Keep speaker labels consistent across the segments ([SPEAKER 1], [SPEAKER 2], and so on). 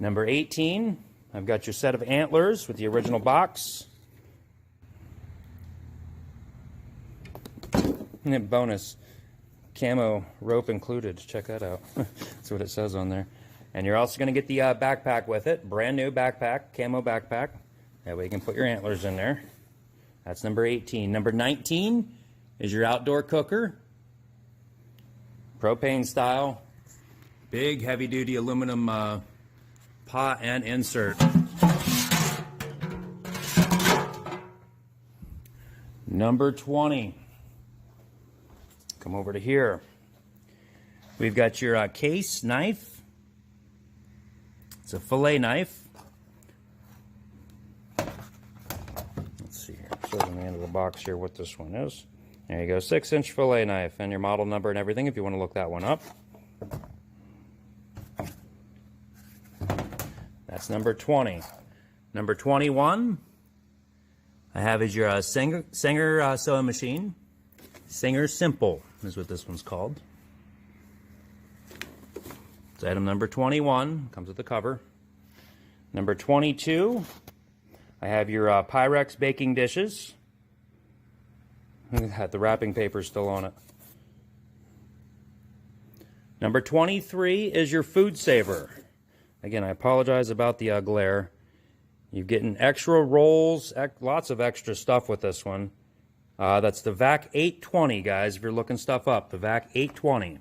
[SPEAKER 1] Number 18, I've got your set of antlers with the original box. And bonus, camo rope included. Check that out. That's what it says on there. And you're also going to get the backpack with it. Brand new backpack, camo backpack. That way you can put your antlers in there. That's number 18. Number 19 is your outdoor cooker. Propane style. Big heavy duty aluminum pot and insert. Number 20. Come over to here. We've got your case knife. It's a fillet knife. Let's see here. It says on the end of the box here what this one is. There you go, 6-inch fillet knife and your model number and everything if you want to look that one up. That's number 20. Number 21, I have is your Singer sewing machine. Singer Simple is what this one's called. It's item number 21, comes with the cover. Number 22, I have your Pyrex baking dishes. The wrapping paper still on it. Number 23 is your food saver. Again, I apologize about the glare. You're getting extra rolls, lots of extra stuff with this one. That's the VAC 820, guys, if you're looking stuff up. The VAC 820.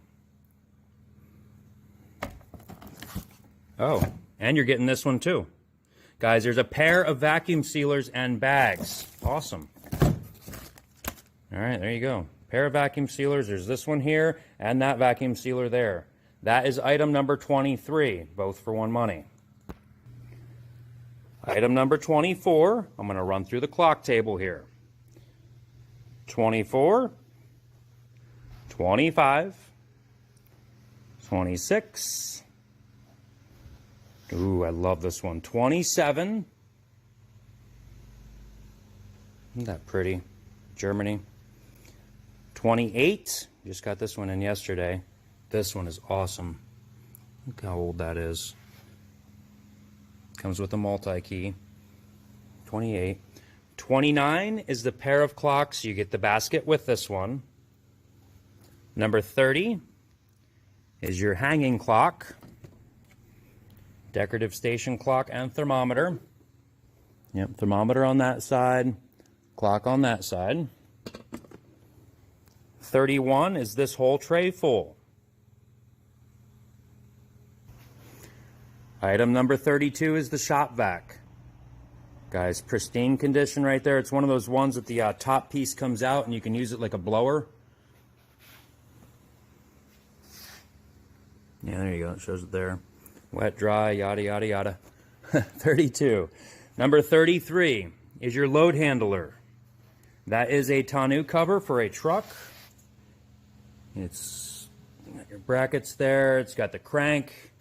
[SPEAKER 1] Oh, and you're getting this one too. Guys, there's a pair of vacuum sealers and bags. Awesome. All right, there you go. Pair of vacuum sealers. There's this one here and that vacuum sealer there. That is item number 23, both for one money. Item number 24, I'm going to run through the clock table here. 24, 25, 26. Ooh, I love this one. 27. Isn't that pretty? Germany. 28. Just got this one in yesterday. This one is awesome. Look how old that is. Comes with a multi-key. 28. 29 is the pair of clocks. You get the basket with this one. Number 30 is your hanging clock. Decorative station clock and thermometer. Yep, thermometer on that side, clock on that side. 31 is this whole tray full. Item number 32 is the shop vac. Guys, pristine condition right there. It's one of those ones that the top piece comes out and you can use it like a blower. Yeah, there you go. It shows it there. Wet, dry, yada, yada, yada. 32. Number 33 is your load handler. That is a tonneau cover for a truck. It's got your brackets there. It's got the crank.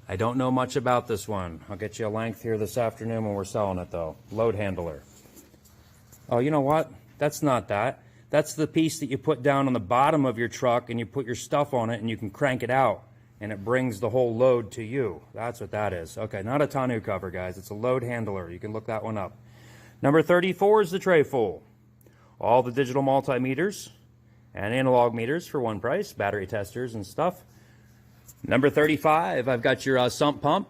[SPEAKER 1] I don't know much about this one. I'll get you a length here this afternoon when we're selling it, though. Load handler. Oh, you know what? That's not that. That's the piece that you put down on the bottom of your truck and you put your stuff on it and you can crank it out. And it brings the whole load to you. That's what that is. Okay, not a tonneau cover, guys. It's a load handler. You can look that one up. Number 34 is the tray full. All the digital multimeters and analog meters for one price. Battery testers and stuff. Number 35, I've got your sump pump.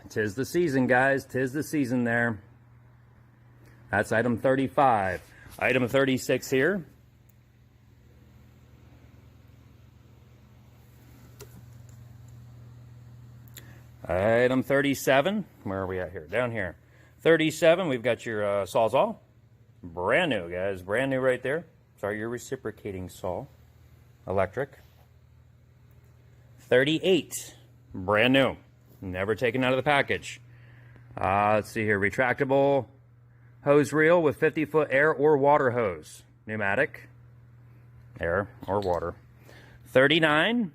[SPEAKER 1] 'Tis the season, guys. 'Tis the season there. That's item 35. Item 36 here. Item 37, where are we at here? Down here. 37, we've got your Sawzall. Brand new, guys. Brand new right there. Sorry, your reciprocating saw. Electric. 38, brand new. Never taken out of the package. Let's see here. Retractable hose reel with 50-foot air or water hose. Pneumatic. Air or water. 39.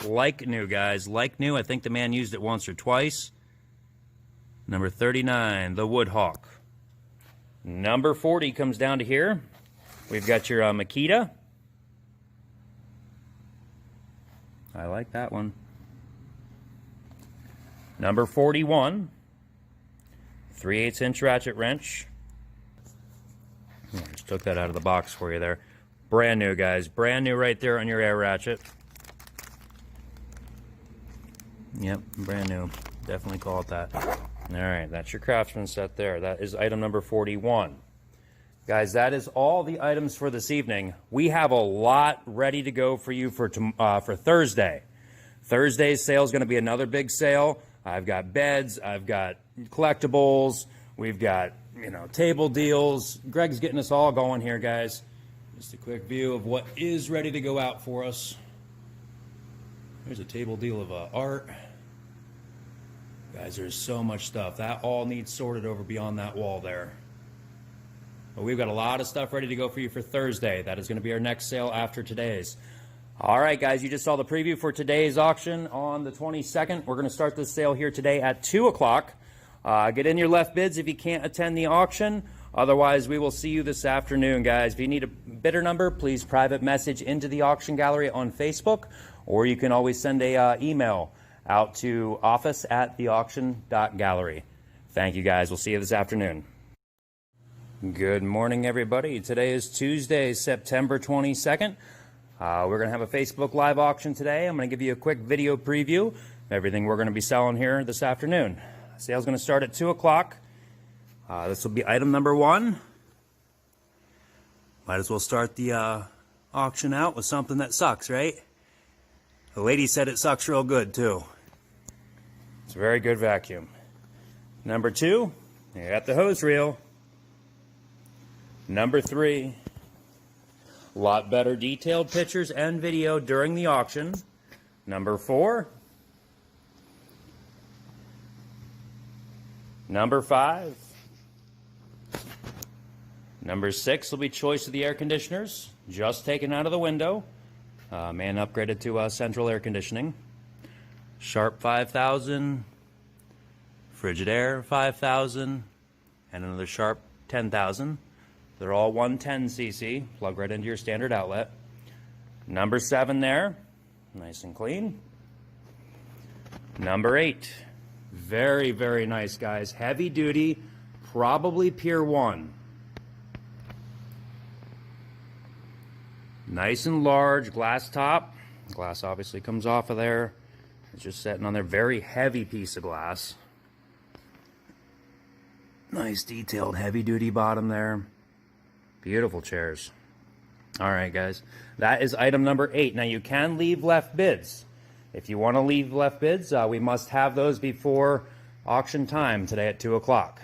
[SPEAKER 1] Like new, guys. Like new. I think the man used it once or twice. Number 39, the Woodhawk. Number 40 comes down to here. We've got your Makita. I like that one. Number 41, 3/8 inch ratchet wrench. Just took that out of the box for you there. Brand new, guys. Brand new right there on your air ratchet. Yep, brand new. Definitely call it that. All right, that's your Craftsman set there. That is item number 41. Guys, that is all the items for this evening. We have a lot ready to go for you for Thursday. Thursday's sale is going to be another big sale. I've got beds, I've got collectibles, we've got, table deals. Greg's getting us all going here, guys. Just a quick view of what is ready to go out for us. There's a table deal of art. Guys, there's so much stuff. That all needs sorted over beyond that wall there. But we've got a lot of stuff ready to go for you for Thursday. That is going to be our next sale after today's. All right, guys, you just saw the preview for today's auction on the 22nd. We're going to start this sale here today at 2 o'clock. Get in your left bids if you can't attend the auction. Otherwise, we will see you this afternoon, guys. If you need a bidder number, please private message into the auction gallery on Facebook, or you can always send a email out to office@theauction.gallery. Thank you, guys. We'll see you this afternoon. Good morning, everybody. Today is Tuesday, September 22nd. We're going to have a Facebook Live auction today. I'm going to give you a quick video preview of everything we're going to be selling here this afternoon. Sale's going to start at 2 o'clock. This will be item number 1. Might as well start the auction out with something that sucks, right? The lady said it sucks real good, too. It's a very good vacuum. Number 2, you got the hose reel. Number 3, a lot better detailed pictures and video during the auction. Number 4. Number 5. Number 6 will be choice of the air conditioners, just taken out of the window. Man upgraded to central air conditioning. Sharp 5000, Frigidaire 5000, and another Sharp 10,000. They're all 110cc, plug right into your standard outlet. Number 7 there, nice and clean. Number 8, very, very nice, guys. Heavy duty, probably Pier 1. Nice and large, glass top. Glass obviously comes off of there. It's just sitting on there, very heavy piece of glass. Nice detailed heavy duty bottom there. Beautiful chairs. All right, guys. That is item number 8. Now, you can leave left bids. If you want to leave left bids, we must have those before auction time today at 2 o'clock.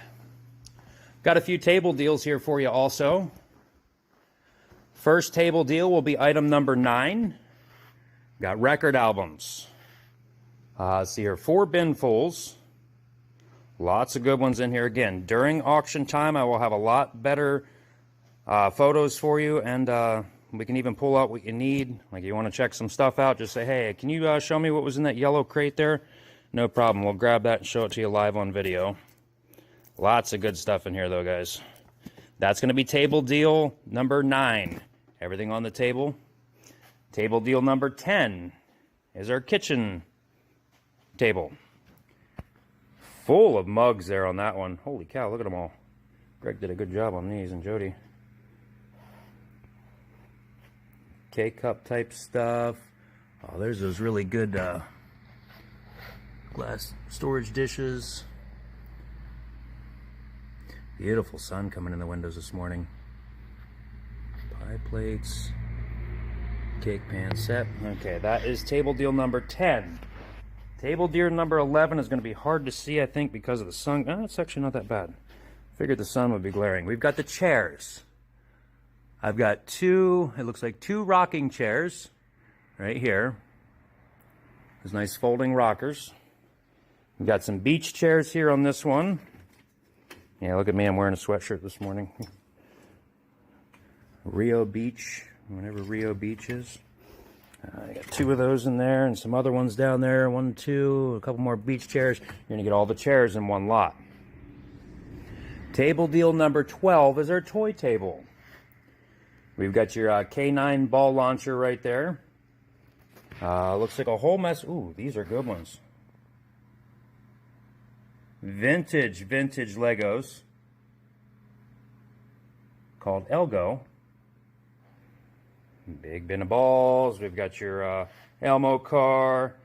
[SPEAKER 1] Got a few table deals here for you also. First table deal will be item number 9. Got record albums. See here, 4 binfuls. Lots of good ones in here. Again, during auction time, I will have a lot better photos for you, and we can even pull out what you need. Like, you want to check some stuff out, just say, hey, can you show me what was in that yellow crate there? No problem. We'll grab that and show it to you live on video. Lots of good stuff in here, though, guys. That's going to be table deal number 9. Everything on the table. Table deal number 10 is our kitchen table. Full of mugs there on that one. Holy cow, look at them all. Greg did a good job on these, and Jody. K-cup type stuff. Oh, there's those really good glass storage dishes. Beautiful sun coming in the windows this morning. Pie plates. Cake pan set. Okay, that is table deal number 10. Table deal number 11 is going to be hard to see, I think, because of the sun. Oh, it's actually not that bad. Figured the sun would be glaring. We've got the chairs. I've got 2, it looks like 2 rocking chairs right here. Those nice folding rockers. We've got some beach chairs here on this one. Yeah, look at me, I'm wearing a sweatshirt this morning. Rio Beach, whenever Rio Beach is. I got 2 of those in there and some other ones down there. 1, 2, a couple more beach chairs. You're going to get all the chairs in one lot. Table deal number 12 is our toy table. We've got your K9 ball launcher right there. Looks like a whole mess. Ooh, these are good ones. vintage Legos called Elgo. Big bin of balls. We've got your Elmo car,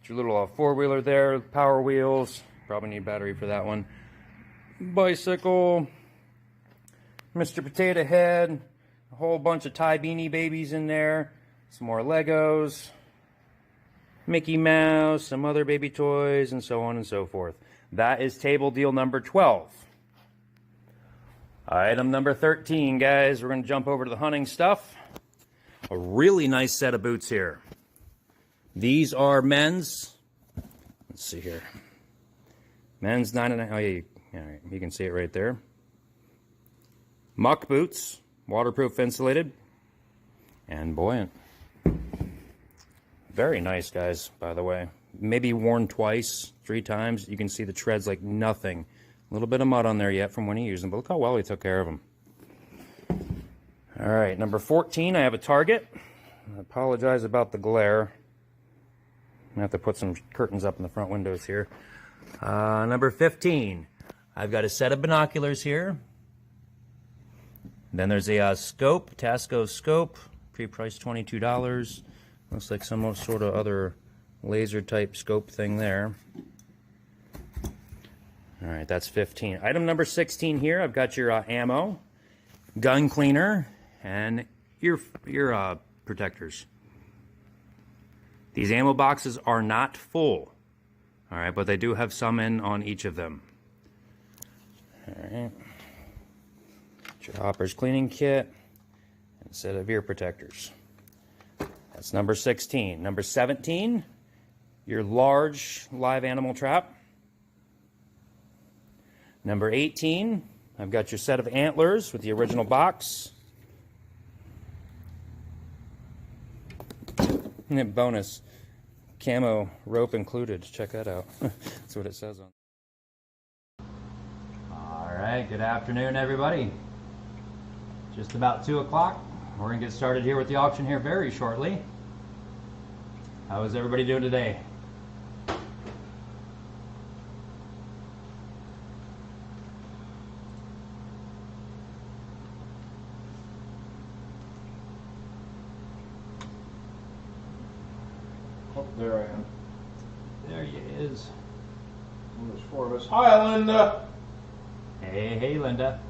[SPEAKER 1] your little four-wheeler there, power wheels. Probably need battery for that one. Bicycle, Mr. Potato Head, a whole bunch of Tie Beanie Babies in there, some more Legos, Mickey Mouse, some other baby toys, and so on and so forth. That is table deal number 12. Item number 13, guys. We're going to jump over to the hunting stuff. A really nice set of boots here. These are men's. Let's see here. Men's 9.5. Oh, yeah, all right, you can see it right there. Muck boots, waterproof, insulated, and buoyant. Very nice, guys, by the way. Maybe worn twice, 3 times. You can see the treads like nothing. A little bit of mud on there yet from when he used them, but look how well he took care of them. All right, number 14, I have a Target. I apologize about the glare. I have to put some curtains up in the front windows here. Number 15, I've got a set of binoculars here. Then there's a scope, Tasco scope, pre-priced $22. Looks like some sort of other laser type scope thing there. All right, that's 15. Item number 16 here, I've got your ammo, gun cleaner, and ear protectors. These ammo boxes are not full. All right, but they do have some in on each of them. All right. Your Hopper's cleaning kit and a set of ear protectors. That's number 16. Number 17, your large live animal trap. Number 18, I've got your set of antlers with the original box. And bonus, camo rope included. Check that out. That's what it says on. All right, good afternoon, everybody. Just about 2 o'clock. We're gonna get started here with the auction here very shortly. How is everybody doing today?
[SPEAKER 2] Oh, there I am.
[SPEAKER 1] There he is.
[SPEAKER 2] Well, there's 4 of us. Hi, Linda.
[SPEAKER 1] Hey, Linda.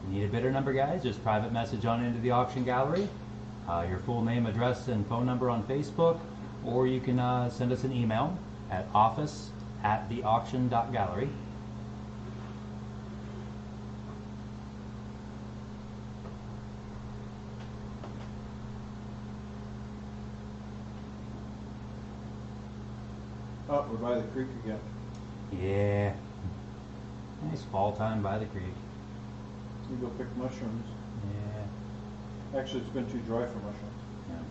[SPEAKER 1] Need a bidder number, guys? Just private message on into the auction gallery. Your full name, address, and phone number on Facebook, or you can send us an email at office@theauction.gallery.
[SPEAKER 2] Oh, we're by the creek again.
[SPEAKER 1] Yeah. Nice fall time by the creek.
[SPEAKER 2] You go pick mushrooms.
[SPEAKER 1] Yeah.
[SPEAKER 2] Actually, it's been too dry for mushrooms.
[SPEAKER 1] Yeah.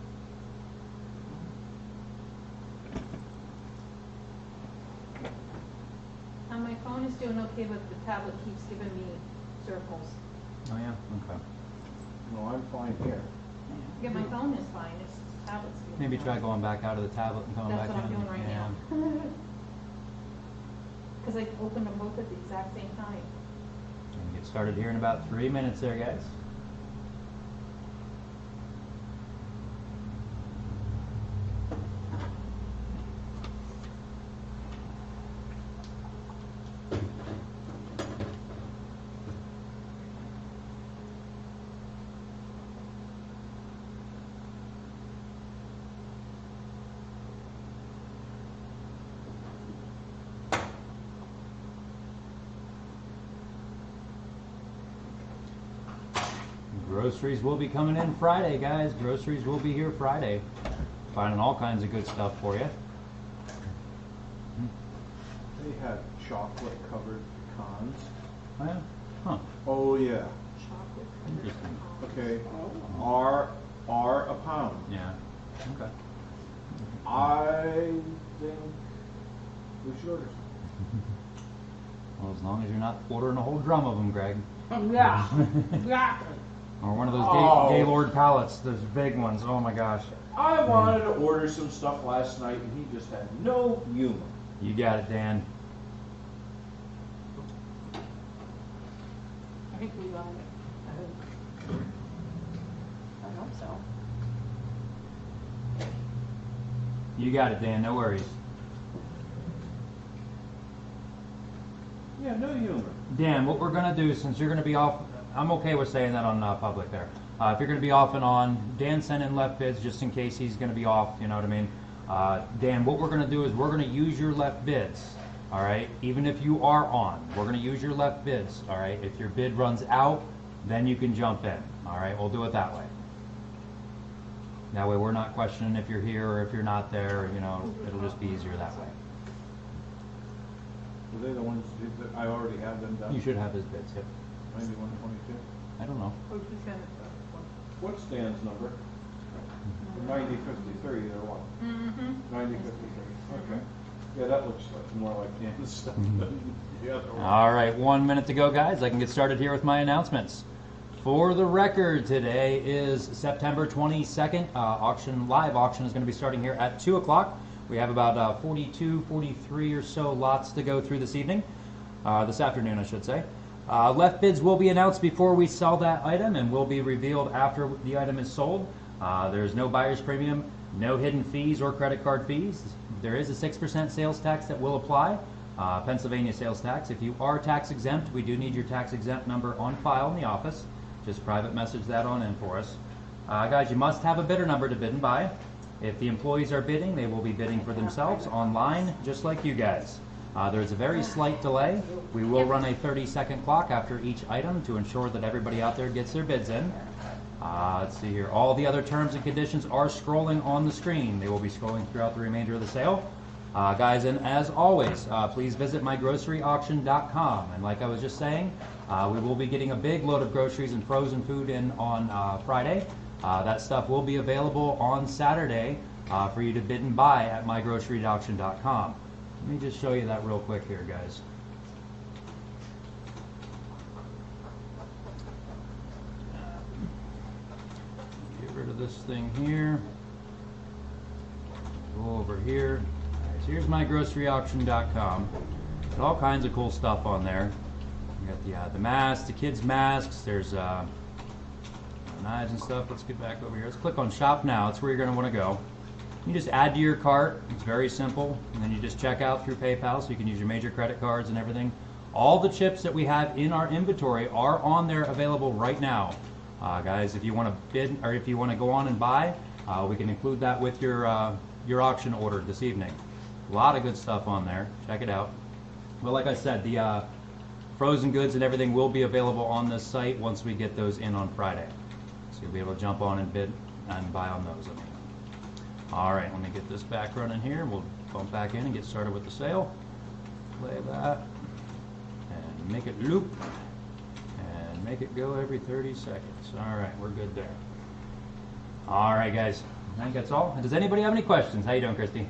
[SPEAKER 3] My phone is doing okay, but the tablet keeps giving me circles.
[SPEAKER 1] Oh yeah. Okay.
[SPEAKER 2] No, I'm fine here.
[SPEAKER 3] Yeah, my phone is fine. It's the tablet's doing
[SPEAKER 1] Maybe
[SPEAKER 3] fine.
[SPEAKER 1] try going back out of the tablet and coming
[SPEAKER 3] That's
[SPEAKER 1] back
[SPEAKER 3] what I'm
[SPEAKER 1] in.
[SPEAKER 3] doing right
[SPEAKER 1] Yeah.
[SPEAKER 3] now. Because I opened them both at the exact same time.
[SPEAKER 1] And get started here in about 3 minutes there, guys. Groceries will be coming in Friday, guys. Groceries will be here Friday. Finding all kinds of good stuff for you.
[SPEAKER 2] They had chocolate covered pecans.
[SPEAKER 1] Oh, yeah? Huh.
[SPEAKER 2] Oh, Oh, yeah.
[SPEAKER 3] chocolate.
[SPEAKER 1] Interesting.
[SPEAKER 2] Okay. R a pound.
[SPEAKER 1] Yeah. Okay.
[SPEAKER 2] I think we should order some.
[SPEAKER 1] Well, as long as you're not ordering a whole drum of them, Greg.
[SPEAKER 3] Yeah, exactly.
[SPEAKER 1] Or one of those
[SPEAKER 2] Oh.
[SPEAKER 1] Gaylord pallets, those big ones. Oh my gosh.
[SPEAKER 2] I wanted to order some stuff last night, and he just had no humor.
[SPEAKER 1] You got it, Dan.
[SPEAKER 3] I think we got it.
[SPEAKER 4] I hope so.
[SPEAKER 1] You got it, Dan. No worries.
[SPEAKER 2] Yeah, no humor.
[SPEAKER 1] Dan, what we're gonna do, since you're gonna be off, I'm okay with saying that on public there. If you're gonna be off and on, Dan sent in left bids just in case he's gonna be off. You know what I mean? Dan, what we're gonna do is we're gonna use your left bids. All right. Even if you are on, we're gonna use your left bids. All right. If your bid runs out, then you can jump in. All right. We'll do it that way. That way, we're not questioning if you're here or if you're not there. You know, it'll just be easier that way.
[SPEAKER 2] Were they the ones that I already have them done?
[SPEAKER 1] You should have his bids. Yep.
[SPEAKER 2] 9122.
[SPEAKER 1] I don't know.
[SPEAKER 3] Who's the Senate?
[SPEAKER 2] What's Dan's number? 9053, either one.
[SPEAKER 3] Mm-hmm.
[SPEAKER 2] 9053. Okay. Yeah, that looks like more like Dan's stuff than the other one.
[SPEAKER 1] All right, 1 minute to go, guys. I can get started here with my announcements. For the record, today is September 22nd. Live auction is going to be starting here at 2 o'clock. We have about 42, 43 or so lots to go through this evening. This afternoon, I should say. Left bids will be announced before we sell that item and will be revealed after the item is sold. There's no buyer's premium, no hidden fees or credit card fees. There is a 6% sales tax that will apply, Pennsylvania sales tax. If you are tax exempt, we do need your tax exempt number on file in the office. Just private message that on in for us. Guys, you must have a bidder number to bid and buy. If the employees are bidding, they will be bidding for themselves online, just like you guys. There's a very slight delay. We will run a 30-second clock after each item to ensure that everybody out there gets their bids in. Let's see here. All the other terms and conditions are scrolling on the screen. They will be scrolling throughout the remainder of the sale. Guys, and as always, please visit mygroceryauction.com. And like I was just saying, we will be getting a big load of groceries and frozen food in on Friday. That stuff will be available on Saturday for you to bid and buy at mygroceryauction.com. Let me just show you that real quick here, guys. Get rid of this thing here. Go over here. All right, so here's mygroceryauction.com. Got all kinds of cool stuff on there. You got the masks, the kids' masks. There's knives and stuff. Let's get back over here. Let's click on Shop Now. That's where you're going to want to go. You just add to your cart. It's very simple. And then you just check out through PayPal, so you can use your major credit cards and everything. All the chips that we have in our inventory are on there available right now. Guys, if you want to bid or if you want to go on and buy, we can include that with your auction order this evening. A lot of good stuff on there. Check it out. But like I said, the frozen goods and everything will be available on this site once we get those in on Friday. So you'll be able to jump on and bid and buy on those. All right, let me get this back running here. We'll bump back in and get started with the sale. Play that and make it loop and make it go every 30 seconds. All right, we're good there. All right, guys, I think that's all. Does anybody have any questions? How you doing, Christy?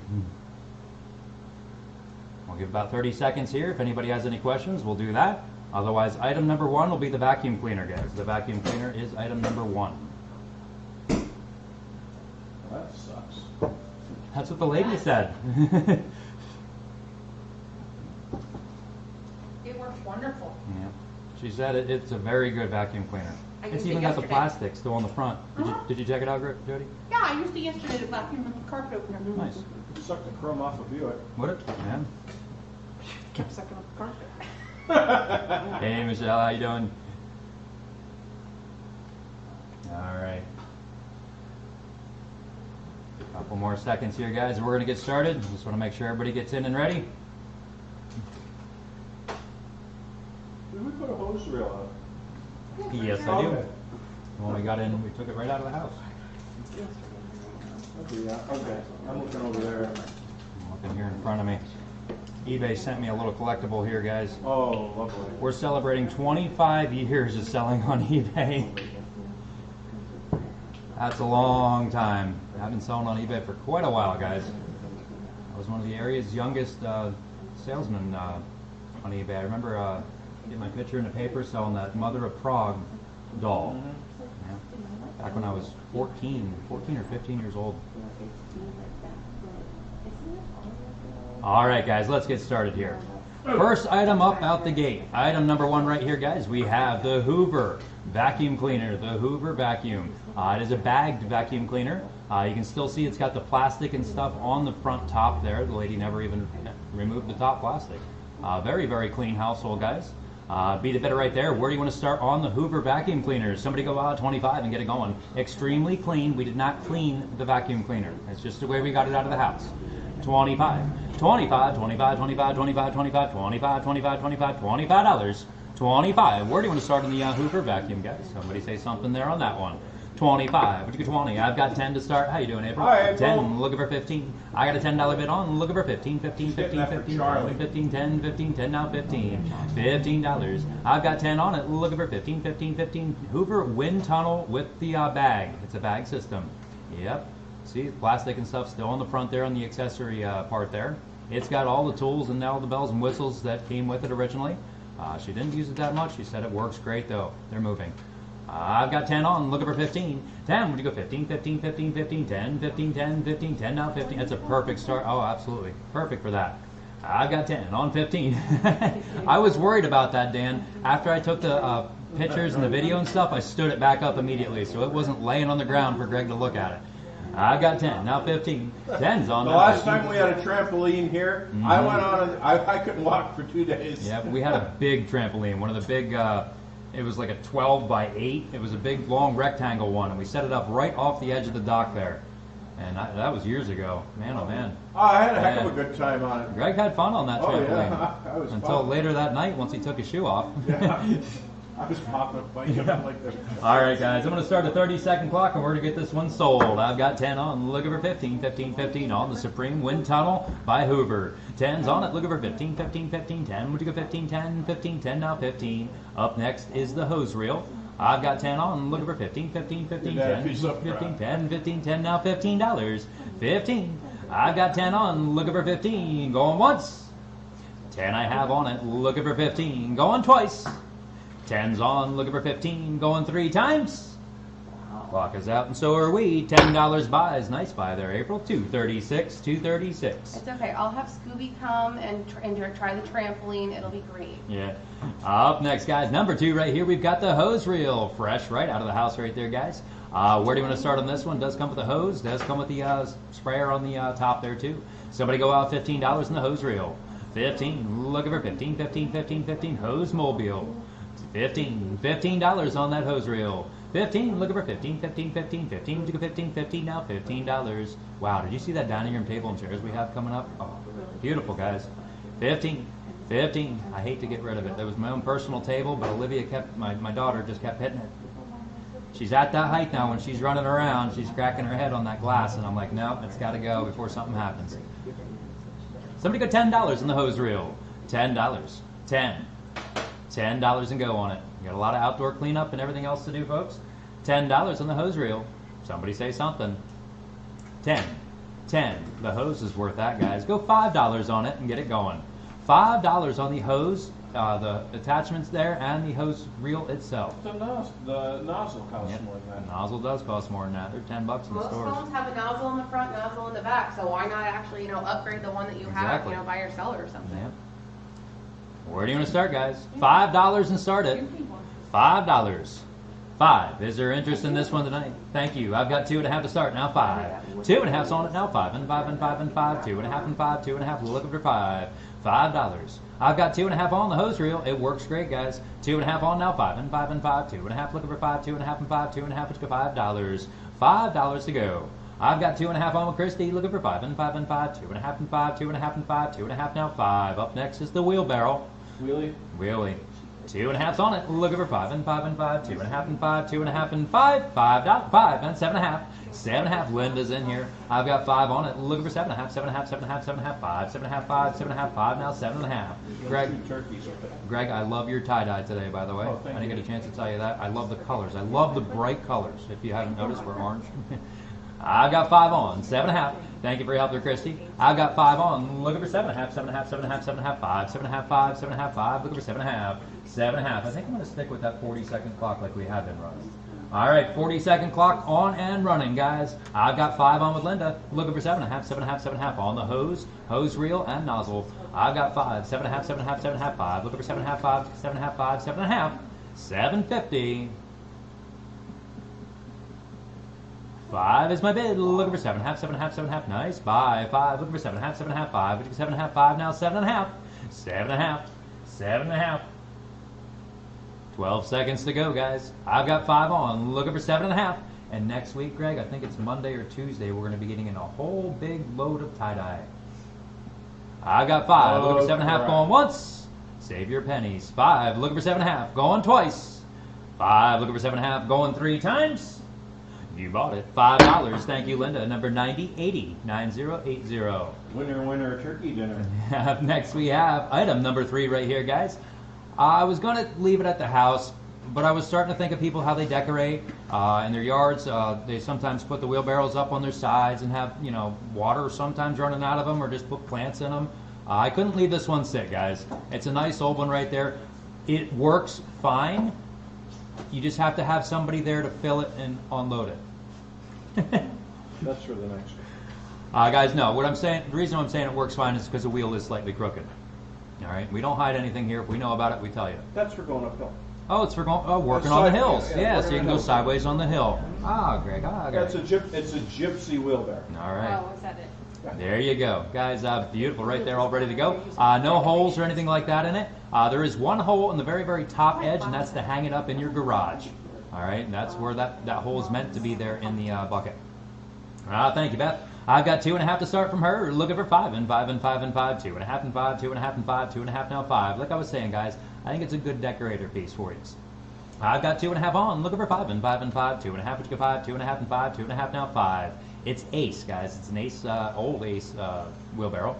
[SPEAKER 1] We'll give about 30 seconds here. If anybody has any questions, we'll do that. Otherwise, item number 1 will be the vacuum cleaner, guys. The vacuum cleaner is item number 1.
[SPEAKER 2] That sucks.
[SPEAKER 1] That's what the lady said.
[SPEAKER 4] It works wonderful.
[SPEAKER 1] Yeah. She said it's a very good vacuum cleaner.
[SPEAKER 4] I
[SPEAKER 1] It's
[SPEAKER 4] used it
[SPEAKER 1] even got the
[SPEAKER 4] yesterday.
[SPEAKER 1] plastic still on the front. Did you check it out, Jody?
[SPEAKER 4] Yeah, I used it yesterday to vacuum the carpet opener.
[SPEAKER 1] Nice.
[SPEAKER 2] Suck the crumb off of Buick.
[SPEAKER 1] Would it? Yeah.
[SPEAKER 4] Kept sucking up the carpet.
[SPEAKER 1] Hey, Michelle, how you doing? All right. Couple more seconds here, guys, and we're going to get started. Just want to make sure everybody gets in and ready.
[SPEAKER 2] Did we put a hose reel on?
[SPEAKER 1] Yes, I do. When we got in, we took it right out of the house.
[SPEAKER 2] Okay, I'm looking over there.
[SPEAKER 1] I'm looking here in front of me. eBay sent me a little collectible here, guys.
[SPEAKER 2] Oh, lovely.
[SPEAKER 1] We're celebrating 25 years of selling on eBay. That's a long time. I've been selling on eBay for quite a while, guys. I was one of the area's youngest salesmen on eBay. I remember getting my picture in the paper selling that Mother of Prague doll. Yeah. Back when I was 14 or 15 years old. All right, guys, let's get started here. First item up out the gate. Item number 1 right here, guys. We have the Hoover vacuum cleaner. The Hoover vacuum. It is a bagged vacuum cleaner. You can still see it's got the plastic and stuff on the front top there. The lady never even removed the top plastic. Very, very clean household, guys. Beat it better right there. Where do you want to start on the Hoover vacuum cleaner? Somebody go out 25 and get it going. Extremely clean. We did not clean the vacuum cleaner. It's just the way we got it out of the house. 25, 25, 25, 25, 25, 25, 25, 25, 25, $25. 25. Where do you want to start on the Hoover vacuum, guys? Somebody say something there on that one. 25. What you get 20? I've got 10 to start. How you doing, April?
[SPEAKER 2] Hi, April.
[SPEAKER 1] 10. Looking for 15. I got a $10 bid on. Looking for 15. 15. 15. 15. 15. 10. 15. 10 now. 15. $15. I've got 10 on it. Looking for 15. 15. 15. Hoover wind tunnel with the bag. It's a bag system. Yep. See, plastic and stuff still on the front there on the accessory part there. It's got all the tools and all the bells and whistles that came with it originally. She didn't use it that much. She said it works great though. They're moving. I've got 10 on, looking for 15. 10, would you go 15, 15, 15, 15, 10, 15, 10, 15, 10 now, 15. That's a perfect start. Oh, absolutely. Perfect for that. I've got 10 on 15. I was worried about that, Dan. After I took the pictures and the video and stuff, I stood it back up immediately so it wasn't laying on the ground for Greg to look at it. I've got 10, now 15. 10's on.
[SPEAKER 2] The last time we had a trampoline here, I went on, I couldn't walk for 2 days.
[SPEAKER 1] Yeah, we had a big trampoline, one of the big, it was like a 12 by 8. It was a big, long rectangle one, and we set it up right off the edge of the dock there. And that was years ago. Man, oh man.
[SPEAKER 2] Oh, I had a heck of a good time on it.
[SPEAKER 1] Greg had fun on that trampoline.
[SPEAKER 2] Yeah, that was
[SPEAKER 1] until
[SPEAKER 2] fun.
[SPEAKER 1] later that night, once he took his shoe off.
[SPEAKER 2] Yeah. I was popping up like this.
[SPEAKER 1] All right, guys, I'm going to start a 30-second clock, and we're going to get this one sold. I've got 10 on, looking for 15, 15, 15 on the Supreme Wind Tunnel by Hoover. 10's on it, looking for 15, 15, 15, 10. Would you go 15, 10, 15, 10 now, 15. Up next is the hose reel. I've got 10 on, looking for 15, 15, 15, 10, 15, 10, 15, 10 now, $15. 15. I've got 10 on, looking for 15. Going once. 10 I have on it, looking for 15. Going twice. 10's on, looking for 15, going 3 times. Clock is out, and so are we. $10 buys. Nice buy there, April. 236, 236.
[SPEAKER 5] It's okay. I'll have Scooby come and try the trampoline. It'll be great.
[SPEAKER 1] Yeah. Up next, guys, number 2 right here. We've got the hose reel. Fresh right out of the house right there, guys. Where do you want to start on this one? Does come with the hose. Does come with the sprayer on the top there, too. Somebody go out $15 in the hose reel. 15. Looking for 15, 15, 15, 15. Hose mobile. 15. $15 on that hose reel. 15. Looking for 15, 15, 15, 15. 15, 15 now. $15. Wow, did you see that dining room table and chairs we have coming up? Oh, beautiful, guys. 15. 15. I hate to get rid of it. That was my own personal table, but Olivia kept, my daughter just kept hitting it. She's at that height now. When she's running around, she's cracking her head on that glass, and I'm like, no, it's got to go before something happens. Somebody go $10 in the hose reel. $10. 10. $10 and go on it. You got a lot of outdoor cleanup and everything else to do, folks. $10 on the hose reel. Somebody say something. 10. 10. The hose is worth that, guys. Go $5 on it and get it going. $5 on the hose, the attachments there, and the hose reel itself.
[SPEAKER 2] The nozzle costs more than that.
[SPEAKER 1] The nozzle does cost more than that. They're $10 in the
[SPEAKER 5] Most
[SPEAKER 1] stores.
[SPEAKER 5] phones have a nozzle in the front, nozzle in the back. So why not actually, upgrade the one that you
[SPEAKER 1] Exactly.
[SPEAKER 5] have, by yourself or something?
[SPEAKER 1] Yeah. Where do you want to start, guys? $5 and start it. $5. 5. Is there interest in this one tonight? Thank you. I've got 2.5 to start. Now 5. 2.5's on it now. 5 and 5 and 5 and 5. 2.5 and 5. 2.5. Looking for 5. $5. I've got 2.5 on the hose reel. It works great, guys. 2.5 on now. 5 and 5 and 5. 2.5. Looking for 5. 2.5 and 5. 2.5. Let's go $5. $5 to go. I've got 2.5 on with Christy. Looking for 5 and 5 and 5. 2.5 and 5. 2.5 and 5. 2.5 now. 5. Up next is the wheelbarrow.
[SPEAKER 2] Wheelie?
[SPEAKER 1] Wheelie.
[SPEAKER 6] 2.5's on it. Looking for 5 and 5 and 5. 2.5 and 5. 2.5 and 5. 5 and 7.5. 7.5. Linda's in here. I've got 5 on it. Looking for 7.5. 7.5. 7.5. 7.5. 5. 7.5. 5. 7.5. 5. Now 7.5. Greg.
[SPEAKER 2] Two turkeys with it.
[SPEAKER 6] Greg, I love your tie-dye today, by the way.
[SPEAKER 2] Oh, thank
[SPEAKER 6] I didn't
[SPEAKER 2] you.
[SPEAKER 6] get a chance to tell you that. I love the colors. I love the bright colors. If you haven't noticed, we're orange. I've got 5 on. 7.5. Thank you for your help there, Christy. I've got 5 on. Looking for 7.5. 7.5. 7.5. 7.5. 5. 7.5. 5. 7.5. 5. Looking for 7.5. 7.5. I think I'm going to stick with that 40-second clock like we have been running. All right, 40-second clock on and running, guys. I've got 5 on with Linda. Looking for 7.5. 7.5. 7.5 on the hose reel, and nozzle. I've got 5. 7.5. 7.5. 7.5. 5. Looking for 7.5. 5. 7.5. 5. 7.5. 7.50. 5 is my bid. Looking for 7.5. 7.5. 7.5. Nice. Buy 5. Looking for 7.5. 7.5. 5. Looking for 7.5. 5. Now 7.5. 7.5. 7.5. 12 seconds to go, guys. I've got 5 on. Looking for 7.5. And next week, Greg, I think it's Monday or Tuesday, we're going to be getting in a whole big load of tie-dye. I've got 5. Looking for 7.5.
[SPEAKER 2] crap.
[SPEAKER 6] Going once. Save your pennies. 5. Looking for 7.5. Going twice. 5. Looking for 7.5. Going 3 times. You bought it. $5. Thank you, Linda. Number 9080 9080.
[SPEAKER 2] Winner, winner, turkey dinner.
[SPEAKER 6] Up next we have item number 3 right here, guys. I was going to leave it at the house, but I was starting to think of people how they decorate in their yards. They sometimes put the wheelbarrows up on their sides and have, you know, water sometimes running out of them, or just put plants in them. I couldn't leave this one sit, guys. It's a nice old one right there. It works fine. You just have to have somebody there to fill it and unload it.
[SPEAKER 2] That's for the next one.
[SPEAKER 6] Guys, no. What I'm saying, the reason I'm saying it works fine is because the wheel is slightly crooked. All right, we don't hide anything here. If we know about it, we tell you.
[SPEAKER 2] That's for going uphill.
[SPEAKER 6] Oh, it's for going, working
[SPEAKER 2] Side-
[SPEAKER 6] on the hills.
[SPEAKER 2] yeah,
[SPEAKER 6] Yeah,
[SPEAKER 2] working
[SPEAKER 6] so you
[SPEAKER 2] on
[SPEAKER 6] can go
[SPEAKER 2] hills.
[SPEAKER 6] sideways on the hill. Ah, Greg. Ah, Greg.
[SPEAKER 2] It's a gypsy wheelbarrow.
[SPEAKER 6] All right.
[SPEAKER 3] Oh, is that it?
[SPEAKER 6] There you go. Guys, beautiful right there, all ready to go. No holes or anything like that in it. There is one hole in the very, very top edge, and that's to hang it up in your garage. All right, and that's where that hole is meant to be there in the bucket. Thank you, Beth. I've got 2.5 to start from her. Looking for 5 and 5 and 5 and 5. 2.5 and 5, 2.5 and 5, 2.5 now 5. Like I was saying, guys, I think it's a good decorator piece for you. I've got 2.5 on. Looking for 5 and 5 and 5. 2.5, which go 5, 2.5 and 5, 2.5 now 5. It's Ace, guys. It's an Ace, old Ace wheelbarrow.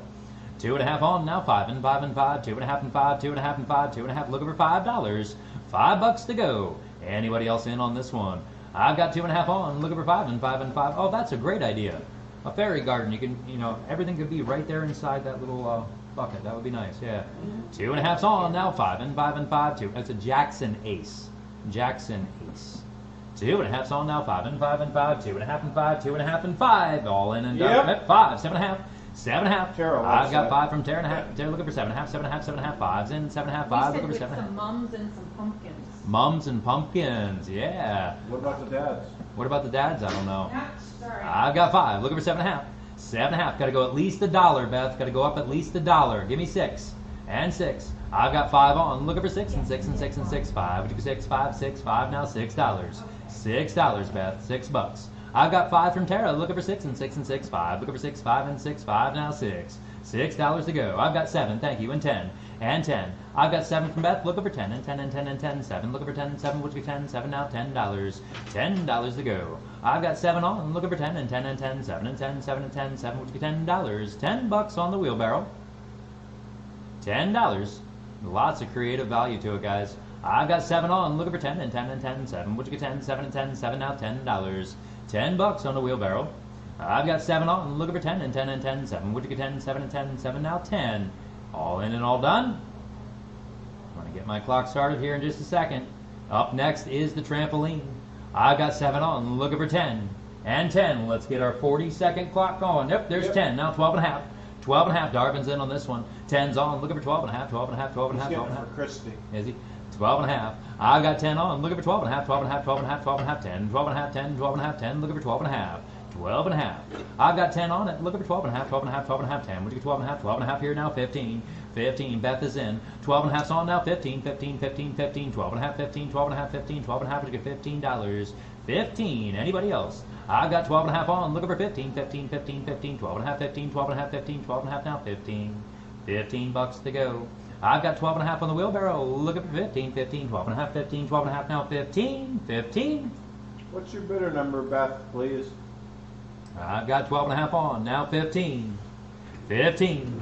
[SPEAKER 6] 2.5 on, now 5 and 5 and 5. 2.5 and 5, 2.5 and 5, 2.5. Looking for $5. $5 to go. Anybody else in on this one? I've got 2.5 on. Looking for 5 and 5 and 5. Oh, that's a great idea. A fairy garden. You can, you know, everything could be right there inside that little bucket. That would be nice. Yeah. 2.5's on, now 5 and 5 and 5. 2. That's a Jackson Ace. Jackson Ace. 2.5's on, now 5 and 5 and 5. 2.5 and 5. 2.5 and 5. All in and done.
[SPEAKER 2] Yep.
[SPEAKER 6] 5. 7.5. 7.5.
[SPEAKER 2] Tara likes
[SPEAKER 6] I've got
[SPEAKER 2] that.
[SPEAKER 6] 5 from Tara and a half. Tara looking for 7.5. 7.5. 7.5. 5's in. 7.5. 5.
[SPEAKER 3] We
[SPEAKER 6] Looking
[SPEAKER 3] said
[SPEAKER 6] for
[SPEAKER 3] with
[SPEAKER 6] 7.5.
[SPEAKER 3] some mums and some pumpkins.
[SPEAKER 6] Mums and pumpkins. Yeah.
[SPEAKER 2] What about the dads?
[SPEAKER 6] What about the dads? I don't know.
[SPEAKER 3] Sorry.
[SPEAKER 6] I've got 5. Looking for 7.5. 7.5. Got to go at least $1, Beth. Got to go up at least $1. Give me 6 and 6. I've got 5 on. Looking for 6 and 6 and 6 and 6. 5. Would you go 6, 5, 6, 5? Now $6. $6, Beth. $6. I've got 5 from Tara. Looking for 6 and 6 and 6. 5. Looking for 6, 5 and 6. 5. Now 6. $6 to go. I've got 7. Thank you. And 10 and 10. I've got 7 from Beth. Looking for 10 and 10 and 10 and 10. 7. Looking for 10 and 7. Would you go 10? 7 now. $10. $10 to go. I've got 7 on. Looking for 10 and 10 and 10. 7 and 10. 7 and 10. 7. Would you go $10? $10 on the wheelbarrow. $10. Lots of creative value to it, guys. I've got 7 on. Looking for 10 and 10 and 10. 7. Would you go 10? 7 and 10. 7 now. $10. $10 on the wheelbarrow. I've got 7 on. Looking for 10 and 10 and 10. 7. Would you go 10? 7 and 10. 7 now. 10. All in and all done. I'm going to get my clock started here in just a second. Up next is the trampoline. I've got 7 on. Looking for 10 and 10. Let's get our 40-second clock going. Yep, there's 10. Now 12 and a half. 12 and a half. Darvin's in on this one. 10's on. Looking for 12 and a half. 12 and a half. 12 and a half.
[SPEAKER 2] He's
[SPEAKER 6] 12
[SPEAKER 2] getting
[SPEAKER 6] and a
[SPEAKER 2] it
[SPEAKER 6] half.
[SPEAKER 2] for Christy.
[SPEAKER 6] Is he? 12 and a half. I've got 10 on. Looking for 12 and a half. 12 and a half. 12 and a half. 12 and a half. 12 and a half. 10. 12 and a half. 10. 12 and a half. 10. Looking for 12 and a half. 12 and a half. I've got 10 on it. Looking for 12 and a half. 12 and a half. 12 and a half. 10. Would you get 12 and a half? 12 and a half here now. 15. 15. Beth is in. 12 and a half's on now. 15. 15. 15. 15. 12 and a half. 15. 12 and a half. 15. 12 and a half. Would you get $15? 15. Anybody else? I've got 12 and a half on. Looking for 15. 15. 15. 15. 12 and a half. 15. 12 and a half. 15. 12 and a half now. 15. $15 to go. I've got 12 and a half on the wheelbarrow. Looking for 15, 15, 12 and a half, 15, 12 and a half now, 15, 15.
[SPEAKER 2] What's your bidder number, Beth, please?
[SPEAKER 6] I've got 12 and a half on, now 15, 15.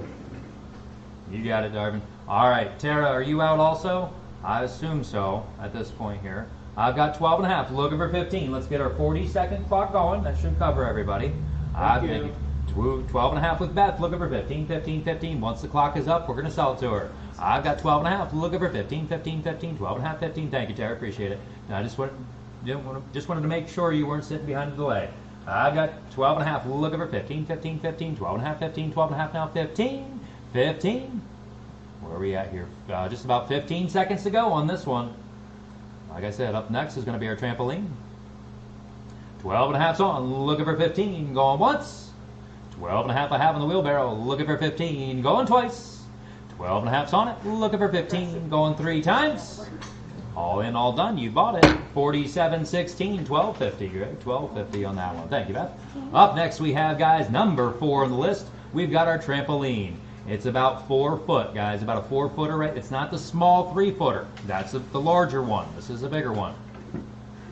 [SPEAKER 6] You got it, Darvin. All right, Tara, are you out also? I assume so at this point here. I've got 12 and a half, looking for 15. Let's get our 40-second clock going. That should cover everybody.
[SPEAKER 2] Thank you.
[SPEAKER 6] 12 and a half with Beth, looking for 15, 15, 15. Once the clock is up, we're going to sell it to her. I've got 12 and a half, looking for 15, 15, 15, 12 and a half, 15. Thank you, Tara, appreciate it. Now, I just wanted to make sure you weren't sitting behind the delay. I've got 12 and a half, looking for 15, 15, 15, 12 and a half, 15, 12 and a half now, 15, 15. Where are we at here? Just about 15 seconds to go on this one. Like I said, up next is going to be our trampoline. 12 and a half's on, looking for 15, going once. 12 and a half I have on the wheelbarrow, looking for 15, going twice. 12 and a half's on it, looking for 15, going 3 times. All in, all done, you bought it. 47, 16, 12.50, Greg, 12.50 on that one. Thank you, Beth. Up next we have, guys, number 4 on the list. We've got our trampoline. It's about 4 foot, guys, about a 4-footer, right? It's not the small 3-footer. That's the larger one. This is a bigger one.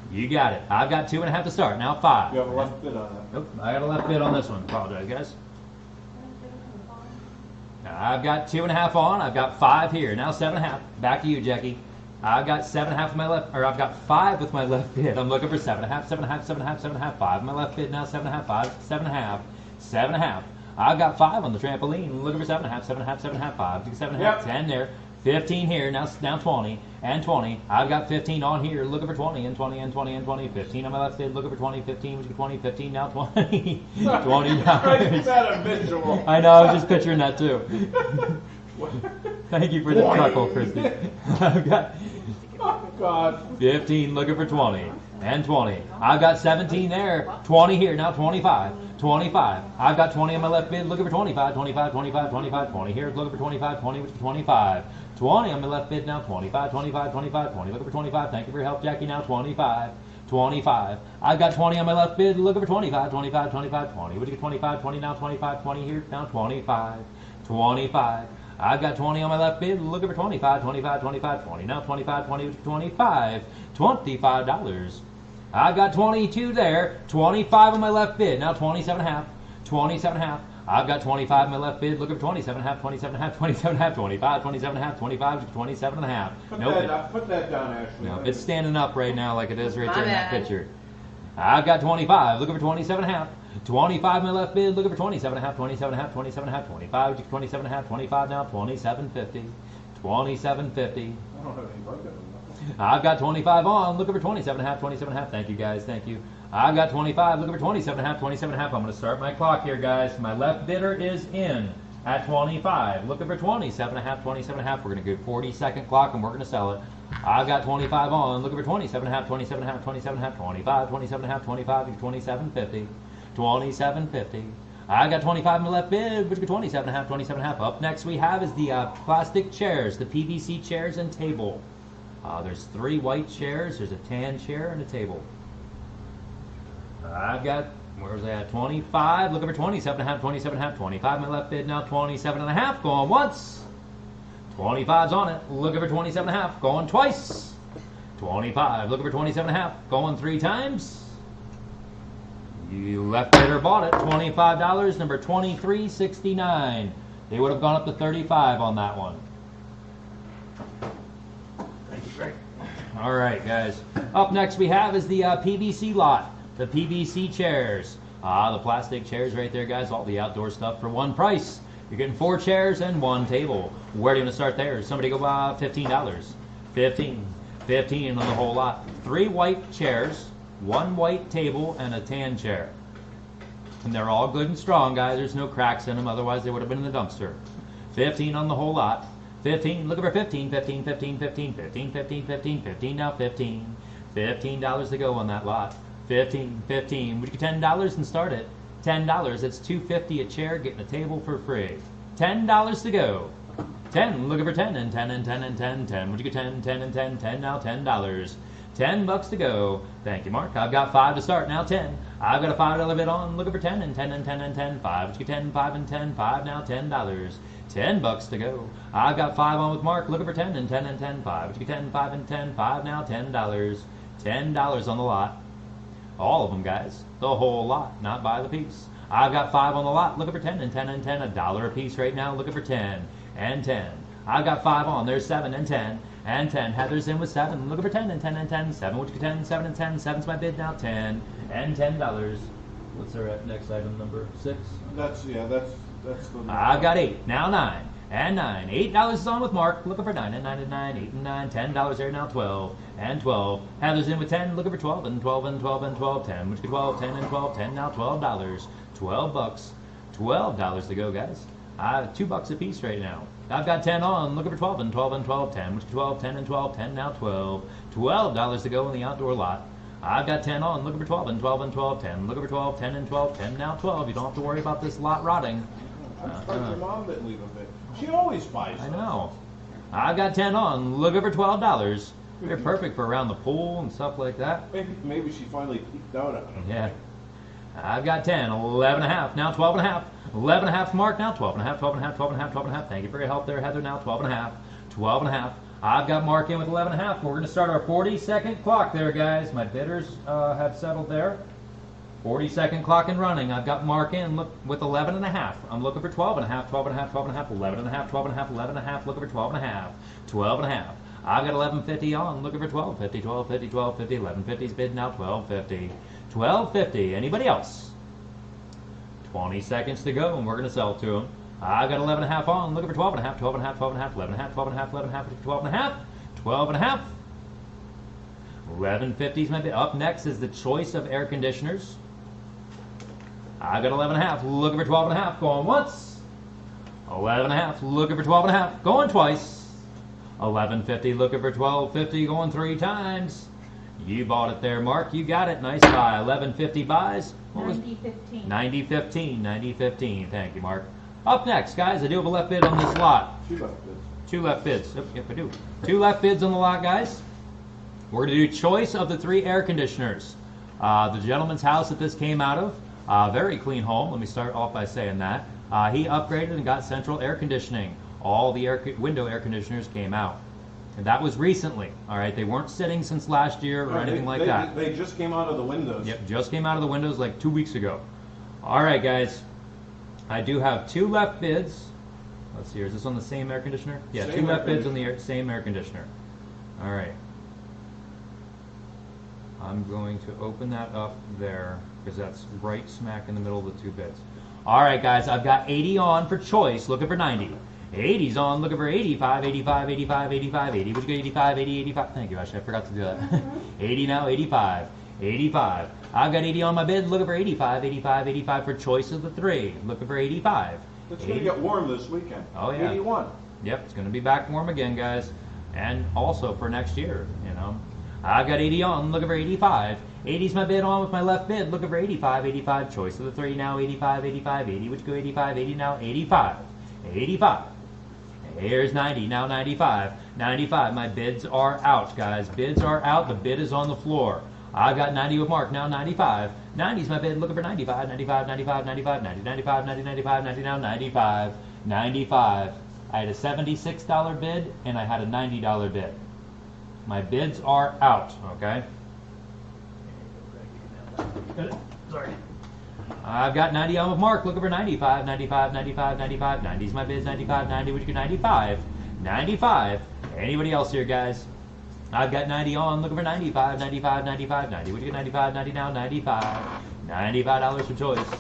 [SPEAKER 6] You got it. I've got 2 and a half to start. Now 5.
[SPEAKER 2] You have a left bid on that.
[SPEAKER 6] Nope, I got a left bid on this one. Apologize, guys. Now, I've got 2 and a half on. I've got 5 here. Now 7 and a half. Back to you, Jackie. I've got 7 and a half with my left, or I've got 5 with my left bid. I'm looking for 7 and a half, 7 and a half, 7 and a half, 7 and a half, 5. My left bid now 7 and a half, 5, 7 and a half, 7 and a half. I've got 5 on the trampoline. Looking for 7 and a half, 7 and a half, 7 and a half, 5, 7 and a half, 10 there. 15 here, now 20, and 20. I've got 15 on here, looking for 20, and 20, and 20, and 20. 15 on my left bid, looking for 20, 15, which is 20, 15, now 20. $20.
[SPEAKER 2] Is that a visual?
[SPEAKER 6] I know, I was just picturing that too. Thank you for the chuckle, Christy. I've got
[SPEAKER 2] Oh, God.
[SPEAKER 6] 15, looking for 20, and 20. I've got 17 there, 20 here, now 25. 25. I've got 20 on my left bid, looking for 25, 25, 25, 25, 20 here, looking for 25, 20, which is 25. 20 on my left bid now, 25, 25, 25, 20, looking for 25. Thank you for your help, Jackie, now 25. 25. I've got 20 on my left bid, looking for 25, 25, 25, 20. Would you get 25, 20 now, 25, 20 here, now 25. 25. I've got 20 on my left bid, looking for 25, 25, 25, 20. Now 25, 20, 25. $25. I've got 22 there, 25 on my left bid. Now 27 and a half, 27 and a half. I've got 25 on my left bid, looking for 27 and a half, 27 and a half, 27 and a half, 25, 27 and a half, 25, 27 and a half.
[SPEAKER 2] Put that down, Ashley.
[SPEAKER 6] No, it's standing up right now like it is right
[SPEAKER 5] My
[SPEAKER 6] there in that
[SPEAKER 5] bad.
[SPEAKER 6] picture. I've got 25, looking for 27 and a half. 25 my left bid, looking for 27 and a half, 27 and a half, 27 and a half, 25, 27 and a half, 25 now, 27.50. 27.50.
[SPEAKER 2] I don't have any budget on
[SPEAKER 6] I've got 25 on, looking for 27 and a half, 27 and a half. Thank you, guys. Thank you. I've got 25, looking for 27 and a half, 27 and a half. I'm going to start my clock here, guys. My left bidder is in at 25, looking for 27 and a half, 27 and a half. We're going to go 40-second clock, and we're going to sell it. I've got 25 on, looking for 27 and a half, 27 and a half, 27 and a half, 25, 27 and a half, 25, 27.50. 27.50. I got 25 in my left bid, which is 27 and a half, 27 and a half. Up next we have is the plastic chairs, the PVC chairs and table. There's 3 white chairs, there's a tan chair and a table. I've got, where's that, 25, looking for 27 and a half, 27 and a half, 25 in my left bid, now 27 and a half, going once. 25's on it, looking for 27 and a half, going twice. 25, looking for 27 and a half, going 3 times. You left bidder bought it, $25, number 2369. They would have gone up to 35 on that one. Thank you, Greg. All right, guys. Up next we have is the PVC lot, the PVC chairs. The plastic chairs right there, guys. All the outdoor stuff for one price. You're getting 4 chairs and 1 table. Where do you want to start there? Somebody go $15. 15 on the whole lot. 3 white chairs, 1 white table, and a tan chair. And they're all good and strong, guys. There's no cracks in them, otherwise they would have been in the dumpster. 15 on the whole lot. 15, looking for 15, 15, 15, 15, 15, 15, 15, 15, now 15. $15 to go on that lot. 15, 15. Would you get $10 and start it? $10, it's $2.50 a chair, getting a table for free. $10 to go. 10, looking for 10, and 10, and 10, and 10, 10. Would you get 10, 10, and 10, 10, now $10. $10 to go. Thank you, Mark. I've got 5 to start, now 10. I've got a $5 bid on, looking for 10, and 10, and 10, and 10, 5. Would you get 10, 5, and 10, 5, now $10. $10 to go. I've got 5 on with Mark, looking for 10 and 10 and 10, 5. Would you get 10, 5 and 10, 5 now, $10. $10 on the lot. All of them, guys. The whole lot, not by the piece. I've got 5 on the lot, looking for 10 and 10 and 10, $1 a piece right now, looking for 10 and 10. I've got 5 on, there's 7 and 10 and 10. Heather's in with 7, looking for 10 and 10 and 10, 7, would you get 10, 7 and 10, 7's my bid now, 10 and $10. What's our next item, number 6?
[SPEAKER 2] That's the.
[SPEAKER 6] I've got 8, now 9 and 9. $8 is on with Mark, looking for 9 and 9 and 9, 8 and 9, $10 there now, 12 and 12. Heather's in with 10, looking for 12 and 12 and 12 and 12, 10, which is 12, 10 and 12, 10 now, $12. $12. $12 to go, guys. $2 a piece right now. I've got 10 on, looking for 12 and 12 and 12, 10, which is 12, 10 and 12, 10 now, 12. $12 to go in the outdoor lot. I've got 10 on, looking for 12 and 12 and 12, 10, looking for 12, 10 and 12, 10 now, 12. You don't have to worry about this lot rotting.
[SPEAKER 2] I'm surprised your mom didn't leave a bit. She always buys
[SPEAKER 6] I
[SPEAKER 2] those.
[SPEAKER 6] know. I've got 10 on, looking for $12. They're perfect for around the pool and stuff like that.
[SPEAKER 2] Maybe she finally peeked out at them.
[SPEAKER 6] Yeah. I've got 10, 11 and a half, now 12 and a half. 11 and a half, Mark, now 12 and a half, 12 and a half, 12 and a half, 12 and a half. Thank you for your help there, Heather, now 12 and a half, 12 and a half. I've got Mark in with 11 and a half. We're going to start our 40-second clock there, guys. My bidders have settled there. 40-second clock and running. I've got Mark in look with 11 and a half. I'm looking for 12 and a half, 12 and a half, 12 and a half, 11 and a half, 12 and a half, 11 and a half, looking for 12 and a half, 12 and a half. I've got 11.50 on, looking for 12.50, 12.50, 12.50, 11.50's bid now, 12.50, 12.50. Anybody else? 20 seconds to go, and we're going to sell to them. I've got 11 and a half on, looking for 12 and a half, 12 and a half, 12 and a half, 11 and a half, 12 and a half, 11 and a half, 12 and a half, 12 and a half. 11.50's my bid. Up next is the choice of air conditioners. I've got 11 and a half, looking for 12 and a half, going once. 11 and a half, looking for 12 and a half, going twice. 11.50, looking for 12.50, going 3 times. You bought it there, Mark. You got it. Nice buy. 11.50 buys.
[SPEAKER 3] 90-15.
[SPEAKER 6] 90.15. 90.15. Thank you, Mark. Up next, guys, I do have a left bid on this lot.
[SPEAKER 2] 2 left bids.
[SPEAKER 6] 2 left bids. Yep, I do. 2 left bids on the lot, guys. We're going to do choice of the 3 air conditioners. The gentleman's house that this came out of, very clean home. Let me start off by saying that. He upgraded and got central air conditioning. All the window air conditioners came out. And that was recently, all right? They weren't sitting since last year or anything like that.
[SPEAKER 2] They just came out of the windows.
[SPEAKER 6] Yep, just came out of the windows like 2 weeks ago. All right, guys. I do have 2 left bids. Let's see, is this on the same air conditioner? Yeah,
[SPEAKER 2] Same
[SPEAKER 6] 2
[SPEAKER 2] air
[SPEAKER 6] left bids on the same air conditioner. All right. I'm going to open that up there because that's right smack in the middle of the 2 bids. All right, guys, I've got 80 on for choice, looking for 90. 80's on, looking for 85, 85, 85, 85, 80. Would you go 85, 80, 85? Thank you, Ashley. I forgot to do that. 80 now, 85, 85. I've got 80 on my bid, looking for 85, 85, 85 for choice of the 3. Looking for 85.
[SPEAKER 2] It's going to get warm this weekend.
[SPEAKER 6] Oh, yeah.
[SPEAKER 2] 81.
[SPEAKER 6] Yep, it's going to be back warm again, guys. And also for next year, you know. I've got 80 on, looking for 85. 80's my bid on with my left bid, looking for 85, 85. Choice of the 3 now, 85, 85, 80. Would you go 85, 80 now, 85, 85. Here's 90, now 95. 95, my bids are out, guys. Bids are out, the bid is on the floor. I've got 90 with Mark, now 95. 90's my bid, looking for 95, 95, 95, 95, 90, 95, 90, 95, 90, now 95, 95. I had a $76 bid, and I had a $90 bid. My bids are out, okay? Sorry. I've got 90 on with Mark, looking for 95, 95, 95, 95, 90's my bids, 95, 90, would you get 95? 95. Anybody else here, guys? I've got 90 on, looking for 95, 95, 95, 90, would you get 95, 90 now, 95. $95 for choice.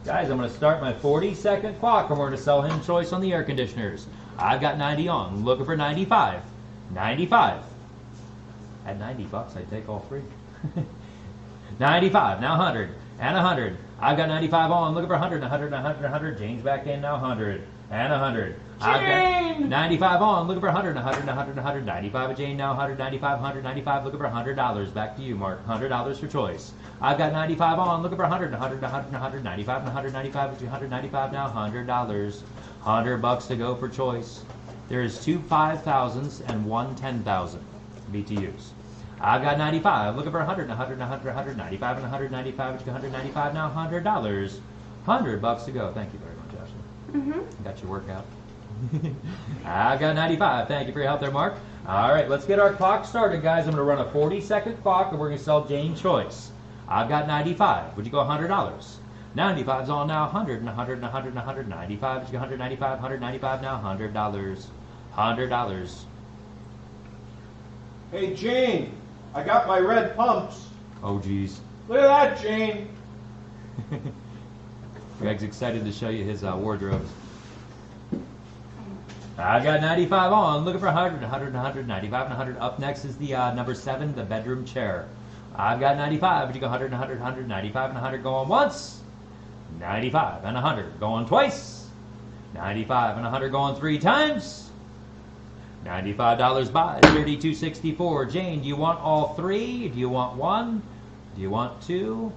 [SPEAKER 6] Guys, I'm going to start my 40-second clock, and we're going to sell him choice on the air conditioners. I've got 90 on, looking for 95. 95. At $90, I'd take all 3. 95, now 100, and 100. I've got 95 on, looking for 100, 100, 100, 100. Jane's back in now, 100, and 100. I've got 95 on, looking for 100, 100, 100, 100. 95 at Jane now, 100, 95, 100, 95, looking for $100. Back to you, Mark. $100 for choice. I've got 95 on, looking for 100, 100, 100, 100. 95 and 195, 195 now, $100. $100 to go for choice. There is 2 5,000s and 1 10,000 BTUs. I've got 95, looking for 100, 100, 100, 100, 95 and 195, 195 now, $100. $100 to go. Thank you very much, Ashley. Got your workout. I got 95. Thank you for your help there, Mark. All right, let's get our clock started, guys. I'm going to run a 40-second clock, and we're going to sell Jane Choice. I've got 95. Would you go $100? 95's on now. 100 and 100 and 100 and 100. 95. Would you go 195? 195 now. $100. $100.
[SPEAKER 2] Hey, Jane, I got my red pumps.
[SPEAKER 6] Oh, geez.
[SPEAKER 2] Look at that, Jane.
[SPEAKER 6] Greg's excited to show you his wardrobe. I got 95 on. Looking for 100, 100, 100, 95, and 100. Up next is the number 7, the bedroom chair. I've got 95. Would you go 100, 100, 100, 95, and 100 going once? 95 and 100 going twice. 95 and 100 going 3 times. $95 buys. 32.64. Jane, do you want all 3? Do you want 1? Do you want 2?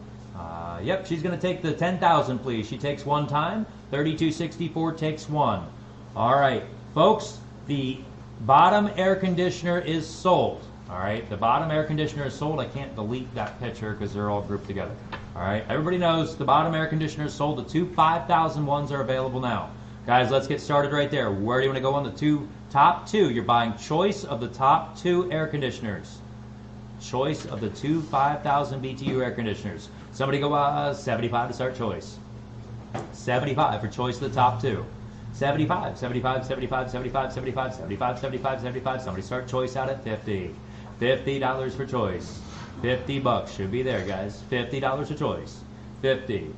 [SPEAKER 6] Yep, she's going to take the 10,000, please. She takes 1 time. 32.64 takes 1. All right, folks, the bottom air conditioner is sold. All right, the bottom air conditioner is sold. I can't delete that picture because they're all grouped together. All right, everybody knows the bottom air conditioner is sold. The 2 5,000 ones are available now. Guys, let's get started right there. Where do you want to go on the top 2? You're buying choice of the top 2 air conditioners. Choice of the 2 5,000 BTU air conditioners. Somebody go 75 to start choice. 75 for choice of the top 2. 75, 75, 75, 75, 75, 75, 75, 75. Somebody start choice out at 50. $50 for choice. 50 bucks should be there, guys. $50 for choice. 50.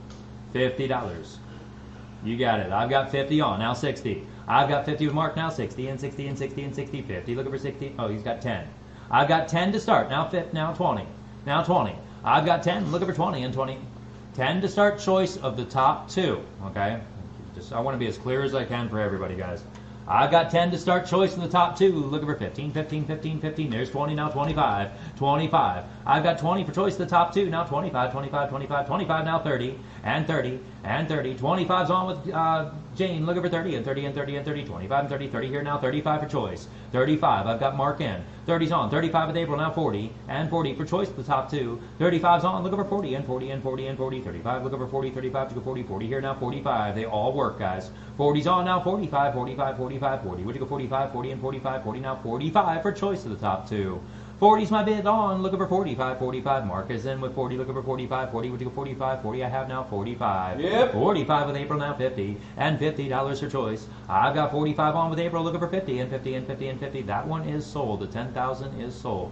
[SPEAKER 6] $50. You got it. I've got 50 on. Now 60. I've got 50 with Mark. Now 60 and 60 and 60 and 60. 50. Looking for 60. Oh, he's got 10. I've got 10 to start. Now 20. Now 20. I've got 10. Looking for 20 and 20. 10 to start choice of the top 2. Okay? I want to be as clear as I can for everybody, guys. I've got 10 to start choice in the top 2. Looking for 15, 15, 15, 15. There's 20, now 25. 25. I've got 20 for choice in the top 2. Now 25, 25, 25, 25. Now 30, and 30, and 30. 25's on with Jane. Looking for 30, and 30, and 30, and 30. 25 and 30, 30 here now. 35 for choice. 35. I've got Mark in. 30's on. 35 with April. Now 40, and 40 for choice in the top 2. 35's on. Looking for 40, and 40, and 40, and 40. 35. Looking for 40, 35 to go 40, 40 here now. 45. They all work, guys. 40's on now. 45, 45, 45, 40. Would you go 45, 40, and 45, 40 now? 45 for choice of the top 2. 40's my bid on. Looking for 45, 45. Mark is in with 40. Looking for 45, 40. Would you go 45, 40? I have now 45.
[SPEAKER 2] Yep.
[SPEAKER 6] 45 with April. Now 50. And $50 for choice. I've got 45 on with April. Looking for 50 and 50 and 50 and 50. That one is sold. The 10,000 is sold.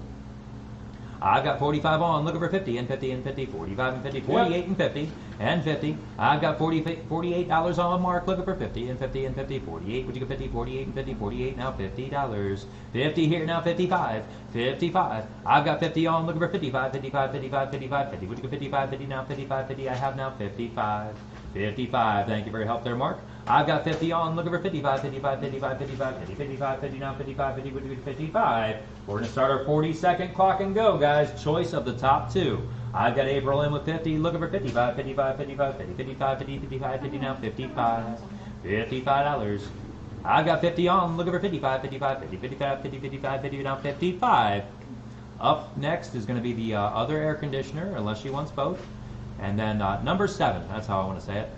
[SPEAKER 6] I've got 45 on, looking for 50 and 50 and 50, 45 and 50, 48 and 50 and 50. I've got $48 on, Mark, looking for 50 and 50 and 50, 48. Would you go 50, 48 and 50, 48? Now $50. 50 here, now 55, 55. I've got 50 on, looking for 55, 55, 55, 55, 50. Would you go 55, 50 now, 55, 50? I have now 55. 55. Thank you for your help there, Mark. I've got 50 on, looking for 55, 55, 55, 55, 50, 55, 50, now 55, 50, 50, 55. We're going to start our 40-second clock and go, guys. Choice of the top 2. I've got April in with 50, looking for 55, 55, 55, 50, 55, 50, 55, 50, now 55. $55. I've got 50 on, looking for 55, 55, 50, 55, 50, 55, 50, now 55. Up next is going to be the other air conditioner, unless she wants both. And then number 7, that's how I want to say it.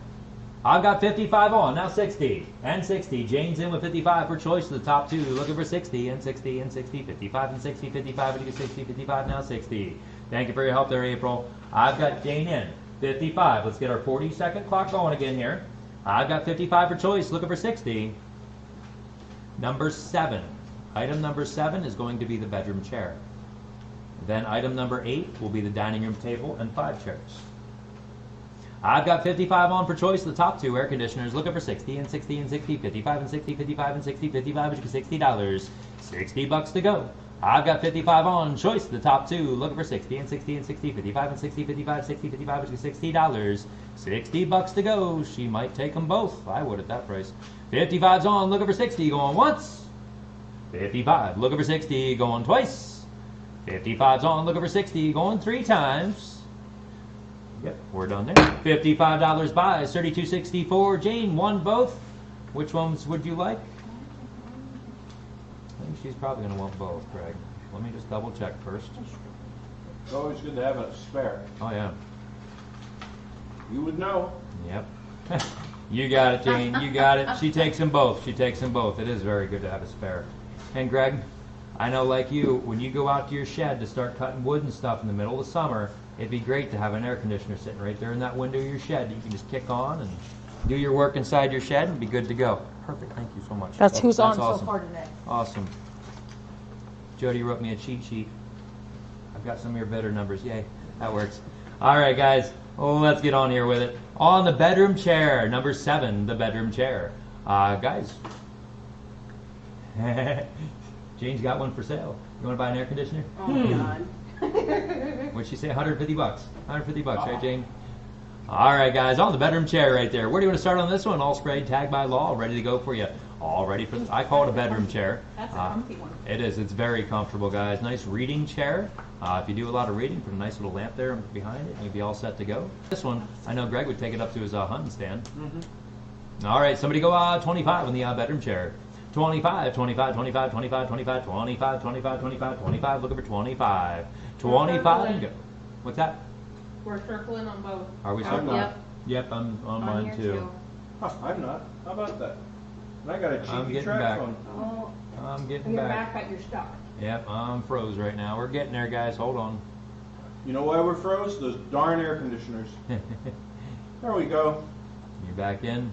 [SPEAKER 6] I've got 55 on, now 60, and 60. Jane's in with 55 for choice of the top 2, looking for 60, and 60, and 60, 55, and 60, 55, and 60, 55, now 60. Thank you for your help there, April. I've got Jane in, 55. Let's get our 40-second clock going again here. I've got 55 for choice, looking for 60. Number 7. Item number 7 is going to be the bedroom chair. Then item number 8 will be the dining room table and 5 chairs. I've got 55 on for choice, the top 2 air conditioners, looking for 60 and 60 and 60, 55 and 60, 55 and 60, 55, which is $60. 60 bucks to go. I've got 55 on choice, the top 2, looking for 60 and 60 and 60, 55 and 60, 55, 60, 55, which is $60. 60 bucks to go. She might take them both. I would at that price. 55's on, looking for 60, going once. 55, looking for 60, going twice. 55's on, looking for 60, going 3 times. Yep, we're done there. $55 buys, $32.64. Jane, won both. Which ones would you like? I think she's probably going to want both, Greg. Let me just double check first.
[SPEAKER 2] It's always good to have a spare.
[SPEAKER 6] Oh, yeah.
[SPEAKER 2] You would know.
[SPEAKER 6] Yep. You got it, Jane. You got it. She takes them both. She takes them both. It is very good to have a spare. And Greg, I know like you, when you go out to your shed to start cutting wood and stuff in the middle of the summer, it'd be great to have an air conditioner sitting right there in that window of your shed. You can just kick on and do your work inside your shed and be good to go. Perfect. Thank you so much.
[SPEAKER 4] That's who's on
[SPEAKER 6] awesome.
[SPEAKER 4] so far today.
[SPEAKER 6] Awesome. Jody wrote me a cheat sheet. I've got some of your better numbers. Yay. That works. All right, guys. Oh, let's get on here with it. On the bedroom chair, number 7, the bedroom chair. Guys. Jane's got one for sale. You want to buy an air conditioner?
[SPEAKER 5] Oh God.
[SPEAKER 6] What'd she say? 150 bucks. 150 bucks, right, Jane? All right, guys, on the bedroom chair right there. Where do you want to start on this one? All sprayed, tagged by law, ready to go for you. All ready for I call it a bedroom chair.
[SPEAKER 4] That's a comfy one.
[SPEAKER 6] It is. It's very comfortable, guys. Nice reading chair. If you do a lot of reading, put a nice little lamp there behind it, and you'll be all set to go. This one, I know Greg would take it up to his hunting stand. All right, somebody go 25 on the bedroom chair. 25, 25, 25, 25, 25, 25, 25, 25, 25. Looking for 25. 25 and go. What's that?
[SPEAKER 3] We're circling on both.
[SPEAKER 6] Are we
[SPEAKER 2] I'm
[SPEAKER 6] circling?
[SPEAKER 2] not.
[SPEAKER 6] Yep, I'm on
[SPEAKER 5] On
[SPEAKER 6] mine
[SPEAKER 5] here
[SPEAKER 6] too.
[SPEAKER 2] I'm not. How about that? And I got a
[SPEAKER 6] I'm
[SPEAKER 2] cheapy
[SPEAKER 6] getting
[SPEAKER 2] track
[SPEAKER 6] back.
[SPEAKER 2] phone.
[SPEAKER 4] Oh,
[SPEAKER 6] I'm getting
[SPEAKER 4] you're
[SPEAKER 6] back.
[SPEAKER 4] back, but you're stuck.
[SPEAKER 6] Yep, I'm froze right now. We're getting there, guys. Hold on.
[SPEAKER 2] You know why we're froze? Those darn air conditioners. There we go.
[SPEAKER 6] You back in?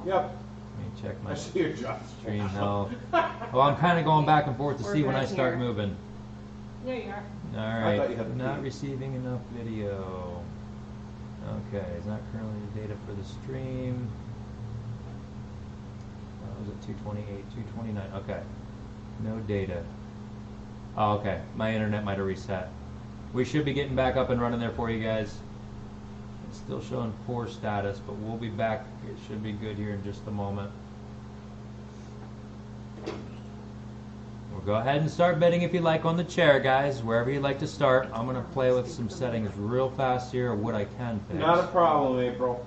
[SPEAKER 2] Yep.
[SPEAKER 6] Let me check
[SPEAKER 2] I
[SPEAKER 6] my
[SPEAKER 2] see your Josh.
[SPEAKER 6] stream health. Well, I'm kind of going back and forth to see when I start
[SPEAKER 5] here.
[SPEAKER 6] moving.
[SPEAKER 3] There you are.
[SPEAKER 6] All
[SPEAKER 2] I thought
[SPEAKER 6] right,
[SPEAKER 2] you had the
[SPEAKER 6] not
[SPEAKER 2] key.
[SPEAKER 6] receiving enough video. Okay, is not currently data for the stream. Was it 228, 229? Okay, no data. Oh, okay, my internet might have reset. We should be getting back up and running there for you guys. It's still showing poor status, but we'll be back. It should be good here in just a moment. We'll go ahead and start bidding if you like on the chair, guys. Wherever you'd like to start. I'm going to play with some settings real fast here of what I can fix.
[SPEAKER 2] Not a problem, April.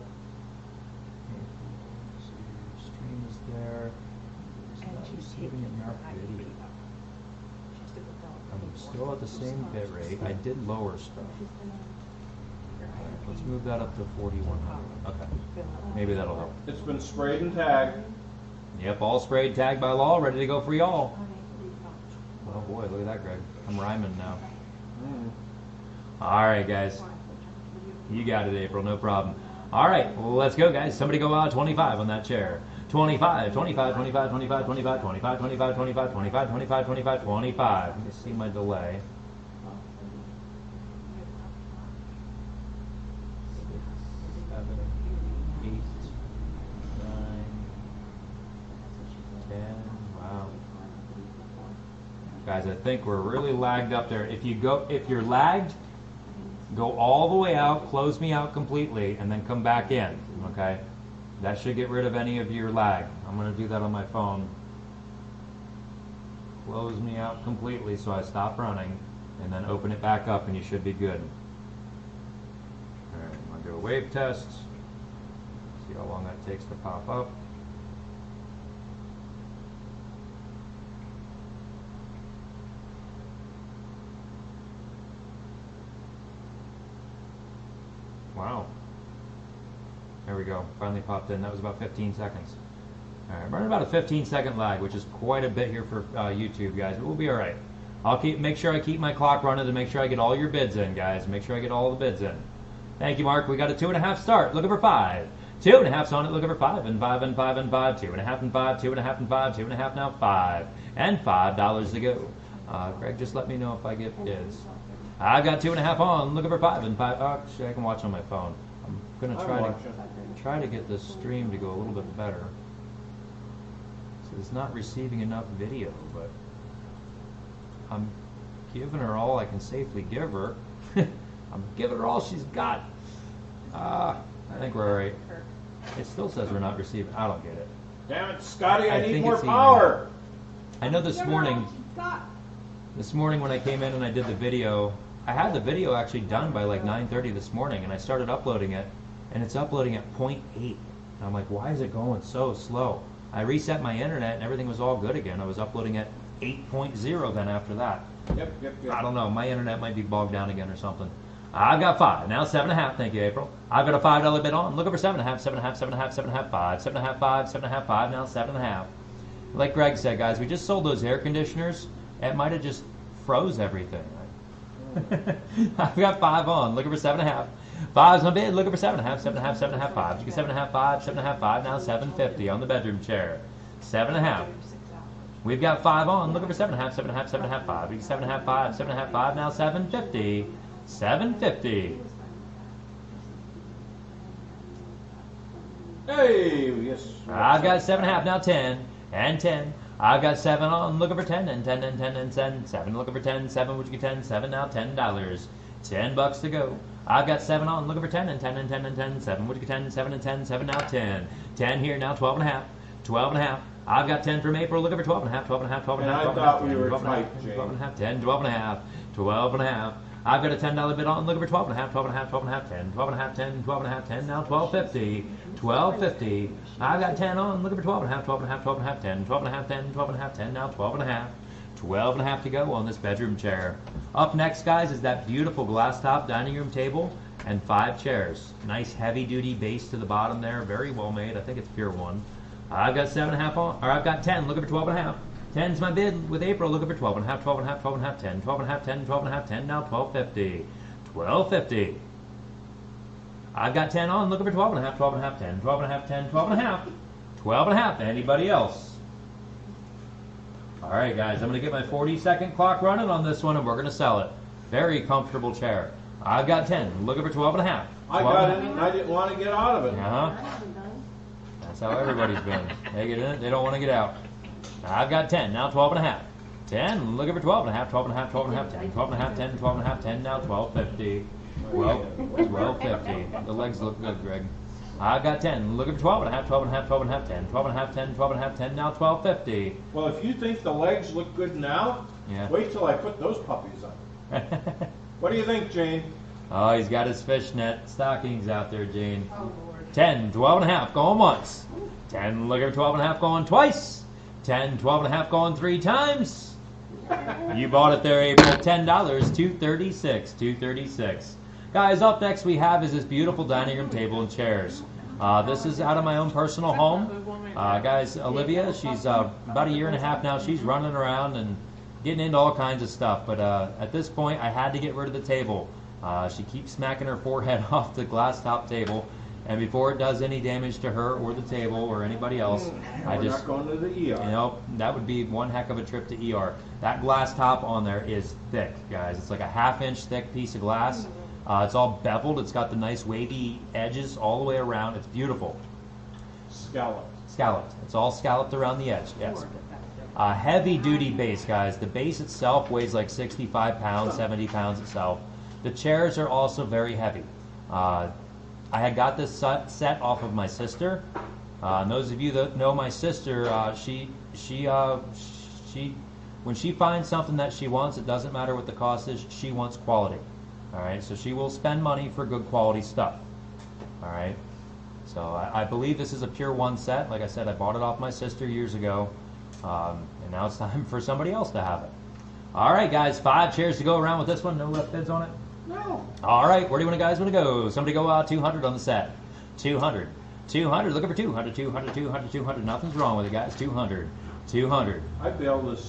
[SPEAKER 6] Stream is there. It's not receiving enough video. I'm still at the same bit rate. I did lower stuff. Let's move that up to 4100. Okay. Maybe that'll help.
[SPEAKER 2] It's been sprayed and tagged.
[SPEAKER 6] Yep, all sprayed, tagged by law, ready to go for y'all. Oh boy, look at that, Greg. I'm rhyming now. All right, guys. You got it, April. No problem. All right, well, let's go, guys. Somebody go 25 on that chair. 25, 25, 25, 25, 25, 25, 25, 25, 25, 25, 25, 25. Let me see my delay. 7, 8, 9, 10. Wow. Guys, I think we're really lagged up there. If you're lagged, go all the way out, close me out completely, and then come back in, okay? That should get rid of any of your lag. I'm going to do that on my phone. Close me out completely so I stop running, and then open it back up, and you should be good. All right, I'm going to do a wave test. See how long that takes to pop up. Wow. There we go. Finally popped in. That was about 15 seconds. All right, running about a 15-second lag, which is quite a bit here for YouTube, guys. But we'll be all right. I'll make sure I keep my clock running to make sure I get all your bids in, guys. Make sure I get all the bids in. Thank you, Mark. We got a 2.5 start. Looking for 5. 2.5's on it. Looking for 5 and 5 and 5 and 5. 2.5 and 5. 2.5 and 5. 2.5 now 5 and $5 to go. Greg, just let me know if I get bids. I've got 2.5 on. Looking for 5 and 5. Oh, actually, I can watch on my phone. I'm gonna try to get this stream to go a little bit better. So it's not receiving enough video, but I'm giving her all I can safely give her. I'm giving her all she's got. I think we're all right. It still says we're not receiving. I don't get it.
[SPEAKER 2] Damn it, Scotty, I need
[SPEAKER 6] think
[SPEAKER 2] more
[SPEAKER 6] it's
[SPEAKER 2] power.
[SPEAKER 6] I know this morning when I came in and I did the video, I had the video actually done by like 9:30 this morning, and I started uploading it, and it's uploading at 0.8. And I'm like, why is it going so slow? I reset my internet and everything was all good again. I was uploading at 8.0 then after that.
[SPEAKER 2] Yep.
[SPEAKER 6] I don't know. My internet might be bogged down again or something. I've got 5. Now 7.5. Thank you, April. I've got a $5 bid on. Looking for 7.5, 7.5, 7.5, 7.5, 5, 7.5, 5, 7.5, 5. Now 7.5. Like Greg said, guys, we just sold those air conditioners. It might have just froze everything. I've got 5 on. Looking for 7.5. 5's my bid. Looking for 7.5, 7.5, 7.5, 5. You get 7.5, 5, 7.5, 5. Now 7.50 on the bedroom chair. 7.5. We've got 5 on. Looking for 7.5, 7.5, 7.5, 5. You get 7.5, 5, 7.5, 5. Now 7.50. 7.50.
[SPEAKER 2] Hey, yes.
[SPEAKER 6] I've got 7.5. Now 10 and 10. I've got 7 on. Looking for 10 and 10 and 10 and 10. 7. Looking for 10. 7. Would you get 10? 7. Now $10. $10 to go. I've got 7 on. Looking for 10 and 10 and 10 and 10. 7. Would you get 10? 7 and 10. 7. Now 10. 10 here. Now 12.5. 12.5. I've got 10 from April. Looking for 12.5. 12.5. 12.5.
[SPEAKER 2] And I thought we were tight, Jane.
[SPEAKER 6] 12.5. 10. 12.5. 12.5. I've got a $10 bid on. Looking for 12.5. 12.5. 12.5. 10. 12.5. 10. 12.5. 10. Now 12.50. 12.50. I've got 10 on. Looking for 12.5. 12.5. 12.5. 10. 12.5. 10. 12.5. 10. Now 12.5. 12.5 to go on this bedroom chair. Up next, guys, is that beautiful glass top dining room table and 5 chairs. Nice heavy duty base to the bottom there. Very well made. I think it's pure one. I've got 7.5 on, or I've got 10. Looking for 12.5. 10's my bid with April. Looking for 12.5. 12.5. 12.5. 10. 12.5. 10. 12.5. 10. Now 12.50. 12.50. I've got 10 on. Looking for 12.5. 12.5. 10. 12.5. 10. 12.5. 12.5. Anybody else? All right, guys, I'm going to get my 40-second clock running on this one, and we're going to sell it. Very comfortable chair. I've got 10. Looking for 12.5.
[SPEAKER 2] I got it, and I didn't want to get out of it.
[SPEAKER 6] Uh-huh. That's how everybody's been. They get in it, they don't want to get out. I've got 10. Now 12.5. 10. Looking for 12.5. 12.5. 12.5. 10. 12.5. 10. 12.5. 10. Now 12.50. 12.50. The legs look good, Greg. I've got 10. Looking for 12.5. 12.5. 12.5. 10. 12.5. 10. 12.5. 10. Now 12.50.
[SPEAKER 2] Well, if you think the legs look good now,
[SPEAKER 6] Yeah.
[SPEAKER 2] wait till I put those puppies on. What do you think, Jane?
[SPEAKER 6] Oh, he's got his fishnet stockings out there, Jane. 10, 12.5, going once. 10, looking for 12.5, going twice. 10, 12.5, going 3 times. You bought it there, April. $10, $236, $236. Guys, up next we have is this beautiful dining room table and chairs. This is out of my own personal home. Guys, Olivia, she's about a year and a half now. She's running around and getting into all kinds of stuff. But at this point, I had to get rid of the table. She keeps smacking her forehead off the glass top table. And before it does any damage to her or the table or anybody else, I
[SPEAKER 2] We're
[SPEAKER 6] just,
[SPEAKER 2] not going to the ER.
[SPEAKER 6] you know, that would be one heck of a trip to ER. That glass top on there is thick, guys. It's like a 1/2-inch thick piece of glass. It's all beveled. It's got the nice wavy edges all the way around. It's beautiful.
[SPEAKER 2] Scallop.
[SPEAKER 6] Scalloped. It's all scalloped around the edge, yes. Heavy duty base, guys. The base itself weighs like 65 pounds, 70 pounds itself. The chairs are also very heavy. I had got this set off of my sister. And those of you that know my sister, she when she finds something that she wants, it doesn't matter what the cost is, she wants quality. All right, so she will spend money for good quality stuff. All right, so I believe this is a pure one set. Like I said, I bought it off my sister years ago, and now it's time for somebody else to have it. All right, guys, 5 chairs to go around with this one. No left bids on it.
[SPEAKER 2] No.
[SPEAKER 6] All right, where do you guys want to go? Somebody go 200 on the set. 200. 200. Looking for 200. 200. 200. 200. Nothing's wrong with it, guys. 200. 200.
[SPEAKER 2] I'd be able to,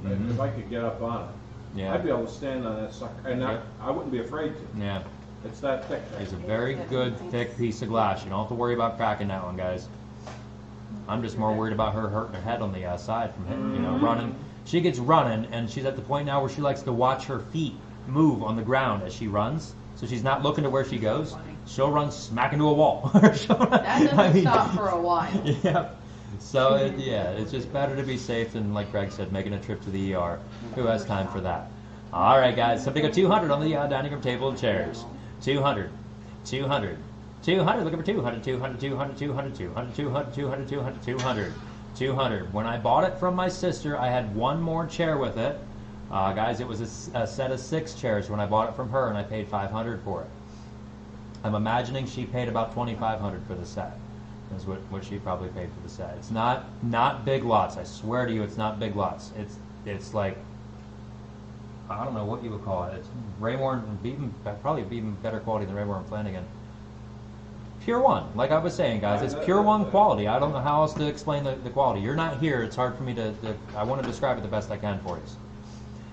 [SPEAKER 2] if I could get up on it,
[SPEAKER 6] Yeah.
[SPEAKER 2] I'd be able to stand on that sucker, and
[SPEAKER 6] Yeah.
[SPEAKER 2] I wouldn't be afraid to.
[SPEAKER 6] Yeah.
[SPEAKER 2] It's that thick.
[SPEAKER 6] It's a very good, thick piece of glass. You don't have to worry about cracking that one, guys. I'm just more worried about her hurting her head on the side from hitting, running. She gets running, and she's at the point now where she likes to watch her feet move on the ground as she runs. So she's not looking to where she goes. She'll run smack into a wall.
[SPEAKER 5] That doesn't stop for a while.
[SPEAKER 6] Yeah. So it's just better to be safe than, like Greg said, making a trip to the ER. Who has time for that? All right, guys. Somebody go 200 on the dining room table and chairs. 200. 200. 200. Looking for 200. 200. 200. 200. 200. 200. 200. 200. 200. 200. When I bought it from my sister, I had one more chair with it. Guys, it was a set of 6 chairs when I bought it from her, and I paid $500 for it. I'm imagining she paid about $2,500 for the set. Is what she probably paid for the set. It's not big lots. I swear to you, it's not big lots. It's like I don't know what you would call it. It's Raymour, probably even better quality than Raymour and Flanagan. Pure One, like I was saying, guys, it's Pure One quality. I don't know how else to explain the quality. You're not here. It's hard for me to I want to describe it the best I can for you.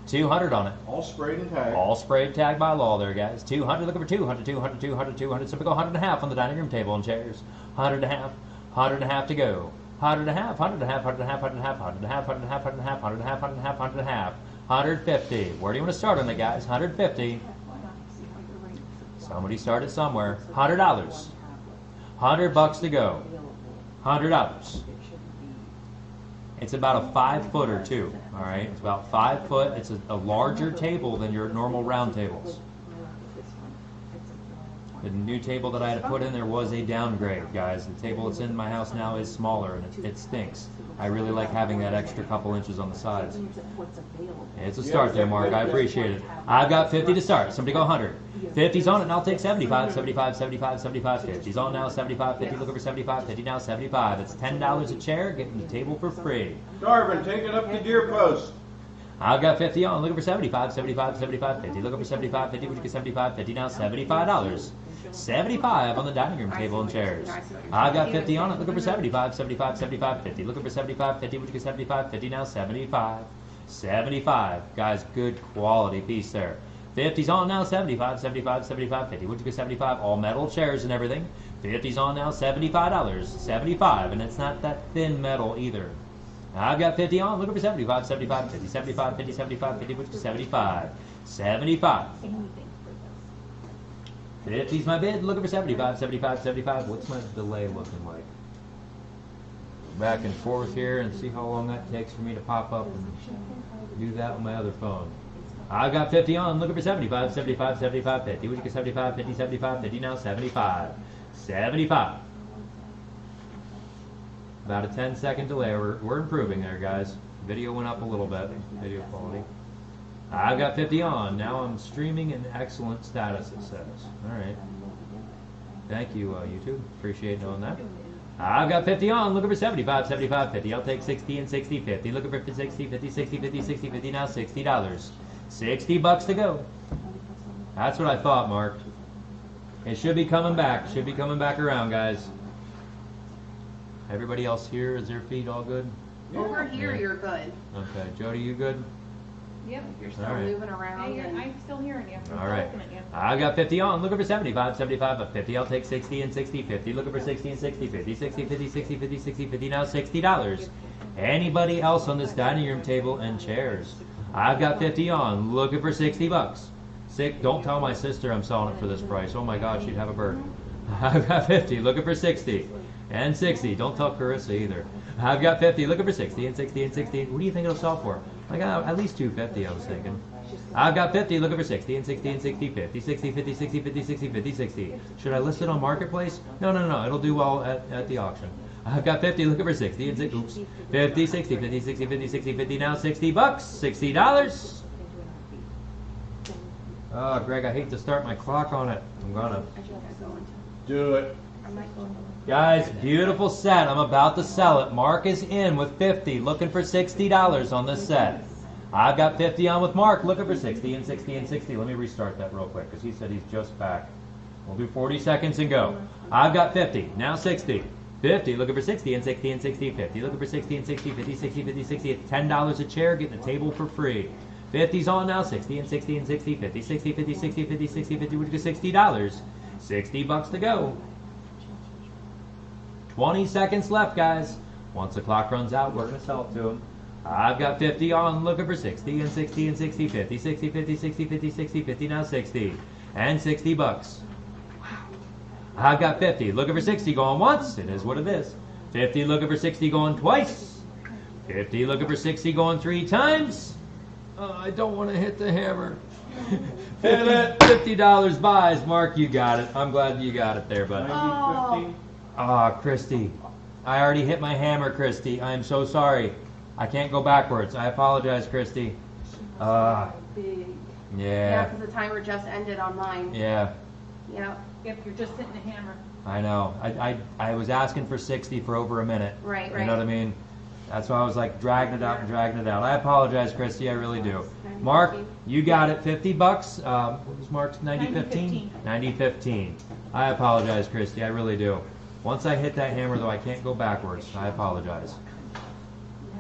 [SPEAKER 6] 200 on it.
[SPEAKER 2] All sprayed and tagged.
[SPEAKER 6] All sprayed, tagged by law there, guys. 200, looking for 200, 200, 200, 200. So we go 100 and a half on the dining room table and chairs. 100 and a half, 100 and a half to go. 100 and a half, 100 and a half, 100 and a half, 100 and a half, 100 and a half, 100 and a half, 100 and a half, 100 and a half, 100 and a half, 100 and a half. 150. Where do you want to start on it, guys? 150. Somebody started somewhere. $100. $100 to go. $100. It's about a 5-footer too. All right, it's about 5 foot. It's a larger table than your normal round tables. The new table that I had to put in there was a downgrade, guys. The table that's in my house now is smaller and it stinks. I really like having that extra couple inches on the sides. It's a start there, Mark. I appreciate it. I've got 50 to start. Somebody go 100. 50's on it, and I'll take 75, 75, 75, 75, 50's on now, 75, 50, looking for 75, 50 now, 75. It's $10 a chair, getting the table for free.
[SPEAKER 2] Darvin, take it up to Deer Post.
[SPEAKER 6] I've got 50 on, looking for 75, 75, 75, 50, looking for 75, 50, would you get 75, 50 now, $75. 75 on the dining room table and chairs. I've got 50 on it, looking for 75, 75, 75, 50, looking for 75, 50, would you get 75, 50 now, 75. 75. Guys, good quality piece there. 50's on now, 75, 75, 75, 50. Would you get 75? All metal chairs and everything. 50's on now, $75. 75, and it's not that thin metal either. I've got 50 on, looking for 75, 75, 50, 75, 50, 75, 50, would you get 75? 75. 50's my bid, looking for 75, 75, 75. What's my delay looking like? Back and forth here and see how long that takes for me to pop up and do that on my other phone. I've got 50 on, looking for 75, 75, 75, 50. Would you get 75, 50, 75, 50 now, 75. 75. About a 10-second delay. We're improving there, guys. Video went up a little bit, video quality. I've got 50 on. Now I'm streaming in excellent status, it says. All right. Thank you, YouTube. Appreciate knowing that. I've got 50 on, looking for 75, 75, 50. I'll take 60 and 60, 50. Looking for 60, 50, 60, 50, 60, 50 now, $60. $60 to go. That's what I thought, Mark. It should be coming back. Should be coming back around, guys. Everybody else here, is their feet all good?
[SPEAKER 5] Over here,
[SPEAKER 6] Yeah.
[SPEAKER 5] you're good.
[SPEAKER 6] Okay. Jody, you good?
[SPEAKER 3] Yep.
[SPEAKER 5] You're still
[SPEAKER 6] All right.
[SPEAKER 5] moving around.
[SPEAKER 3] Hey,
[SPEAKER 5] and-
[SPEAKER 3] I'm still hearing you. I'm
[SPEAKER 6] All right.
[SPEAKER 3] looking at you.
[SPEAKER 6] I got 50 on, looking for 75, 75, but 50. I'll take 60 and 60, 50. Looking for 60 and 60, 50, 60, 50, 60, 50, 60, 50. Now $60. Anybody else on this dining room table and chairs? I've got 50 on, looking for $60. Don't tell my sister I'm selling it for this price. Oh my God, she'd have a bird. I've got 50, looking for 60 and 60. Don't tell Carissa either. I've got 50, looking for 60 and 60 and 60. What do you think it'll sell for? I got at least 250, I was thinking. I've got 50, looking for 60 and 60 and 60, 50, 60, 50, 60, 50, 60, 50, 60. Should I list it on Marketplace? No. It'll do well at the auction. I've got 50, looking for 60 and 60. Oops. 50, 60, 50, 60, 50, 60, 50. Now $60. $60. Oh, Greg, I hate to start my clock on it. I'm gonna.
[SPEAKER 2] Do it.
[SPEAKER 6] Guys, beautiful set. I'm about to sell it. Mark is in with 50, looking for $60 on this set. I've got 50 on with Mark, looking for 60 and 60 and 60. Let me restart that real quick because he said he's just back. We'll do 40 seconds and go. I've got 50, now 60. 50, looking for 60 and 60 and 60, 50. Looking for 60 and 60, 50, 60, 50, 60. It's $10 a chair, getting a table for free. 50's on now, 60 and 60 and 60, 50, 60, 50, 60, 50, 60, 50. Would you get $60? $60 to go. 20 seconds left, guys. Once the clock runs out, we're going to sell it to them. I've got 50 on, looking for 60 and 60 and 60, 50, 60, 50, 60, 50, 60, 50, now 60. And $60. I've got 50, looking for 60, going once. It is what it is. 50, looking for 60, going twice. 50, looking for 60, going 3 times. Oh, I don't want to hit the hammer.
[SPEAKER 2] Hit it.
[SPEAKER 6] $50 buys. Mark, you got it. I'm glad you got it there, bud.
[SPEAKER 2] 90, 50.
[SPEAKER 6] Ah, Christy. I already hit my hammer, Christy. I'm so sorry. I can't go backwards. I apologize, Christy.
[SPEAKER 5] Yeah,
[SPEAKER 6] Yeah.
[SPEAKER 5] because the timer just ended on mine.
[SPEAKER 6] Yeah.
[SPEAKER 5] Yep.
[SPEAKER 3] Yep, you're just hitting the hammer.
[SPEAKER 6] I know. I was asking for 60 for over a minute.
[SPEAKER 5] Right,
[SPEAKER 6] You know what I mean? That's why I was like dragging it out and dragging it out. I apologize, Christy. I really do. Mark, you got it. $50. What was Mark's 90-15? 90-15. I apologize, Christy. I really do. Once I hit that hammer, though, I can't go backwards. I apologize.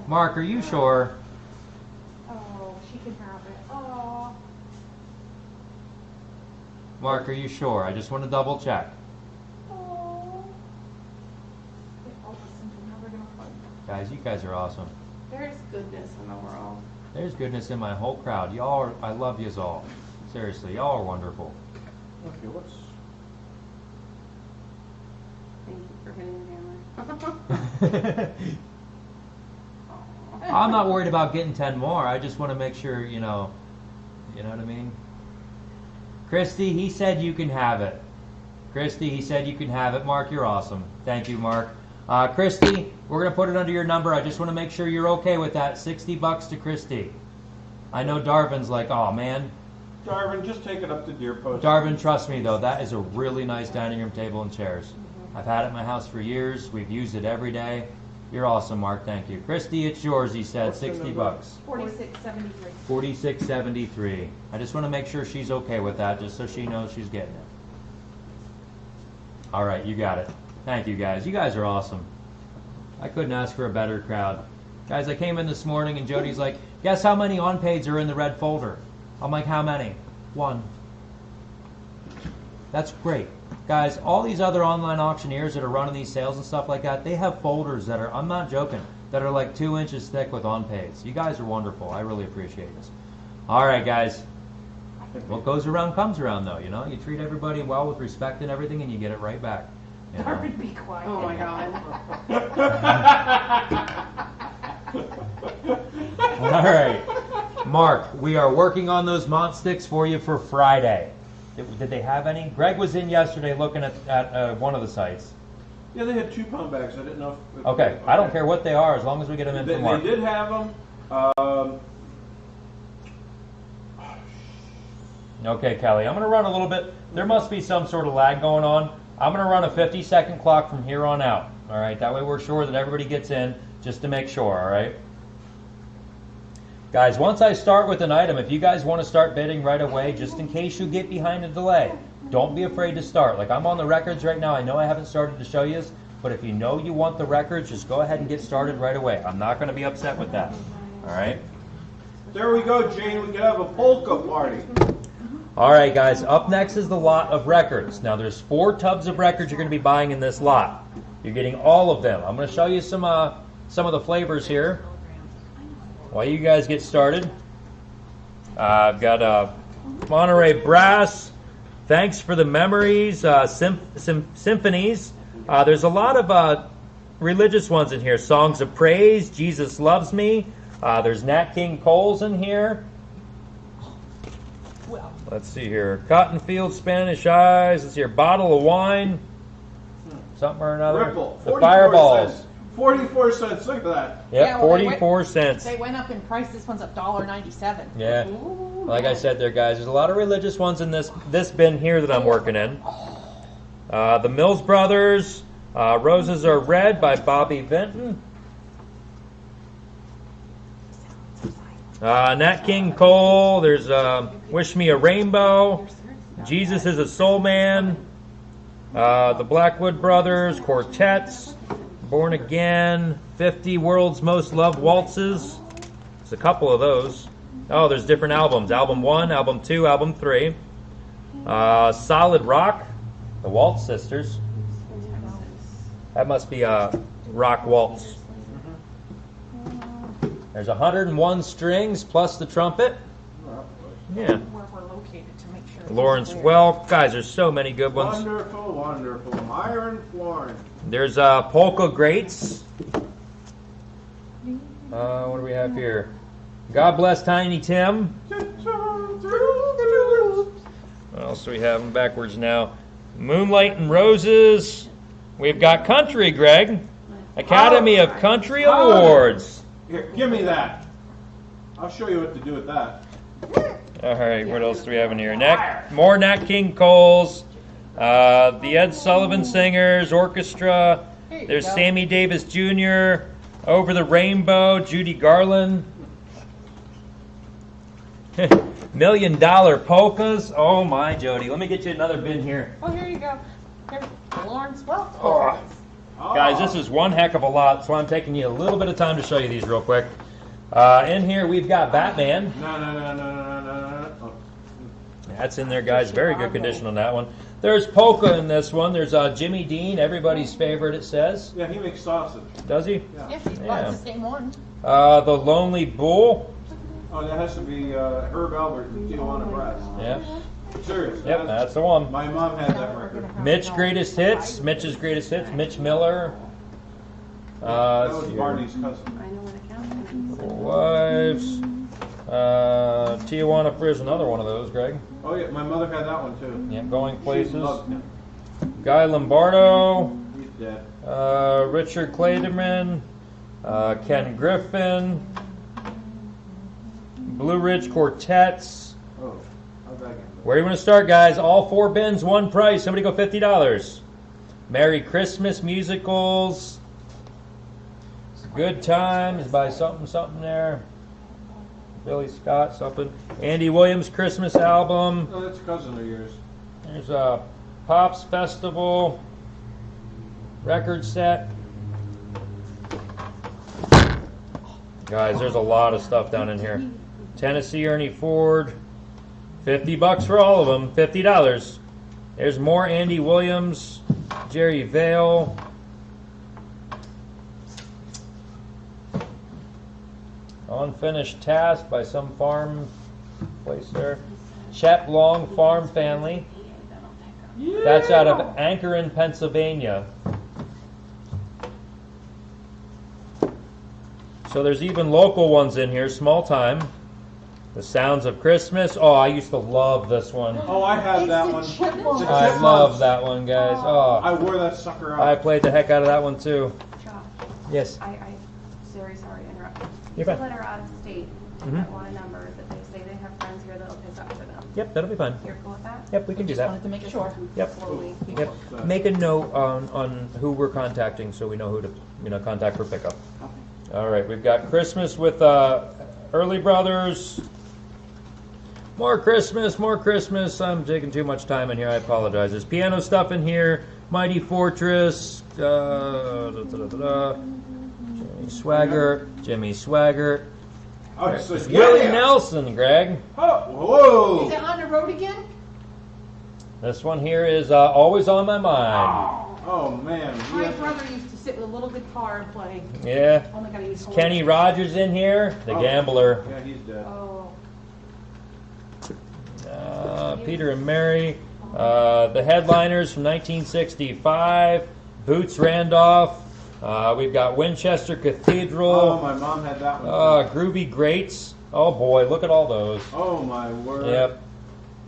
[SPEAKER 6] Mark, are you sure?
[SPEAKER 4] Oh, she can have it. Oh.
[SPEAKER 6] Mark, are you sure? I just want to double check.
[SPEAKER 4] Oh. Now we're gonna fight.
[SPEAKER 6] Guys, you guys are awesome.
[SPEAKER 5] There's goodness in the world.
[SPEAKER 6] There's goodness in my whole crowd. Y'all are, I love yous all. Seriously, y'all are wonderful.
[SPEAKER 2] Okay, what's...
[SPEAKER 5] Thank you for hitting the hammer.
[SPEAKER 6] I'm not worried about getting 10 more. I just want to make sure, you know what I mean? Christy, he said you can have it. Christy, he said you can have it. Mark, you're awesome. Thank you, Mark. Christy, we're going to put it under your number. I just want to make sure you're okay with that. $60 to Christy. I know Darvin's like, oh, man.
[SPEAKER 2] Darvin, just take it up to Deer Post.
[SPEAKER 6] Darvin, trust me, though. That is a really nice dining room table and chairs. I've had it in my house for years. We've used it every day. You're awesome, Mark. Thank you. Christy, it's yours, he said.
[SPEAKER 2] What's the
[SPEAKER 6] $60.
[SPEAKER 2] number?
[SPEAKER 3] $46.73.
[SPEAKER 6] $46.73. I just want to make sure she's okay with that, just so she knows she's getting it. All right, you got it. Thank you, guys. You guys are awesome. I couldn't ask for a better crowd. Guys, I came in this morning and Jody's like, guess how many on-paids are in the red folder? I'm like, how many? 1. That's great. Guys, all these other online auctioneers that are running these sales and stuff like that, they have folders that are, I'm not joking, that are like 2 inches thick with on-paids. You guys are wonderful. I really appreciate this. All right, guys. What goes around comes around, though. You know, you treat everybody well with respect and everything, and you get it right back. You know?
[SPEAKER 4] Darvin, be quiet.
[SPEAKER 5] Oh my god.
[SPEAKER 6] All right, Mark, we are working on those Mont sticks for you for Friday. Did they have any? Greg was in yesterday looking at one of the sites.
[SPEAKER 2] Yeah, they had 2 pound bags. I didn't know if...
[SPEAKER 6] Okay, I don't care what they are as long as we get them in
[SPEAKER 2] They
[SPEAKER 6] for Mark.
[SPEAKER 2] did have them.
[SPEAKER 6] Okay, Kelly, I'm going to run a little bit. There must be some sort of lag going on. I'm going to run a 50-second clock from here on out. All right, that way we're sure that everybody gets in, just to make sure, all right? Guys, once I start with an item, if you guys want to start bidding right away, just in case you get behind a delay, don't be afraid to start. Like, I'm on the records right now. I know I haven't started to show you, but if you know you want the records, just go ahead and get started right away. I'm not going to be upset with that, all right?
[SPEAKER 2] There we go, Jane. We can have a polka party.
[SPEAKER 6] All right, guys, up next is the lot of records. Now, there's 4 tubs of records you're going to be buying in this lot. You're getting all of them. I'm going to show you some of the flavors here while you guys get started. I've got Monterey Brass. Thanks for the memories. Symphonies. There's a lot of religious ones in here. Songs of Praise. Jesus Loves Me. There's Nat King Cole's in here. Let's see here. Cottonfield Spanish Eyes. Let's see here. Bottle of Wine. Something or another.
[SPEAKER 2] Ripple.
[SPEAKER 6] The Fireballs.
[SPEAKER 2] Cents. 44 cents. Look at that.
[SPEAKER 6] Yep,
[SPEAKER 4] Yeah, well,
[SPEAKER 6] 44 cents.
[SPEAKER 4] They went up in price. This one's $1.97.
[SPEAKER 6] Yeah. Like I said there, guys, there's a lot of religious ones in this bin here that I'm working in. The Mills Brothers. Roses Are Red by Bobby Vinton. Nat King Cole. There's Wish Me a Rainbow. Jesus is a Soul Man. The Blackwood Brothers. Quartets. Born Again. 50 World's Most Loved Waltzes. There's a couple of those. Oh, there's different albums. Album 1, Album 2, Album 3. Solid Rock. The Waltz Sisters. That must be a rock waltz. There's 101 strings plus the trumpet. Yeah.
[SPEAKER 4] Where we're located to make sure.
[SPEAKER 6] Lawrence Welk. Guys, there's so many good ones.
[SPEAKER 2] Wonderful, wonderful. Myron Florence.
[SPEAKER 6] There's Polka Greats. What do we have here? God Bless Tiny Tim. What else do we have? I'm backwards now. Moonlight and Roses. We've got Country, Greg. Academy of Country Awards.
[SPEAKER 2] Here, give me that. I'll show you what to do with that.
[SPEAKER 6] All right, what else do we have in here? More Nat King Cole's. The Ed Sullivan Singers Orchestra. There's Sammy Davis Jr.
[SPEAKER 1] Over the Rainbow, Judy Garland. $1 million polkas. Oh my, Jody. Let me get you another bin here.
[SPEAKER 4] Oh, here you go. Here, Lawrence Welk.
[SPEAKER 1] Oh. Guys, this is one heck of a lot, so I'm taking you a little bit of time to show you these real quick. In here, we've got Batman.
[SPEAKER 2] No.
[SPEAKER 1] That's in there, guys. Very good condition on that one. There's polka in this one. There's Jimmy Dean, everybody's favorite, it says.
[SPEAKER 2] Yeah, he makes sausage.
[SPEAKER 1] Does he?
[SPEAKER 4] Yes, he's
[SPEAKER 1] Yeah.
[SPEAKER 4] the same one.
[SPEAKER 1] The Lonely Bull.
[SPEAKER 2] Oh, that has to be Herb Albert, the Tijuana Brass.
[SPEAKER 1] Yeah.
[SPEAKER 2] Serious.
[SPEAKER 1] Yep, that's the one.
[SPEAKER 2] My mom had that record.
[SPEAKER 1] Mitch Greatest Hits. Mitch's Greatest Hits. Mitch Miller.
[SPEAKER 2] That was Barney's cousin.
[SPEAKER 5] I know what account.
[SPEAKER 1] Wives. Tijuana. There's another one of those, Greg.
[SPEAKER 2] Oh yeah, my mother had that one too.
[SPEAKER 1] Yep, Going
[SPEAKER 2] She
[SPEAKER 1] Places.
[SPEAKER 2] loved him.
[SPEAKER 1] Guy Lombardo.
[SPEAKER 2] He's dead.
[SPEAKER 1] Richard Clayderman. Ken Griffin. Blue Ridge Quartets.
[SPEAKER 2] Oh, how'd that get?
[SPEAKER 1] Where do you want to start, guys? All 4 bins, one price. Somebody go $50. Merry Christmas musicals. Good Times by something there. Billy Scott, something. Andy Williams Christmas album.
[SPEAKER 2] Oh, that's a cousin of yours.
[SPEAKER 1] There's a Pops Festival record set. Guys, there's a lot of stuff down in here. Tennessee Ernie Ford. $50 for all of them. $50. There's more Andy Williams, Jerry Vale. Unfinished Task by some farm place there. Chet Long Farm Family. That's out of Anchorin, Pennsylvania. So there's even local ones in here, small time. The Sounds of Christmas. Oh, I used to love this one.
[SPEAKER 2] Oh, I had that one.
[SPEAKER 4] It's the Chipmunks.
[SPEAKER 2] It's a
[SPEAKER 1] I
[SPEAKER 2] Chipmunks.
[SPEAKER 1] love that one, guys. Oh,
[SPEAKER 2] I wore that sucker out.
[SPEAKER 1] I played the heck out of that one too.
[SPEAKER 5] Josh,
[SPEAKER 1] Yes.
[SPEAKER 5] I'm sorry to interrupt.
[SPEAKER 1] You're
[SPEAKER 5] People
[SPEAKER 1] fine.
[SPEAKER 5] that are out of state
[SPEAKER 1] Mhm.
[SPEAKER 5] that want a number that they say they have friends here that'll pick up for them.
[SPEAKER 1] Yep, that'll be fun.
[SPEAKER 5] You're cool with that?
[SPEAKER 1] Yep, we can do that.
[SPEAKER 4] Wanted to make sure.
[SPEAKER 1] Yep.
[SPEAKER 5] Before we-
[SPEAKER 1] Yep. Make a note on who we're contacting so we know who to contact for pickup. All right, we've got Christmas with Early Brothers. More Christmas. I'm taking too much time in here. I apologize. There's piano stuff in here. Mighty Fortress. Jimmy Swaggart.
[SPEAKER 2] I just
[SPEAKER 1] There's
[SPEAKER 2] said,
[SPEAKER 1] Willie
[SPEAKER 2] yeah.
[SPEAKER 1] Nelson, Greg.
[SPEAKER 2] Oh,
[SPEAKER 4] Is it
[SPEAKER 2] whoa.
[SPEAKER 4] on the road again?
[SPEAKER 1] This one here is Always on My Mind.
[SPEAKER 2] Oh man.
[SPEAKER 4] My
[SPEAKER 2] Yes.
[SPEAKER 4] brother used to sit with a little guitar and play.
[SPEAKER 1] Yeah.
[SPEAKER 4] Oh my god, he's
[SPEAKER 1] Kenny Rogers in here. The
[SPEAKER 2] Oh.
[SPEAKER 1] Gambler.
[SPEAKER 2] Yeah, he's dead.
[SPEAKER 4] Oh.
[SPEAKER 1] Peter and Mary. The Headliners from 1965. Boots Randolph. We've got Winchester
[SPEAKER 2] Oh,
[SPEAKER 1] Cathedral.
[SPEAKER 2] my mom had that one.
[SPEAKER 1] Groovy Greats. Oh boy, look at all those.
[SPEAKER 2] Oh my word.
[SPEAKER 1] Yep,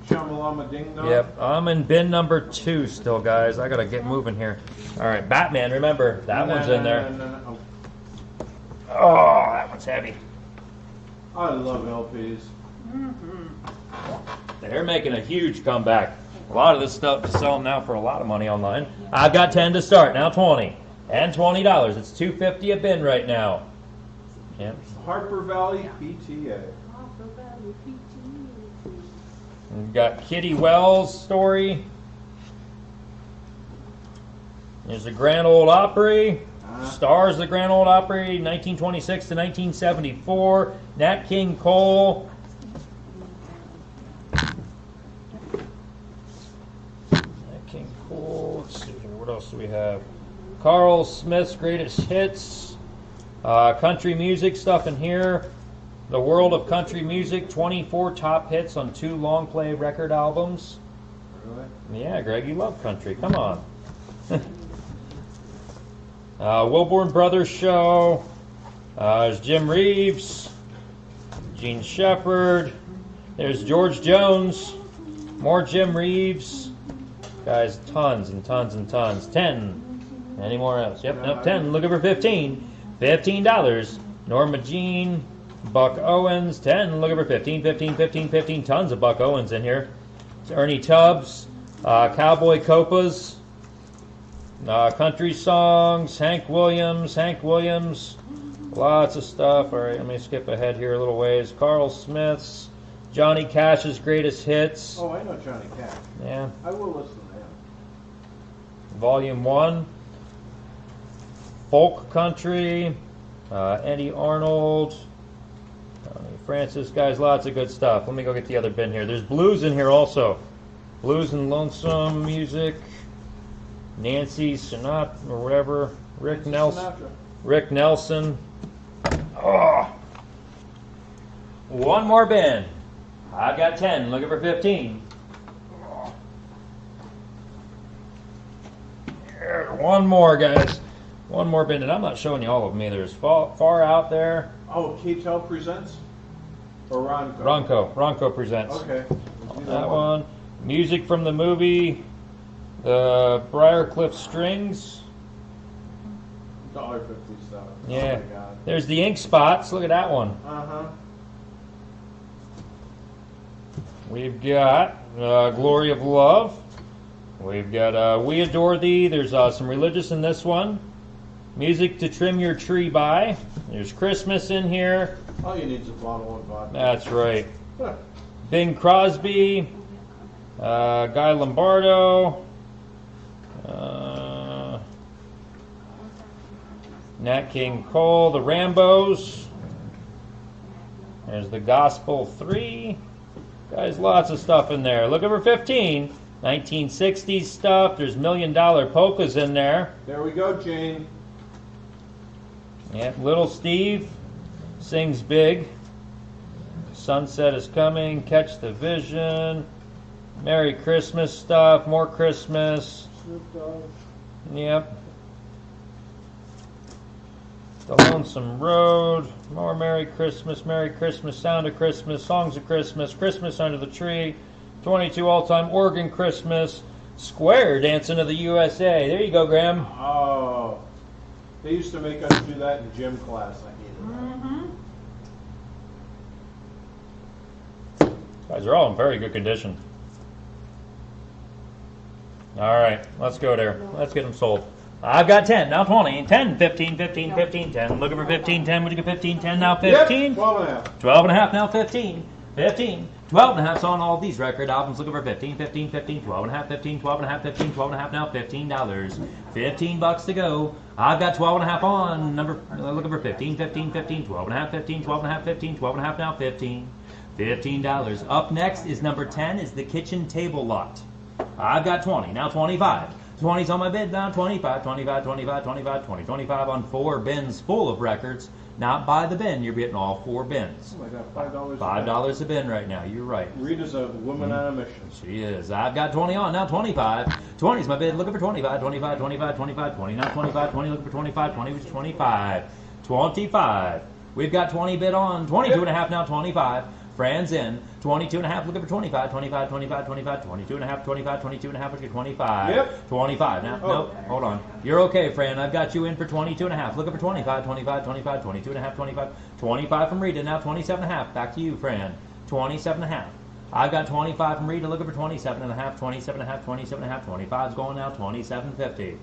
[SPEAKER 2] Shamalama Ding Dong.
[SPEAKER 1] yep. I'm in bin number 2 still, guys. I gotta get moving here. All right, Batman. Remember that one's in there.
[SPEAKER 2] No.
[SPEAKER 1] Oh, that one's heavy.
[SPEAKER 2] I love LPs.
[SPEAKER 1] They're making a huge comeback. A lot of this stuff is selling now for a lot of money online. I've got 10 to start, now 20. And $20. It's $2.50 a bin right now. Yep.
[SPEAKER 2] Harper Valley PTA.
[SPEAKER 1] We've got Kitty Wells' story. There's the Grand Ole Opry. Stars of the Grand Ole Opry, 1926 to 1974. Nat King Cole. Nat King Cole. Let's see here. What else do we have? Carl Smith's Greatest Hits. Country music stuff in here. The World of Country Music, 24 top hits on 2 long play record albums.
[SPEAKER 2] Really?
[SPEAKER 1] Yeah, Greg, you love country. Come on. Wilborn Brothers Show. There's Jim Reeves. Gene Shepard. There's George Jones. More Jim Reeves. Guys, tons and tons and tons. 10. Any more else? Yep, nope, 10. Looking for 15. $15. Norma Jean. Buck Owens. 10. Looking for 15, 15, 15, 15. Tons of Buck Owens in here. It's Ernie Tubbs. Cowboy Copas. Country songs. Hank Williams. Lots of stuff. All right, let me skip ahead here a little ways. Carl Smith's, Johnny Cash's greatest hits.
[SPEAKER 2] Oh, I know Johnny Cash.
[SPEAKER 1] Yeah.
[SPEAKER 2] I will listen to him.
[SPEAKER 1] Volume 1. Folk Country, Eddie Arnold, Francis, guys, lots of good stuff. Let me go get the other bin here. There's blues in here also. Blues and lonesome music. Nancy Sinatra or whatever. Rick Nelson.
[SPEAKER 2] Sinatra.
[SPEAKER 1] Rick Nelson. Oh. One more bin. I've got 10. Looking for 15. One more, guys. One more bin, and I'm not showing you all of them either. It's far out there.
[SPEAKER 2] Oh, K-Tel Presents? Or Ronco?
[SPEAKER 1] Ronco presents.
[SPEAKER 2] Okay.
[SPEAKER 1] That one. Music from the movie. The Briarcliff Strings.
[SPEAKER 2] $1.50 stuff.
[SPEAKER 1] Yeah.
[SPEAKER 2] Oh my God.
[SPEAKER 1] There's the ink spots. Look at that one.
[SPEAKER 2] Uh-huh.
[SPEAKER 1] We've got Glory of Love. We've got We Adore Thee. There's some religious in this one. Music to Trim Your Tree By. There's Christmas in here.
[SPEAKER 2] All you need is a bottle of vodka.
[SPEAKER 1] That's right. Bing Crosby. Guy Lombardo. Nat King Cole. The Rambos. There's the Gospel 3. Guys, lots of stuff in there. Look over 15. 1960s stuff. There's $1 Million Polkas in there.
[SPEAKER 2] There we go, Jane.
[SPEAKER 1] Yep, Little Steve sings big. Sunset is coming. Catch the Vision. Merry Christmas stuff. More Christmas.
[SPEAKER 2] Snoop Dogg.
[SPEAKER 1] Yep. The Lonesome Road. More Merry Christmas. Sound of Christmas. Songs of Christmas. Christmas Under the Tree. 22 All-Time Organ Christmas. Square Dancing of the USA. There you go, Graham.
[SPEAKER 2] Oh. They used to make us do that in gym class. I hated that.
[SPEAKER 1] Guys are all in very good condition. All right, let's go there. Let's get them sold. I've got 10, now 20, 10, 15, 15, 15, 10. Looking for 15, 10. Would you get 15, 10, now 15?
[SPEAKER 2] Yep, 12 and a half.
[SPEAKER 1] 12 and a half, now 15. 15. 12 and a half's on all these record albums. Looking for 15, 15, 15, 12 and a half, 15, 12 and a half, 15, 12 and a half, now $15. 15 bucks to go. I've got 12 and a half on. Looking for 15, 15, 15, 12 and a half, 15, 12 and a half, 15, 12 and a half, now 15. $15. Up next is number 10 is the kitchen table lot. I've got 20, now 25. 20's on my bid, now 25, 25, 25, 25, 20, 25 on 4 bins full of records. Not by the bin, you're getting all 4 bins.
[SPEAKER 2] Oh my God, $5.
[SPEAKER 1] $5 a bin right now, you're right.
[SPEAKER 2] Rita's a woman on a mission.
[SPEAKER 1] She is. I've got 20 on, now 25. 20's my bid, looking for 25, 25, 25, 25, 20, now 25, 20, looking for 25, 20, which is 25. 25. We've got 20 bid on, 22 and a half, now 25. Fran's in, 22 and a half, looking for 25, 25, 25, 25, 22 and a half, 25, 22 and a half, looking for 25.
[SPEAKER 2] Yep.
[SPEAKER 1] 25. Now, nope, hold on. You're okay, Fran. I've got you in for 22 and a half, looking for 25, 25, 25, 22 and a half, 25. 25 from Rita, now 27 and a half. Back to you, Fran. 27 and a half. I've got 25 from Rita, looking for 27 and a half, 27 and a half, 27 and a half, 25's going now, 27.50.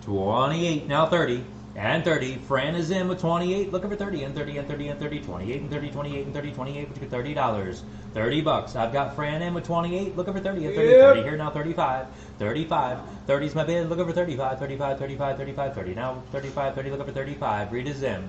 [SPEAKER 1] $28, now 30, and 30. Fran is in with 28, looking for 30, and 30, and 30, and 30, 28, and 30, 28, and 30, 28, which is $30. 30 bucks. I've got Fran in with 28, looking for 30, and 30, 30 here, now 35, 35, 30's my bid, looking for 35, 35, 35, 35, 30, now 35, 30, looking for 35, Rita's in.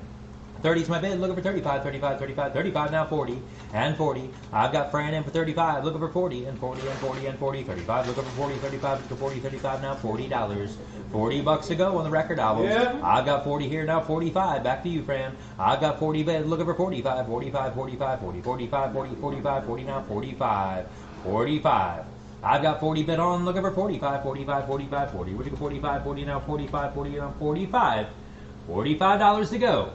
[SPEAKER 1] 30's my bid, looking for 35, 35, 35, 35, now 40, and 40. I've got Fran in for 35, looking for 40, and 40, and 40, and 40, 35, looking for 40, 35, looking for 40, 35, now $40. 40 bucks to go on the record albums.
[SPEAKER 2] Yeah.
[SPEAKER 1] I've got 40 here, now 45. Back to you, Fran. I've got 40 bid, looking for 45, 45, 45, 40, 45, 40, 45, 40, now 45, 45. I've got 40 bid on, looking for 45, 45, 45, 40. Would you go 45, 40, now 45, 40, now 45. $45 to go.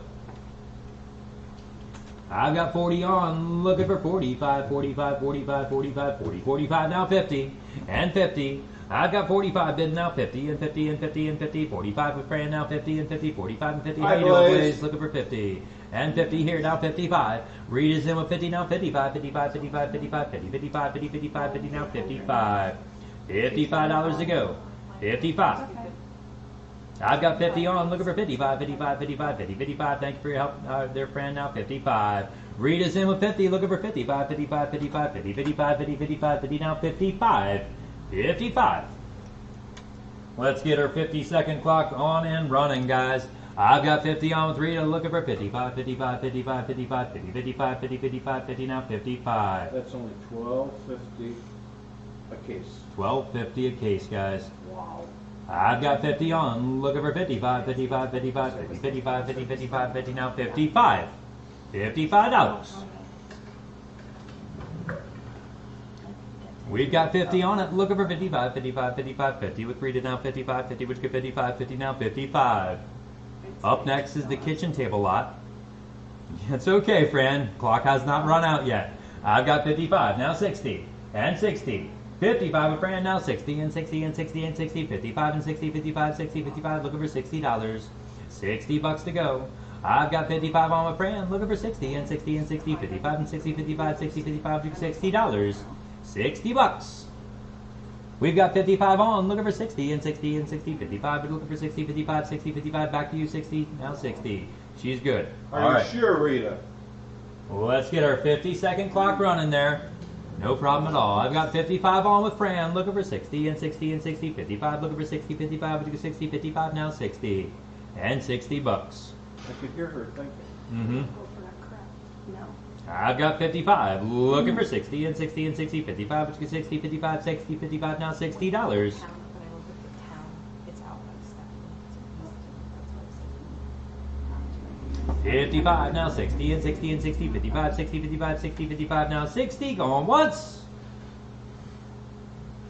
[SPEAKER 1] I've got 40 on, looking for 45, 45, 45, 45, 40, 45, now 50, and 50. I've got 45 bid now 50, and 50, and 50, and 50, 45 with Fran now 50, and 50, 45, and 50. How you doing, Blaze? Looking for 50, and 50 here, now 55. Rita's in with 50, now 55, 55, 55, 55, 50, 55, 50, 55, 50, now 55.
[SPEAKER 6] $55 to go. 55.
[SPEAKER 4] Okay.
[SPEAKER 6] I've got 50 on, looking for 55, 55, 55, 50, 55. Thank you for your help, dear friend. Now 55. Rita's in with 50, looking for 55, 55, 55, 50, 55, 50, 55, 50. Now 55, 55. Let's get our 50-second clock on and running, guys. I've got 50 on with Rita, looking for 55, 55, 55, 55, 50, 55, 50, 55, 50. Now 55.
[SPEAKER 2] That's only $12.50 a case.
[SPEAKER 6] $12.50 a case, guys.
[SPEAKER 4] Wow.
[SPEAKER 6] I've got 50 on, looking for 55, 55, 55, 50, 55, 50, 55, 50, now 55. $55. We've got 50 on it, looking for 55, 55, 55, 50 with Rita now 55, 50 with 55, 50 now 55. Up next is the kitchen table lot. It's okay, friend. Clock has not run out yet. I've got 55, now 60, and 60. 55 with Fran, now 60, and 60, and 60, and 60, 55, and 60, 55, 60, 55, looking for $60. $60 to go. I've got 55 on with Fran, looking for 60, and 60, and 60, 55, and 60, 55, 60, 55, $60. $60. We've got 55 on, looking for 60, and 60, and 60, 55, looking for 60, 55, 60, 55, back to you, 60, now 60. She's good.
[SPEAKER 2] Are you sure, Rita?
[SPEAKER 6] Well, let's get our 50-second clock running there. No problem at all. I've got 55 on with Fran, looking for 60, and 60, and 60, 55, looking for 60, 55, 60, 55, now 60. And $60.
[SPEAKER 2] I could hear her thinking.
[SPEAKER 6] Mm-hmm.
[SPEAKER 4] Go for that crap. No.
[SPEAKER 6] I've got 55, looking for 60, and 60, and 60, 55, 60, 55, 60, 55, now $60.
[SPEAKER 3] Town, but I looked at the town, it's out of stuff.
[SPEAKER 6] 55, now 60, and 60, and 60, 55, 60, 55, 60, 55, now 60. Going once.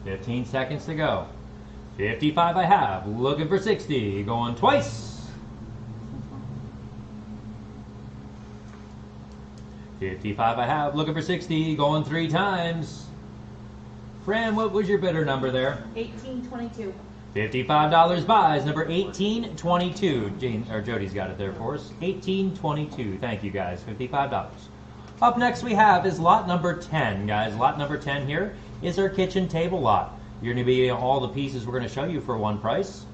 [SPEAKER 6] 15 seconds to go. 55 I have, looking for 60. Going twice. 55 I have, looking for 60. Going 3 times. Fran, what was your bidder number there?
[SPEAKER 3] 1822.
[SPEAKER 6] $55 buys, number 1822. Jody's got it there for us. 1822. Thank you, guys. $55. Up next we have is lot number 10, guys. Lot number 10 here is our kitchen table lot. You're going to be all the pieces we're going to show you for one price.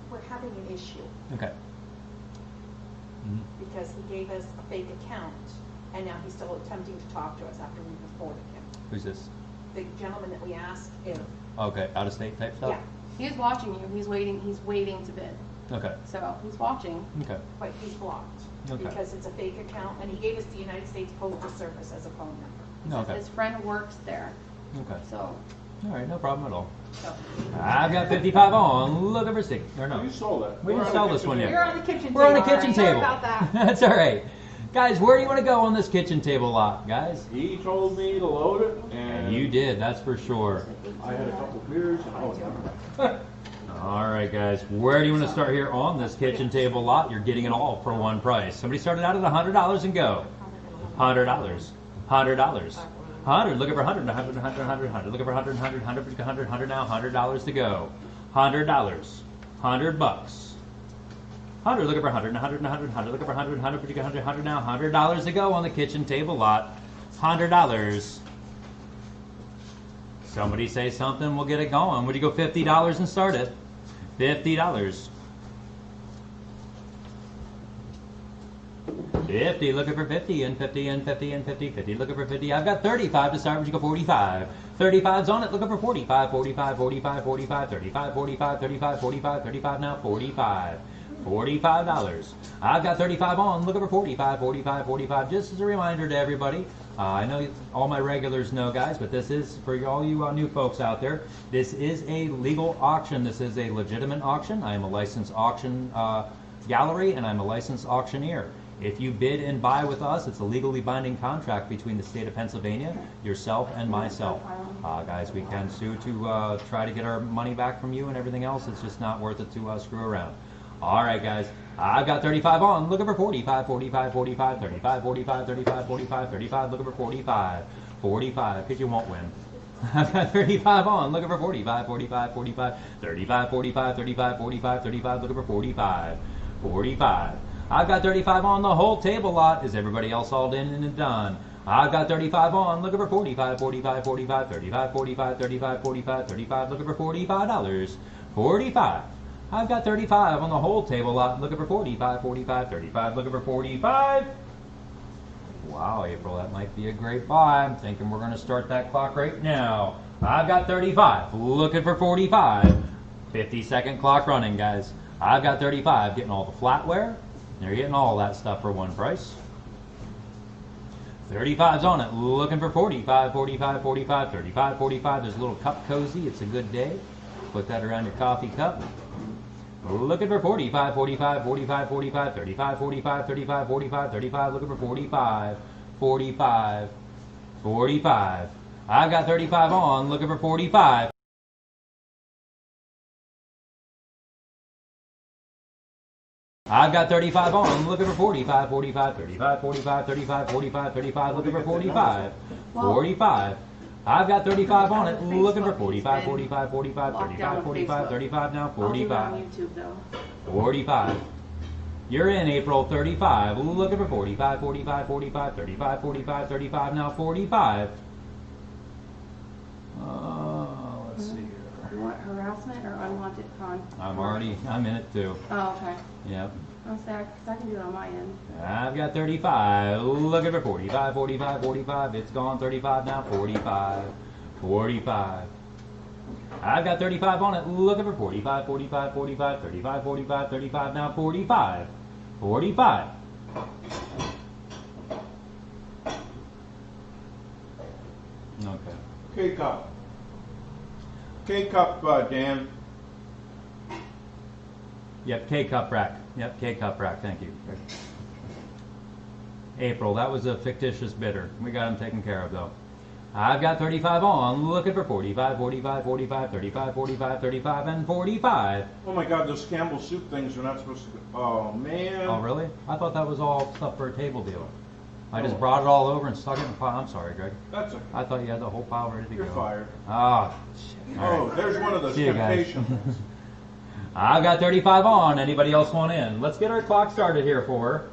[SPEAKER 7] We're having an issue
[SPEAKER 6] Okay.
[SPEAKER 7] because he gave us a fake account and now he's still attempting to talk to us after we reported him.
[SPEAKER 6] Who's this?
[SPEAKER 7] The gentleman that we asked if,
[SPEAKER 6] Okay, out of state type stuff?
[SPEAKER 7] yeah,
[SPEAKER 5] He is watching you. He's waiting to bid.
[SPEAKER 6] Okay.
[SPEAKER 5] So he's watching.
[SPEAKER 6] Okay.
[SPEAKER 7] but he's blocked
[SPEAKER 6] Okay.
[SPEAKER 7] because it's a fake account and he gave us the United States Postal Service as a phone number.
[SPEAKER 6] Okay.
[SPEAKER 5] His friend works there.
[SPEAKER 6] Okay.
[SPEAKER 5] So,
[SPEAKER 6] All right, no problem at all.
[SPEAKER 7] So
[SPEAKER 6] I've got 55 on, looking for 60. Or no.
[SPEAKER 2] You sold it.
[SPEAKER 6] We didn't
[SPEAKER 2] We're
[SPEAKER 6] sell
[SPEAKER 2] on the
[SPEAKER 6] this one
[SPEAKER 2] kitchen
[SPEAKER 6] yet.
[SPEAKER 7] you're on the kitchen
[SPEAKER 6] We're on the
[SPEAKER 7] table.
[SPEAKER 6] kitchen
[SPEAKER 7] Sorry
[SPEAKER 6] table.
[SPEAKER 7] about that.
[SPEAKER 6] That's all right. Guys, where do you want to go on this kitchen table lot, guys?
[SPEAKER 2] He told me to load it,
[SPEAKER 6] And
[SPEAKER 2] and
[SPEAKER 6] you did, that's for sure.
[SPEAKER 2] I had a couple beers, and I was
[SPEAKER 6] All right, guys, where do you want to start here on this kitchen table lot? You're getting it all for one price. Somebody started out at $100 and go. $100. $100. 100, looking for 100, 100, 100, 100, 100, looking for 100, 100, 100, 100, 100 now, $100 to go. $100. $100 bucks. 100, looking for 100, 100, 100, 100, looking for 100, 100, 100, 100 now, $100 to go on the kitchen table lot. $100. Somebody say something, we'll get it going. Would you go $50 and start it? $50. 50, looking for 50, and 50, and 50, and 50, 50, looking for 50. I've got 35 to start, would you go 45? 35's on it, looking for 45, 45, 45, 45, 35, 45, 35, 45, 35 now, 45. $45. I've got 35 on, looking for 45, 45, 45. Just as a reminder to everybody, I know all my regulars know, guys, but this is for all you new folks out there. This is a legal auction. This is a legitimate auction. I am a licensed auction gallery, and I'm a licensed auctioneer. If you bid and buy with us, it's a legally binding contract between the state of Pennsylvania, yourself, and myself. Guys, we can sue to try to get our money back from you and everything else. It's just not worth it to screw around. All right, guys. I've got 35 on, looking for 45, 45, 45, 35, 45, 35, 45, 35, looking for 45, 45, because you won't win. I've got 35 on, looking for 45, 45, 45, 35, 45, 35, 45, 35, looking for 45, 45. I've got 35 on the whole table lot. Is everybody else all in and done? I've got 35 on, looking for 45, 45, 45, 35, 45, 35, 45, 35, looking for $45, 45. I've got 35 on the whole table lot, looking for 45, 45, 35, looking for 45. Wow, April, that might be a great buy. I'm thinking we're going to start that clock right now. I've got 35, looking for 45. 50-second clock running, guys. I've got 35, getting all the flatware. They're getting all that stuff for one price. 35's on it, looking for 45, 45, 45, 35, 45. There's a little cup cozy. It's a good day. Put that around your coffee cup. Looking for 45, 45, 45, 45, 35, 45, 35, 45, 35. Looking for 45, 45, 45. I've got 35 on, looking for 45. I've got 35 on, looking for 45, 45, 35, 45, 35, 45, 35, looking for 45, 45. I've got 35 on it, looking for 45, 45, 45, 35, 45, 35 now, 45, 45. You're in, April, 35, looking for 45, 45, 45, 35, 45, 35 now, 45. Let's see here.
[SPEAKER 5] You want harassment or unwanted
[SPEAKER 6] I'm in it too.
[SPEAKER 5] Oh, okay.
[SPEAKER 6] Yep.
[SPEAKER 5] I'll say, because I can do it on my end.
[SPEAKER 6] I've got 35, looking for 45, 45, 45, it's gone, 35 now, 45, 45. I've got 35 on it, looking for 45, 45, 45, 35, 45, 35 now, 45, 45. Okay.
[SPEAKER 2] K-Cup. K-Cup, Dan.
[SPEAKER 6] Yep, K-Cup rack. Yep, K-Cup rack, thank you. April, that was a fictitious bidder. We got him taken care of though. I've got 35 on, looking for 45, 45, 45, 35, 45, 35, and 45.
[SPEAKER 2] Oh my God, those Campbell soup things are not supposed to go. Oh man.
[SPEAKER 6] Oh really? I thought that was all stuff for a table deal. I just brought it all over and stuck it in the pile. I'm sorry, Greg.
[SPEAKER 2] That's okay.
[SPEAKER 6] I thought you had the whole pile ready to
[SPEAKER 2] You're
[SPEAKER 6] go.
[SPEAKER 2] fired.
[SPEAKER 6] Oh, shit. All
[SPEAKER 2] Oh,
[SPEAKER 6] right.
[SPEAKER 2] there's one of those
[SPEAKER 6] See you guys.
[SPEAKER 2] temptation ones.
[SPEAKER 6] I've got 35 on. Anybody else want in? Let's get our clock started here for her.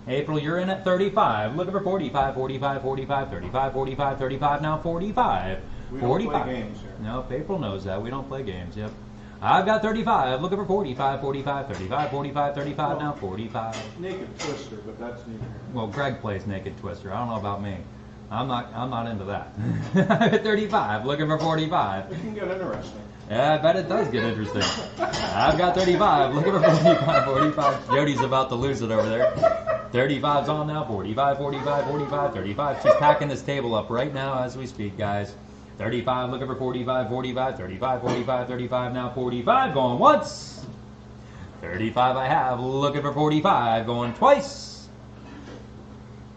[SPEAKER 6] April, you're in at 35. Looking for 45, 45, 45, 35, 45, 35, now 45.
[SPEAKER 2] We don't
[SPEAKER 6] 45.
[SPEAKER 2] play games here.
[SPEAKER 6] Nope, April knows that. We don't play games, yep. I've got 35. Looking for 45, 45, 35, 45, 35, now 45.
[SPEAKER 2] Naked Twister, but that's neither here.
[SPEAKER 6] Well, Greg plays Naked Twister. I don't know about me. I'm not into that. 35. Looking for 45.
[SPEAKER 2] It can get interesting.
[SPEAKER 6] Yeah, I bet it does get interesting. I've got 35. Looking for 45, 45. Jody's about to lose it over there. 35's on now. 45, 45, 45, 35. She's packing this table up right now as we speak, guys. 35, looking for 45, 45, 35, 45, 35, now 45. Going once. 35 I have. Looking for 45. Going twice.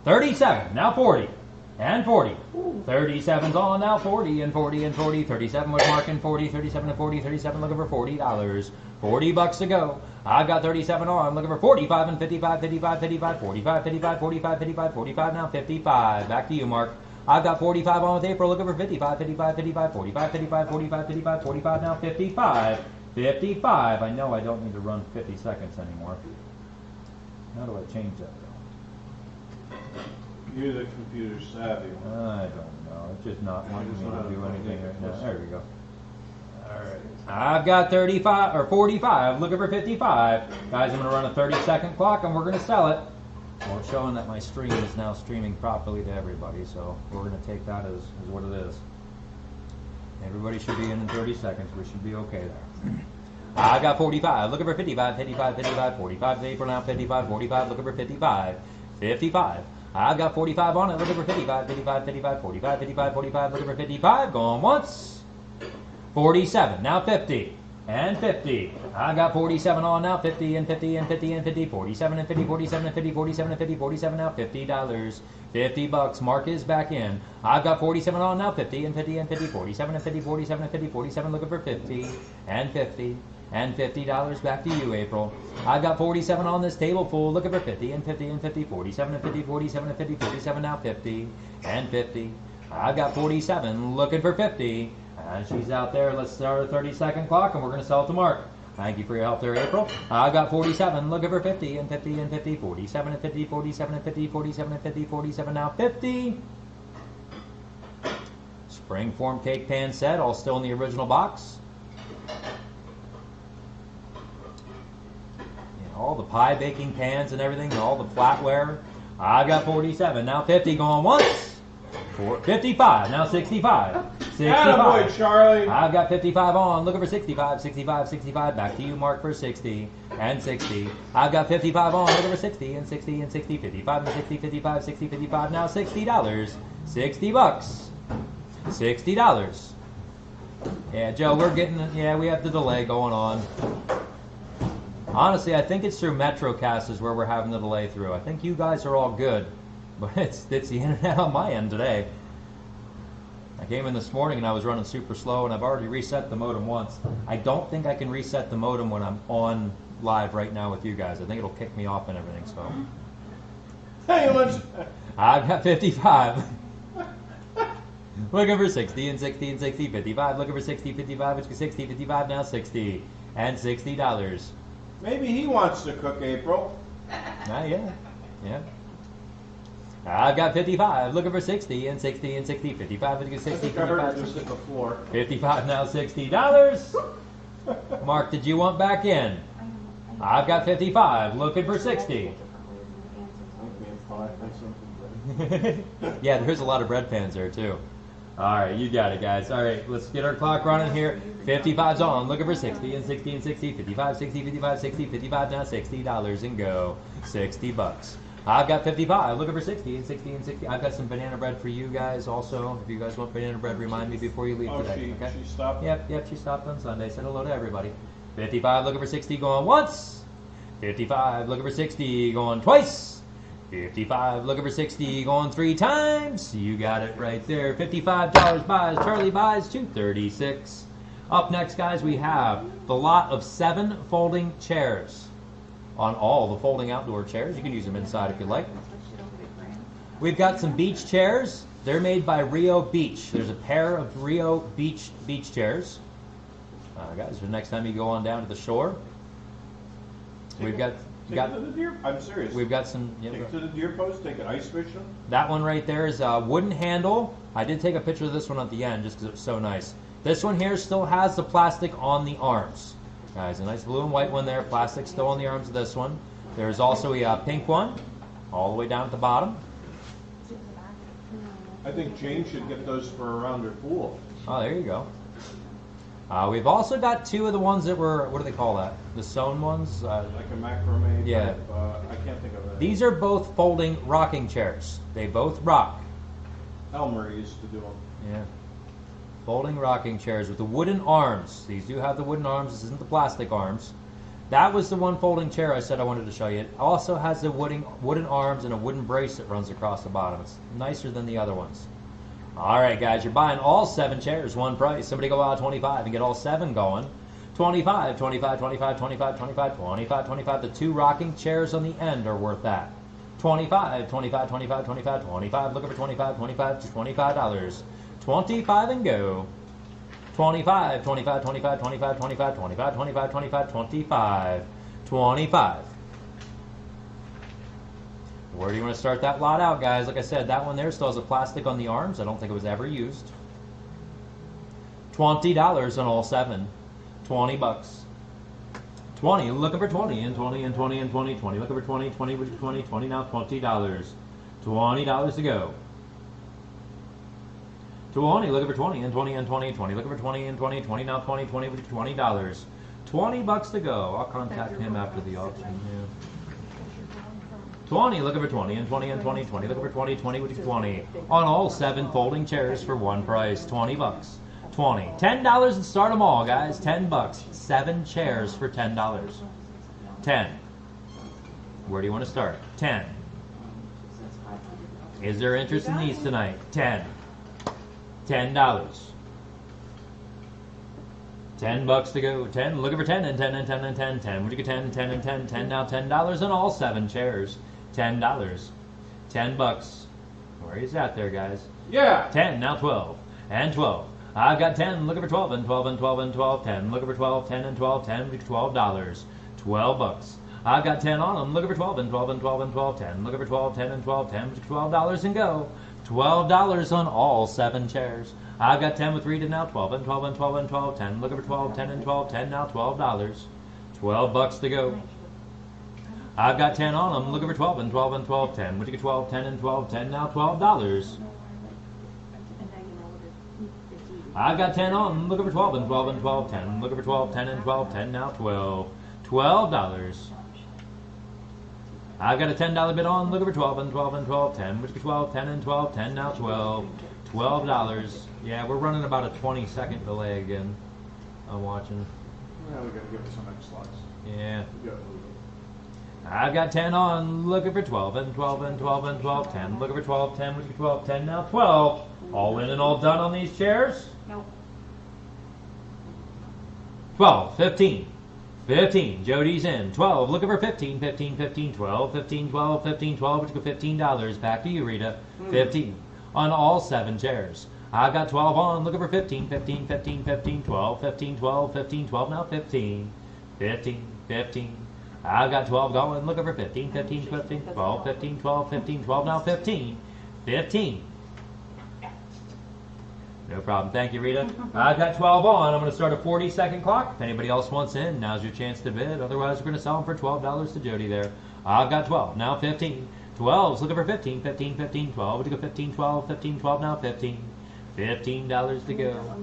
[SPEAKER 6] 37, now 40. And 40. 37's on now, 40 and 40 and 40. 37 was marking 40, 37 and 40, 37 looking for $40. 40 bucks to go. I've got 37 on, looking for 45 and 55, 55, 55, 45, 55, 45, 55, 45 now, 55. Back to you, Mark. I've got 45 on with April, looking for 55, 55, 55, 45, 55, 45, 55, 45 now, 55. 55. I know I don't need to run 50 seconds anymore. How do I change that?
[SPEAKER 2] You're the computer savvy one.
[SPEAKER 6] I don't know. It's just not wanting me to do anything right now. There we go. Alright. I've got 35 or 45. Looking for 55. Guys, I'm going to run a 30-second clock and we're going to sell it. Well, it's showing that my stream is now streaming properly to everybody, so we're going to take that as what it is. Everybody should be in 30 seconds. We should be okay there. I got 45. Looking for 55, 55, 55, 45. April now 55, 45. Looking for 55, 55. I've got 45 on it, looking for 55, 55, 55, 45, 55, 45, looking for 55, going once. 47, now 50, and 50. I got 47 on now, 50 and 50 and 50 and 50, 47 and 50, 47 and 50, 47 and 50, 47 now, $50. 50 bucks. Mark is back in. I've got 47 on now, 50 and 50 and 50, 47 and 50, 47 and 50, 47 looking for 50 and 50. And $50 back to you, April. I've got 47 on this table full, looking for 50 and 50 and 50, 47 and 50, 47 and 50, 57 now 50 and 50. I've got 47 looking for 50. And she's out there. Let's start a 30-second clock and we're going to sell it to Mark. Thank you for your help there, April. I've got 47 looking for 50 and 50 and 50, 47 and 50, 47 and 50, 47 and 50, 47 now 50. Springform cake pan set, all still in the original box. And all the pie baking pans and everything, and all the flatware. I've got 47, now 50 going once. 55, now 65. 65.
[SPEAKER 2] Attaboy, Charlie.
[SPEAKER 6] I've got 55 on, looking for 65, 65, 65. Back to you, Mark, for 60 and 60. I've got 55 on, looking for 60 and 60 and 60, 55 and 60, 55, 60, 55. Now $60. 60 bucks. $60. Yeah, Joe, we have the delay going on. Honestly, I think it's through MetroCast is where we're having the delay through. I think you guys are all good, but it's the internet on my end today. I came in this morning and I was running super slow, and I've already reset the modem once. I don't think I can reset the modem when I'm on live right now with you guys. I think it'll kick me off and everything, so.
[SPEAKER 2] Hey, let's.
[SPEAKER 6] I've got 55. Looking for 60 and 60 and 60, 55. Looking for 60, 55, which is 60, 55, now 60 and $60.
[SPEAKER 2] Maybe he wants to cook, April.
[SPEAKER 6] Yeah. I've got 55. Looking for 60 and 60 and 60, 55, which is 60,
[SPEAKER 2] I think I heard
[SPEAKER 6] 55,
[SPEAKER 2] it just hit the floor.
[SPEAKER 6] 55, now $60. Mark, did you want back in? I've got 55. Looking for 60. Yeah, there's a lot of bread pans there too. All right, you got it, guys. All right, let's get our clock running here. 55's on. Looking for 60 and 60 and 60, 55, 60, 55, 60, 55, now $60 and go. 60 bucks. I've got 55. Looking for 60 and 60 and 60. I've got some banana bread for you guys also. If you guys want banana bread, remind me before you leave today. Okay?
[SPEAKER 2] She stopped?
[SPEAKER 6] Yep, she stopped on Sunday. Said hello to everybody. 55, looking for 60, going once. 55, looking for 60, going twice. 55, looking for 60, going 3 times. You got it right there. $55 buys. Charlie buys 236. Up next, guys, we have the lot of 7 folding chairs. On all the folding outdoor chairs. You can use them inside if you like. We've got some beach chairs. They're made by Rio Beach. There's a pair of Rio Beach chairs. Guys, the next time you go on down to the shore, we've got
[SPEAKER 2] Take it to the deer. I'm serious.
[SPEAKER 6] we've got some.
[SPEAKER 2] Take it to the deer post. Take it ice fishing.
[SPEAKER 6] That one right there is a wooden handle. I did take a picture of this one at the end just because it was so nice. This one here still has the plastic on the arms. Guys, a nice blue and white one there. Plastic still on the arms of this one. There's also a pink one, all the way down at the bottom.
[SPEAKER 2] I think Jane should get those for around her pool.
[SPEAKER 6] Oh, there you go. We've also got 2 of the ones that were, what do they call that? The sewn ones?
[SPEAKER 2] Like a macrame
[SPEAKER 6] Yeah.
[SPEAKER 2] type, I can't think of it.
[SPEAKER 6] These are both folding rocking chairs. They both rock.
[SPEAKER 2] Elmer used to do them.
[SPEAKER 6] Yeah. Folding rocking chairs with the wooden arms. These do have the wooden arms. This isn't the plastic arms. That was the one folding chair I said I wanted to show you. It also has the wooden arms and a wooden brace that runs across the bottom. It's nicer than the other ones. All right, guys, you're buying all 7 chairs, one price. Somebody go out 25 and get all 7 going. 25, 25, 25, 25, 25, 25, 25. The 2 rocking chairs on the end are worth that. 25, 25, 25, 25, 25. Looking for 25, 25 to $25. 25 and go. 25, 25, 25, 25, 25, 25, 25, 25, 25, 25. Where do you want to start that lot out, guys? Like I said, that one there still has a plastic on the arms. I don't think it was ever used. $20 on all 7. 20 bucks. 20, looking for 20, and 20, and 20, and 20, 20. Looking for 20, 20, 20, 20, now $20. $20 to go. 20, looking for 20, and 20, and 20, 20. Looking for 20, and 20, 20, now 20, 20, $20. 20 bucks to go. I'll contact him after the auction. Yeah. 20, looking for 20, and 20, and 20, 20. Looking for 20, 20, 20. On all 7 folding chairs for one price. 20 bucks. 20. $10 and start them all, guys. 10 bucks. 7 chairs for $10. 10. Where do you want to start? 10. Is there interest in these tonight? 10. $10. 10 bucks to go. 10. Looking for 10 and 10 and 10 and 10. 10. Would you get 10, 10 and 10, 10 now $10 on all 7 chairs. $10. 10 bucks. Where is that there, guys?
[SPEAKER 2] Yeah.
[SPEAKER 6] 10 now 12 and 12. I've got 10. Looking for 12 and 12 and 12 and 12. 10. Looking for 12, 10 and 12. 10. $12. 12 bucks. I've got 10 on them. Looking for 12 and 12 and 12 and 12, 10. Looking for 12, 10 and 12, 10. $12 and go. $12 on all 7 chairs. I've got 10 with Rita now. 12 and 12 and 12 and 12, 10. Looking for 12, 10 and 12, 10. Now $12. $12 to go. I've got 10 on them. Looking for 12 and 12 and 12, 10. Would you get 12, 10 and 12, 10. Now $12. I've got 10 on them. Looking for 12 and 12 and 12, 10. Looking for 12, 10 and 12, 10. Now 12. $12. I've got a $10 bid on. Looking for 12 and 12 and 12, 10. Would you get 12, 10 and 12, 10. Now 12. $12. Yeah, we're running about a 20-second delay again. I'm watching.
[SPEAKER 2] Well, we gotta give it some X slots.
[SPEAKER 6] Yeah.
[SPEAKER 2] We gotta move it.
[SPEAKER 6] I've got 10 on, looking for 12 and 12 and 12 and 12, 10. Looking for 12, 10, would you 12, 10, now 12. All in and all done on these chairs?
[SPEAKER 7] Nope.
[SPEAKER 6] 12, 15, 15. Jody's in. 12, looking for 15, 15, 15, 12, 15, 12, 15, 12, would you go $15? Back to you, Rita. 15 on all 7 chairs. I've got 12 on, looking for 15, 15, 15, 15, 12, 15, 12, 15, 12, now 15, 15, 15. I've got 12 going, looking for 15, 15, 15, 12, 15, 12, 15, 12, now 15, 15. No problem. Thank you, Rita. I've got 12 on. I'm going to start a 40-second clock. If anybody else wants in, now's your chance to bid. Otherwise, we're going to sell them for $12 to Jody there. I've got 12. Now 15. 12's looking for 15, 15, 15, 12. Would you go 15, 12, 15, 12, now 15. $15 to go.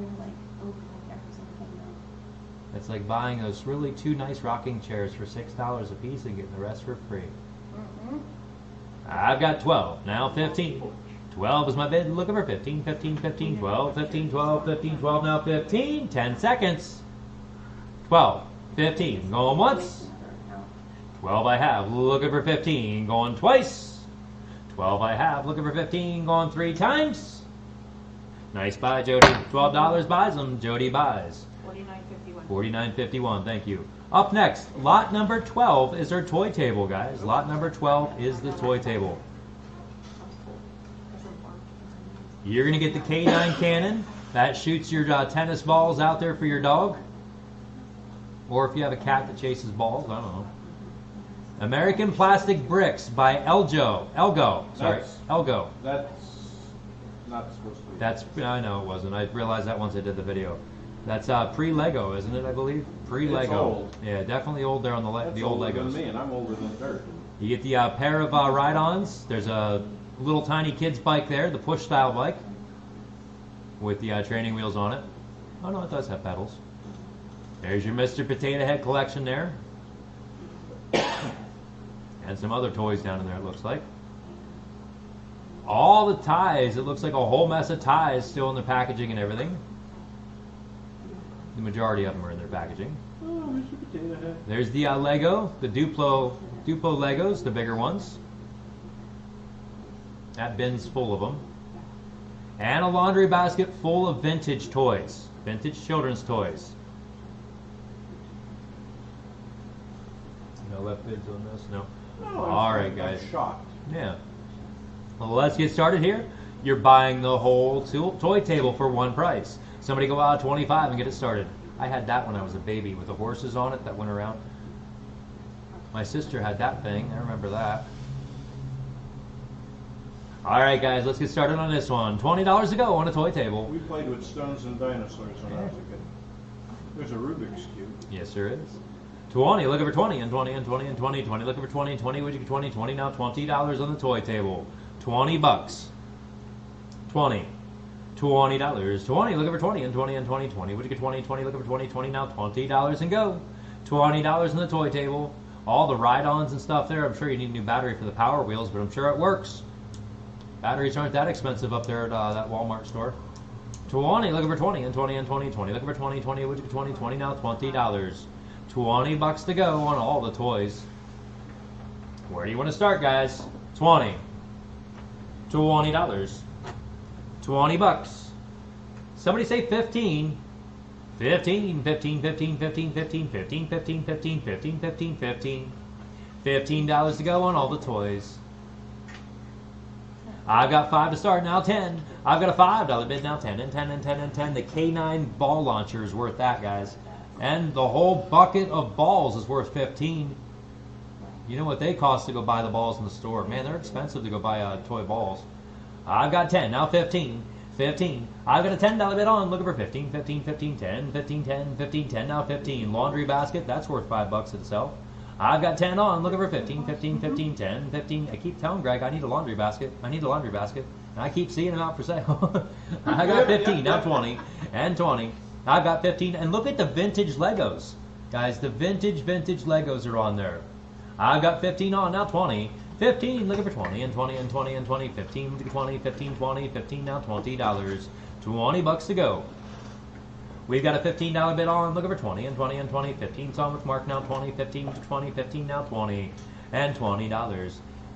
[SPEAKER 6] It's like buying those really 2 nice rocking chairs for $6 a piece and getting the rest for free. I've got 12. Now 15. 12 is my bid. Looking for 15, 15, 15, 12, 15, 12, 15, 12, now 15. 10 seconds. 12, 15. Going once. 12 I have. Looking for 15. Going twice. 12 I have. Looking for 15. Going 3 times. Nice buy, Jody. $12 buys them. Jody buys.
[SPEAKER 7] $49.51.
[SPEAKER 6] $49.51. Thank you. Up next, lot number 12 is our toy table, guys. Lot number 12 is the toy table. You're going to get the K9 cannon. That shoots your tennis balls out there for your dog. Or if you have a cat that chases balls, I don't know. American Plastic Bricks by Elgo. Sorry, Elgo.
[SPEAKER 2] That's not supposed to be.
[SPEAKER 6] That's, I know it wasn't. I realized that once I did the video. That's pre-Lego, isn't it, I believe? Pre-Lego.
[SPEAKER 2] It's old.
[SPEAKER 6] Yeah, definitely old there on the old
[SPEAKER 2] older
[SPEAKER 6] Legos.
[SPEAKER 2] than me, and I'm older than dirt.
[SPEAKER 6] You get the pair of ride-ons. There's a little tiny kid's bike there, the push-style bike, with the training wheels on it. Oh no, it does have pedals. There's your Mr. Potato Head collection there. And some other toys down in there, it looks like. All the ties, it looks like a whole mess of ties still in the packaging and everything. The majority of them are in their packaging.
[SPEAKER 2] Oh, Mr. Potato Head.
[SPEAKER 6] There's the Lego, the Duplo Legos, the bigger ones. That bin's full of them. And a laundry basket full of vintage toys. Vintage children's toys. No left bids on this? No.
[SPEAKER 2] No,
[SPEAKER 6] All right,
[SPEAKER 2] I'm
[SPEAKER 6] guys.
[SPEAKER 2] shocked.
[SPEAKER 6] Yeah. Well, let's get started here. You're buying the whole toy table for one price. Somebody go out 25 and get it started. I had that when I was a baby with the horses on it that went around. My sister had that thing. I remember that. All right, guys, let's get started on this one. $20 to go on a toy table.
[SPEAKER 2] We played with stones and dinosaurs when I was a kid. There's a Rubik's Cube.
[SPEAKER 6] Yes, there is. 20, looking for 20, and 20, and 20, and 20, 20, looking for 20, 20, would you get 20, 20, now $20 on the toy table. 20 bucks. 20. $20. 20, looking for 20, and 20, and 20, 20, would you get 20, 20, looking for 20, 20, now $20 and go. $20 on the toy table. All the ride-ons and stuff there. I'm sure you need a new battery for the Power Wheels, but I'm sure it works. Batteries aren't that expensive up there at that Walmart store. 20, looking for 20, and 20, and 20, 20, looking for 20, 20, would you get 20, 20, now $20. 20 bucks to go on all the toys. Where do you want to start, guys? 20. $20. 20 bucks. Somebody say 15. 15, 15, 15, 15, 15, 15, 15, 15, 15, 15, 15. $15 to go on all the toys. I've got 5 to start, now 10. I've got a $5 bid, now 10, and 10, and 10, and 10. The K9 ball launcher is worth that, guys. And the whole bucket of balls is worth 15. You know what they cost to go buy the balls in the store? Man, they're expensive to go buy toy balls. I've got 10, now 15. 15. I've got a $10 bid on. Looking for 15, 15, 15, 10, 15, 10, 15, 10, now 15. Laundry basket, that's worth $5 itself. I've got 10 on. Looking for 15, 15, 15, 10, 15. I keep telling Greg I need a laundry basket. I need a laundry basket. And I keep seeing them out for sale. I got 15, now 20, and 20. I've got 15. And look at the vintage Legos. Guys, the vintage Legos are on there. I've got 15 on, now 20. 15, looking for 20, and 20, and 20, and 20, 15, 20, 15, 20, 15, now $20. $20 to go. We've got a $15 bid on, looking for 20, and 20, and 20, 15 on with Mark, now 20, 15 to 20, 15, now 20, and $20.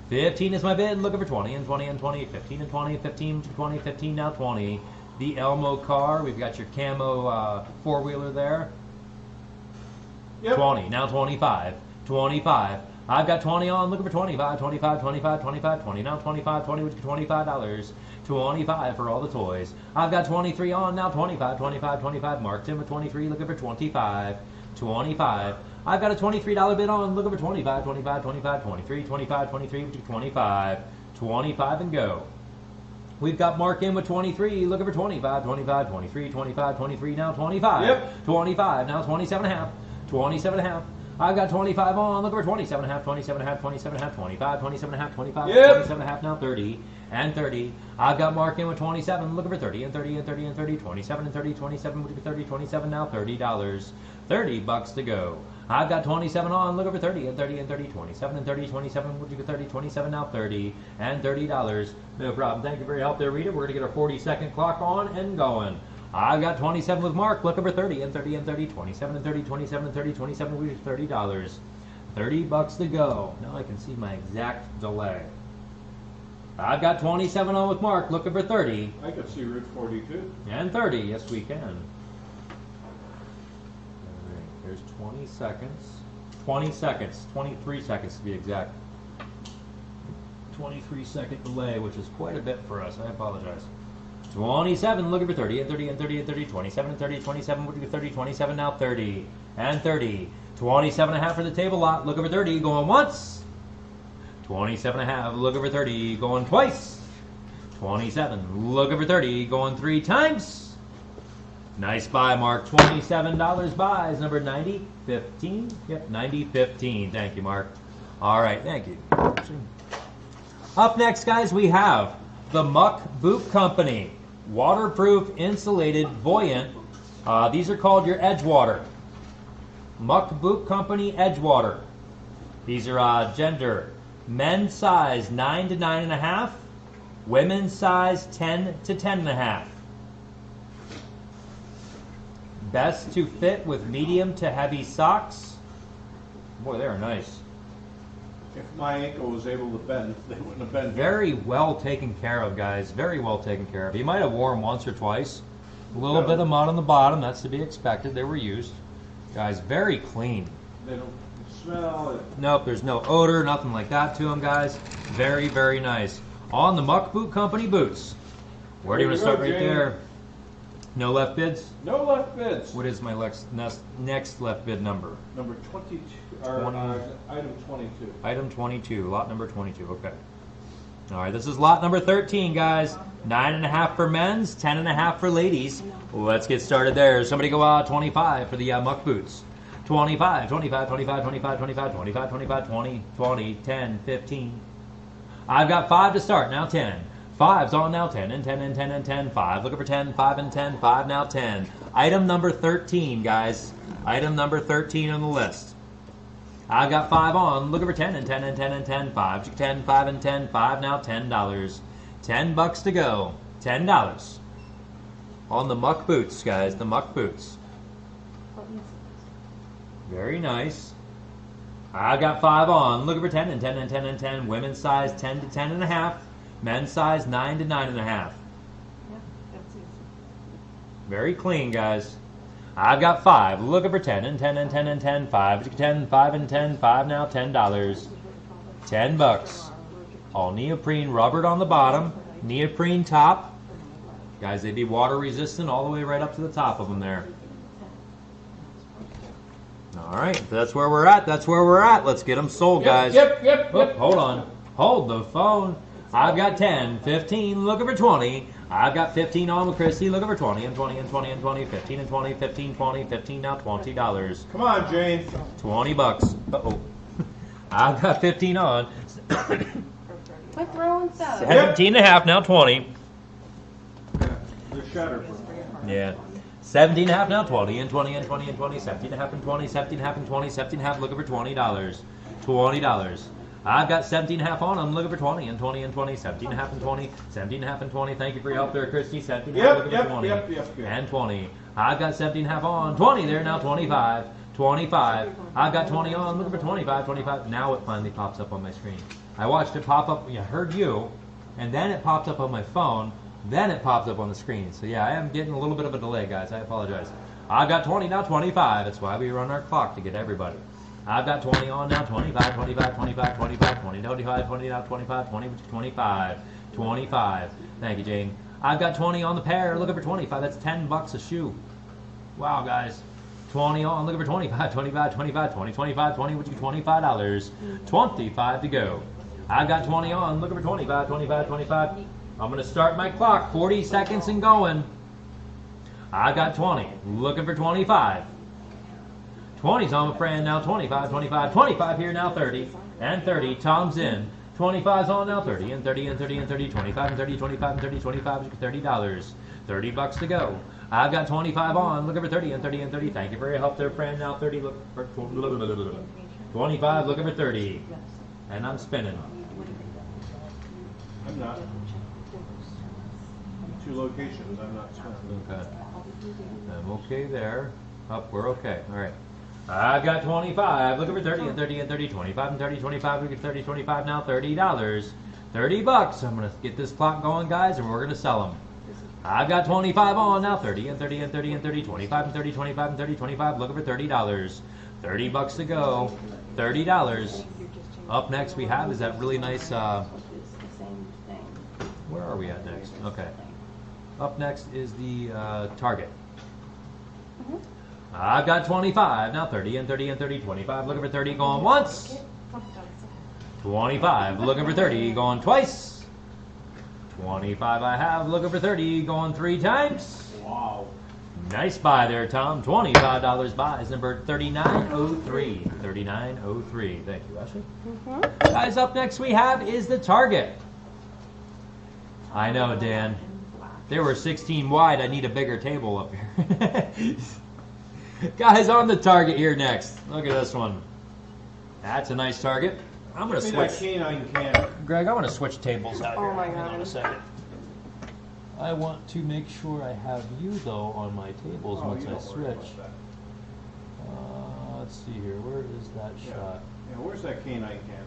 [SPEAKER 6] 15 is my bid, looking for 20, and 20, and 20, 15 and 20, 15 to 20, 15, now 20. The Elmo car, we've got your camo four-wheeler there.
[SPEAKER 2] Yep.
[SPEAKER 6] 20, now 25, 25. I've got 20 on, looking for 25, 25, 25, 25, 20, now 25, 20, which is $25. 25 for all the toys. I've got 23 on, now 25, 25, 25. Marked in with 23, looking for 25, 25. I've got a $23 bid on, looking for 25, 25, 25, 23, 25, 23, which is 25, 25 and go. We've got Mark in with 23, looking for 25, 25, 23, 25, 23, now 25.
[SPEAKER 2] Yep.
[SPEAKER 6] 25, now 27.5, 27.5. I've got 25 on, looking for 27.5, 27.5, 27.5, 25, 27.5, 25,
[SPEAKER 2] Yep.
[SPEAKER 6] 27.5, now 30, and 30. I've got Mark in with 27, looking for 30, and 30, and 30, and 30, 27, and 30, 27, which is 30, 27, now $30. $30 to go. I've got 27 on, looking for 30, and 30, and 30, 27, and 30, 27, which is 30, 27, now 30, and $30. No problem. Thank you for your help there, Rita. We're going to get our 40-second clock on and going. I've got 27 with Mark, looking for 30, and 30, and 30, 27, and 30, 27, and 30, 27, which is $30. $30 to go. Now I can see my exact delay. I've got 27 on with Mark, looking for 30.
[SPEAKER 2] I could see Route 42.
[SPEAKER 6] And 30, yes we can. All right, here's 20 seconds. 20 seconds, 23 seconds to be exact. 23-second delay, which is quite a bit for us. I apologize. 27, looking for 30, and 30, and 30, and 30, 27, and 30, 27, looking for 30, 27, now 30, and 30. 27.5 for the table lot, looking for 30, going once. 27.5, looking for 30, going twice. 27, looking for 30, going 3 times. Nice buy, Mark. $27 buys, number 9015. Yep, 9015. Thank you, Mark. All right, thank you. Up next, guys, we have the Muck Boot Company. Waterproof, insulated, buoyant. These are called your Edgewater. Muck Boot Company Edgewater. These are gender. Men's size 9 to 9.5. Women's size 10 to 10.5. Best to fit with medium to heavy socks. Boy, they are nice.
[SPEAKER 2] If my ankle was able to bend, they wouldn't have been.
[SPEAKER 6] Very well taken care of, guys. Very well taken care of. You might have worn them once or twice. A little bit of mud on the bottom. That's to be expected. They were used. Guys, very clean.
[SPEAKER 2] They don't smell.
[SPEAKER 6] Nope, there's no odor, nothing like that to them, guys. Very, very nice. On the Muck Boot Company boots. Where do you want to start right there? No left bids?
[SPEAKER 2] No left bids.
[SPEAKER 6] What is my next left bid number?
[SPEAKER 2] Number 22, or item 22.
[SPEAKER 6] Item 22, lot number 22, okay. All right, this is lot number 13, guys. 9.5 for men's, 10.5 for ladies. Let's get started there. Somebody go 25 for the Muck boots. 25, 25, 25, 25, 25, 25, 25, 20, 20, 10, 15. I've got 5 to start, now 10. 5's on now, 10, and 10, and 10, and 10, 5. Looking for 10, 5, and 10, 5, now 10. Item number 13, guys. Item number 13 on the list. I've got 5 on, looking for 10, and 10, and 10, and 10, 5. 10, 5, and 10, 5, now $10. $10 to go. $10. On the Muck boots, guys, the Muck boots. Very nice. I got 5 on, looking for 10, and 10, and 10, and 10. Women's size 10 to 10.5. Men's size 9 to 9.5. Very clean, guys. I've got 5, looking for 10, and 10, and 10, and 10. 5, 10, 5, and 10, 5, now $10. $10. All neoprene rubbered on the bottom, neoprene top. Guys, they'd be water resistant all the way right up to the top of them there. All right, that's where we're at. That's where we're at. Let's get them sold, guys.
[SPEAKER 2] Yep.
[SPEAKER 6] Oop, hold on. Hold the phone. I've got 10, 15, looking for 20. I've got 15 on with Christy, looking for 20 and 20 and 20 and 20, 15 and 20, 15, 20, 15, now $20.
[SPEAKER 2] Come on, Jane.
[SPEAKER 6] $20. Uh-oh. I've got 15 on.
[SPEAKER 5] Quit throwing stuff.
[SPEAKER 6] 17 and a half, now 20.
[SPEAKER 2] They're shattered.
[SPEAKER 6] Yeah. 17 and a half, now 20 and 20 and 20 and 20, 17 and a half and 20, 17 and a half and 20, 17 and a half, looking for $20. $20. I've got 17 and a half on. I'm looking for 20 and 20 and 20, 17 and a half and 20, 17 and a half and 20. Thank you for your help there, Christy. 17 and a half, looking for 20 and 20. I've got 17 and a half on. 20 there, now 25. 25. I've got 20 on. Looking for 25. 25. Now it finally pops up on my screen. I watched it pop up. I heard you, and then it popped up on my phone. Then it popped up on the screen. So yeah, I am getting a little bit of a delay, guys. I apologize. I've got 20 now. 25. That's why we run our clock to get everybody. I've got 20 on now, 25, 25, 25, 25, 20, 25, 20 now, 25, 20, 25, 25. Thank you, Jane. I've got 20 on the pair, looking for 25. That's $10 a shoe. Wow, guys. 20 on, looking for 25, 25, 25, 20, 25, 20, which is $25. 25 to go. I've got 20 on, looking for 25, 25, 25. I'm going to start my clock, 40 seconds and going. I've got 20, looking for 25. 20's on my friend now, 25, 25, 25 here now, 30, and 30, Tom's in. 25's on now, 30, and 30, and 30, and 30, 25, and 30, 25, and 30, 25, $30. $30 to go. I've got 25 on, looking for 30, and 30, and 30. Thank you for your help there, friend. Now 30, look for 25, looking for 30. And I'm spinning.
[SPEAKER 2] I'm not. 2 locations. I'm not spinning.
[SPEAKER 6] Okay. I'm okay there. Up, we're okay. All right. I've got 25, looking for 30 and 30 and 30, 25 and 30, 25, looking for 30, 25 now, $30. $30. I'm going to get this clock going, guys, and we're going to sell them. I've got 25 on now, 30 and 30 and 30 and 30, 25 and 30, 25 and 30, 25, looking for $30. $30 to go. $30. Up next we have is that really nice, where are we at next? Okay. Up next is the Target. I've got 25, now 30 and 30 and 30, 25, looking for 30, going once. 25, looking for 30, going twice. 25 I have, looking for 30, going 3 times.
[SPEAKER 2] Wow.
[SPEAKER 6] Nice buy there, Tom. $25 buy is number 3903. 3903. Thank you, Ashley. Guys, up next we have is the Target. I know, Dan. There were 16 wide. I need a bigger table up here. Guys, on the Target here next. Look at this one. That's a nice Target. I'm going to switch.
[SPEAKER 2] That canine can.
[SPEAKER 6] Greg, I want to switch tables out here.
[SPEAKER 5] Oh my
[SPEAKER 6] Hang on a
[SPEAKER 5] God.
[SPEAKER 6] second. I want to make sure I have you, though, on my tables once
[SPEAKER 2] you
[SPEAKER 6] I
[SPEAKER 2] don't worry
[SPEAKER 6] switch.
[SPEAKER 2] about that.
[SPEAKER 6] Let's see here. Where is that shot?
[SPEAKER 2] Yeah, where's that canine can?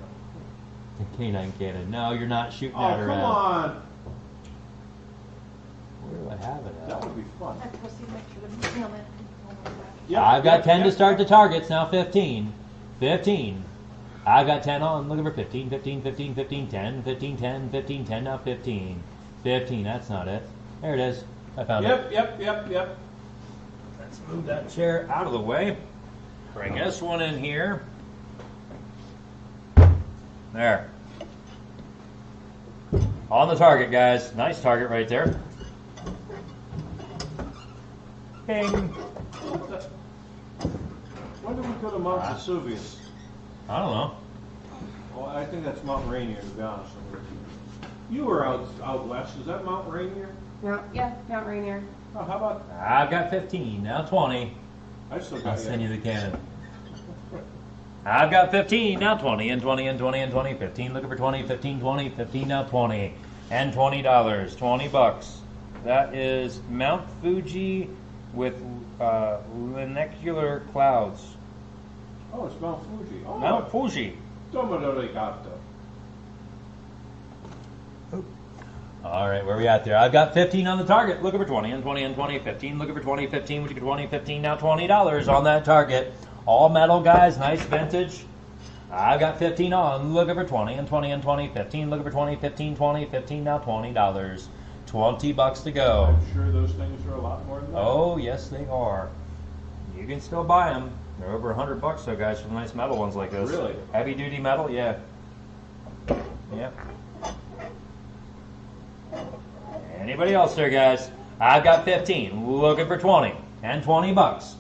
[SPEAKER 6] The canine cannon. No, you're not shooting
[SPEAKER 2] Oh,
[SPEAKER 6] at her.
[SPEAKER 2] come on.
[SPEAKER 6] Where do I have it
[SPEAKER 2] That
[SPEAKER 6] at?
[SPEAKER 2] would be fun.
[SPEAKER 5] Yep,
[SPEAKER 6] I've got
[SPEAKER 2] yep,
[SPEAKER 6] 10 to
[SPEAKER 2] yep,
[SPEAKER 6] start the
[SPEAKER 2] yep.
[SPEAKER 6] targets, now 15. 15. I've got 10 on, looking for 15, 15, 15, 15, 10, 15, 10, 15, 10, now 15. 15, that's not it. There it is. I found it.
[SPEAKER 2] Yep.
[SPEAKER 6] Let's move that chair out of the way. Bring this one in here. There. On the target, guys. Nice target right there. Bing.
[SPEAKER 2] When did we go to Mount Vesuvius?
[SPEAKER 6] I don't know.
[SPEAKER 2] Well, I think that's Mount Rainier, to be honest with you. You were out west. Is that Mount Rainier?
[SPEAKER 5] Yeah, Mount Rainier.
[SPEAKER 2] Oh, how about?
[SPEAKER 6] I've got 15, now 20.
[SPEAKER 2] I still
[SPEAKER 6] I'll
[SPEAKER 2] got
[SPEAKER 6] send you the cannon. I've got 15, now 20, and 20, and 20, and 20, 15, looking for 20, 15, 20, 15, now 20, and $20, 20 bucks. That is Mount Fuji with lunicular clouds.
[SPEAKER 2] Oh, it's Mount Fuji. Oh,
[SPEAKER 6] Mount Fuji.
[SPEAKER 2] Tomodorigato.
[SPEAKER 6] All right, where are we at there? I've got 15 on the target, looking for 20, and 20, and 20, 15, looking for 20, 15, which is 20, 15, now $20 on that target. All metal, guys, nice vintage. I've got 15 on, looking for 20, and 20, and 20, 15, looking for 20, 15, 20, 15, now $20. 20 bucks to go.
[SPEAKER 2] I'm sure those things are a lot more than that.
[SPEAKER 6] Oh, yes, they are. You can still buy them. They're over $100 though, guys, for the nice metal ones like this.
[SPEAKER 2] Really?
[SPEAKER 6] Heavy duty metal, yeah. Yep. Anybody else there, guys? I've got 15. Looking for 20 and $20.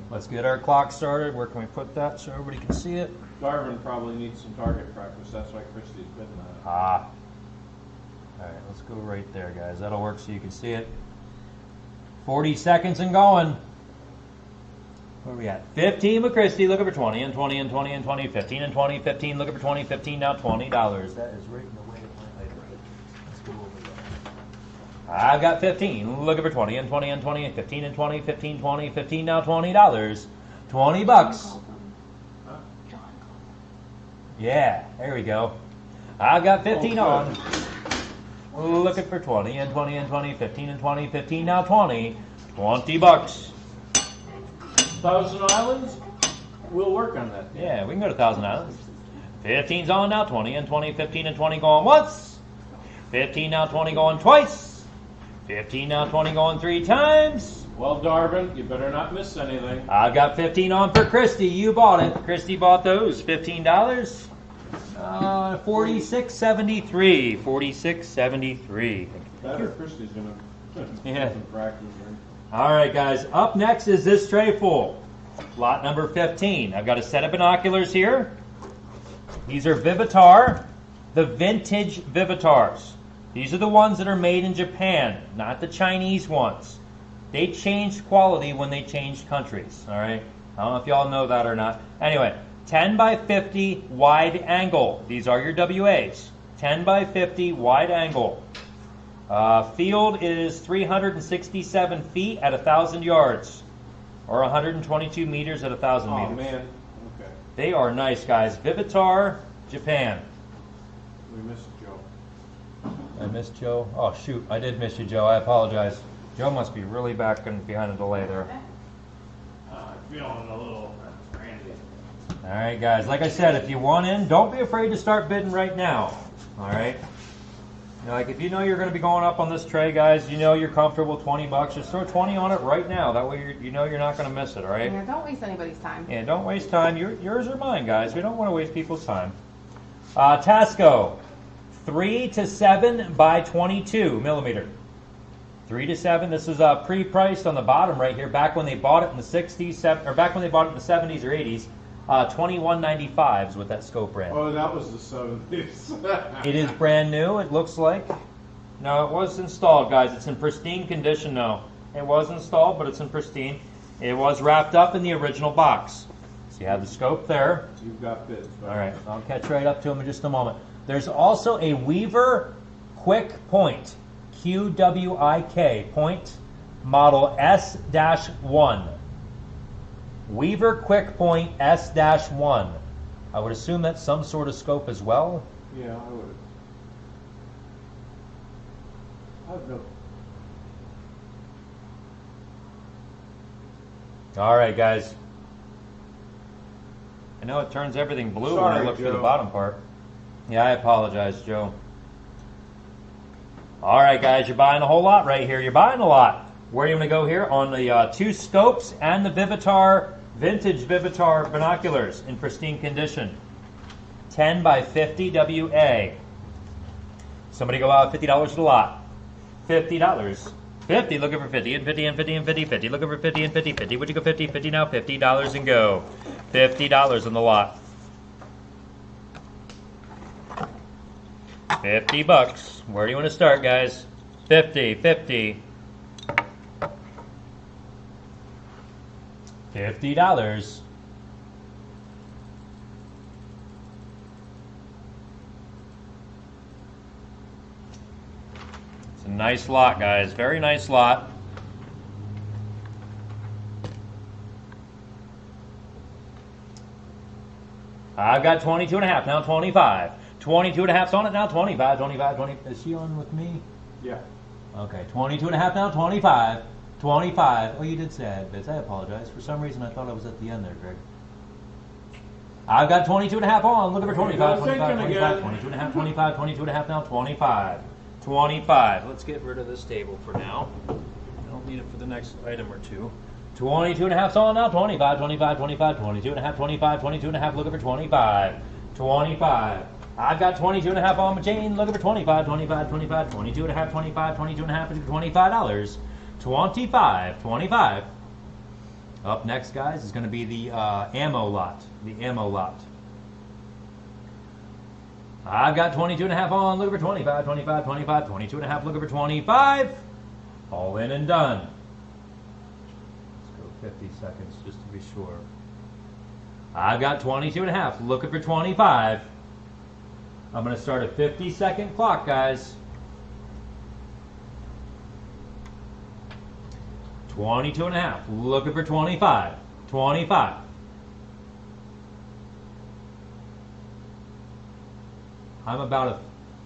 [SPEAKER 6] Let's get our clock started. Where can we put that so everybody can see it?
[SPEAKER 2] Darwin probably needs some target practice. That's why Christie's bidding on it.
[SPEAKER 6] Ah. All right, let's go right there, guys. That'll work so you can see it. 40 seconds and going. Where are we at? 15 with Christie, looking for 20, and 20, and 20, and 20, 15, and 20, 15, looking for 20, 15, now $20. That is right in the way of my item. Let's go over there. I've got 15, looking for 20, and 20, and 20, and 15, and 20, 15, 20, 15, now $20. $20. Yeah, there we go. I've got 15 on. Looking for 20, and 20, and 20, 15, and 20, 15, now 20. $20.
[SPEAKER 2] Thousand Islands? We'll work on that.
[SPEAKER 6] Yeah, we can go to Thousand Islands. 15's on now, 20 and 20, 15 and 20 going once. 15 now, 20 going twice. 15 now, 20 going 3 times.
[SPEAKER 2] Well, Darwin, you better not miss anything.
[SPEAKER 6] I've got 15 on for Christie. You bought it. Christie bought those. $15. $46.73. $46.73.
[SPEAKER 2] Better Christie's gonna
[SPEAKER 6] Yeah.
[SPEAKER 2] some practice.
[SPEAKER 6] All right, guys. Up next is this tray full. Lot number 15. I've got a set of binoculars here. These are Vivitar, the vintage Vivitars. These are the ones that are made in Japan, not the Chinese ones. They changed quality when they changed countries, all right? I don't know if y'all know that or not. Anyway, 10 by 50 wide angle. These are your WAs. 10 by 50 wide angle. Field is 367 feet at 1,000 yards, or 122 meters at 1,000
[SPEAKER 2] Oh
[SPEAKER 6] meters.
[SPEAKER 2] man, okay.
[SPEAKER 6] They are nice, guys. Vivitar, Japan.
[SPEAKER 2] We missed Joe.
[SPEAKER 6] I missed Joe. Oh shoot, I did miss you, Joe. I apologize. Joe must be really back and behind a delay there.
[SPEAKER 2] I'm feeling a little randy.
[SPEAKER 6] All right, guys. Like I said, if you want in, don't be afraid to start bidding right now. All right. You know, like if you know you're going to be going up on this tray, guys, you know you're comfortable with $20. Just throw 20 on it right now. That way you know you're not going to miss it. All right.
[SPEAKER 5] Yeah, don't waste anybody's time.
[SPEAKER 6] Yeah, don't waste time. Yours or mine, guys. We don't want to waste people's time. Tasco, 3 to 7 by 22 millimeter. 3 to 7. This is pre-priced on the bottom right here. Back when they bought it in the 60s, or back when they bought it in the 70s or 80s. $21.95 is what that scope ran.
[SPEAKER 2] Oh, that was the 70s.
[SPEAKER 6] It is brand new. It looks like. No, it was installed, guys. It's in pristine condition now. It was installed, but it's in pristine. It was wrapped up in the original box. So you have the scope there.
[SPEAKER 2] You've got bids.
[SPEAKER 6] All right, I'll catch right up to them in just a moment. There's also a Weaver Quick Point, QWIK point, model S-1. Weaver Quick Point S-1. I would assume that's some sort of scope as well.
[SPEAKER 2] Yeah, I would. I've no.
[SPEAKER 6] All right, guys. I know it turns everything blue when I
[SPEAKER 2] Sorry,
[SPEAKER 6] look through the
[SPEAKER 2] Joe.
[SPEAKER 6] bottom part. Yeah, I apologize, Joe. All right, guys, you're buying a whole lot right here. You're buying a lot. Where are you going to go here? On the 2 scopes and the Vivitar, vintage Vivitar binoculars in pristine condition. 10 by 50 WA. Somebody go out $50 to the lot. $50. 50, looking for 50, and 50, and 50, and 50, 50, looking for 50, and 50, 50. Would you go 50, 50 now? $50 and go. $50 on the lot. $50. Where do you want to start, guys? 50, 50. $50. It's a nice lot, guys. Very nice lot. I've got 22 and a half, now 25. 22 and a half's on it, now 25, 25, 20. Is she on with me?
[SPEAKER 2] Yeah.
[SPEAKER 6] Okay, 22 and a half, now 25. 25. Oh, you did say I had bids. I apologize. For some reason, I thought I was at the end there, Greg. I've got 22 and a half on. Looking for 25, 25, 25, 22 and a half, 25, 22 and a half now, 25. 25. Let's get rid of this table for now. I don't need it for the next item or two. 22 and a half's on now. 25, 25, 25, 22 and a half, 25, 22 and a half, looking for 25. 25. I've got 22 and a half on my chain, looking for 25, 25, 25, 22 and a half, 25, 22 and a half, $25. 25, 25. Up next, guys, is going to be the ammo lot. The ammo lot. I've got 22 and a half on, looking for 25, 25, 25, 22 and a half, looking for 25. All in and done. Let's go 50 seconds just to be sure. I've got 22 and a half, looking for 25. I'm going to start a 50-second clock, guys. 22 and a half, looking for 25. 25. I'm about a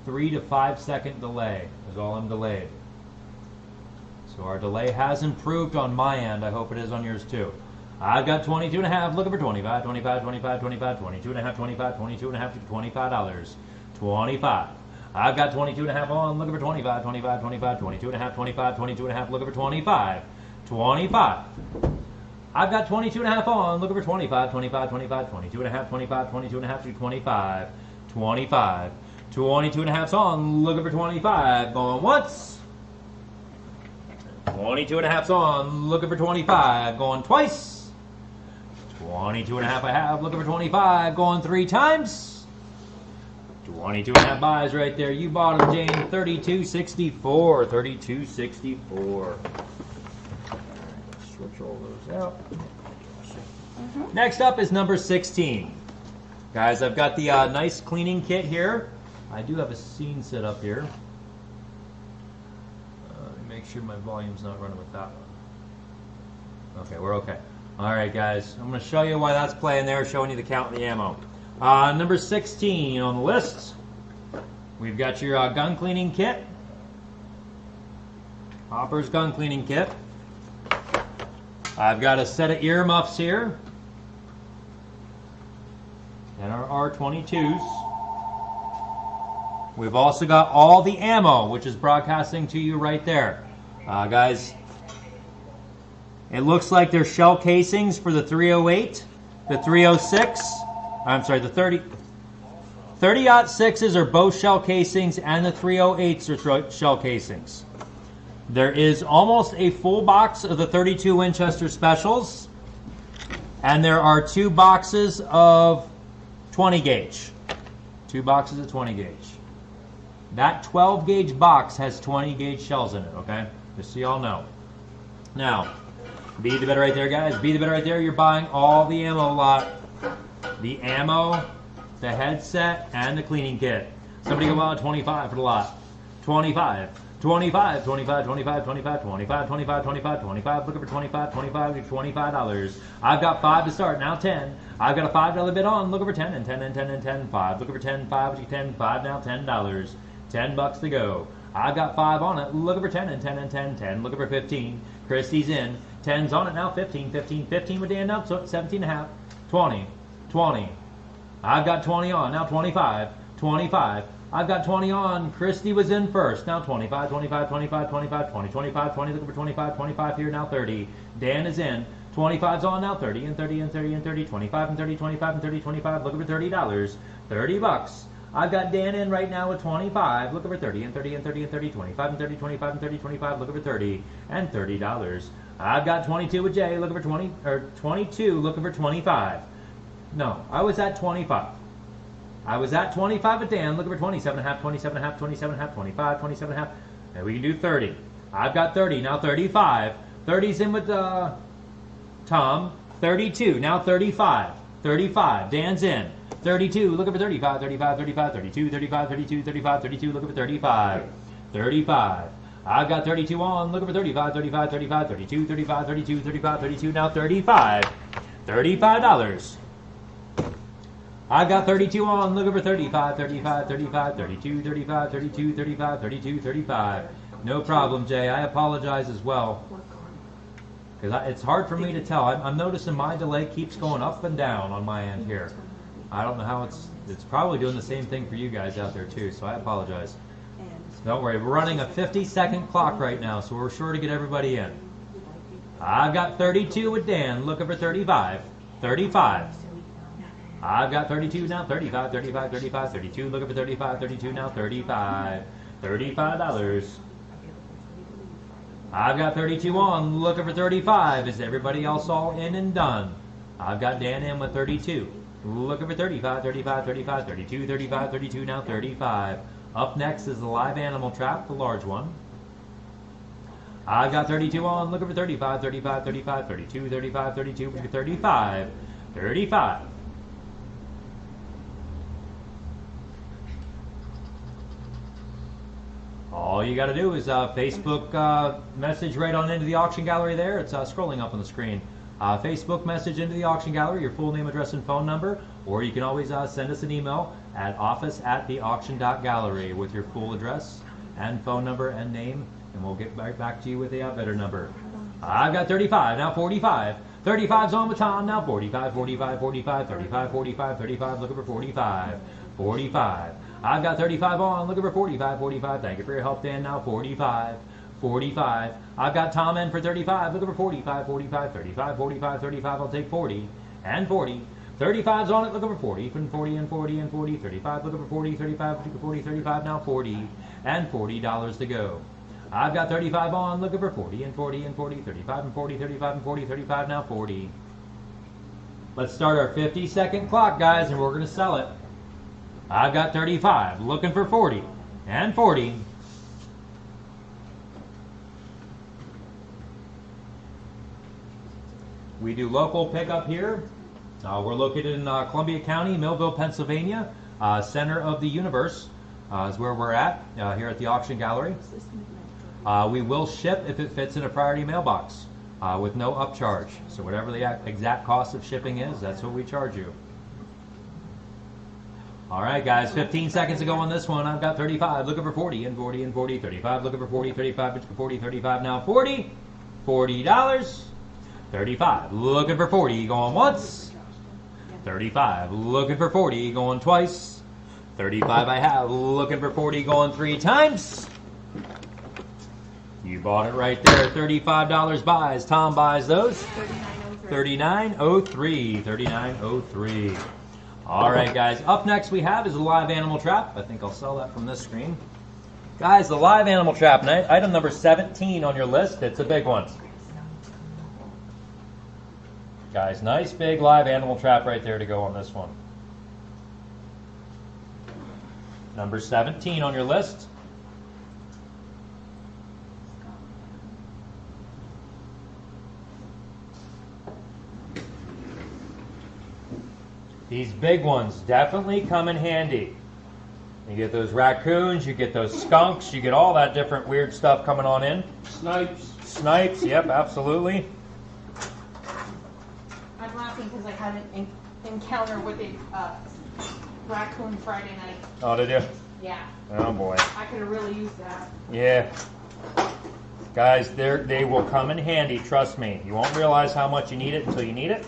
[SPEAKER 6] 3 to 5 second delay is all I'm delayed. So our delay has improved on my end. I hope it is on yours too. I've got 22 and a half, looking for 25, 25, 25, 25, 22 and a half, 25, 22 and a half, $25. 25. I've got 22 and a half on, looking for 25, 25, 25, 22 and a half, 25, 22 and a half, looking for 25. 25. I've got 22 and a half on, looking for 25, 25, 25, 22 and a half, 25, 22 and a half, 25. 25. 22 and a half's on, looking for 25. Going once. 22 and a half's on, looking for 25. Going twice. 22 and a half I have, looking for 25. Going 3 times. 22 and a half buys right there. You bought them, Jane. 32.64. 32.64. Switch all those out. Next up is number 16. Guys, I've got the nice cleaning kit here. I do have a scene set up here. Let me make sure my volume's not running with that one. Okay, we're okay. Alright guys, I'm going to show you why that's playing there, showing you the count and the ammo. Number 16 on the list. We've got your gun cleaning kit. Hopper's gun cleaning kit. I've got a set of earmuffs here. And our R22s. We've also got all the ammo, which is broadcasting to you right there. Guys, it looks like they're shell casings for the 308, the 306, I'm sorry, the 30-06s are both shell casings, and the 308s are shell casings. There is almost a full box of the 32 Winchester Specials, and there are 2 boxes of 20 gauge. 2 boxes of 20 gauge. That 12 gauge box has 20 gauge shells in it, okay? Just so y'all know. Now, be the bid right there, guys. Be the bid right there. You're buying all the ammo lot. The ammo, the headset, and the cleaning kit. Somebody go out 25 for the lot. 25. 25, 25, 25, 25, 25, 25, 25, 25, looking for 25, 25, $25. I've got 5 to start, now 10. I've got a $5 bid on, looking for 10, and 10, and 10, and 10, 5. Looking for 10, 5, 10, 5, now $10. 10 bucks to go. I've got 5 on it, looking for 10, and 10, and 10, 10. Looking for 15. Christie's in. 10's on it now, 15, 15, 15 with Dan up, so 17 and a half. 20, 20. I've got 20 on, now 25, 25. I've got 20 on. Christy was in first. Now 25, 25, 25, 25, 20, 25, 20. Looking for 25, 25 here. Now 30. Dan is in. 25's on now. 30 and 30 and 30 and 30. 25 and 30, 25 and 30, 25. Looking for $30. 30 bucks. I've got Dan in right now with 25. Looking for 30 and 30 and 30 and 30. 25 and 30, 25 and 30, 25. Looking for 30 and $30. I've got 22 with Jay. Looking for 20 or 22. Looking for 25. No, I was at 25. I was at 25 with Dan, looking for 27 and a half, 27 and a half, 27 and a half, 25, 27 and a half. And we can do 30. I've got 30, now 35. 30's in with Tom. 32, now 35. 35, Dan's in. 32, looking for 35, 35, 35, 32, 35, 32, 35, 32, looking for 35. 35. I've got 32 on, looking for 35, 35, 35, 32, 35, 32, 35, 32, now 35. $35. I've got 32 on, looking for 35, 35, 35, 32, 35, 32, 35, 32, 35. No problem, Jay. I apologize as well. Because it's hard for me to tell. I'm noticing my delay keeps going up and down on my end here. I don't know how it's probably doing the same thing for you guys out there too, so I apologize. Don't worry, we're running a 50-second clock right now, so we're sure to get everybody in. I've got 32 with Dan, looking for 35. 35. I've got 32 now, 35, 35, 35, 32, looking for 35, 32 now, 35. $35. I've got 32 on, looking for 35. Is everybody else all in and done? I've got Dan in with 32. Looking for 35, 35, 35, 32, 35, 32 now, 35. Up next is the live animal trap, the large one. I've got 32 on, looking for 35, 35, 35, 32, 35, 32, 35, 35. All you got to do is Facebook message right on into the auction gallery there. It's scrolling up on the screen. Facebook message into the auction gallery, your full name, address, and phone number, or you can always send us an email at office@theauction.gallery with your full address and phone number and name, and we'll get right back to you with a better number. I've got 35, now 45. 35's on with Tom, now 45, 45, 45, 35, 45, 35, looking for 45, 45. I've got 35 on, looking for 45, 45. Thank you for your help, Dan. Now 45, 45. I've got Tom in for 35, looking for 45, 45, 35, 45, 35. I'll take 40 and 40. 35's on it, looking for 40, and 40 and 40 and 40. 35, looking for 40, 35, 40, 35. Now 40 and $40 to go. I've got 35 on, looking for 40 and 40 and 40. 35 and 40, 35 and 40, 35. Now 40. Let's start our 50-second clock, guys, and we're going to sell it. I've got 35, looking for 40 and 40. We do local pickup here. We're located in Columbia County, Millville, Pennsylvania. Center of the universe is where we're at here at the auction gallery. We will ship if it fits in a priority mailbox with no upcharge. So whatever the exact cost of shipping is, that's what we charge you. All right, guys, 15 seconds to go on this one. I've got 35, looking for 40 and 40 and 40, 35, looking for 40, 35, 40, 35, now 40, $40, 35, looking for 40, going once, 35, looking for 40, going twice, 35 I have, looking for 40, going 3 times. You bought it right there, $35 buys. Tom buys those. 39.03, 39.03. All right, guys. Up next we have is a live animal trap. I think I'll sell that from this screen. Guys, the live animal trap, item number 17 on your list. It's a big one. Guys, nice big live animal trap right there to go on this one. Number 17 on your list. These big ones definitely come in handy. You get those raccoons, you get those skunks, you get all that different weird stuff coming on in.
[SPEAKER 2] Snipes.
[SPEAKER 6] Snipes, yep, absolutely.
[SPEAKER 7] I'm laughing because I had an encounter with a raccoon Friday night.
[SPEAKER 6] Oh, did you?
[SPEAKER 7] Yeah,
[SPEAKER 6] Oh boy.
[SPEAKER 7] I could have really used that.
[SPEAKER 6] Yeah. Guys, they will come in handy, trust me. You won't realize how much you need it until you need it.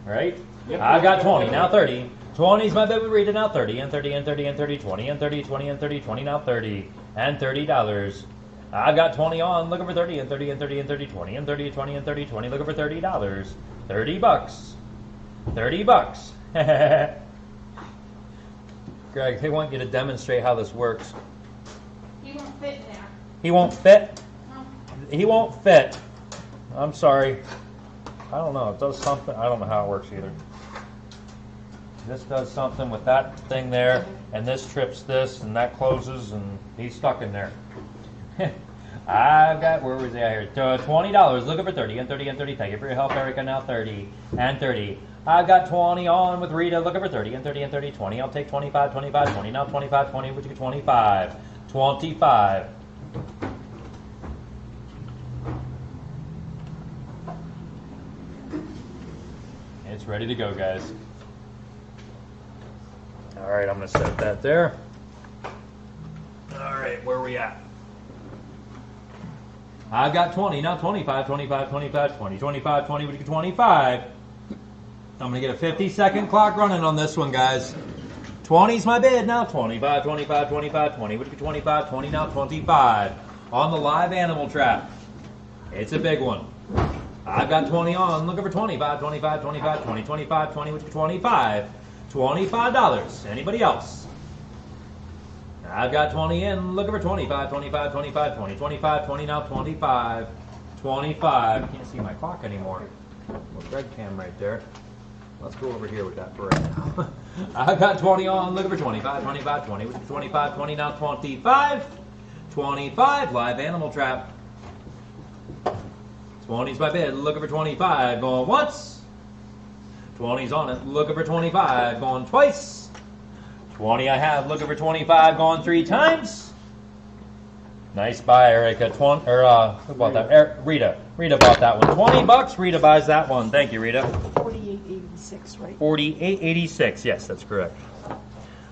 [SPEAKER 6] Right?
[SPEAKER 2] Yep.
[SPEAKER 6] I've got 20, now 30. 20's my baby Rita, now 30, and 30, and 30, and 30, 20, and 30, 20, and 30, 20, now 30, and $30. I've got 20 on, looking for 30, and 30, and 30, and 30, 20, and 30, 20, and 30, 20, looking for $30. 30 bucks. 30 bucks. Greg, they want you to demonstrate how this works.
[SPEAKER 7] He won't fit in there.
[SPEAKER 6] He won't fit?
[SPEAKER 7] No.
[SPEAKER 6] He won't fit. I'm sorry. I don't know. It does something. I don't know how it works either. This does something with that thing there, and this trips this, and that closes, and he's stuck in there. I've got, where was he out here? $20. Looking for 30, and 30, and 30. Thank you for your help, Erica. Now 30, and 30. I've got 20 on with Rita. Looking for 30, and 30, and 30. 20. I'll take 25, 25, 20. Now 25, 20. Would you get 25? 25. It's ready to go, guys. All right, I'm going to set that there. All right, where are we at? I've got 20, now 25, 25, 25, 20, 25, 20, would you get 25? I'm going to get a 50-second clock running on this one, guys. 20's my bid, now 25, 25, 25, 20, would you get 25, 20, now 25. On the live animal trap. It's a big one. I've got 20 on, looking for 25, 25, 25, 20, 25, 20, which is 25. $25. Anybody else? I've got 20 in, looking for 25, 25, 25, 20, 25, 20, now 25. 25. Can't see my clock anymore. Well, Greg cam right there. Let's go over here with that for right now. I've got 20 on, looking for 25, 25, 20, which is 25, 20, now 25. 25, live animal trap. 20's my bid, looking for 25, going once. 20's on it, looking for 25, going twice. 20 I have, looking for 25, going 3 times. Nice buy, Erica. Who bought that? Rita. Rita bought that one. $20. Rita buys that one. Thank you, Rita.
[SPEAKER 4] $48.86, right?
[SPEAKER 6] $48.86. Yes, that's correct.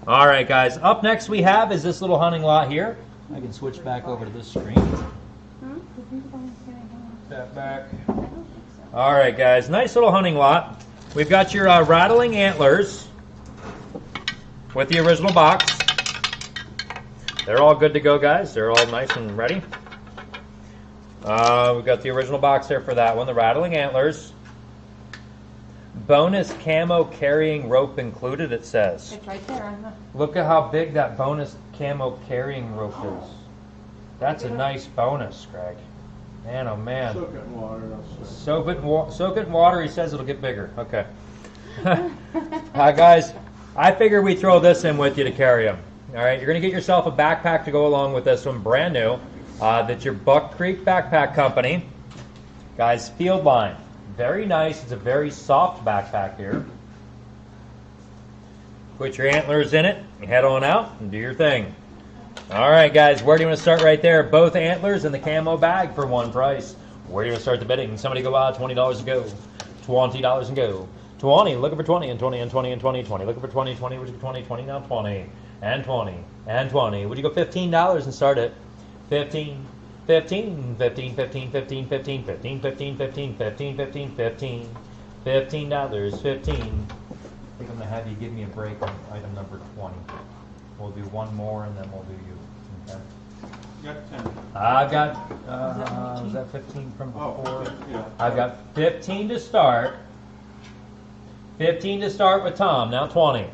[SPEAKER 6] All right, guys. Up next we have is this little hunting lot here. I can switch back over to this screen. Step back. All right, guys. Nice little hunting lot. We've got your rattling antlers with the original box. They're all good to go, guys. They're all nice and ready. We've got the original box there for that one. The rattling antlers. Bonus camo carrying rope included, it says.
[SPEAKER 7] It's right there on the.
[SPEAKER 6] Look at how big that bonus camo carrying rope is. That's a nice bonus, Greg. Man, oh man.
[SPEAKER 2] Soak it in water.
[SPEAKER 6] Soak it in water. He says it'll get bigger. Okay. Guys, I figure we throw this in with you to carry them. All right, you're going to get yourself a backpack to go along with this one, brand new. That's your Buck Creek Backpack Company. Guys, field line. Very nice. It's a very soft backpack here. Put your antlers in it, head on out, and do your thing. All right, guys, where do you want to start right there? Both antlers and the camo bag for one price. Where do you want to start the bidding? Somebody go out, $20 and go. $20 and go. 20, looking for 20, and 20, and 20, and 20, 20. Looking for 20, 20, would you go 20, 20, now 20. And 20, and 20. Would you go $15 and start it? 15, 15, 15, 15, 15, 15, 15, 15, 15, 15, 15, 15, $15, 15. I think I'm going to have you give me a break on item number 20. We'll do one more and then we'll do you. Okay.
[SPEAKER 2] You got 10.
[SPEAKER 6] I've got, was that 15 from before?
[SPEAKER 2] Oh, yeah.
[SPEAKER 6] I've got 15 to start. 15 to start with Tom. Now 20.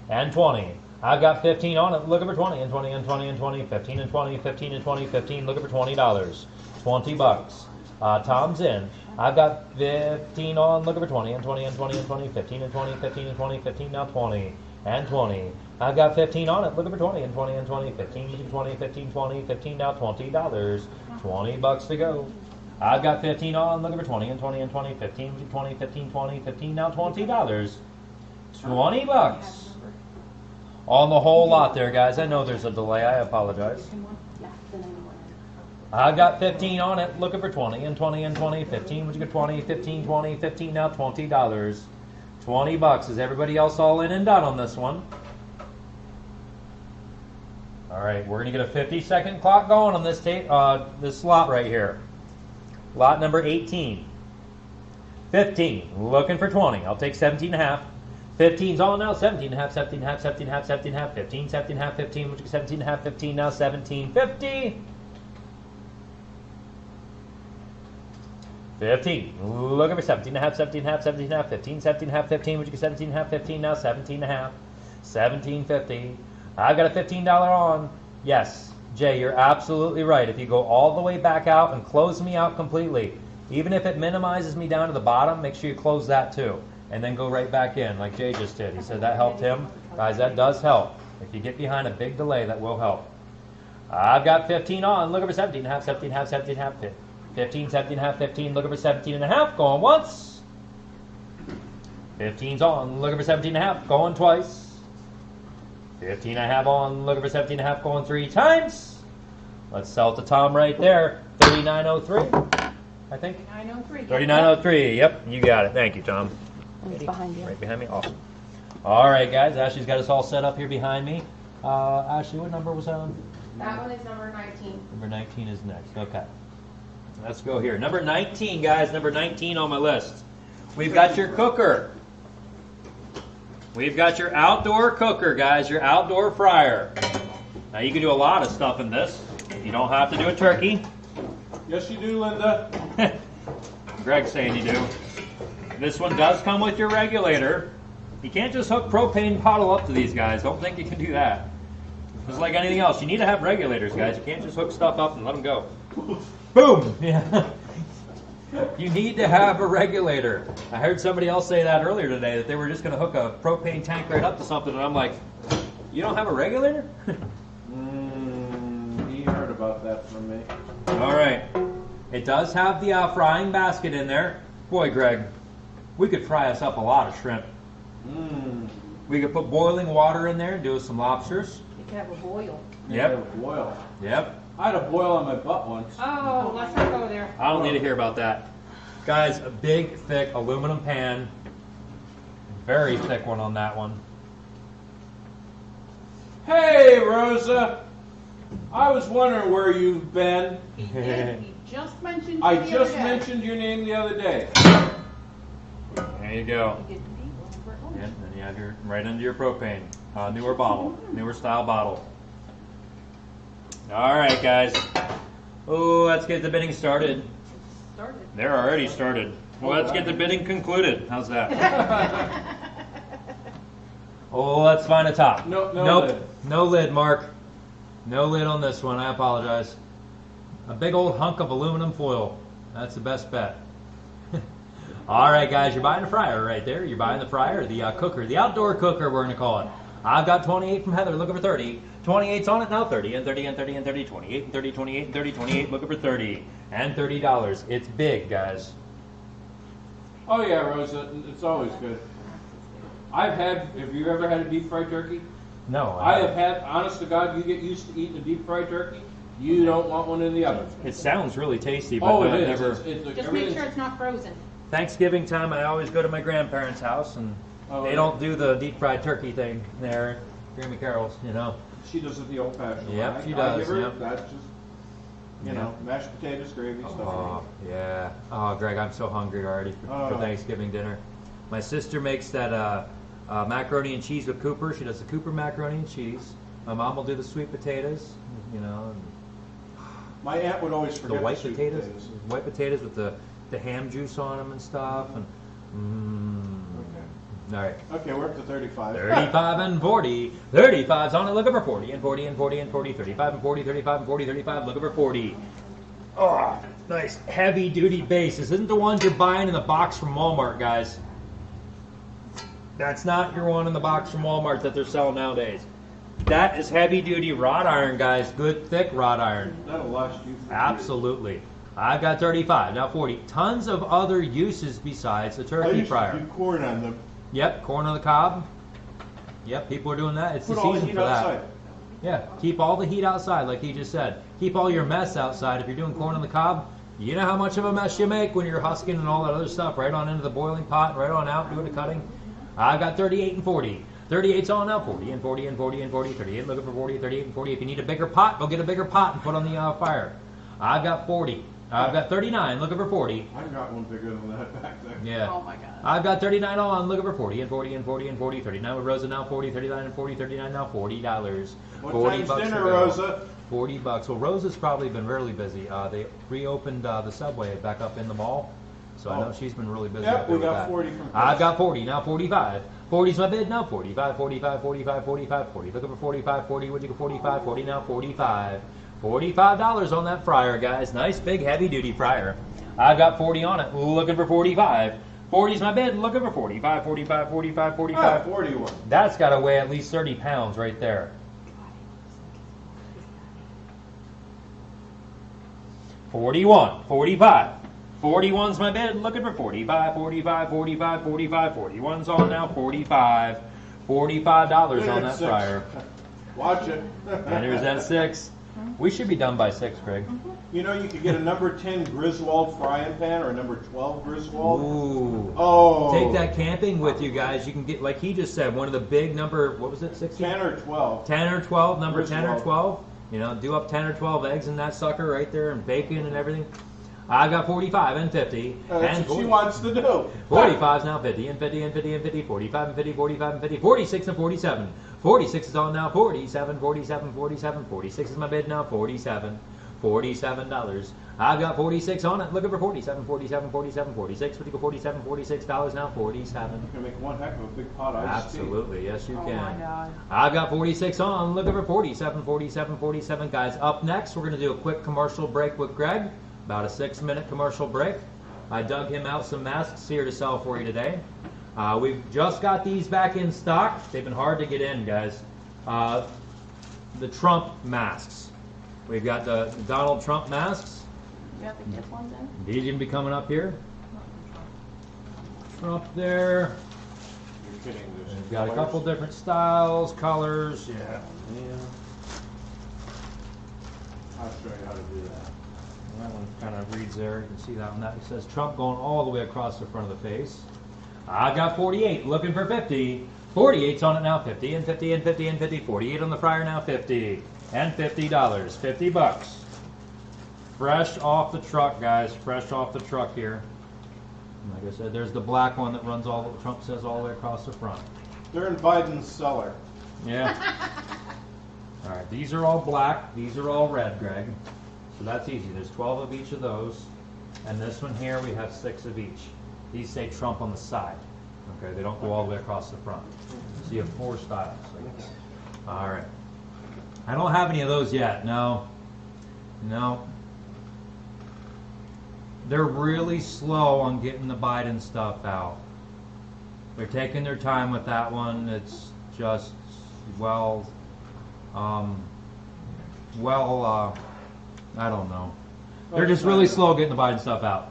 [SPEAKER 6] And 20. I've got 15 on it. Looking for 20 and 20 and 20 and 20. 15 and 20. 15 and 20. 15. Looking for $20. $20. Tom's in. I've got 15 on. Looking for 20 and 20 and 20 and 20. 15 and 20. 15 and 20. 15. Now 20 and 20. I've got 15 on it. Looking for 20 and 20 and 20. 15 and 20. 15. 20. 15. Now $20. $20 to go. I've got 15 on. Looking for 20 and 20 and 20. 15. 20. 15. 20. 15. Now $20. $20. On the whole lot there, guys. I know there's a delay. I apologize. I've got 15 on it. Looking for 20 and 20 and 20. 15. Would you get 20? 15, 20, 15. Now $20. $20. Is everybody else all in and done on this one? All right. We're going to get a 50-second clock going on this this lot right here. Lot number 18. 15. Looking for 20. I'll take 17 and a half. 15's on now, 17 and a half, 17 and a half, 17 and a half, 17 and a half, 15, 17 and a half, 15, which is 17 and a half, 15, now 17.50. 15, looking for 17 and a half, 17 and a half, 17 and a half, 15, 17 and a half, 15, which is 17 and a half, 15, now 17 and a half, 17.50. I've got a $15 on. Yes, Jay, you're absolutely right. If you go all the way back out and close me out completely, even if it minimizes me down to the bottom, make sure you close that too. And then go right back in like Jay just did. He said that helped him. Guys, that does help. If you get behind a big delay, that will help. I've got 15 on. Looking for 17 and a half, 17 and a half, 17 and a half, 15, 17 and a half, 15. Looking for 17 and a half. Going once. 15's on. Looking for 17 and a half. Going twice. 15 I have on. Looking for 17 and a half. Going 3 times. Let's sell to Tom right there. 3903, I think.
[SPEAKER 7] 3903.
[SPEAKER 6] 3903. Yep, you got it. Thank you, Tom.
[SPEAKER 4] It's behind you.
[SPEAKER 6] Right behind me? Awesome. All right, guys. Ashley's got us all set up here behind me. Ashley, what number was that on?
[SPEAKER 5] That one is number 19.
[SPEAKER 6] Number 19 is next. Okay. Let's go here. Number 19, guys. Number 19 on my list. We've got your cooker. We've got your outdoor cooker, guys. Your outdoor fryer. Now, you can do a lot of stuff in this. You don't have to do a turkey.
[SPEAKER 2] Yes, you do, Linda.
[SPEAKER 6] Greg's saying you do. This one does come with your regulator. You can't just hook propane bottle up to these guys. Don't think you can do that. Just like anything else, you need to have regulators, guys. You can't just hook stuff up and let them go. Boom! Yeah. You need to have a regulator. I heard somebody else say that earlier today, that they were just going to hook a propane tank right up to something, and I'm like, you don't have a regulator?
[SPEAKER 2] He heard about that from me.
[SPEAKER 6] All right. It does have the frying basket in there. Boy, Greg, we could fry us up a lot of shrimp. We could put boiling water in there and do some lobsters.
[SPEAKER 3] You could have a boil.
[SPEAKER 6] Yep.
[SPEAKER 2] A boil.
[SPEAKER 6] Yep.
[SPEAKER 2] I had a boil on my butt once.
[SPEAKER 3] Oh, let's not go there.
[SPEAKER 6] I don't need to hear about that. Guys, a big, thick aluminum pan. Very thick one on that one.
[SPEAKER 2] Hey, Rosa. I was wondering where you've been.
[SPEAKER 3] He did. He just mentioned you
[SPEAKER 2] I
[SPEAKER 3] the
[SPEAKER 2] just
[SPEAKER 3] other day.
[SPEAKER 2] mentioned your name the other day.
[SPEAKER 6] There you go.
[SPEAKER 3] He did the beat one for it.
[SPEAKER 6] Yep, and you have your right into your propane. Newer bottle, newer style bottle. All right, guys. Oh, let's get the bidding started.
[SPEAKER 3] Started.
[SPEAKER 6] They're already started. Well, let's get the bidding concluded. How's that? Oh, let's find a top.
[SPEAKER 2] No
[SPEAKER 6] nope.
[SPEAKER 2] lid.
[SPEAKER 6] No lid, Mark. No lid on this one. I apologize. A big old hunk of aluminum foil. That's the best bet. All right, guys, you're buying a fryer right there. You're buying the fryer, the cooker, the outdoor cooker, we're going to call it. I've got 28 from Heather, looking for 30. 28's on it now, 30 and 30 and 30 and 30, 28 and 30, 28 and 30, 28, looking for 30 and $30. It's big, guys.
[SPEAKER 2] Oh yeah, Rosa, it's always good. Have you ever had a deep fried turkey?
[SPEAKER 6] No.
[SPEAKER 2] I have had, honest to God, you get used to eating a deep fried turkey, you don't want one in the oven.
[SPEAKER 6] It sounds really tasty, but
[SPEAKER 2] Oh, it
[SPEAKER 6] I've
[SPEAKER 2] is.
[SPEAKER 6] never...
[SPEAKER 2] It's like
[SPEAKER 3] Just make
[SPEAKER 2] everything's-
[SPEAKER 3] sure it's not frozen.
[SPEAKER 6] Thanksgiving time, I always go to my grandparents' house, and
[SPEAKER 2] Oh,
[SPEAKER 6] they
[SPEAKER 2] yeah.
[SPEAKER 6] don't do the deep fried turkey thing there. Grammy Carol's, you know.
[SPEAKER 2] She does it the old-fashioned way.
[SPEAKER 6] Yep, she
[SPEAKER 2] I
[SPEAKER 6] does,
[SPEAKER 2] give her,
[SPEAKER 6] yep.
[SPEAKER 2] That's just, you know, mashed potatoes, gravy, stuff
[SPEAKER 6] Oh,
[SPEAKER 2] like
[SPEAKER 6] yeah. Oh, Greg, I'm so hungry already for
[SPEAKER 2] Oh.
[SPEAKER 6] Thanksgiving dinner. My sister makes that macaroni and cheese with Cooper. She does the Cooper macaroni and cheese. My mom will do the sweet potatoes, you know, and
[SPEAKER 2] that. My aunt would always
[SPEAKER 6] the
[SPEAKER 2] forget
[SPEAKER 6] white
[SPEAKER 2] sweet
[SPEAKER 6] potatoes. White potatoes with the ham juice on them and stuff. And
[SPEAKER 2] Okay.
[SPEAKER 6] all right.
[SPEAKER 2] Okay, we're up to 35.
[SPEAKER 6] 35 and 40. 35's on it, looking for 40 and 40 and 40 and 40. 35 and 40, 35 and 40, 35, looking for 40. Oh, nice heavy duty base. This isn't the ones you're buying in the box from Walmart, guys. That's not your one in the box from Walmart that they're selling nowadays. That is heavy duty wrought iron, guys. Good thick wrought iron.
[SPEAKER 2] That'll last you for
[SPEAKER 6] Absolutely. I've got 35, now 40. Tons of other uses besides the
[SPEAKER 2] years. I
[SPEAKER 6] turkey
[SPEAKER 2] used to
[SPEAKER 6] fryer.
[SPEAKER 2] do corn on them.
[SPEAKER 6] Yep, corn on the cob. Yep, people are doing that. It's
[SPEAKER 2] Put
[SPEAKER 6] the
[SPEAKER 2] all the
[SPEAKER 6] season
[SPEAKER 2] heat
[SPEAKER 6] for that.
[SPEAKER 2] outside.
[SPEAKER 6] Yeah, keep all the heat outside, like he just said. Keep all your mess outside. If you're doing corn on the cob, you know how much of a mess you make when you're husking and all that other stuff right on into the boiling pot, right on out, doing the cutting. I've got 38 and 40. 38's on now, 40 and 40 and 40 and 40, 38 looking for 40, 38 and 40. If you need a bigger pot, go get a bigger pot and put on the fire. I've got 40. I've got 39 looking for 40.
[SPEAKER 2] I got one bigger than that back there.
[SPEAKER 6] Yeah.
[SPEAKER 3] Oh my God.
[SPEAKER 6] I've got 39 on, looking for 40 and 40 and 40 and 40, 39 with Rosa now, 40, 39 and 40, 39 now, $40.
[SPEAKER 2] What
[SPEAKER 6] 40
[SPEAKER 2] time's
[SPEAKER 6] bucks
[SPEAKER 2] dinner,
[SPEAKER 6] to go.
[SPEAKER 2] Rosa?
[SPEAKER 6] $40. Well, Rosa's probably been really busy. They reopened the Subway back up in the mall, so I know
[SPEAKER 2] Oh.
[SPEAKER 6] she's been really busy.
[SPEAKER 2] Yep,
[SPEAKER 6] up there
[SPEAKER 2] we
[SPEAKER 6] with
[SPEAKER 2] got
[SPEAKER 6] that.
[SPEAKER 2] 40 from
[SPEAKER 6] I've
[SPEAKER 2] Chris.
[SPEAKER 6] got 40 now, 45. 40's my bid now, 45, 45, 45, 45, 40. Looking for 45, 40. What'd you get? 45, 40 now, 45. $45 on that fryer, guys. Nice big heavy duty fryer. I've got 40 on it. Looking for 45. 40's my bid. Looking for 45, 45, 45, 45.
[SPEAKER 2] 41.
[SPEAKER 6] That's got to weigh at least 30 pounds right there. 41, 45. 41's my bid. Looking for 45, 45, 45, 45. 41's on now. 45. $45 on that
[SPEAKER 2] Six.
[SPEAKER 6] fryer.
[SPEAKER 2] Watch it.
[SPEAKER 6] And there's that 6. We should be done by 6, Craig.
[SPEAKER 2] You know, you could get a number 10 Griswold frying pan or a number 12 Griswold.
[SPEAKER 6] Ooh.
[SPEAKER 2] Oh.
[SPEAKER 6] Take that camping with you guys. You can get, like he just said, one of the big number, what was it, 16?
[SPEAKER 2] 10 or 12.
[SPEAKER 6] 10 or 12, number 10 or
[SPEAKER 2] Griswold.
[SPEAKER 6] 12. You know, do up 10 or 12 eggs in that sucker right there and bacon and everything. I got 45 and 50.
[SPEAKER 2] That's
[SPEAKER 6] and
[SPEAKER 2] what she
[SPEAKER 6] 40.
[SPEAKER 2] wants to do.
[SPEAKER 6] 45's now 50 and 50 and 50 and 50. 45 and 50, 45 and 50. 46 and 47. 46 is on now. 47, 47, 47. 46 is my bid now. 47. $47. I've got 46 on it. Looking for 47, 47, 47, 46. Would you go 47, $46 now? 47.
[SPEAKER 2] You can make one heck of a big pot of iced tea.
[SPEAKER 6] Absolutely, yes you
[SPEAKER 7] Oh
[SPEAKER 6] can.
[SPEAKER 7] my God.
[SPEAKER 6] I've got 46 on, looking for 47, 47, 47. Guys, up next, we're going to do a quick commercial break with Greg. About a 6-minute commercial break. I dug him out some masks here to sell for you today. We've just got these back in stock. They've been hard to get in, guys. The Trump masks. We've got the Donald Trump masks.
[SPEAKER 5] You have the kids ones in?
[SPEAKER 6] These are going to be coming up here. Trump there.
[SPEAKER 2] You're kidding. There's
[SPEAKER 6] We've got a
[SPEAKER 2] colors.
[SPEAKER 6] couple different styles, colors. Yeah.
[SPEAKER 2] Yeah. I'll show you how to do that.
[SPEAKER 6] That one kind of reads there. You can see that one. That says Trump going all the way across the front of the face. I got 48, looking for 50. 48's on it now, 50 and 50 and 50 and 50. 48 on the fryer now, 50 and $50. $50. Fresh off the truck, guys. Fresh off the truck here. And like I said, there's the black one that runs all. Trump says all the way across the front.
[SPEAKER 2] They're in Biden's cellar.
[SPEAKER 6] Yeah. All right, these are all black. These are all red, Greg. So that's easy. There's 12 of each of those. And this one here, we have 6 of each. These say Trump on the side. Okay, they don't go all the way across the front. So you have 4 styles. All right. I don't have any of those yet. No. No. They're really slow on getting the Biden stuff out. They're taking their time with that one. It's just, well, I don't know. They're just really slow getting the Biden stuff out.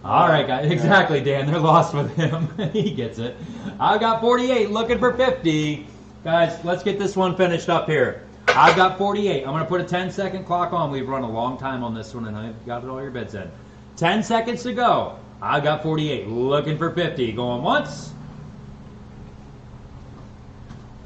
[SPEAKER 6] All right, guys. Exactly, Dan. They're lost with him. He gets it. I got 48, looking for 50. Guys, let's get this one finished up here. I've got 48. I'm going to put a 10-second clock on. We've run a long time on this one, and I've got all your bids in. 10 seconds to go. I got 48, looking for 50. Going once.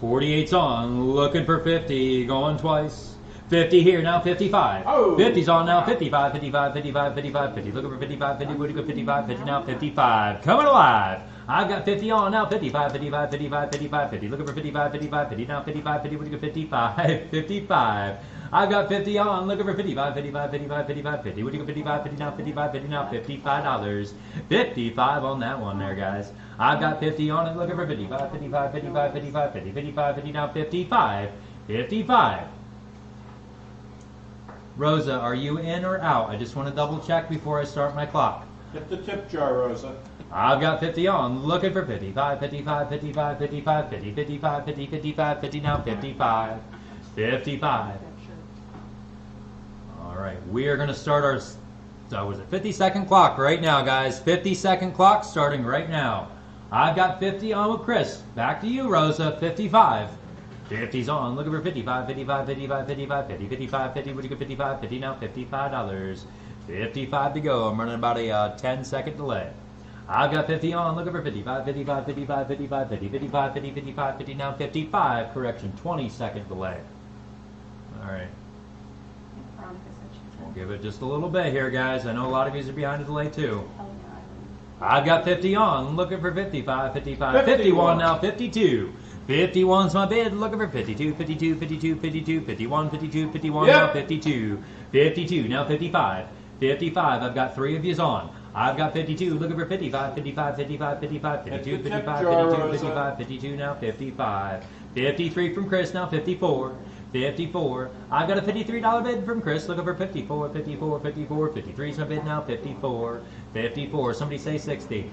[SPEAKER 6] 48's on, looking for 50. Going twice. 50 here, now 55.
[SPEAKER 2] Oh.
[SPEAKER 6] 50's on now, 55, 55, 55, 55, 50. Looking for 55, 50, would you go 55, 50 now, 55. Coming alive. I've got 50 on now, 55, 55, 55, 55, 50. Looking for 55, 55, 50 now, 55, 50, would you go 55, 55. I've got 50 on, looking for 55, 55, 55, 55, 50. Would you go 55, 50 now, 55, 50 now, $55. 55 on that one there, guys. I've got 50 on it, looking for 55, 55, 55, 55, 50, 55, 50 now, 55, 55. Rosa, are you in or out? I just want to double check before I start my clock.
[SPEAKER 2] Hit the tip jar, Rosa.
[SPEAKER 6] I've got 50 on, looking for 55, 55, 55, 55, 50, 55, 50, 55, 50 now, 55, 55. All right, we are going to start our, 50-second clock right now, guys. 50-second clock starting right now. I've got 50 on with Chris. Back to you, Rosa, 55. 50's on, looking for 55, 55, 55, 55, 50, 55, 50, would you go 55, 50 now, $55. 55 to go. I'm running about a 10-second delay. I've got 50 on, looking for 55, 55, 55, 55, 50, 55, 50, 55, 50 now, 55. Correction, 20-second delay. All right. We'll give it just a little bit here, guys. I know a lot of you are behind the delay, too. I've got 50 on, looking for 55, 55, 51 now, 52. 51's my bid, looking for 52, 52, 52, 52, 51, 52, 51, now 52. 52, now 55. 55, I've got 3 of yous on. I've got 52, looking for 55, 55, 55, 55, 52, 55, 52, 55, 52, now 55. 53 from Chris, now 54. 54. I've got a $53 bid from Chris, looking for 54, 54, 54. 53's my bid now, 54. 54, somebody say 60.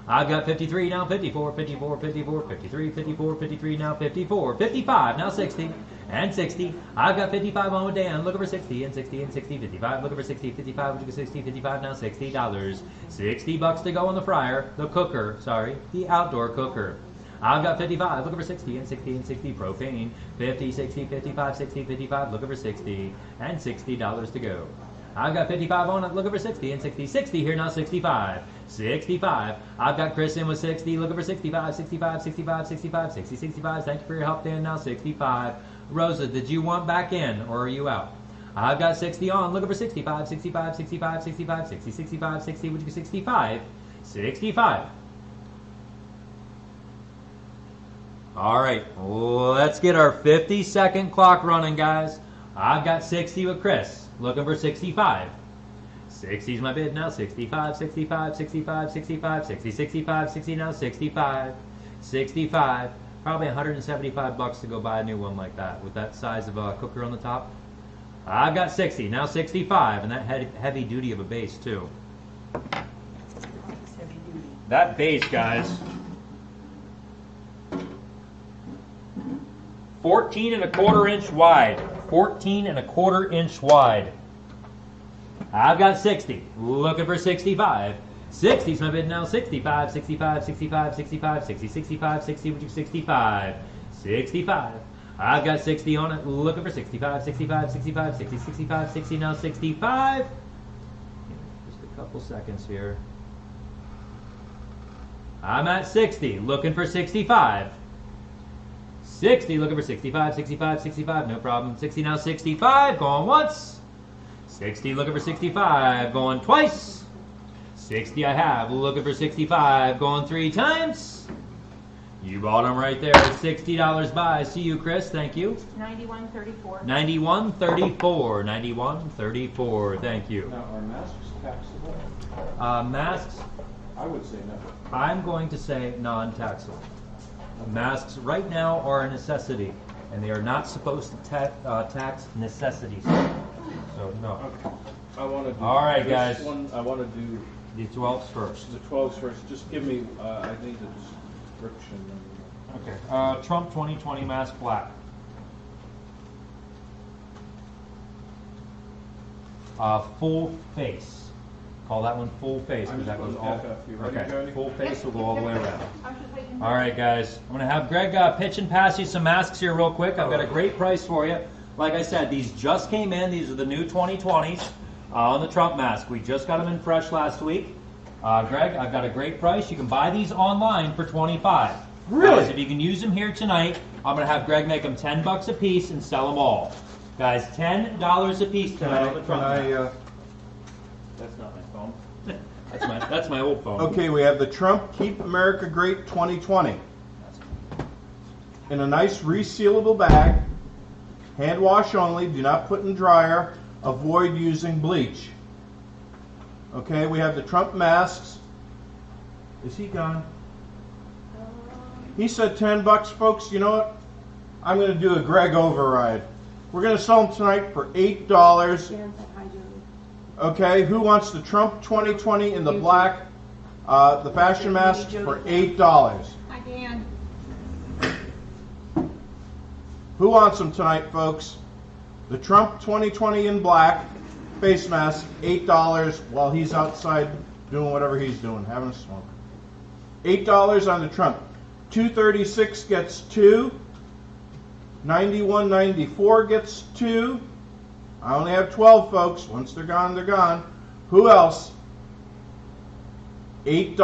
[SPEAKER 6] I've got 53, now 54, 54, 54, 53, 54, 53, now 54, 55, now 60, and 60. I've got 55 on with Dan, looking for 60, and 60, and 60, 55, looking for 60, 55, would you go 60, 55, now $60. $60 to go on the fryer, the cooker, sorry, the outdoor cooker. I've got 55, looking for 60, and 60, and 60, propane, 50, 60, 55, 60, 55, looking for 60, and $60 to go. I've got 55 on it, looking for 60, and 60, 60 here now, 65, 65. I've got Chris in with 60, looking for 65, 65, 65, 65, 60, 65. Thank you for your help, Dan, now 65. Rosa, did you want back in, or are you out? I've got 60 on, looking for 65, 65, 65, 65, 60, 65, 60, would you go 65, 65. All right, let's get our 50-second clock running, guys. I've got 60 with Chris. Looking for 65. 60's my bid now. 65, 65, 65, 65, 60, 65, 60 now. 65, 65. Probably $175 to go buy a new one like that with that size of a cooker on the top. I've got 60 now. 65, and that heavy duty of a base too. That base, guys. 14 1/4 inch wide. 14 1/4 inch wide. I've got 60. Looking for 65. 60's my bid now. 65, 65, 65, 65, 60, 65, 60, would you 65? 65. I've got 60 on it. Looking for 65, 65, 65, 60, 65, 60, now 65. Just a couple seconds here. I'm at 60. Looking for 65. 60, looking for 65, 65, 65, no problem. 60 now, 65, going once. 60, looking for 65, going twice. 60 I have, looking for 65, going 3 times. You bought them right there at $60 buy. See you, Chris, thank you.
[SPEAKER 3] 91.34.
[SPEAKER 6] 91.34, 91.34, thank you.
[SPEAKER 2] Now, are masks taxable?
[SPEAKER 6] Masks,
[SPEAKER 2] I would say no.
[SPEAKER 6] I'm going to say non-taxable. Masks right now are a necessity, and they are not supposed to tax necessities. So no.
[SPEAKER 2] Okay. I want to do
[SPEAKER 6] All right,
[SPEAKER 2] this
[SPEAKER 6] guys.
[SPEAKER 2] one. I want to do
[SPEAKER 6] The 12s first.
[SPEAKER 2] the 12s first. Just give me, I think, the description.
[SPEAKER 6] Okay. Trump 2020 mask black. Full face. Call that one full face because that goes all.
[SPEAKER 2] You ready,
[SPEAKER 6] Okay.
[SPEAKER 2] Jody?
[SPEAKER 6] Full face will go all the way around.
[SPEAKER 3] I was just waiting.
[SPEAKER 6] All right, guys. I'm going to have Greg pitch and pass you some masks here real quick. I've got a great price for you. Like I said, these just came in. These are the new 2020s on the Trump mask. We just got them in fresh last week. Greg, I've got a great price. You can buy these online for $25.
[SPEAKER 2] Really?
[SPEAKER 6] Guys, if you can use them here tonight, I'm going to have Greg make them $10 a piece and sell them all. Guys, $10 a piece tonight on the Trump mask.
[SPEAKER 2] That's not my phone.
[SPEAKER 6] That's my old phone.
[SPEAKER 8] Okay, we have the Trump Keep America Great 2020 in a nice resealable bag. Hand wash only. Do not put in dryer. Avoid using bleach. Okay, we have the Trump masks. Is he gone? He said $10, folks. You know what? I'm going to do a Greg override. We're going to sell them tonight for $8. Okay, who wants the Trump 2020 in the black, the fashion mask for $8?
[SPEAKER 4] Hi, Dan.
[SPEAKER 8] Who wants them tonight, folks? The Trump 2020 in black face mask, $8 while he's outside doing whatever he's doing, having a smoke. $8 on the Trump. 236 gets 2. 91.94 gets 2. I only have 12, folks. Once they're gone, they're gone. Who else? $8.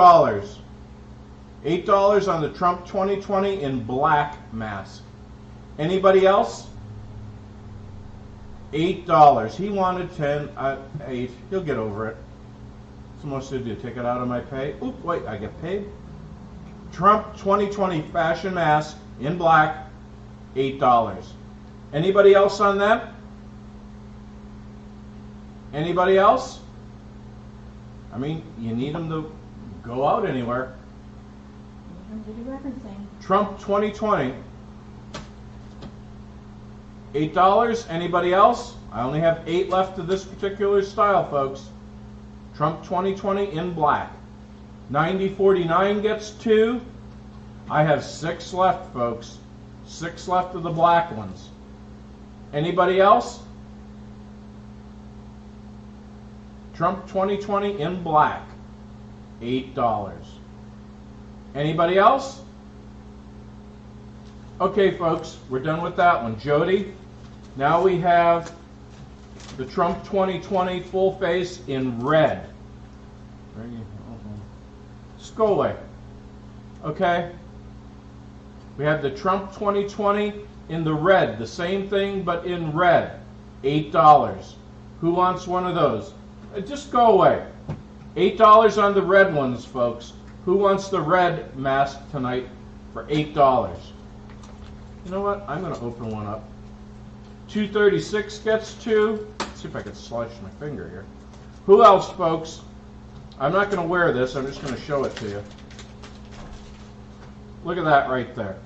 [SPEAKER 8] $8 on the Trump 2020 in black mask. Anybody else? $8. He wanted 10. 8. He'll get over it. What's the most to do? Take it out of my pay? Oop, wait, I get paid. Trump 2020 fashion mask in black, $8. Anybody else on that? Anybody else? I mean, you need them to go out anywhere. Trump 2020, $8. Anybody else? I only have 8 left of this particular style, folks. Trump 2020 in black. 90.49 gets 2. I have 6 left, folks. 6 left of the black ones. Anybody else? Trump 2020 in black, $8. Anybody else? Okay, folks, we're done with that one. Jody, now we have the Trump 2020 full face in red. Just go away. Okay? We have the Trump 2020 in the red, the same thing but in red, $8. Who wants one of those? Just go away. $8 on the red ones, folks. Who wants the red mask tonight for $8? You know what? I'm going to open one up. 236 gets 2. Let's see if I can slice my finger here. Who else, folks? I'm not going to wear this. I'm just going to show it to you. Look at that right there.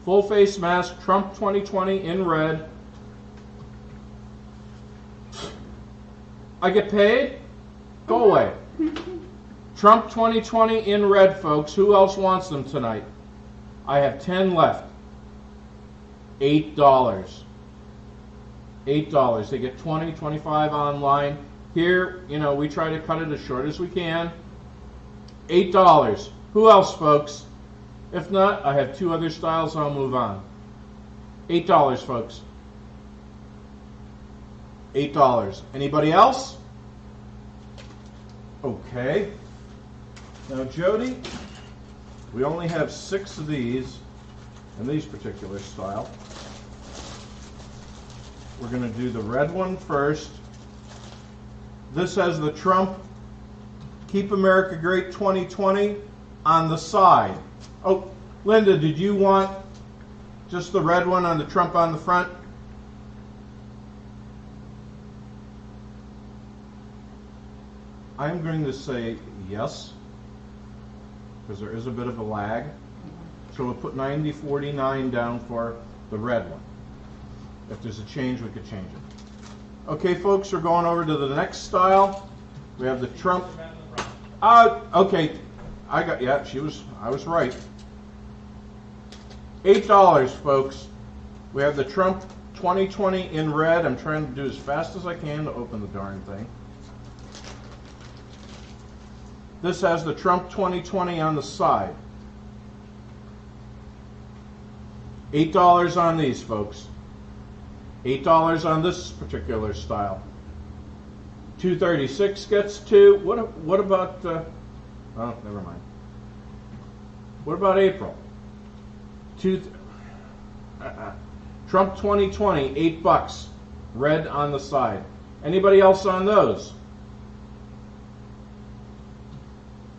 [SPEAKER 8] Full face mask, Trump 2020 in red. I get paid? Go away. Trump 2020 in red, folks. Who else wants them tonight? I have 10 left. $8. $8. They get 20, 25 online. Here, you know, we try to cut it as short as we can. $8. Who else, folks? If not, I have 2 other styles. I'll move on. $8, folks. $8. Anybody else? Okay. Now, Jody, we only have 6 of these in these particular style. We're going to do the red one first. This has the Trump Keep America Great 2020 on the side. Oh, Linda, did you want just the red one on the Trump on the front? I'm going to say yes, because there is a bit of a lag. So we'll put 9049 down for the red one. If there's a change, we could change it. Okay, folks, we're going over to the next style. We have the Trump. Okay, I was right. $8, folks. We have the Trump 2020 in red. I'm trying to do as fast as I can to open the darn thing. This has the Trump 2020 on the side. $8 on these, folks. $8 on this particular style. 236 gets 2. What about? Oh, never mind. What about April? Trump 2020, $8. Red on the side. Anybody else on those?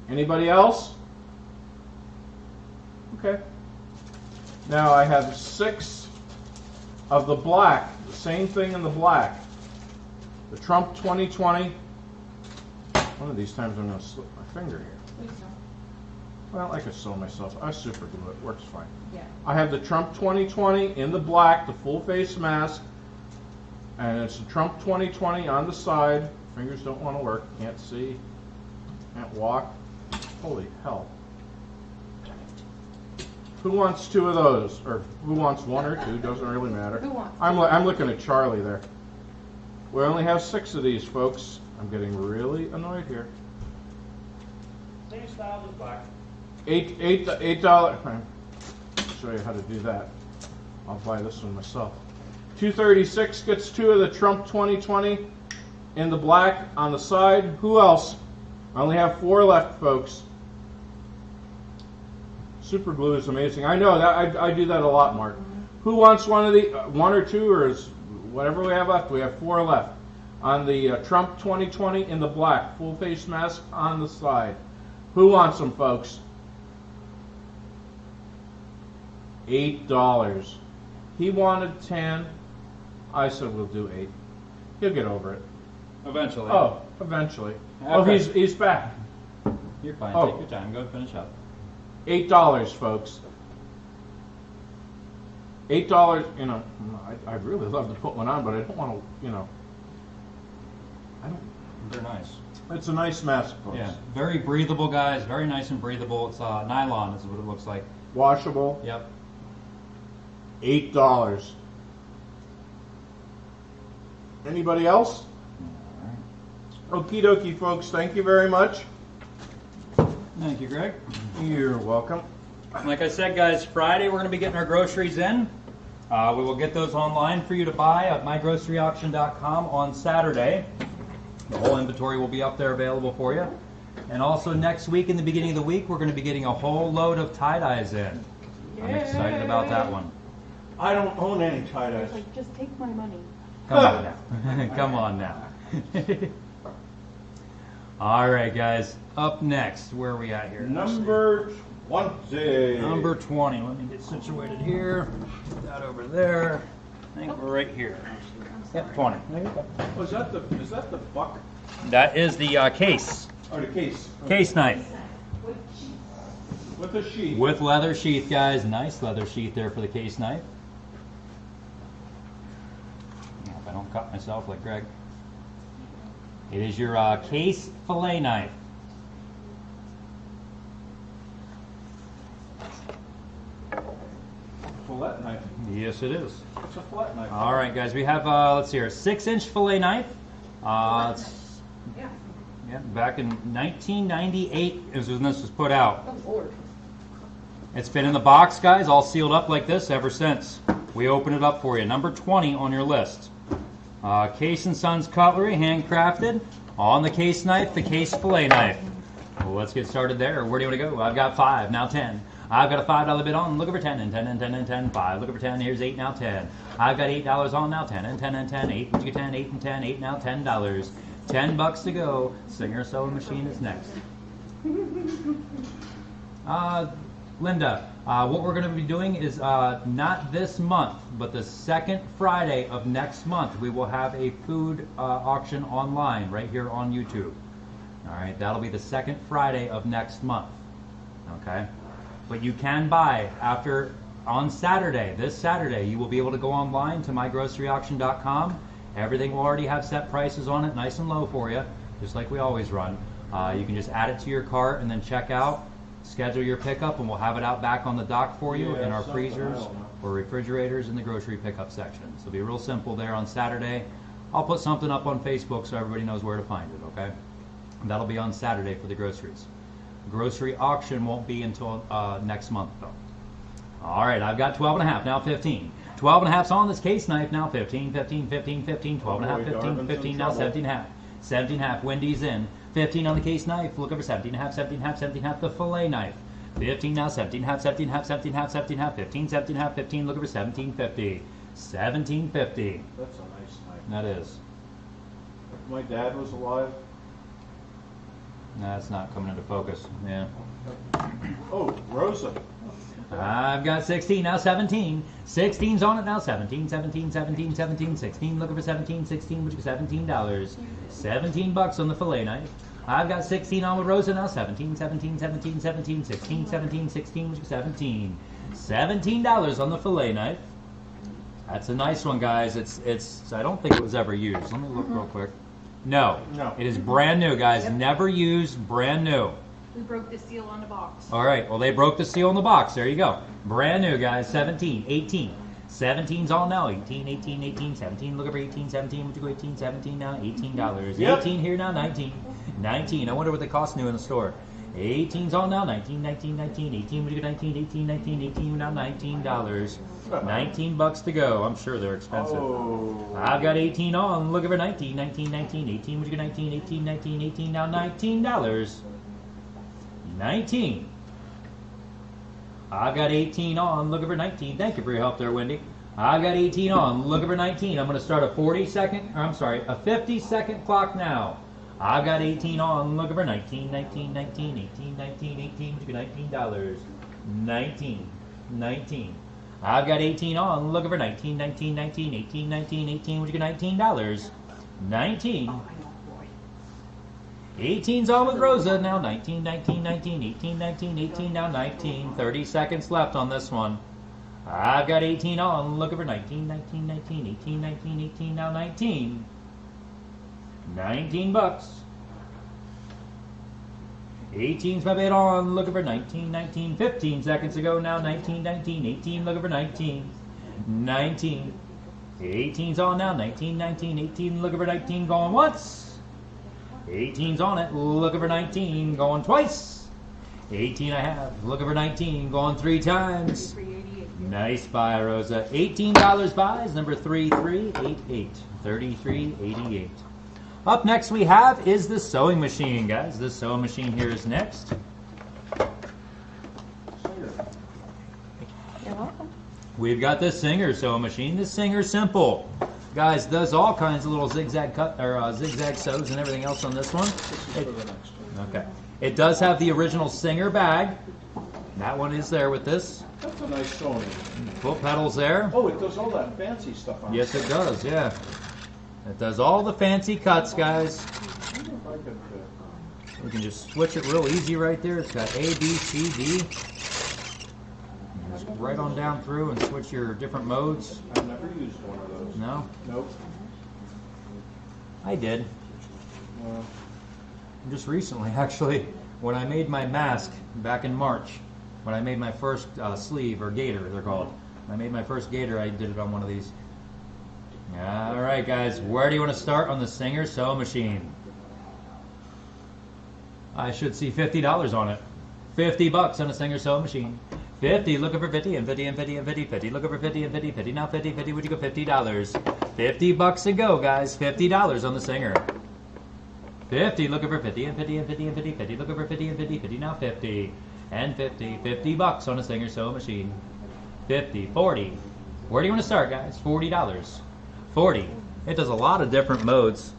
[SPEAKER 8] Anybody else? Okay. Now I have 6 of the black. The same thing in the black. The Trump 2020. One of these times I'm going to slip my finger here.
[SPEAKER 3] Please don't.
[SPEAKER 8] Well, I could sew myself. I super glue it. Works fine.
[SPEAKER 3] Yeah.
[SPEAKER 8] I have the Trump 2020 in the black, the full face mask. And it's the Trump 2020 on the side. Fingers don't want to work. Can't see. Can't walk. Holy hell. Who wants 2 of those? Or who wants 1 or 2? Doesn't really matter.
[SPEAKER 3] Who wants?
[SPEAKER 8] I'm looking at Charlie there. We only have 6 of these, folks. I'm getting really annoyed here.
[SPEAKER 2] Same style as black.
[SPEAKER 8] $8. I'll show you how to do that. I'll buy this one myself. 236 gets 2 of the Trump 2020 in the black on the side. Who else? I only have 4 left, folks. Super glue is amazing. I know that I do that a lot, Mark. Who wants one of the 1 or 2 or whatever we have left? We have 4 left on the Trump 2020 in the black, full face mask on the side. Who wants them, folks? $8. He wanted 10. I said we'll do 8. He'll get over it.
[SPEAKER 6] Eventually.
[SPEAKER 8] Oh, eventually.
[SPEAKER 6] Okay.
[SPEAKER 8] Oh, he's back.
[SPEAKER 6] You're fine.
[SPEAKER 8] Oh.
[SPEAKER 6] Take your time. Go and finish up.
[SPEAKER 8] $8, folks. $8. You know, I'd really love to put one on, but I don't want to. You know, I don't.
[SPEAKER 6] They're nice.
[SPEAKER 8] It's a nice mask, folks.
[SPEAKER 6] Yeah. Very breathable, guys. Very nice and breathable. It's nylon. Is what it looks like.
[SPEAKER 8] Washable.
[SPEAKER 6] Yep.
[SPEAKER 8] $8. Anybody else? Okie dokie, folks. Thank you very much.
[SPEAKER 6] Thank you, Greg.
[SPEAKER 8] You're welcome.
[SPEAKER 6] Like I said, guys, Friday we're going to be getting our groceries in. We will get those online for you to buy at mygroceryauction.com on Saturday. The whole inventory will be up there available for you. And also next week, in the beginning of the week, we're going to be getting a whole load of tie-dyes in. I'm excited about that one.
[SPEAKER 2] I don't own any tie-dyes.
[SPEAKER 3] Like, just take my money.
[SPEAKER 6] Come on now. Come on now. All right, guys. Up next, where are we at here?
[SPEAKER 8] Number 20.
[SPEAKER 6] Number 20. Let me get situated here. Put that over there. I think we're right here. Yep, 20. There you go.
[SPEAKER 2] Oh, is that the buck?
[SPEAKER 6] That is the case.
[SPEAKER 2] Or the case?
[SPEAKER 6] Case knife.
[SPEAKER 2] With the sheath.
[SPEAKER 6] With leather sheath, guys. Nice leather sheath there for the case knife. I hope I don't cut myself like Greg. It is your case fillet knife.
[SPEAKER 2] Fillet knife.
[SPEAKER 6] Yes, it is.
[SPEAKER 2] It's a fillet knife.
[SPEAKER 6] All right, guys. We have, let's see here, 6-inch fillet knife. It's, yeah, back in 1998 is when this was put out.
[SPEAKER 5] Oh, Lord.
[SPEAKER 6] It's been in the box, guys, all sealed up like this ever since. We open it up for you. Number 20 on your list. Case & Sons cutlery, handcrafted. On the case knife, the case fillet knife. Well, let's get started there. Where do you want to go? I've got 5, now 10. I've got a $5 bid on. Look over 10 and 10 and 10 and 10. 5. Look over 10. Here's 8, now 10. I've got $8 on, now 10 and 10 and 10. 8. Would you get 10? 8 and 10. 8 now $10. $10 to go. Singer Sewing Machine is next. Linda, what we're going to be doing is not this month, but the second Friday of next month, we will have a food auction online right here on YouTube. All right, that'll be the second Friday of next month. Okay, but you can buy after on Saturday. This Saturday, you will be able to go online to mygroceryauction.com. Everything will already have set prices on it, nice and low for you, just like we always run. You can just add it to your cart and then check out. Schedule your pickup and we'll have it out back on the dock for you in our freezers or refrigerators in the grocery pickup section. So it'll be real simple there on Saturday. I'll put something up on Facebook so everybody knows where to find it, okay? And that'll be on Saturday for the groceries. Grocery auction won't be until next month though. All right, I've got 12 and a half, now 15. 12 and a half's on this case knife, now 15, 15, 15, 15, 12 and a half, 15, 15, now 17 and a half. 17 and a half, Wendy's in. 15 on the case knife, look over 17 and a half, 17 and a half, 17 and a half, the fillet knife. 15 now, 17 and a half, 17 and a half, 17 and a half, 17 and a half, 15, 17 and a half, 15, look over 1750. 1750.
[SPEAKER 2] That's a nice knife.
[SPEAKER 6] That is.
[SPEAKER 2] If my dad was alive.
[SPEAKER 6] That's not coming into focus. Yeah.
[SPEAKER 2] Oh, Rosa.
[SPEAKER 6] I've got 16, now 17. 16's on it now, 17, 17, 17, 17, 16. Looking for 17, 16, which is $17. $17 on the fillet knife. I've got 16 on with Rosa now, 17, 17, 17, 17, 16, 17, 16, which is 17. $17 on the fillet knife. That's a nice one, guys. It's. I don't think it was ever used. Let me look real quick. No. It is brand new, guys. Never used, brand new.
[SPEAKER 3] We broke the seal on the box.
[SPEAKER 6] All right, well, they broke the seal in the box. There you go. Brand new, guys. 17, 18. 17's all now. 18, 18, 18, 17. Looking for 18, 17. Would you go 18, 17 now? $18.
[SPEAKER 2] Yep.
[SPEAKER 6] 18 here now, 19. 19. I wonder what they cost new in the store. 18's all now. 19, 19, 19. 18. Would you go 19, 18, 19, 18 now? $19. $19 to go. I'm sure they're expensive.
[SPEAKER 2] Oh.
[SPEAKER 6] I've got 18 on. Looking for 19, 19, 19, 18. Would you go 19, 18, 19, 18 now? $19. 19. I've got 18 on, looking for 19. Thank you for your help there, Wendy. I've got 18 on, looking for 19. I'm going to start a 50-second clock now. I've got 18 on, looking for 19, 19, 19, 18, 19, 18, which is $19. 19, 19. I've got 18 on, looking for 19, 19, 19, 18, 19, 18, which is $19. 19. 18's on with Rosa, now 19, 19, 19, 18, 19, 18, now 19. 30 seconds left on this one. I've got 18 on, looking for 19, 19, 19, 18, 19, 18, now 19. $19. 18's my bid on, looking for 19, 19, 15 seconds ago, now 19, 19, 18, looking for 19. 19. 18's on now, 19, 19, 18, looking for 19, going once. 18's on it, looking for 19, going twice. 18 I have, looking for 19, going 3 times. Nice buy, Rosa. $18 buys, number 3388. 3388. Up next we have is the sewing machine, guys. This sewing machine here is next.
[SPEAKER 4] You're welcome.
[SPEAKER 6] We've got the Singer sewing machine. The Singer Simple. Guys, does all kinds of little zigzag cut or zigzag sews and everything else on this one. Okay. It does have the original Singer bag. That one is there with this.
[SPEAKER 8] That's a nice Sony.
[SPEAKER 6] Foot pedals there.
[SPEAKER 8] Oh, it does all that fancy stuff on
[SPEAKER 6] Yes, it does, yeah. It does all the fancy cuts, guys.
[SPEAKER 8] I wonder if I could,
[SPEAKER 6] We can just switch it real easy right there. It's got A, B, C, D. Just right on down through and switch your different modes.
[SPEAKER 8] I've never used one of those.
[SPEAKER 6] No?
[SPEAKER 8] Nope.
[SPEAKER 6] I did.
[SPEAKER 8] Well,
[SPEAKER 6] Just recently, actually, when I made my mask back in March, when I made my first sleeve, or gaiter, they're called. When I made my first gaiter, I did it on one of these. All right, guys, where do you want to start on the Singer sewing machine? I should see $50 on it. $50 on a Singer sewing machine. 50, looking for 50 and 50 and 50 and 50, 50, looking for 50 and 50, 50, now 50, 50, would you go $50? $50 to go, guys. $50 on the Singer. 50, looking for 50 and 50 and 50 and 50, 50, looking for 50 and 50, 50, now 50 and 50, $50 on a Singer sewing machine. 50, 40. Where do you want to start, guys? $40. 40. It does a lot of different modes.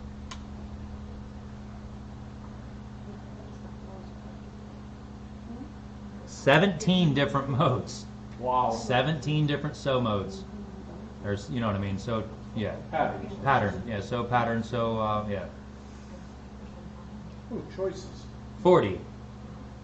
[SPEAKER 6] $17 different modes.
[SPEAKER 8] wow.
[SPEAKER 6] 17 different sew modes. There's, you know what I mean? So, yeah.
[SPEAKER 8] Patterns.
[SPEAKER 6] Pattern. Yeah, sew pattern, so, yeah.
[SPEAKER 8] Ooh, choices.
[SPEAKER 6] 40.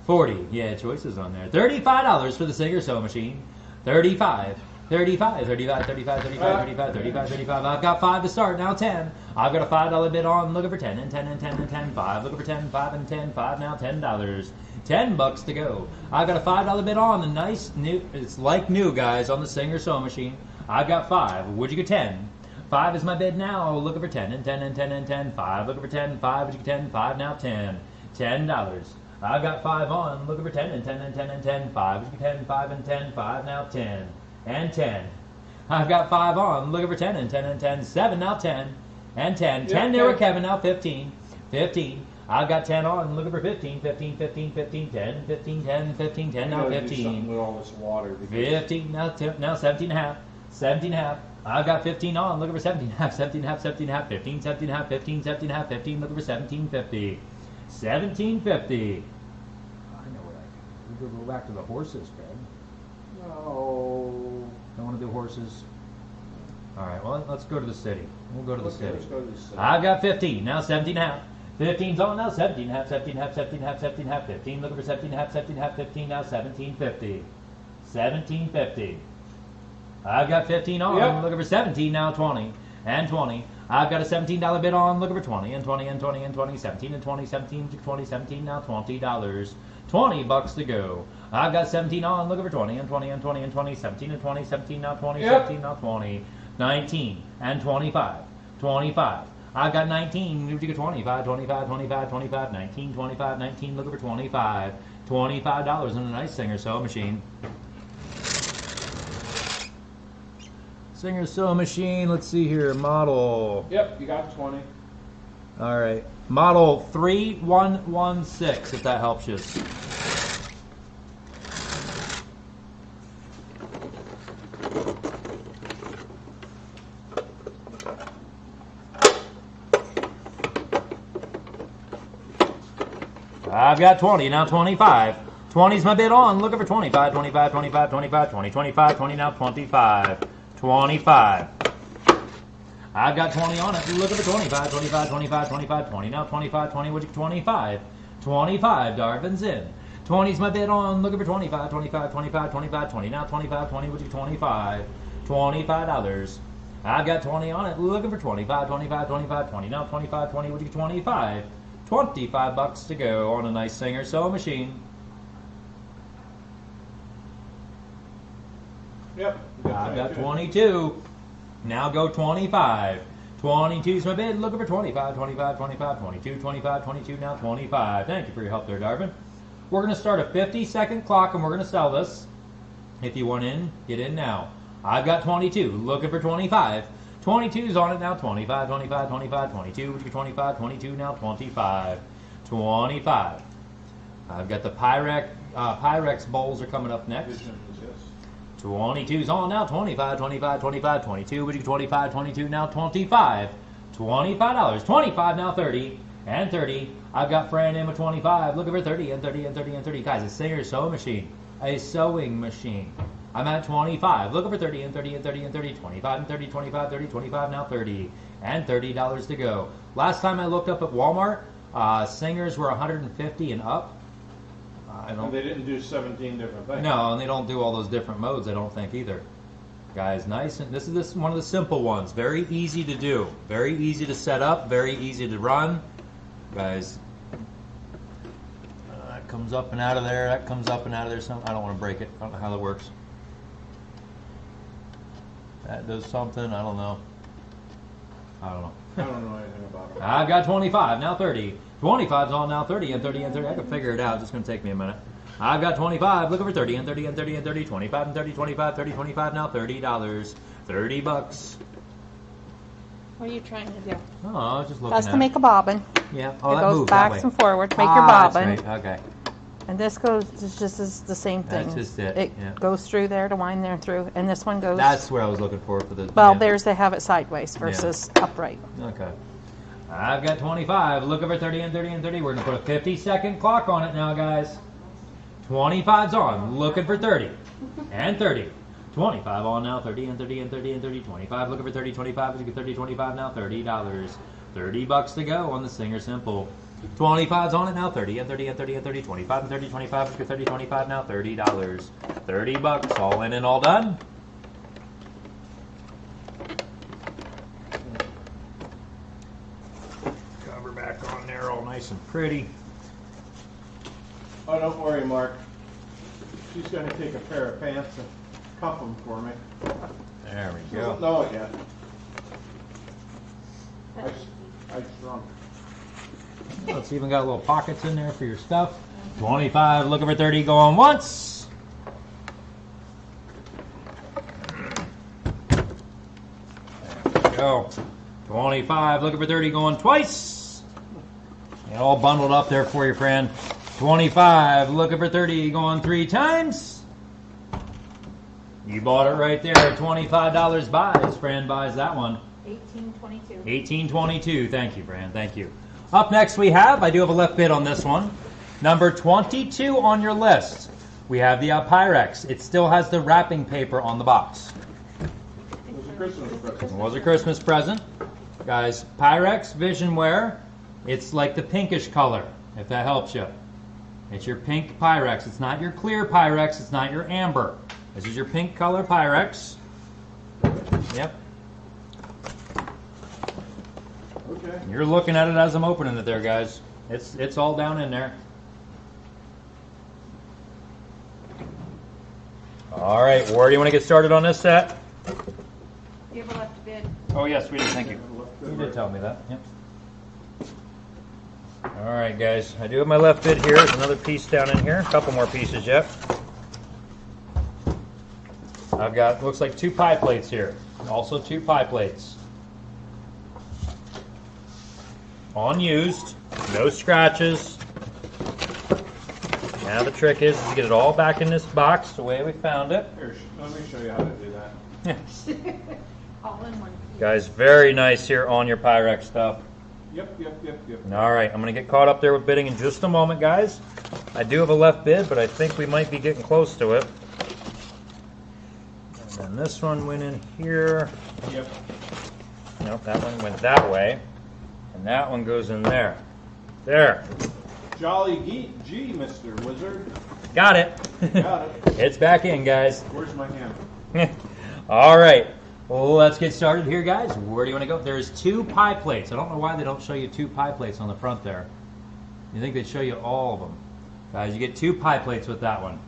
[SPEAKER 6] 40. Yeah, choices on there. $35 for the Singer sewing machine. 35. 35, 35, 35, 35, 35, 35, 35. I've got 5 to start. Now 10. I've got a $5 bid on. Looking for 10 and 10 and 10 and 10. 5. Looking for 10, 5 and 10. 5 now $10. $10 to go. I've got a $5 bid on. The nice new. It's like new, guys, on the Singer sewing machine. I've got 5. Would you get 10? 5 is my bid now. Looking for 10 and 10 and 10 and 10. 5. Looking for 10. 5. Would you get 10? 5 now 10. $10. I've got 5 on. Looking for 10 and 10 and 10 and 10. 5. Would you get 10? 5 and 10. 5 now 10. And 10. I've got 5 on, looking for 10 and 10 and 10, 7 now 10, and 10. 10 there with Kevin, now 15, 15. I've got 10 on, looking for 15, 15, 15, 15, 10, 15, 10, 15, 10, now
[SPEAKER 8] I gotta do something
[SPEAKER 6] 15.
[SPEAKER 8] with all this water. because-
[SPEAKER 6] 15, now 17 and a half, 17 and a half. I've got 15 on, looking for 17 and a half, 17 and a half, 17 and a half, 15, 17 and a half, 15, 17 and a half, 15, looking for 1750. 1750. I know what I can do. We'll go back to the horses, Craig.
[SPEAKER 8] No.
[SPEAKER 6] Don't want to do horses. All right, well, let's go to the city. We'll go to the
[SPEAKER 8] Okay,
[SPEAKER 6] city.
[SPEAKER 8] let's go to the city.
[SPEAKER 6] I've got 15, now 17 and a half. 15's on, now 17 and a half, 17 and a half, 17 and a half, 17 and a half, 15. Looking for 17 and a half, 17 and a half, 15, now 1750. 1750. I've got 15 on,
[SPEAKER 8] Yep.
[SPEAKER 6] looking for 17, now 20. And 20. I've got a $17 bid on, looking for 20, and 20, and 20, and 20, 17, and 20, 17, 20, 17, now $20. $20 to go. I've got 17 on, looking for 20, and 20, and 20, and 20, 17, and 20, 17, now 20,
[SPEAKER 8] Yep.
[SPEAKER 6] 17, now 20, 19, and 25. 25. I've got 19, you get 25, 25, 25, 25, 19, 25, 19, looking for 25. $25 on a nice Singer sewing machine. Singer sewing machine, let's see here, model.
[SPEAKER 8] Yep, you got 20.
[SPEAKER 6] All right, model 3116, if that helps you. I've got 20, now 25. 20's my bid on, looking for 25, 25, 25, 25, 20, 25, 20, now 25. 25. I've got 20 on it, looking for 25, 25, 25, 25, 20, now 25, 20, would you 25? 25, Darvin's in. 20's my bid on, looking for 25, 25, 25, 25, 20, now 25, 20, would you 25? $25. I've got 20 on it, looking for 25, 25, 25, 20, now 25, 20, would you 25? $25 to go on a nice Singer sewing machine.
[SPEAKER 8] Yep. you
[SPEAKER 6] I've got
[SPEAKER 8] 22.
[SPEAKER 6] 22. Now go 25. 22's my bid. Looking for 25, 25, 25, 22, 25, 22, now 25. Thank you for your help there, Darvin. We're going to start a 50-second clock and we're going to sell this. If you want in, get in now. I've got 22. Looking for 25. 22's on it now. 25, 25, 25, 22, 25, 22, now 25. 25. I've got the Pyrex bowls are coming up next.
[SPEAKER 8] Vision exists.
[SPEAKER 6] 22's on now, 25, 25, 25, 22, would you 25, 22, now 25. $25, 25 now 30, and 30. I've got Fran in with 25, looking for 30, and 30, and 30, and 30. Guys, it's Singer sewing machine. a sewing machine. I'm at 25. Looking for 30 and 30 and 30 and 30, 25 and 30, 25, 30, 25, now 30, and $30 to go. Last time I looked up at Walmart, singers were 150 and up. I
[SPEAKER 2] And
[SPEAKER 6] don't.
[SPEAKER 2] they didn't do 17 different things.
[SPEAKER 6] No, and they don't do all those different modes. I don't think either. Guys, nice. And this is one of the simple ones. Very easy to do. Very easy to set up. Very easy to run. Guys, that comes up and out of there. That comes up and out of there. I don't want to break it. I don't know how that works. That does something. I don't know. I don't know.
[SPEAKER 2] I don't know anything about it.
[SPEAKER 6] I've got 25, now 30. 25's on now 30 and 30 and 30. I can figure it out. It's going to take me a minute. I've got 25. Looking for 30 and 30 and 30 and 30. 25 and 30, 25, 30, 25. Now $30. 30 bucks.
[SPEAKER 7] What are you trying to do?
[SPEAKER 6] Oh, I was just looking
[SPEAKER 7] That's
[SPEAKER 6] at
[SPEAKER 7] to make a bobbin.
[SPEAKER 6] Yeah. Oh,
[SPEAKER 7] It
[SPEAKER 6] that
[SPEAKER 7] goes
[SPEAKER 6] moves that way.
[SPEAKER 7] backs and forwards, make your bobbin.
[SPEAKER 6] That's right. Okay.
[SPEAKER 7] And this goes, it's just is the same thing.
[SPEAKER 6] That's just it,
[SPEAKER 7] It
[SPEAKER 6] yeah.
[SPEAKER 7] goes through there to wind there through, and this one goes.
[SPEAKER 6] That's where I was looking for the.
[SPEAKER 7] Well,
[SPEAKER 6] yeah.
[SPEAKER 7] there's they have it sideways versus upright.
[SPEAKER 6] Okay. I've got 25. Looking for 30 and 30 and 30. We're going to put a 50-second clock on it now, guys. 25's on. Looking for 30 and 30. 25 on now. 30 and 30 and 30 and 30. 25. Looking for 30. 25. 30. 25 now. $30. 30 bucks to go on the Singer Simple. 25's on it now. 30 and 30 and 30 and 30. 25 and 30. 25. 30. 25 now. $30. 30 bucks. All in and all done. Cover back on there, all nice and pretty.
[SPEAKER 2] Oh, don't worry, Mark. She's going to take a pair of pants and cuff them for me.
[SPEAKER 6] There we
[SPEAKER 2] Doesn't
[SPEAKER 6] go.
[SPEAKER 2] know it yet. I shrunk.
[SPEAKER 6] It's even got little pockets in there for your stuff. 25, looking for 30, going once. There we go. 25, looking for 30, going twice. And all bundled up there for you, friend. 25, looking for 30, going 3 times. You bought it right there. $25 buys. Fran buys that one.
[SPEAKER 3] 1822.
[SPEAKER 6] $18.22. Thank you, Fran. Thank you. Up next we have, I do have a left bid on this one. Number 22 on your list. We have the Pyrex. It still has the wrapping paper on the box.
[SPEAKER 2] It was a Christmas present.
[SPEAKER 6] It was a Christmas present. Guys, Pyrex Vision Wear. It's like the pinkish color, if that helps you. It's your pink Pyrex. It's not your clear Pyrex. It's not your amber. This is your pink color Pyrex. Yep.
[SPEAKER 2] Okay.
[SPEAKER 6] You're looking at it as I'm opening it there, guys. It's all down in there. All right, where do you want to get started on this set?
[SPEAKER 3] You have a left bid.
[SPEAKER 6] Oh, yes, we did. Thank you. You did tell me that. Yep. All right, guys. I do have my left bid here. There's another piece down in here. A couple more pieces yet. I've got, looks like 2 pie plates here. Also 2 pie plates. Unused. No scratches. Now the trick is to get it all back in this box the way we found it.
[SPEAKER 2] Here, let me show you how to do that.
[SPEAKER 3] All in one piece.
[SPEAKER 6] Guys, very nice here on your Pyrex stuff.
[SPEAKER 2] Yep.
[SPEAKER 6] All right, I'm going to get caught up there with bidding in just a moment, guys. I do have a left bid, but I think we might be getting close to it. And then this one went in here.
[SPEAKER 2] Yep.
[SPEAKER 6] Nope, that one went that way. And that one goes in there. There.
[SPEAKER 2] Jolly G, Mr. Wizard.
[SPEAKER 6] Got it.
[SPEAKER 2] Got it.
[SPEAKER 6] It's back in, guys.
[SPEAKER 2] Where's my hammer?
[SPEAKER 6] All right. Well, let's get started here, guys. Where do you want to go? There's 2 pie plates. I don't know why they don't show you 2 pie plates on the front there. You think they'd show you all of them. Guys, you get 2 pie plates with that one.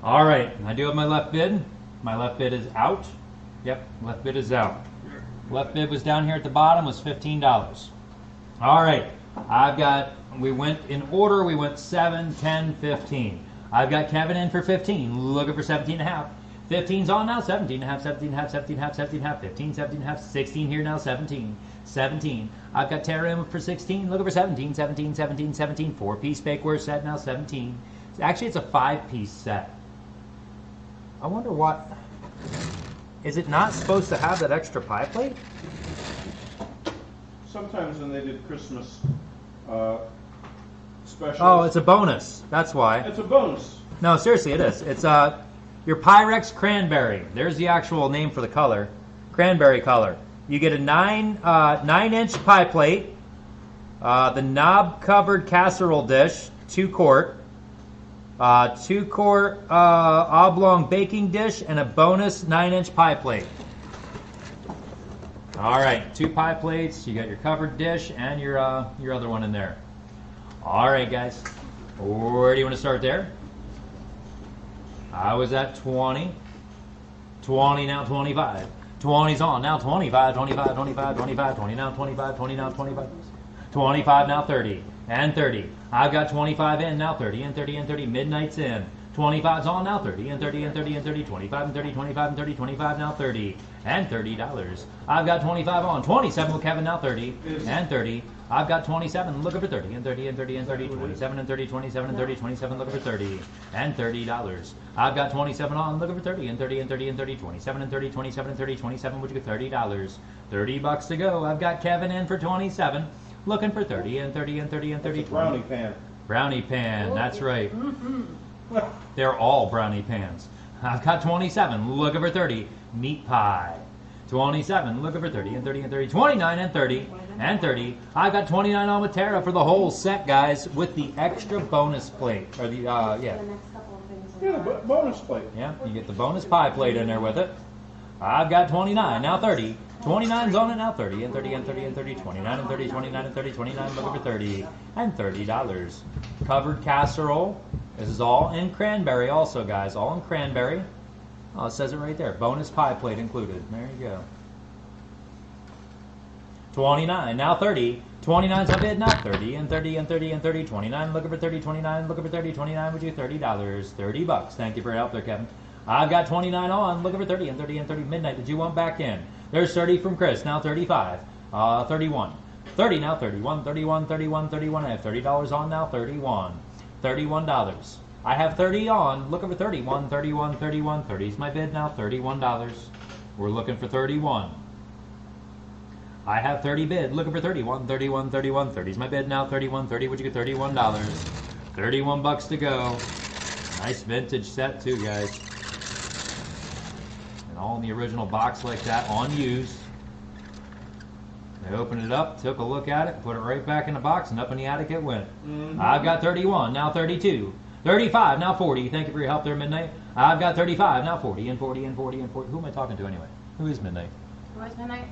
[SPEAKER 6] All right. I do have my left bid. My left bid is out. Yep, left bid is out. Left bid was down here at the bottom, was $15. All right. We went in order. We went 7, 10, 15. I've got Kevin in for 15. Looking for 17 and a half. 15's on now, 17 and a half, 17 and a half, 17 and a half, 17 and a half, 15, 17 and a half, 16 here now, 17, 17. I've got Tara in for 16, looking for 17, 17, 17, 17. 4-piece bakeware set now, 17. Actually, it's a 5-piece set. I wonder what, is it not supposed to have that extra pie plate?
[SPEAKER 2] Sometimes when they did Christmas specials.
[SPEAKER 6] Oh, it's a bonus. That's why.
[SPEAKER 2] It's a bonus.
[SPEAKER 6] No, seriously, it is. It's your Pyrex cranberry. There's the actual name for the color, cranberry color. You get a 9-inch pie plate, the knob-covered casserole dish, 2-quart, 2-quart oblong baking dish, and a bonus 9-inch pie plate. All right, 2 pie plates. You got your covered dish and your other one in there. All right, guys. Where do you want to start there? I was at 20. 20, now 25. 20's on, now 25, 25, 25, 25, 20, now 25, 20, now 25. 25, now 30, and 30. I've got 25 in, now 30, and 30, and 30. Midnight's in. 25's on, now 30, and 30, and 30, and 30. 25, and 30, 25, and 30. 25, now 30, and $30. I've got 25 on. 27 with Kevin, now 30, and 30. I've got 27, looking for 30, and 30, and 30, and 30, 27, and 30, 27, and 30, 27, looking for 30, and $30. I've got 27 on, looking for 30, and 30, and 30, and 30, 27, and 30, 27, and 30, 27, would you get $30? $30 to go. I've got Kevin in for 27, looking for 30, and 30, and 30, and 30, 20.
[SPEAKER 8] Brownie pan.
[SPEAKER 6] Brownie pan, that's right. They're all brownie pans. I've got 27, looking for 30, meat pie. 27, looking for 30, and 30, and 30, 29, and 30, and 30. I've got 29 on with Tara for the whole set, guys, with the extra bonus plate. Or the, yeah.
[SPEAKER 8] Yeah, the bonus plate.
[SPEAKER 6] Yeah, you get the bonus pie plate in there with it. I've got 29, now 30. 29's on it, now 30, and 30, and 30, and 30, 29, and 30, 29, and 30, 29, looking for 30, and $30. Covered casserole. This is all in cranberry also, guys, all in cranberry. Oh, it says it right there. Bonus pie plate included. There you go. 29, now 30. 29's on bid, now 30, and 30, and 30, and 30. 29, looking for 30, 29, looking for 30, 29, would you $30? $30. Thank you for your help there, Kevin. I've got 29 on, looking for 30, and 30, and 30. Midnight, did you want back in? There's 30 from Chris, now 35. 31. 30, now 31, 31, 31, 31. I have $30 on now, 31. $31. I have 30 on, looking for 31, 31, 31, 30's my bid now, $31. We're looking for 31. I have 30 bid, looking for 31, 31, 31, 30's my bid now, 31, 30, would you get $31? $31 to go. Nice vintage set too, guys. And all in the original box like that, unused. I opened it up, took a look at it, put it right back in the box, and up in the attic it went. I've got 31, now 32. 35, now 40. Thank you for your help there, Midnight. I've got 35, now 40, and 40, and 40, and 40. Who am I talking to anyway? Who is Midnight?
[SPEAKER 5] Who is Midnight?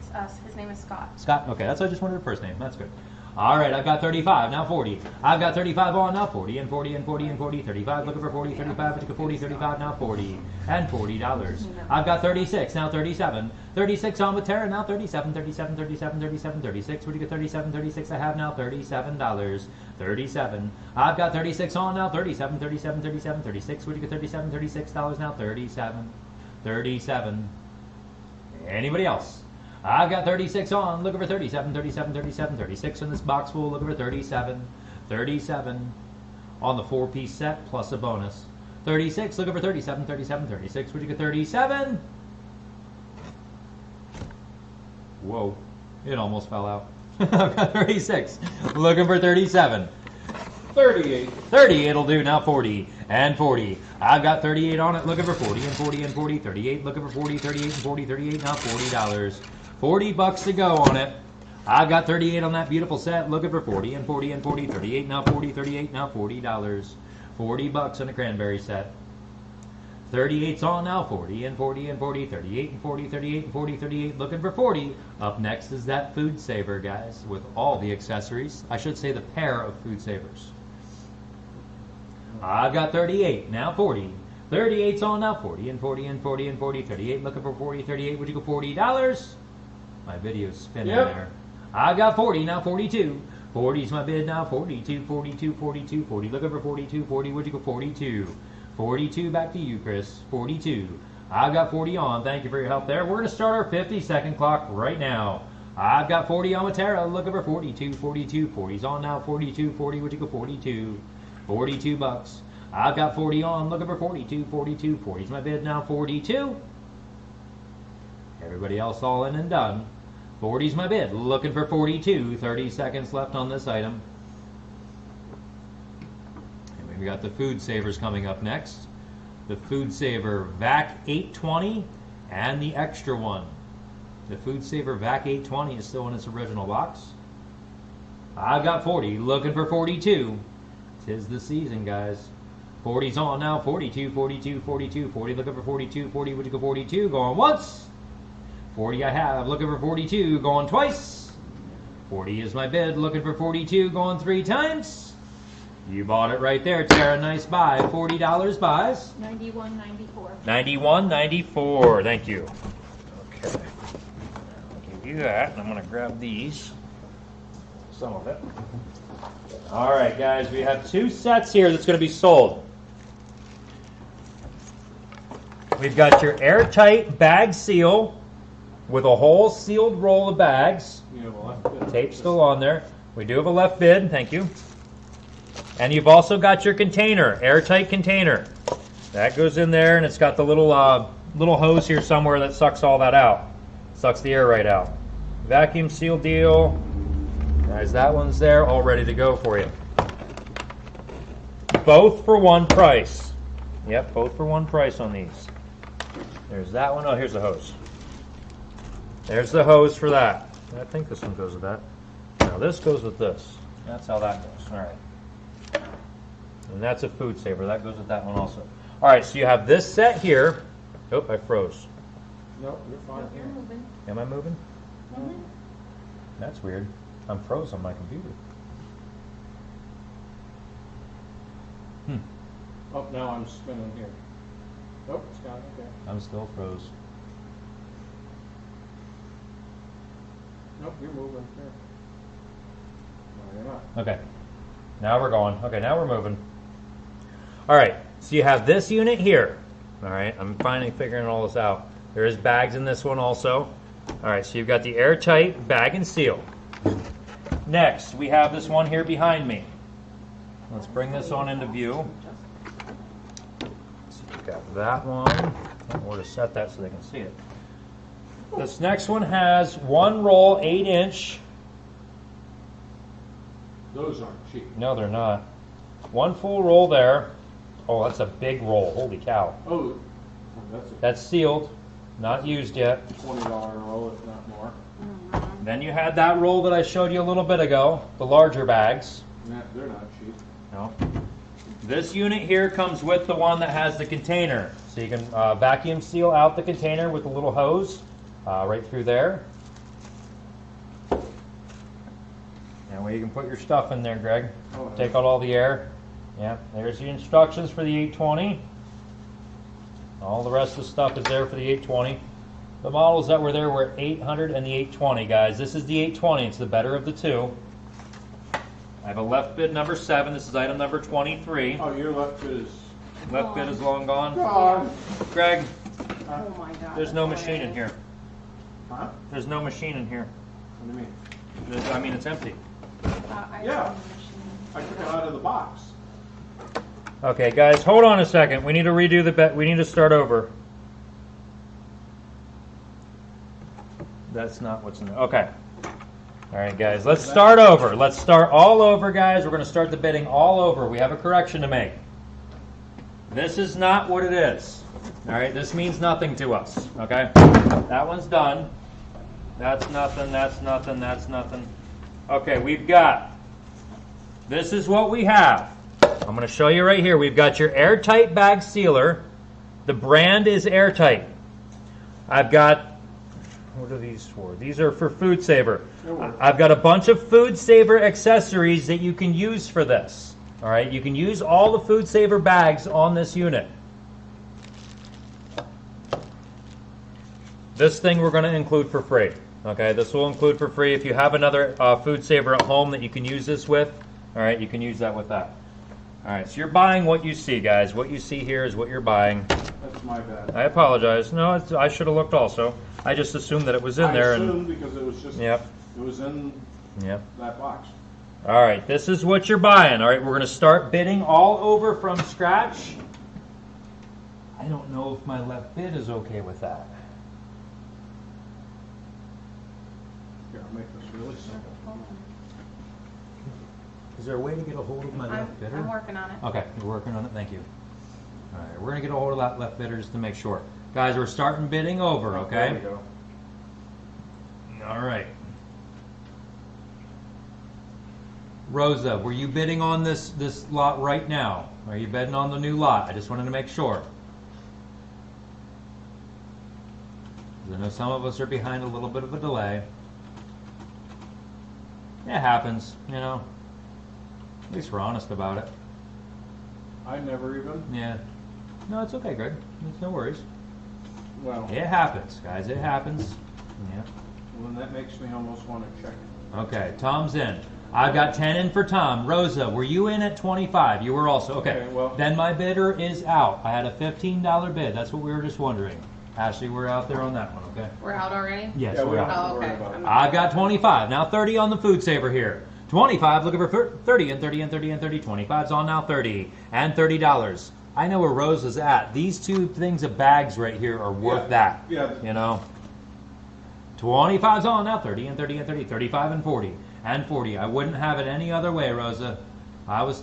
[SPEAKER 5] His name is Scott.
[SPEAKER 6] Scott? Okay, that's I just wanted the first name. That's good. All right, I've got 35, now 40. I've got 35 on, now 40, and 40, and 40, and 40. 35, looking for 40, 35, looking for 40, 35, now 40, and $40. I've got 36, now 37. 36 on with Tara, now 37, 37, 37, 37, 36. Would you get 37, 36? I have now $37. 37. I've got 36 on, now 37, 37, 37, 36. Would you get 37, $36? Now 37. 37. Anybody else? I've got 36 on, looking for 37, 37, 37, 36 in this box full, looking for 37, 37 on the 4-piece set plus a bonus. 36, looking for 37, 37, 36. Would you get 37? Whoa, it almost fell out. I've got 36, looking for 37.
[SPEAKER 8] 38.
[SPEAKER 6] 30, it'll do now 40 and 40. I've got 38 on it, looking for 40 and 40 and 40. 38, looking for 40, 38 and 40, 38, now $40. $40 to go on it. I've got 38 on that beautiful set, looking for 40 and 40 and 40. 38, now 40, 38, now $40. $40 on a cranberry set. 38's on now, 40 and 40 and 40. 38 and 40, 38 and 40, 38, looking for 40. Up next is that Food Saver, guys, with all the accessories. I should say the pair of Food Savers. I've got 38, now 40. 38's on now, 40 and 40 and 40 and 40. 38, looking for 40, 38, would you go $40? My video's spinning there. I've got 40, now 42. 40's my bid now, 42, 42, 42, 40. Looking for 42, 40, would you go 42? 42, back to you, Chris. 42. I've got 40 on. Thank you for your help there. We're going to start our 50-second clock right now. I've got 40 on with Tara, looking for 42, 42. 40's on now, 42, 40, would you go 42? $42. I've got 40 on, looking for 42, 42. 40's my bid now, 42. Everybody else all in and done. 40's my bid, looking for 42. 30 seconds left on this item. And We got the Food Savers coming up next. The Food Saver Vac 820 and the extra one. The Food Saver Vac 820 is still in its original box. I've got 40, looking for 42. 'Tis the season, guys. 40's on now, 42, 42, 42, 40 looking for 42, 40 would you go 42, going once. 40 I have, looking for 42, going twice. 40 is my bid, looking for 42, going 3 times. You bought it right there, Tara, nice buy. $40 buys.
[SPEAKER 3] $91.94.
[SPEAKER 1] $91.94, thank you. Okay. I'll give you that, and I'm going to grab these. Some of it. All right, guys, we have 2 sets here that's going to be sold. We've got your airtight bag seal with a whole sealed roll of bags.
[SPEAKER 2] You have a left bid.
[SPEAKER 1] Tape still on there. We do have a left bid, thank you. And you've also got your container, airtight container. That goes in there, and it's got the little little hose here somewhere that sucks all that out. Sucks the air right out. Vacuum seal deal. Guys, that one's there, all ready to go for you. Both for one price. Yep, both for one price on these. There's that one. Oh, here's the hose. There's the hose for that. I think this one goes with that. Now this goes with this. That's how that goes. All right. And that's a Food Saver. That goes with that one also. All right, so you have this set here. Oh, I froze.
[SPEAKER 2] No, you're fine
[SPEAKER 3] You're
[SPEAKER 2] here.
[SPEAKER 3] moving.
[SPEAKER 1] Am I moving?
[SPEAKER 3] Mhm.
[SPEAKER 1] That's weird. I'm froze on my computer.
[SPEAKER 2] Oh, now I'm spinning here. Oh, it's got it, okay.
[SPEAKER 1] I'm still froze.
[SPEAKER 2] Nope, you're moving here. No, you're not.
[SPEAKER 1] Okay. Now we're going. Okay, now we're moving. All right, so you have this unit here. All right, I'm finally figuring all this out. There is bags in this one also. All right, so you've got the airtight bag and seal. Next, we have this one here behind me. Let's bring this on into view. So you've got that one. Where to set that so they can see it. This next one has one roll, 8-inch.
[SPEAKER 2] Those aren't cheap.
[SPEAKER 1] No, they're not. One full roll there. Oh, that's a big roll. Holy cow.
[SPEAKER 2] Oh, that's a
[SPEAKER 1] That's sealed, not used yet.
[SPEAKER 2] $20 roll, if not more.
[SPEAKER 1] Then you had that roll that I showed you a little bit ago, the larger bags.
[SPEAKER 2] They're not cheap.
[SPEAKER 1] No. This unit here comes with the one that has the container. So you can vacuum seal out the container with a little hose right through there. That way you can put your stuff in there, Greg.
[SPEAKER 2] Oh,
[SPEAKER 1] Take out all the air. Yeah, there's the instructions for the 820. All the rest of the stuff is there for the 820. The models that were there were 800 and the 820, guys. This is the 820. It's the better of the two. I have a left bid number 7. This is item number 23.
[SPEAKER 2] Oh, your left bid is
[SPEAKER 1] Left bid is long gone.
[SPEAKER 2] gone.
[SPEAKER 1] Greg,
[SPEAKER 7] Oh my God.
[SPEAKER 1] there's no machine in here.
[SPEAKER 2] Huh?
[SPEAKER 1] There's no machine in here.
[SPEAKER 2] What do you mean?
[SPEAKER 1] I mean, it's empty.
[SPEAKER 2] Yeah. I took it out of the box.
[SPEAKER 1] Okay, guys, hold on a second. We need to redo the bet. We need to start over. That's not what's in there. Okay. All right, guys, let's start over. Let's start all over, guys. We're going to start the bidding all over. We have a correction to make. This is not what it is. All right, this means nothing to us. Okay? That one's done. That's nothing, that's nothing, that's nothing. Okay, we've got, this is what we have. I'm going to show you right here. We've got your airtight bag sealer. The brand is airtight. I've got, what are these for? These are for Food Saver. I've got a bunch of Food Saver accessories that you can use for this. All right, you can use all the Food Saver bags on this unit. This thing we're going to include for free. Okay, this will include for free. If you have another Food Saver at home that you can use this with, all right, you can use that with that. All right, so you're buying what you see, guys. What you see here is what you're buying.
[SPEAKER 2] That's my bad.
[SPEAKER 1] I apologize. No, I should have looked also. I just assumed that it was in there.
[SPEAKER 2] I assumed because it was just,
[SPEAKER 1] Yep.
[SPEAKER 2] it was in
[SPEAKER 1] Yep.
[SPEAKER 2] that box.
[SPEAKER 1] All right, this is what you're buying. All right, we're going to start bidding all over from scratch. I don't know if my left bid is okay with that.
[SPEAKER 2] Here, I'll make this really simple.
[SPEAKER 6] Is there a way to get a hold of my left bidder?
[SPEAKER 5] I'm working on it.
[SPEAKER 6] Okay, you're working on it. Thank you. All right, we're gonna get a hold of that left bidder just to make sure. Guys, we're starting bidding over.
[SPEAKER 2] There
[SPEAKER 6] Okay.
[SPEAKER 2] we go.
[SPEAKER 6] All right. Rosa, were you bidding on this lot right now? Are you bidding on the new lot? I just wanted to make sure. 'Cause I know some of us are behind a little bit of a delay. It happens, you know. At least we're honest about it.
[SPEAKER 2] I never even.
[SPEAKER 6] Yeah. No, it's okay, Greg. It's no worries.
[SPEAKER 2] Well,
[SPEAKER 6] It happens, guys. It happens. Yeah.
[SPEAKER 2] well, then that makes me almost want to check.
[SPEAKER 6] Okay, Tom's in. I've got 10 in for Tom. Rosa, were you in at 25? You were also. Okay,
[SPEAKER 2] Okay, well-
[SPEAKER 6] then my bidder is out. I had a $15 bid. That's what we were just wondering. Ashley, we're out there on that one, okay?
[SPEAKER 5] We're out already?
[SPEAKER 6] Yes,
[SPEAKER 2] Yeah, we
[SPEAKER 6] we're
[SPEAKER 2] don't
[SPEAKER 6] out.
[SPEAKER 2] have to
[SPEAKER 5] Oh,
[SPEAKER 2] worry
[SPEAKER 5] okay.
[SPEAKER 2] about it.
[SPEAKER 6] I've got 25. Now 30 on the food saver here. 25, looking for 30 and 30 and 30 and 30. 25's on now 30 and $30. I know where Rosa's at. These two things of bags right here are worth
[SPEAKER 2] Yeah,
[SPEAKER 6] that.
[SPEAKER 2] yeah.
[SPEAKER 6] You know? 25's on now 30 and 30 and 30. 35 and 40 and 40. I wouldn't have it any other way, Rosa. I was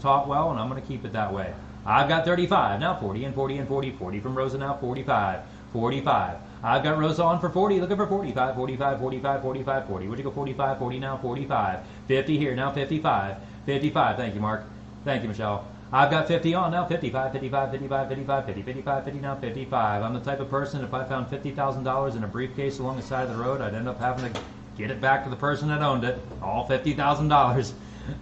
[SPEAKER 6] taught well, and I'm going to keep it that way. I've got 35 now 40 and 40 and 40. 40 from Rosa now 45. 45. I've got Rosa on for 40, looking for 45, 45, 45, 45, 40. Would you go 45, 40 now, 45. 50 here, now 55. 55, thank you, Mark. Thank you, Michelle. I've got 50 on now, 55, 55, 55, 55, 50, 55, 50 now, 55. I'm the type of person, if I found $50,000 in a briefcase along the side of the road, I'd end up having to get it back to the person that owned it. All $50,000.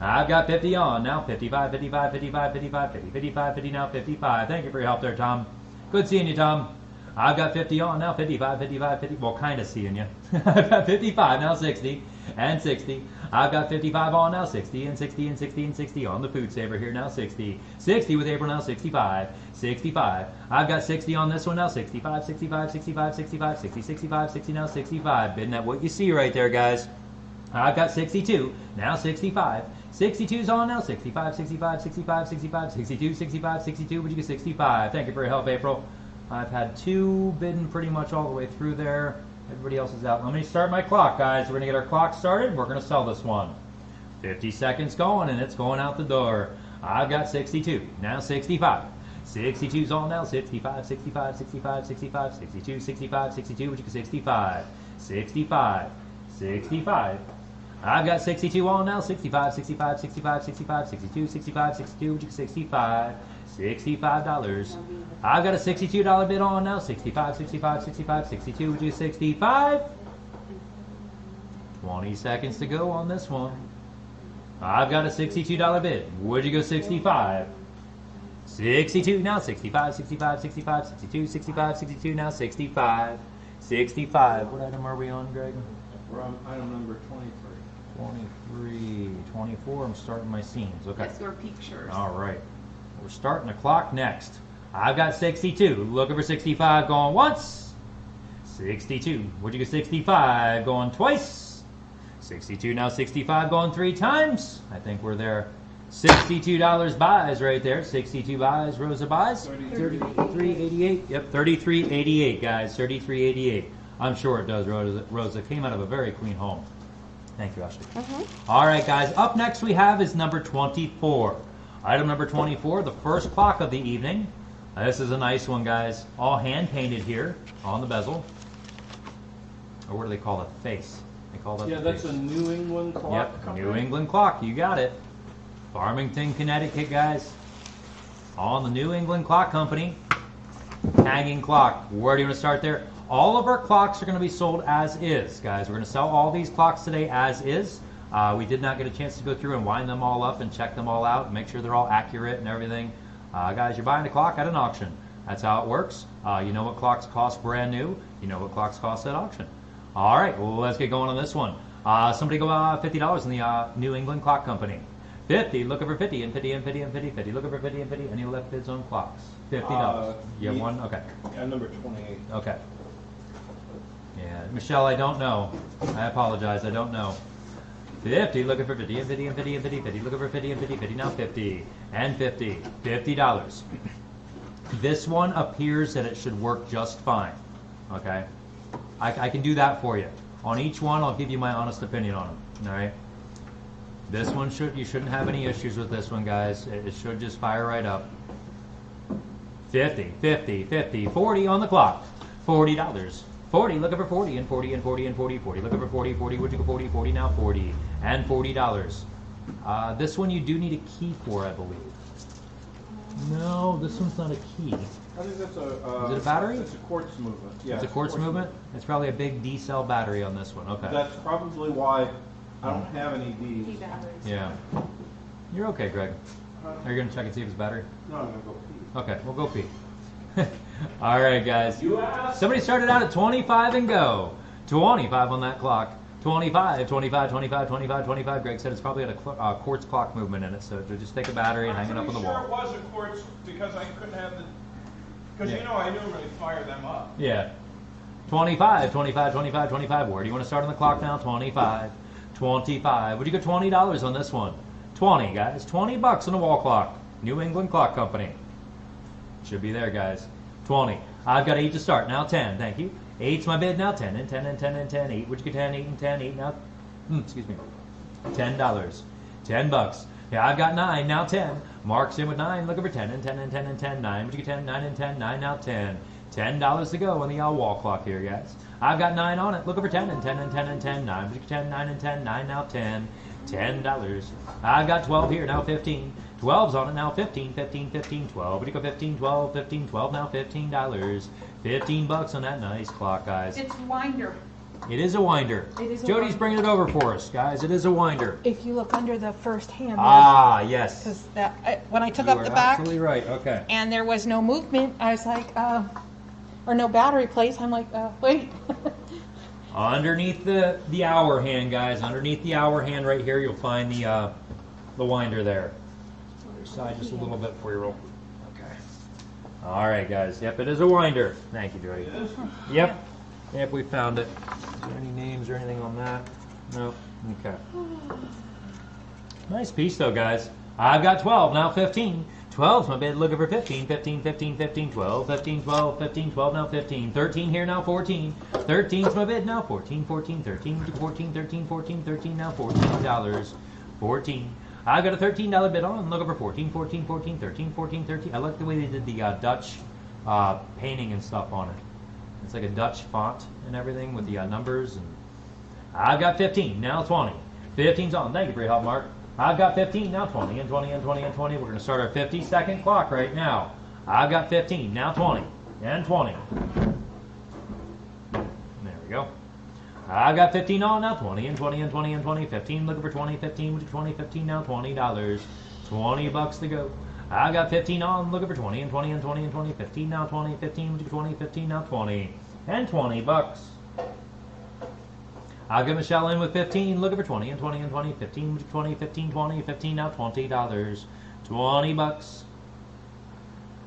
[SPEAKER 6] I've got 50 on now, 55, 55, 55, 55, 50, 55, 50 now, 55. Thank you for your help there, Tom. Good seeing you, Tom. I've got 50 on now, 55, 55, 50. Well, kind of seeing you. I've got 55 now, 60 and 60. I've got 55 on now, 60 and 60 and 60 and 60 on the food saver here now, 60. 60 with April now, 65. 65. I've got 60 on this one now, 65, 65, 65, 65, 60, 65, 60 now, 65. Bidding at what you see right there, guys. I've got 62, now 65. 62's on now, 65, 65, 65, 65, 62, 65, 62. Would you get 65? Thank you for your help, April. I've had two bidding pretty much all the way through there. Everybody else is out. Let me start my clock, guys. We're going to get our clock started. We're going to sell this one. 50 seconds going, and it's going out the door. I've got 62, now 65. 62's on now, 65, 65, 65, 65, 62, 65, 62. Would you get 65? 65, 65. I've got 62 on now, 65, 65, 65, 65, 62, 65, 62, would you get 65? $65. I've got a $62 bid on now, 65, 65, 65, 62, would you get 65? 20 seconds to go on this one. I've got a $62 bid. Would you go 65? 62 now, 65, 65, 65, 62, 65, 62 now, 65. 65. What item are we on, Greg?
[SPEAKER 2] We're on item number 23.
[SPEAKER 6] 23, 24, I'm starting my scenes. Okay.
[SPEAKER 5] That's your pictures.
[SPEAKER 6] All right. We're starting the clock next. I've got 62. Looking for 65 going once. 62. Would you get 65 going twice? 62 now, 65 going 3 times. I think we're there. $62 buys right there. 62 buys. Rosa buys. 33.88. Yep, 33.88, guys. 33.88. I'm sure it does, Rosa. Rosa came out of a very clean home. Thank you, Ashley. All right, guys. Up next we have is number 24. Item number 24, the first clock of the evening. This is a nice one, guys. All hand painted here on the bezel. Or what do they call it? Face. They call that
[SPEAKER 2] Yeah,
[SPEAKER 6] the
[SPEAKER 2] that's
[SPEAKER 6] face.
[SPEAKER 2] a New England clock
[SPEAKER 6] Yep,
[SPEAKER 2] company.
[SPEAKER 6] New England clock. You got it. Farmington, Connecticut, guys. On the New England Clock Company. Hanging clock. Where do you want to start there? All of our clocks are going to be sold as is, guys. We're going to sell all these clocks today as is. We did not get a chance to go through and wind them all up and check them all out and make sure they're all accurate and everything. Guys, you're buying a clock at an auction. That's how it works. You know what clocks cost brand new. You know what clocks cost at auction. All right, well, let's get going on this one. Somebody go $50 in the New England Clock Company. 50, looking for 50 and 50 and 50 and 50, 50, looking for 50 and 50. Any left bids on clocks? $50. You have one? Okay.
[SPEAKER 2] Yeah, number 28.
[SPEAKER 6] Okay. Yeah, Michelle, I don't know. I apologize, I don't know. 50, looking for 50 and 50 and 50 and 50, 50, looking for 50 and 50, 50, now 50 and 50, $50. This one appears that it should work just fine, okay? I can do that for you. On each one, I'll give you my honest opinion on them, all right? This one you shouldn't have any issues with this one, guys. It should just fire right up. 50, 50, 50, 40 on the clock. $40. 40, looking for 40, and 40, and 40, and 40, 40. Looking for 40, 40, would you go 40, 40, now 40, and $40. This one you do need a key for, I believe. No, this one's not a key.
[SPEAKER 2] I think that's
[SPEAKER 6] Is it a battery?
[SPEAKER 2] It's a quartz movement. Yeah,
[SPEAKER 6] It's a quartz movement? It's probably a big D-cell battery on this one. Okay.
[SPEAKER 2] That's probably why I don't have any
[SPEAKER 7] D
[SPEAKER 2] D's.
[SPEAKER 7] batteries.
[SPEAKER 6] Yeah. You're okay, Greg. Are you going to check and see if it's battery?
[SPEAKER 2] No, I'm gonna go pee.
[SPEAKER 6] Okay, we'll go pee. All right, guys.
[SPEAKER 2] You asked.
[SPEAKER 6] Somebody started out at 25 and go. 25 on that clock. 25, 25, 25, 25, 25. Greg said it's probably got a quartz clock movement in it, so just take a battery and hang it up on the
[SPEAKER 8] I'm
[SPEAKER 6] wall.
[SPEAKER 8] pretty sure it was a quartz because I couldn't have the. Because
[SPEAKER 6] Yeah.
[SPEAKER 8] you know I normally fire them up.
[SPEAKER 6] Yeah. 25, 25, 25, 25. Where do you want to start on the clock now? 25, 25. Would you get $20 on this one? 20, guys. $20 on a wall clock. New England Clock Company. Should be there, guys. 20. I've got 8 to start. Now 10. Thank you. 8's my bid. Now 10 and 10 and 10 and 10. 8. Would you get 10, 8 and 10, 8 now? Excuse me. $10. $10. Yeah, I've got 9. Now 10. Mark's in with 9. Looking for 10 and 10 and 10 and 10. 9. Would you get 10, 9 and 10, 9 now 10. $10 to go on the wall clock here, guys. I've got 9 on it. Looking for 10 and 10 and 10 and 10. 9. Would you get 10, 9 and 10, 9 now 10. $10. I've got 12 here. Now 15. 12's on it now. 15, 15, 15, 12. Would you go 15, 12, 15, 12 now? $15. $15 on that nice clock, guys.
[SPEAKER 7] It's winder.
[SPEAKER 6] It is a winder.
[SPEAKER 7] It is a
[SPEAKER 6] Jody's
[SPEAKER 7] winder.
[SPEAKER 6] bringing it over for us, guys. It is a winder.
[SPEAKER 7] If you look under the first handle,
[SPEAKER 6] Ah, yes.
[SPEAKER 7] because when I took
[SPEAKER 6] You
[SPEAKER 7] up
[SPEAKER 6] are
[SPEAKER 7] the back
[SPEAKER 6] absolutely right. Okay.
[SPEAKER 7] and there was no movement, I was like, or no battery place. I'm like, wait.
[SPEAKER 6] Underneath the hour hand, guys. Underneath the hour hand right here, you'll find the winder there. Other side just a little bit for you. Okay. All right, guys. Yep, it is a winder. Thank you, Jody. Yep. Yep, we found it. Is there any names or anything on that? No. Okay. Nice piece, though, guys. I've got 12, now 15. 12's my bid, looking for 15, 15, 15, 15, 12, 15, 12, 15, 12, now 15. 13 here, now 14. 13's my bid, now 14, 14, 13, 14, 13, 14, 13, now $14. 14. I got a $13 bid on, looking for 14, 14, 14, 13, 14, 13. I like the way they did the Dutch painting and stuff on it. It's like a Dutch font and everything with the numbers. And I've got 15, now 20. 15's on. Thank you for your help, Mark. I've got 15, now 20, and 20, and 20, and 20. We're going to start our 50-second clock right now. I've got 15, now 20, and 20. There we go. I've got 15 on, now 20, and 20, and 20, and 20. 15, looking for 20, 15, which is 20, 15, now $20. $20 to go. I've got 15 on, looking for 20, and 20, and 20, and 20. 15, now 20, 15, which is 20, 15, now 20, and $20. I'll get Michelle in with 15, looking for 20, and 20, and 20, 15, which is 20, 15, 20, 15, now $20. $20.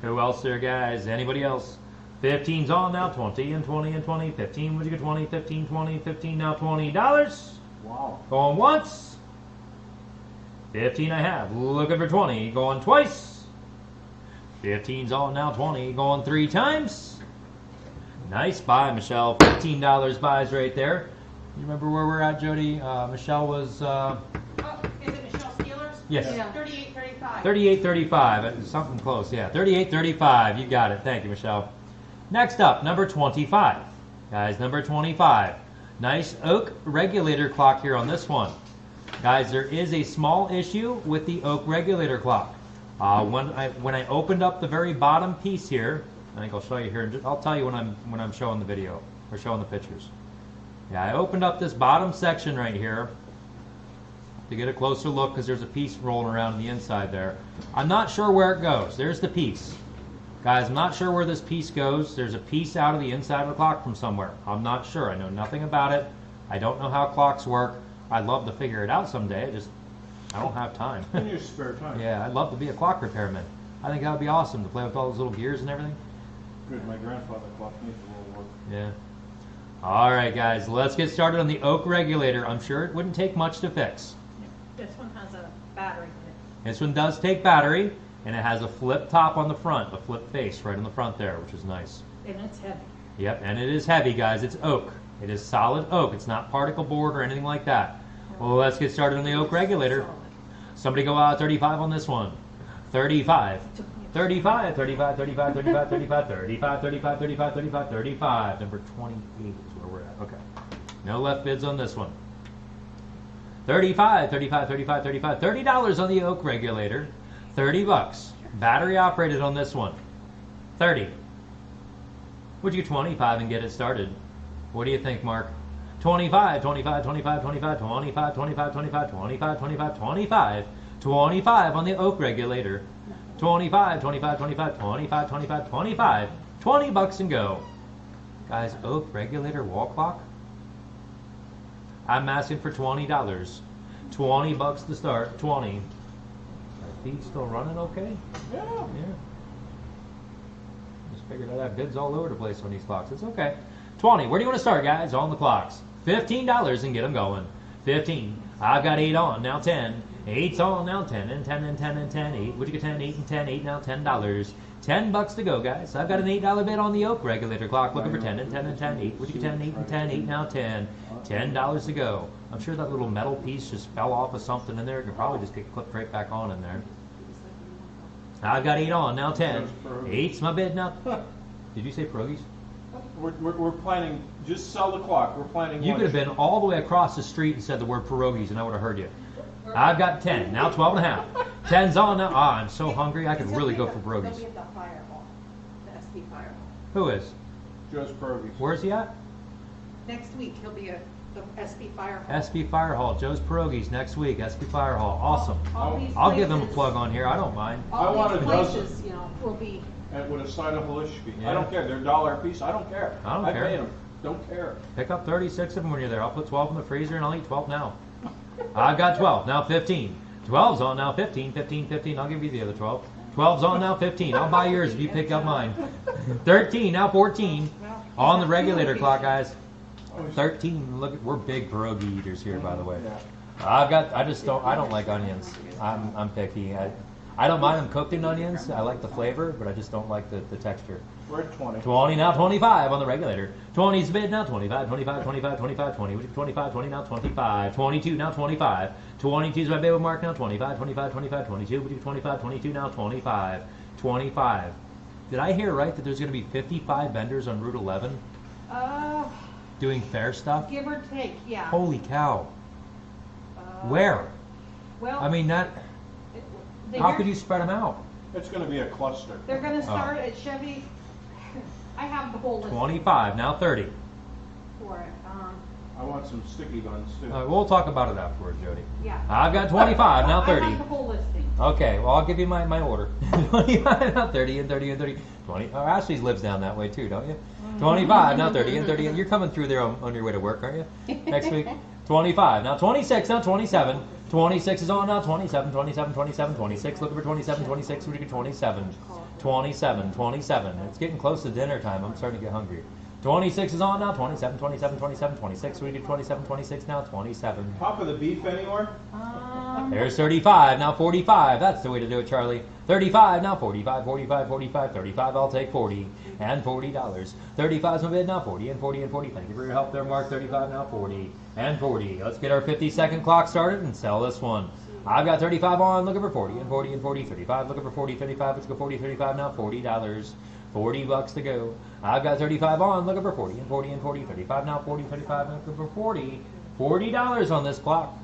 [SPEAKER 6] Who else there, guys? Anybody else? 15's on now, 20, and 20, and 20, 15, would you get 20, 15, 20, 15, now $20.
[SPEAKER 2] Wow.
[SPEAKER 6] Going once. 15 I have, looking for 20, going twice. 15's on now, 20, going 3 times. Nice buy, Michelle. $15 buys right there. You remember where we're at, Jody? Michelle was...
[SPEAKER 7] Oh, is it Michelle Steelers?
[SPEAKER 6] Yes.
[SPEAKER 3] Yeah.
[SPEAKER 7] 38.35.
[SPEAKER 6] $38.35. Something close, yeah. $38.35. You got it. Thank you, Michelle. Next up, number 25. Guys, number 25. Nice oak regulator clock here on this one. Guys, there is a small issue with the oak regulator clock. When I opened up the very bottom piece here, I think I'll show you here. I'll tell you when I'm showing the video or showing the pictures. Yeah, I opened up this bottom section right here to get a closer look because there's a piece rolling around on the inside there. I'm not sure where it goes. There's the piece. Guys, I'm not sure where this piece goes. There's a piece out of the inside of the clock from somewhere. I'm not sure. I know nothing about it. I don't know how clocks work. I'd love to figure it out someday. I don't have time.
[SPEAKER 2] In your spare time.
[SPEAKER 6] Yeah, I'd love to be a clock repairman. I think that would be awesome to play with all those little gears and everything.
[SPEAKER 2] Good. My grandfather clocked me for World War.
[SPEAKER 6] Yeah. All right, guys, let's get started on the oak regulator. I'm sure it wouldn't take much to fix.
[SPEAKER 3] This one has a battery in it.
[SPEAKER 6] This one does take battery, and it has a flip top on the front, a flip face right on the front there, which is nice.
[SPEAKER 3] And it's heavy.
[SPEAKER 6] Yep, and it is heavy, guys. It's oak. It is solid oak. It's not particle board or anything like that. Well, let's get started on the oak regulator. Somebody go out 35 on this one. 35. 35, 35, 35, 35, 35, 35, 35, 35, 35, 35. Number 28 is where we're at. Okay. No left bids on this one. 35, 35, 35, 35, $30 on the oak regulator. 30 bucks. Battery operated on this one. 30. Would you 25 and get it started? What do you think, Mark? 25, 25, 25, 25, 25, 25, 25, 25, 25, 25, 25 on the oak regulator. 25, 25, 25, 25, 25, 25, 20 bucks and go. Guys, oak regulator wall clock? I'm asking for $20. 20 bucks to start. 20. My feet still running okay?
[SPEAKER 2] Yeah.
[SPEAKER 6] Yeah. Just figured I'd have bids all over the place on these clocks. It's okay. 20. Where do you want to start, guys? On the clocks. $15 and get them going. 15. I've got 8 on. Now 10. 8's on. Now 10 and 10 and 10 and 10. 8. Would you get 10? 8 and 10. 8 now $10. 10 bucks to go, guys. I've got an $8 bid on the oak regulator clock. Looking for 10 and 10 and 10. 8. Would you get 10? 8 and 10. 8 now 10. $10 to go. I'm sure that little metal piece just fell off of something in there. It could probably just get clipped right back on in there. I've got 8 on. Now 10. 8's my bid now. Did you say pierogies?
[SPEAKER 2] We're planning, just sell the clock. We're planning.
[SPEAKER 6] You could have been all the way across the street and said the word pierogies, and I would have heard you. I've got 10. Now 12 and a half. 10's on now. Ah, I'm so hungry. I could really go for
[SPEAKER 7] They'll
[SPEAKER 6] pierogies.
[SPEAKER 7] be at the fire hall, the SB fire hall.
[SPEAKER 6] Who is?
[SPEAKER 2] Joe's Pierogies.
[SPEAKER 6] Where's he at?
[SPEAKER 7] Next week, he'll be at the SB fire hall.
[SPEAKER 6] SB Fire Hall. Joe's Pierogies next week. SB Fire Hall. Awesome.
[SPEAKER 7] All these
[SPEAKER 6] I'll give them a
[SPEAKER 7] places-
[SPEAKER 6] plug on here. I don't mind.
[SPEAKER 2] I want
[SPEAKER 7] All
[SPEAKER 2] a
[SPEAKER 7] these
[SPEAKER 2] dozen.
[SPEAKER 7] places, you know, will be,
[SPEAKER 2] And with a side of halishki.
[SPEAKER 6] Yeah.
[SPEAKER 2] I don't care. They're $1 a piece. I don't care.
[SPEAKER 6] I don't care.
[SPEAKER 2] paid them. Don't care.
[SPEAKER 6] Pick up 36 of them when you're there. I'll put 12 in the freezer and I'll eat 12 now. I've got 12. Now 15. 12's on now 15. 15, 15. I'll give you the other 12. 12's on now 15. I'll buy yours if you pick up mine. 13. Now 14. On the regulator clock, guys. 13. Look, we're big pierogi eaters here, by the way. I don't like onions. I'm picky. I don't mind them cooked in onions. I like the flavor, but I just don't like the texture.
[SPEAKER 2] We're at 20.
[SPEAKER 6] 20, now 25 on the regulator. 20's bid, now 25, 25, 25, 25, 20, 25, 20, now 25, 22, now 25. 22's my bid with Mark, now 25, 25, 25, 22, 25, 22, now 25, 25. Did I hear right that there's going to be 55 vendors on Route 11 doing fair stuff?
[SPEAKER 7] give or take, yeah.
[SPEAKER 6] Holy cow.
[SPEAKER 7] Uh,
[SPEAKER 6] Where?
[SPEAKER 7] Well,
[SPEAKER 6] I mean, how could you spread them out?
[SPEAKER 2] It's going to be a cluster.
[SPEAKER 7] They're gonna start at Chevy. I have the whole list
[SPEAKER 6] 25, now 30.
[SPEAKER 7] for it.
[SPEAKER 2] I want some sticky buns too.
[SPEAKER 6] We'll talk about it afterwards, Jody.
[SPEAKER 7] Yeah.
[SPEAKER 6] I've got 25, now 30.
[SPEAKER 7] I have the whole listing.
[SPEAKER 6] Okay, well, I'll give you my order. 25, now 30, and 30, and 30. 20. Oh, Ashley lives down that way too, don't you? 25, now 30, and 30. And you're coming through there on your way to work, aren't you? Next week? 25, now 26, now 27. 26 is on now, 27, 27, 27, 26. Looking for 27, 26, we get 27. 27, 27. It's getting close to dinner time. I'm starting to get hungry. 26 is on now, 27, 27, 27, 26. We get 27, 26 now, 27.
[SPEAKER 2] Top of the beef anymore?
[SPEAKER 6] There's 35, now 45. That's the way to do it, Charlie. 35, now 45, 45, 45, 35. I'll take 40 and $40. 35's my bid, now 40 and 40 and 40. Thank you for your help there, Mark. 35, now 40 and 40. Let's get our 50-second clock started and sell this one. I've got 35 on, looking for 40 and 40 and 40, 35, looking for 40, 35. Let's go 40, 35 now, $40. 40 bucks to go. I've got 35 on, looking for 40 and 40 and 40, 35 now, 40, 35, looking for 40. $40 on this clock.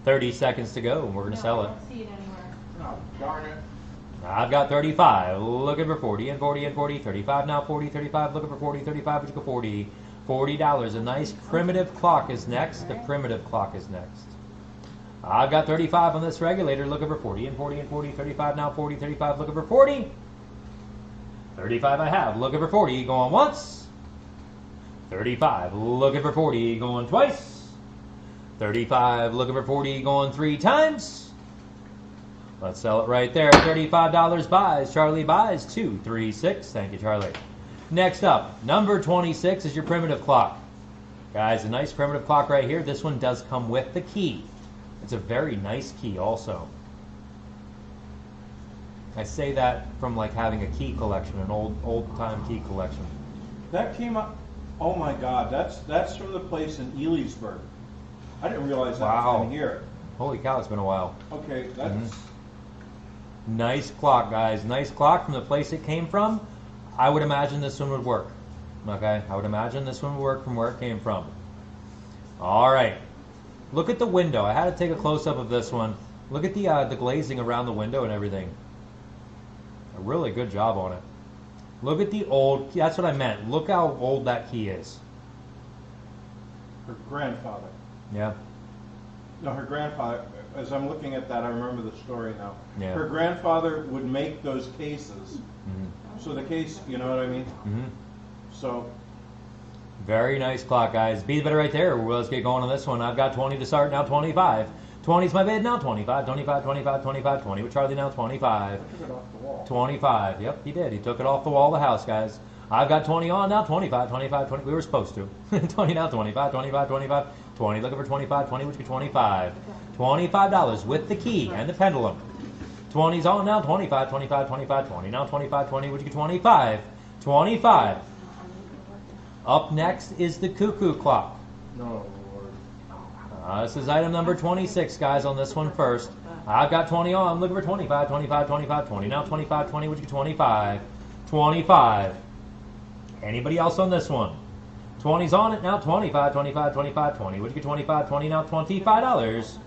[SPEAKER 6] 30 seconds to go, and we're going to sell it.
[SPEAKER 3] I don't see it anywhere.
[SPEAKER 2] Oh, darn it.
[SPEAKER 6] I've got 35, looking for 40 and 40 and 40, 35 now, 40, 35, looking for 40, 35, let's go 40. $40. A nice primitive clock is next. The primitive clock is next. I've got 35 on this regulator, looking for 40 and 40 and 40, 35 now, 40, 35, looking for 40. 35 I have, looking for 40, going once. 35, looking for 40, going twice. 35, looking for 40, going 3 times. Let's sell it right there. $35 buys. Charlie buys 236. Thank you, Charlie. Next up, number 26 is your primitive clock. Guys, a nice primitive clock right here. This one does come with the key. It's a very nice key also. I say that from like having a key collection, an old time key collection.
[SPEAKER 2] That came up. Oh my God, that's from the place in Elysburg. I didn't realize that
[SPEAKER 6] Wow.
[SPEAKER 2] was in here.
[SPEAKER 6] Holy cow, it's been a while.
[SPEAKER 2] Okay, that's,
[SPEAKER 6] Nice clock, guys. Nice clock from the place it came from. I would imagine this one would work. Okay, I would imagine this one would work from where it came from. All right. Look at the window. I had to take a close-up of this one. Look at the glazing around the window and everything. A really good job on it. Look at the old, that's what I meant. Look how old that key is.
[SPEAKER 2] her grandfather.
[SPEAKER 6] Yeah.
[SPEAKER 2] No, her grandfather, as I'm looking at that, I remember the story now.
[SPEAKER 6] Yeah.
[SPEAKER 2] Her grandfather would make those cases.
[SPEAKER 6] Mm-hmm.
[SPEAKER 2] So the case, you know what I mean?
[SPEAKER 6] Mm-hmm.
[SPEAKER 2] So,
[SPEAKER 6] Very nice clock, guys. Be better right there. Well, let's get going on this one. I've got 20 to start, now 25. 20's my bid, now 25, 25, 25, 25, 20 with Charlie, now 25.
[SPEAKER 2] I took it off the wall.
[SPEAKER 6] 25. Yep, he did. He took it off the wall of the house, guys. I've got 20 on, now 25, 25, 20. We were supposed to. 20 now, 25, 25, 25, 20. Looking for 25, 20, which is 25. $25 with the key and the pendulum. 20's on now, 25, 25, 25, 20. Now 25, 20, which is 25. 25. Up next is the cuckoo clock.
[SPEAKER 2] No, Lord.
[SPEAKER 6] This is item number 26, guys, on this one first. I've got 20 on. I'm looking for 25, 25, 25, 20. Now 25, 20, which is 25. 25. Anybody else on this one? 20's on it. Now 25, 25, 25, 20. Which is 25, 20. Now $25.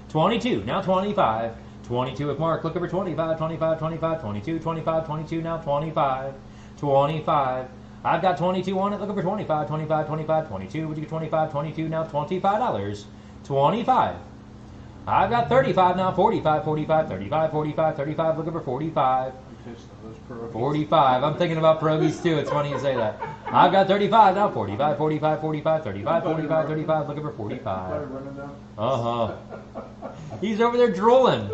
[SPEAKER 6] 22. Now 25. 22 with Mark. Looking for 25, 25, 25, 22, 25, 22. Now 25. 25. I've got 22 on it. Looking for 25, 25, 25, 22. Which is 25, 22. Now $25. 25. I've got 35 now, 45, 45, 35, 45, 35, looking for 45.
[SPEAKER 2] I'm tasting those pierogies.
[SPEAKER 6] 45. I'm thinking about pierogies too. It's funny you say that. I've got 35 now, 45, 45, 45, 35, 45, 35, looking for 45.
[SPEAKER 2] Everybody running down?
[SPEAKER 6] Uh-huh. He's over there drooling.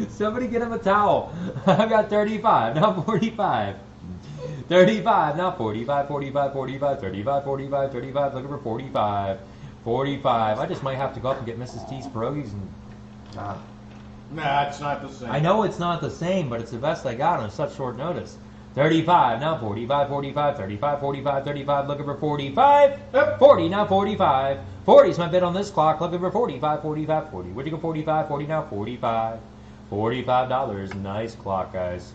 [SPEAKER 6] Somebody get him a towel. I've got 35, now 45. 35, now 45, 45, 45, 35, 45, 35, looking for 45. 45. I just might have to go up and get Mrs. T's pierogies and...
[SPEAKER 2] Nah, it's not the same.
[SPEAKER 6] I know it's not the same, but it's the best I got on such short notice. 35, now 45, 45, 35, 45, 35, looking for 45.
[SPEAKER 2] Yep.
[SPEAKER 6] 40, now 45. 40's my bid on this clock, looking for 45, 45, 40. Where'd you go 45, 40, now 45. $45. Nice clock, guys.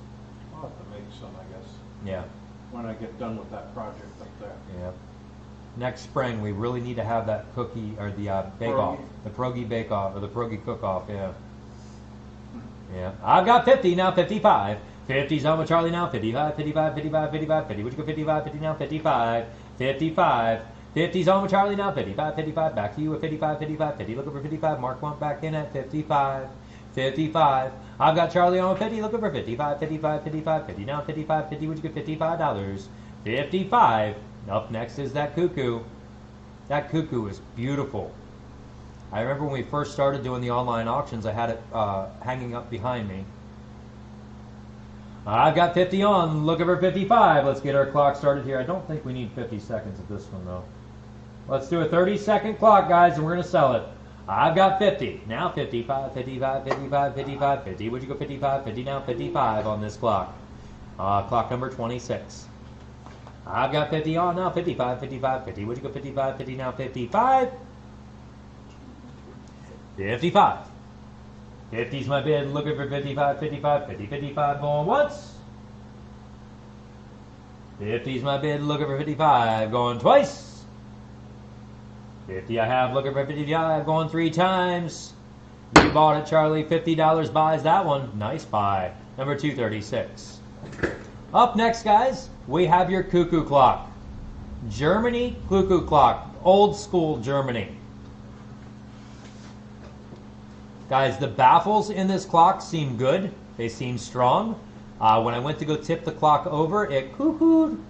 [SPEAKER 2] I'll have to make some, I guess,
[SPEAKER 6] Yeah,
[SPEAKER 2] when I get done with that project up there.
[SPEAKER 6] yeah. Next spring, we really need to have that cookie, or the bake-off. The pierogi bake-off, or the pierogi cook-off, yeah. Yeah. I've got 50, now 55. 50's on with Charlie now, 55, 55, 55, 55, 50. Would you go 55, 50 now, 55, 55. 50's on with Charlie now, 55, 55. Back to you at 55, 55, 50. Looking for 55. Mark went back in at 55, 55. I've got Charlie on with 50, looking for 55, 55, 55, 50. Now 55, 50. Would you get $55? 55. Up next is that cuckoo. That cuckoo is beautiful. I remember when we first started doing the online auctions, I had it hanging up behind me. I've got 50 on, looking for 55. Let's get our clock started here. I don't think we need 50 seconds at this one, though. Let's do a 30-second clock, guys, and we're going to sell it. I've got 50. Now 55, 55, 55, 55, 50. Would you go 55, 50, now 55 on this clock? Clock number 26. I've got 50 on, now 55, 55, 50. Would you go 55, 50, now 55? 55. 50's my bid, looking for 55, 55, 50, 55, going once. 50's my bid, looking for 55, going twice. 50 I have, looking for 55, going 3 times. You bought it, Charlie, $50 buys that one. Nice buy. Number 236. Up next, guys, we have your cuckoo clock. Germany cuckoo clock. Old school Germany. Guys, the baffles in this clock seem good. They seem strong. When I went to go tip the clock over, it cuckooed.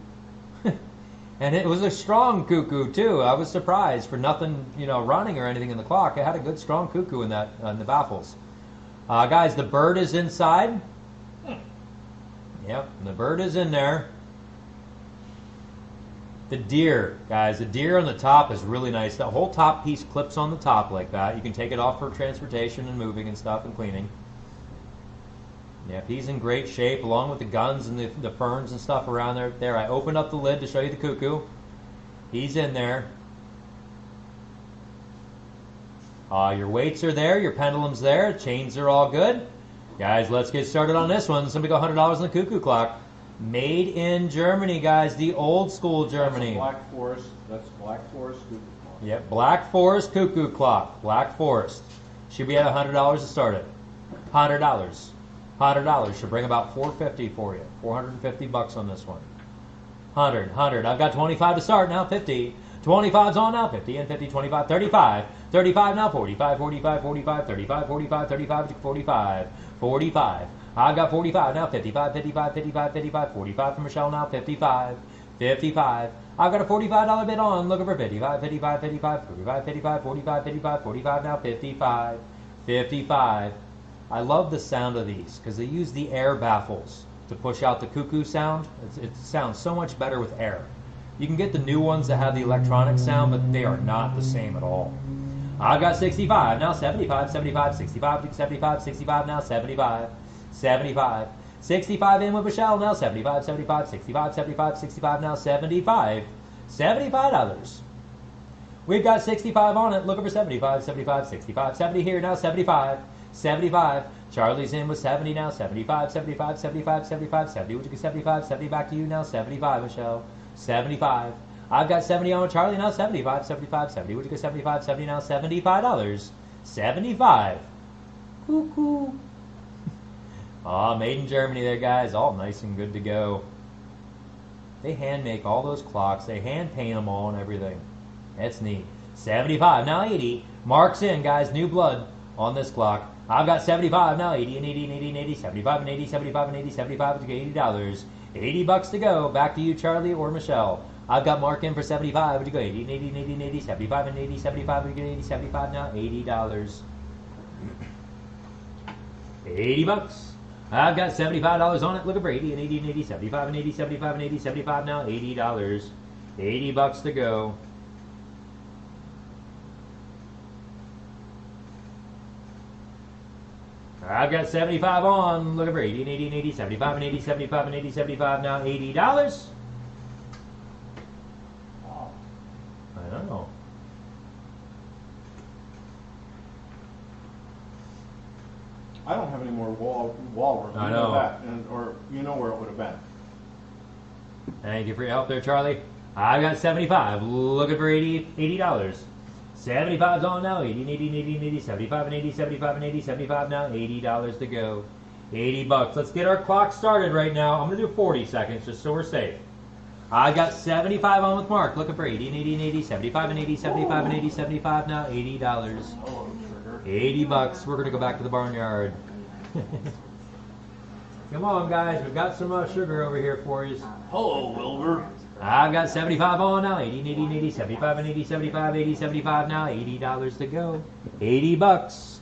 [SPEAKER 6] And it was a strong cuckoo, too. I was surprised for nothing, running or anything in the clock. It had a good, strong cuckoo in the baffles. Guys, the bird is inside. Yep, and the bird is in there. The deer, guys, the deer on the top is really nice. The whole top piece clips on the top like that. You can take it off for transportation and moving and stuff and cleaning. Yep, he's in great shape along with the guns and the ferns and stuff around there. There, I opened up the lid to show you the cuckoo. He's in there. Your weights are there, your pendulum's there, chains are all good. Guys, let's get started on this one. Somebody go $100 on the cuckoo clock. Made in Germany, guys, the old school Germany.
[SPEAKER 2] Black Forest. That's Black Forest cuckoo clock.
[SPEAKER 6] Yep, Black Forest cuckoo clock. Black Forest. Should be at $100 to start it. $100. $100 should bring about $450 for you. $450 on this one. 100. I've got 25 to start now. 50. 25's on now. 50 and 50. 25. 35. 35 now. 45. 45. 45. 35. 45. 35. 45. 45. I've got 45 now. 55. 55. 55. 55. 45 for Michelle now. 55. 55. I've got a $45 bid on. Looking for 55. 55. 55. 45. 55. 45. 55. 45 now. 55. 55. I love the sound of these because they use the air baffles to push out the cuckoo sound. It sounds so much better with air. You can get the new ones that have the electronic sound, but they are not the same at all. I've got 65, now 75, 75, 65, 75, 65, now 75, 75, 65 in with Michelle, now 75, 75, 65, 75, 65, now 75, $75. We've got 65 on it, looking for 75, 75, 65, 70 here, now 75, 75. Charlie's in with 70 now, 75, 75, 75, 75, 70. Would you get 75? 70 back to you now, 75, Michelle. 75. I've got 70 on with Charlie now, 75, 75, 70. Would you get 75? 70 now, $75. 75. Cuckoo. Aw, made in Germany there, guys. All nice and good to go. They hand make all those clocks. They hand paint them all and everything. That's neat. 75, now 80. Mark's in, guys. New blood on this clock. I've got 75 now, 80 and 80 and 80 and 80, 75 and 80, 75 and 80, 75 to get $80. $80 to go. Back to you, Charlie or Michelle. I've got Mark in for 75. Would you go 80 and 80 and 80 and 80, 75 and 80, 75, would you get 80, 75 now, $80. $80. I've got $75 on it. Looking for 80 and 80 and 80, 75 and 80, 75 and 80, 75 now, $80. $80 to go. I've got 75 on, looking for 80 and 80 and 80, 75 and 80, 75 and 80, 75 now, $80. I don't know.
[SPEAKER 2] I don't have any more wall room.
[SPEAKER 6] I
[SPEAKER 2] You
[SPEAKER 6] know.
[SPEAKER 2] that, or you know where it would have been.
[SPEAKER 6] Thank you for your help there, Charlie. I got 75, looking for $80. 75's on now, 80 and 80 and 80 and 80, 75 and 80, 75 and 80, 75 now, $80 to go. $80. Let's get our clock started right now. I'm going to do 40 seconds just so we're safe. I got 75 on with Mark, looking for 80 and 80 and 80, 75 and 80, 75 and 80, 75 now, $80. $80. We're going to go back to the barnyard. Come on, guys. We've got some sugar over here for you.
[SPEAKER 2] Hello, Wilbur.
[SPEAKER 6] I've got 75 on now, 80 and 80 and 80, 75 and 80, 75, 80, 75 now, $80 to go. $80.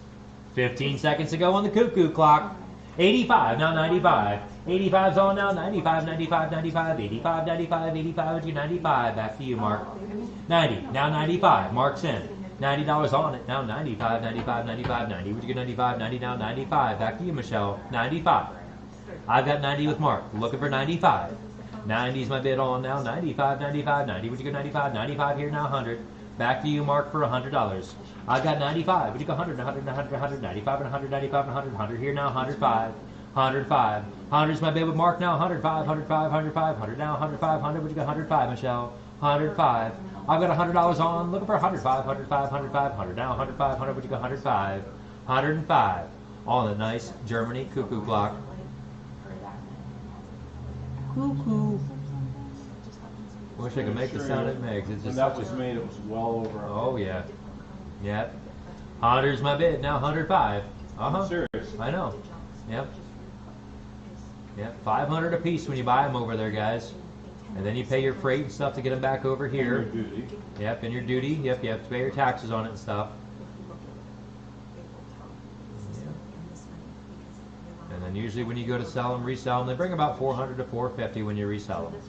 [SPEAKER 6] 15 seconds to go on the cuckoo clock. 85, now 95. 85's on now, 95, 95, 95, 85, 95, 85, 95. Back to you, Mark. 90, now 95. Mark's in. $90 on it, now 95, 95, 95, 90. Would you get 95, 90 now, 95. Back to you, Michelle. 95. I've got 90 with Mark, looking for 95. 90's my bid on now, 95, 95, 90. Would you go 95, 95 here now, 100. Back to you, Mark, for $100. I got 95. Would you go 100, 100, 100, 100, 95, and 100, 95, and 100, 100 here now, 105. 105. 100's my bid with Mark now, 105, 105, 105, 100 now, 105, 100. Would you go 105, Michelle? 105. I've got $100 on, looking for 105, 105, 105, 100 now, 105, 100. Would you go 105? 105. On the nice Germany cuckoo clock. Cuckoo. Wish I could make the sound it makes. It's
[SPEAKER 2] When
[SPEAKER 6] just
[SPEAKER 2] that
[SPEAKER 6] such
[SPEAKER 2] was
[SPEAKER 6] a...
[SPEAKER 2] made, it was well over.
[SPEAKER 6] Oh yeah. Yep. 100's my bid. Now 105.
[SPEAKER 2] I'm serious.
[SPEAKER 6] I know. Yep. Yep. 500 a piece when you buy them over there, guys. And then you pay your freight and stuff to get them back over here.
[SPEAKER 2] Your duty.
[SPEAKER 6] Yep. And your duty. Yep. You have to pay your taxes on it and stuff. And then usually when you go to sell them, resell them, they bring about 400 to 450 when you resell them.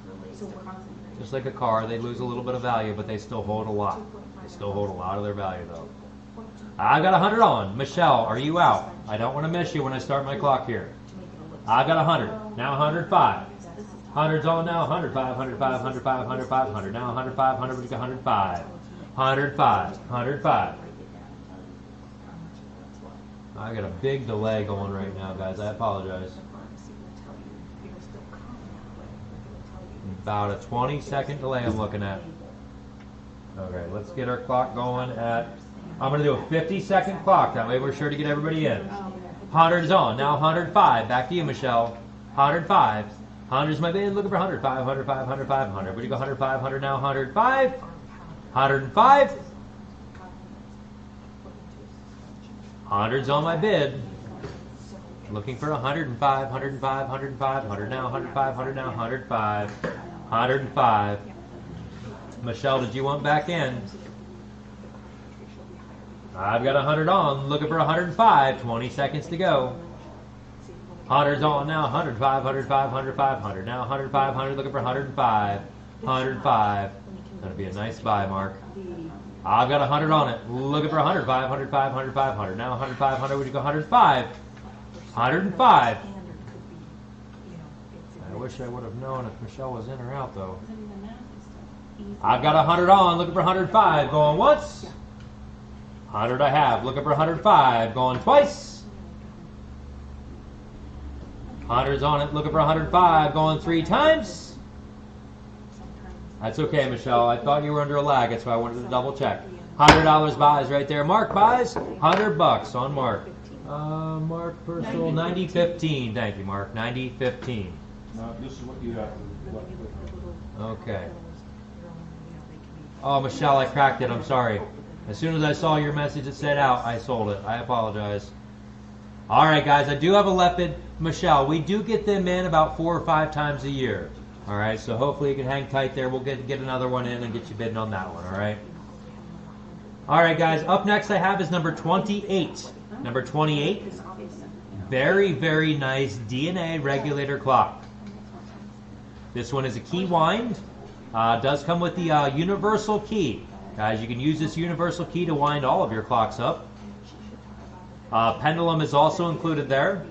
[SPEAKER 6] Just like a car, they lose a little bit of value, but they still hold a lot. They still hold a lot of their value, though. I got 100 on. Michelle, are you out? I don't want to miss you when I start my clock here. I got 100. Now 105. 100's on now. 105, 105, 105, 105, 100. Now 105, 100, we got 105. 105, 105. I got a big delay going right now, guys. I apologize. About a 20-second delay I'm looking at. Okay, let's get our clock going at, I'm going to do a 50-second clock. That way we're sure to get everybody in. 100 is on. Now 105. Back to you, Michelle. 105. 100 is my bid. Looking for 105, 105, 105, 100. Where do you go? 105, 100 now. 105. 105. 100's on my bid. Looking for 105, 105, 105, 100 now, 105, 100 now, 105, 105. Michelle, did you want back in? I've got 100 on, looking for 105, 20 seconds to go. 100's on now, 105, 105, 105, 100 now, 105, 100, looking for 105, 105. That'll be a nice buy, Mark. I've got 100 on it, looking for 105, 105, 105, 100 now, 105, 100, would you go 105? 105. I wish I would have known if Michelle was in or out, though. I've got 100 on, looking for 105, going once. 100 I have, looking for 105, going twice. 100's on it, looking for 105, going 3 times. That's okay, Michelle. I thought you were under a lag, that's why I wanted to double check. $100 buys right there. Mark buys $100 on Mark. Mark Personal 9015. Thank you, Mark. 9015.
[SPEAKER 2] No, this is what you have to look for.
[SPEAKER 6] Okay. Oh, Michelle, I cracked it. I'm sorry. As soon as I saw your message that said out, I sold it. I apologize. All right, guys. I do have a left bid. Michelle, we do get them in about 4 or 5 times a year. All right, so hopefully you can hang tight there. We'll get another one in and get you bidding on that one. All right. All right, guys. Up next I have is number 28. Number 28. Very, very nice DNA regulator clock. This one is a key wind. Does come with the universal key. Guys, you can use this universal key to wind all of your clocks up. Pendulum is also included there.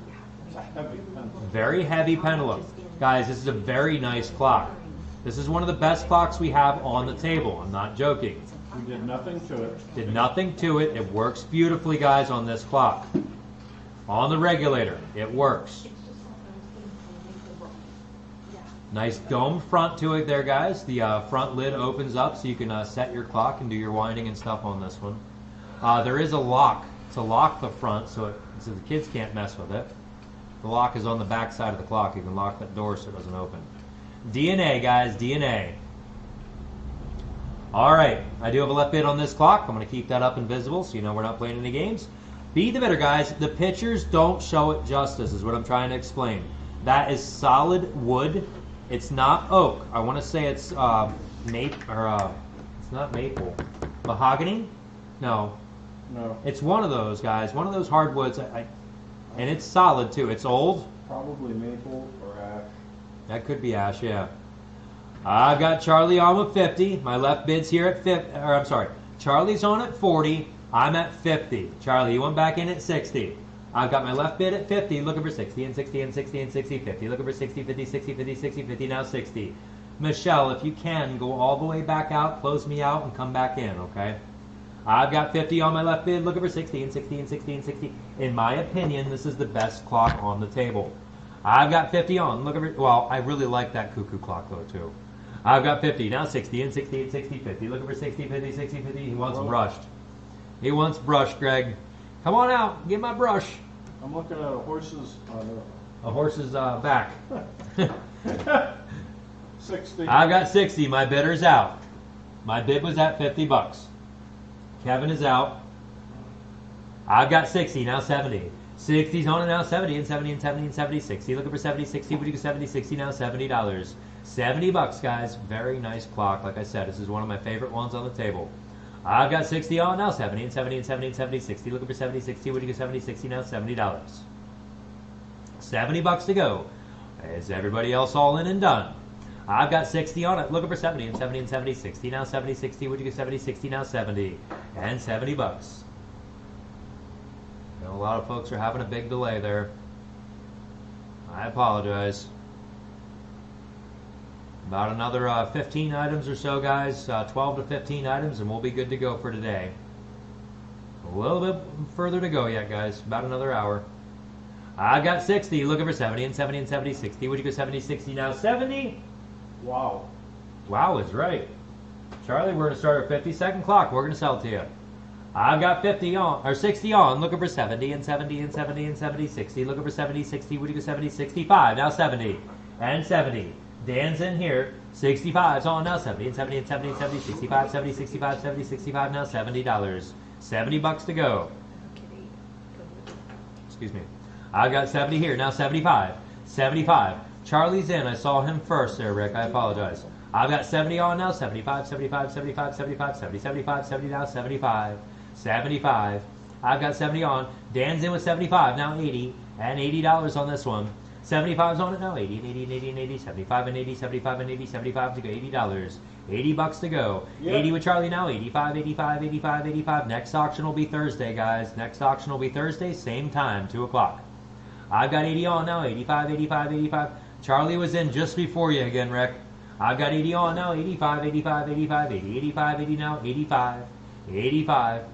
[SPEAKER 6] Very heavy pendulum. Guys, this is a very nice clock. This is one of the best clocks we have on the table. I'm not joking.
[SPEAKER 2] We did nothing to it.
[SPEAKER 6] Did nothing to it. It works beautifully, guys, on this clock. On the regulator, it works. Nice dome front to it there, guys. The front lid opens up so you can set your clock and do your winding and stuff on this one. There is a lock to lock the front so the kids can't mess with it. The lock is on the back side of the clock. You can lock that door so it doesn't open. DNA, guys, DNA. All right, I do have a left bid on this clock. I'm going to keep that up and visible so you know we're not playing any games. Be the bidder, guys. The pictures don't show it justice is what I'm trying to explain. That is solid wood. It's not oak. I want to say it's maple, or it's not maple. Mahogany? No.
[SPEAKER 2] No.
[SPEAKER 6] It's one of those, guys. One of those hardwoods. And it's solid, too. It's old.
[SPEAKER 2] Probably maple or ash.
[SPEAKER 6] That could be ash, yeah. I've got Charlie on with 50. My left bid's here at 50. Or I'm sorry. Charlie's on at 40. I'm at 50. Charlie, you went back in at 60. I've got my left bid at 50. Looking for 60 and 60 and 60 and 60, 50. Looking for 60, 50, 60, 50, 60, 50. Now 60. Michelle, if you can, go all the way back out, close me out, and come back in, okay? I've got 50 on my left bid. Looking for 60 and 60 and 60 and 60. In my opinion, this is the best clock on the table. I've got 50 on. Looking for, well, I really like that cuckoo clock, though, too. I've got 50. Now 60 and 60 and 60, 50. Looking for 60, 50, 60, 50. He wants brushed. He wants brushed, Greg. Come on out. Get my brush.
[SPEAKER 2] I'm looking at a horse's
[SPEAKER 6] back.
[SPEAKER 2] 60.
[SPEAKER 6] I've got 60. My bidder's out. My bid was at $50. Kevin is out. I've got 60. Now 70. 60's on it now. 70 and 70 and 70 and 70. 60. Looking for 70. 60. Would you go 70? 60 now. $70. $70, guys. Very nice clock. Like I said, this is one of my favorite ones on the table. I've got 60 on now. 70 and 70 and 70 and 70. 60. Looking for 70. 60. Would you go 70? 60 now. $70. $70 to go. Is everybody else all in and done? I've got 60 on it. Looking for 70 and 70 and 70. 60 now. 70. 60. Would you go 70? 60 now. 70. And $70. You know, a lot of folks are having a big delay there. I apologize. About another 15 items or so, guys. 12 to 15 items, and we'll be good to go for today. A little bit further to go yet, guys. About another hour. I've got 60. Looking for 70 and 70 and 70, 60. Would you go 70, 60 now? 70?
[SPEAKER 2] Wow.
[SPEAKER 6] Wow is right. Charlie, we're going to start our 50-second clock. We're going to sell it to you. I've got 50 on, or 60 on. Looking for 70 and 70 and 70 and 70, 60. Looking for 70, 60. Would you go 70, 65? Now 70 and 70. Dan's in here. 65's on now. 70 and 70 and 70 and 70, 65, 70, 65, 70, 65. Now $70. $70 to go. Excuse me. I've got 70 here. Now 75. 75. Charlie's in. I saw him first there, Rick. I apologize. I've got 70 on now. 75, 75, 75, 75, 70, 75, 70 now. 75. 75. I've got 70 on. Dan's in with 75. Now 80. And $80 on this one. 75's on it now. 80 and 80 and 80 and 80. 75 and 80. 75 and 80. 75 to go. $80. $80 to go.
[SPEAKER 2] Yep.
[SPEAKER 6] 80 with Charlie now. 85, 85, 85, 85. Next auction will be Thursday, guys. Next auction will be Thursday, same time, 2 o'clock. I've got 80 on now. 85, 85, 85. Charlie was in just before you again, Rick. I've got 80 on now. 85, 85, 85, 80, 85, 80 now. 85, 85.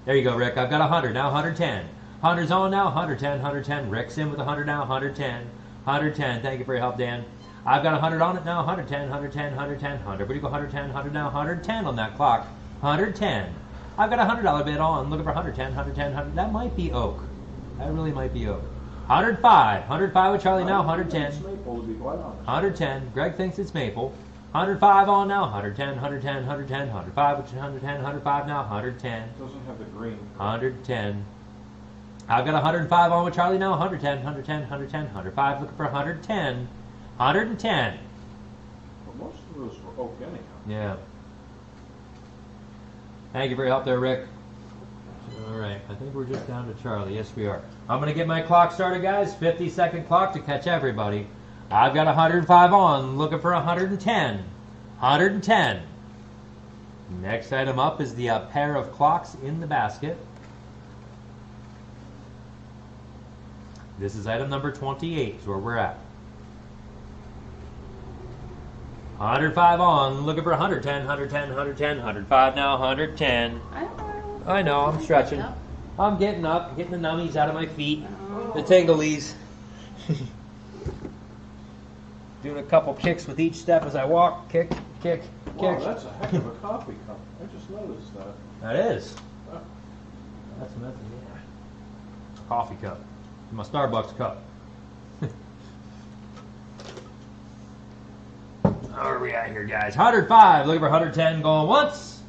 [SPEAKER 6] There you go, Rick. I've got 100 now. 110. 100's on now. 110, 110. Rick's in with 100 now. 110, 110. Thank you for your help, Dan. I've got 100 on it now. 110, 110, 110, 100. Where do you go? 110, 100 now. 110 on that clock. 110. I've got a $100 bid on. Looking for 110, 110, 100. That might be oak. That really might be oak. 105. 105 with Charlie now. 110.
[SPEAKER 2] It's maple, to be quite honest.
[SPEAKER 6] 110. Greg thinks it's maple. 105 on now. 110, 110, 110, 105 with 110, 105 now. 110.
[SPEAKER 2] It doesn't have the green.
[SPEAKER 6] 110. I've got 105 on with Charlie now. 110, 110, 110, 105. Looking for 110. 110.
[SPEAKER 2] Well, most of those were oak anyhow.
[SPEAKER 6] Yeah. Thank you for your help there, Rick. All right, I think we're just down to Charlie. Yes, we are. I'm going to get my clock started, guys. 50-second clock to catch everybody. I've got 105 on, looking for 110. 110. Next item up is the pair of clocks in the basket. This is item number 28, is where we're at. 105 on, looking for 110, 110, 110, 105 now, 110. I know, I'm stretching. I'm getting up, getting the nummies out of my feet, the tinglies. Doing a couple kicks with each step as I walk. Kick, kick,
[SPEAKER 2] Wow,
[SPEAKER 6] kick.
[SPEAKER 2] that's a heck of a coffee cup. I just noticed that.
[SPEAKER 6] That is. That's nothing, yeah. Coffee cup. My Starbucks cup. Where are we at here, guys? 105, looking for 110, going once.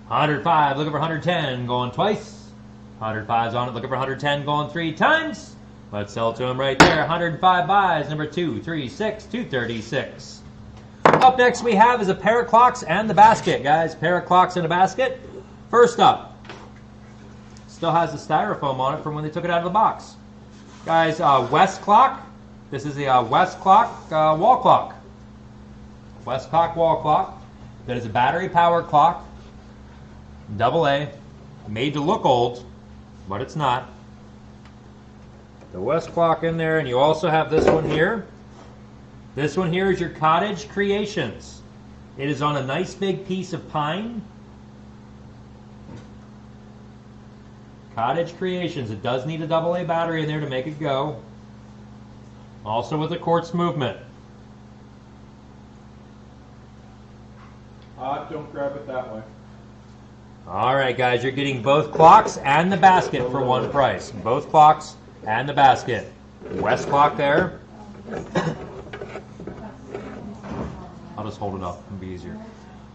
[SPEAKER 6] 105, looking for 110, going twice. 105's on it, looking for 110, going 3 times. Let's sell to him right there. 105 buys, number 236, 236. Up next we have is a pair of clocks and the basket, guys. Pair of clocks and a basket. First up, still has the styrofoam on it from when they took it out of the box. Guys, West clock. This is the West clock wall clock. West clock wall clock. That is a battery powered clock. AA. Made to look old, but it's not. The West clock in there, and you also have this one here. This one here is your Cottage Creations. It is on a nice big piece of pine. Cottage Creations. It does need a AA battery in there to make it go. Also with a quartz movement.
[SPEAKER 2] Don't grab it that way.
[SPEAKER 6] All right, guys, you're getting both clocks and the basket for one price. Both clocks and the basket. West clock there. I'll just hold it up. It'll be easier.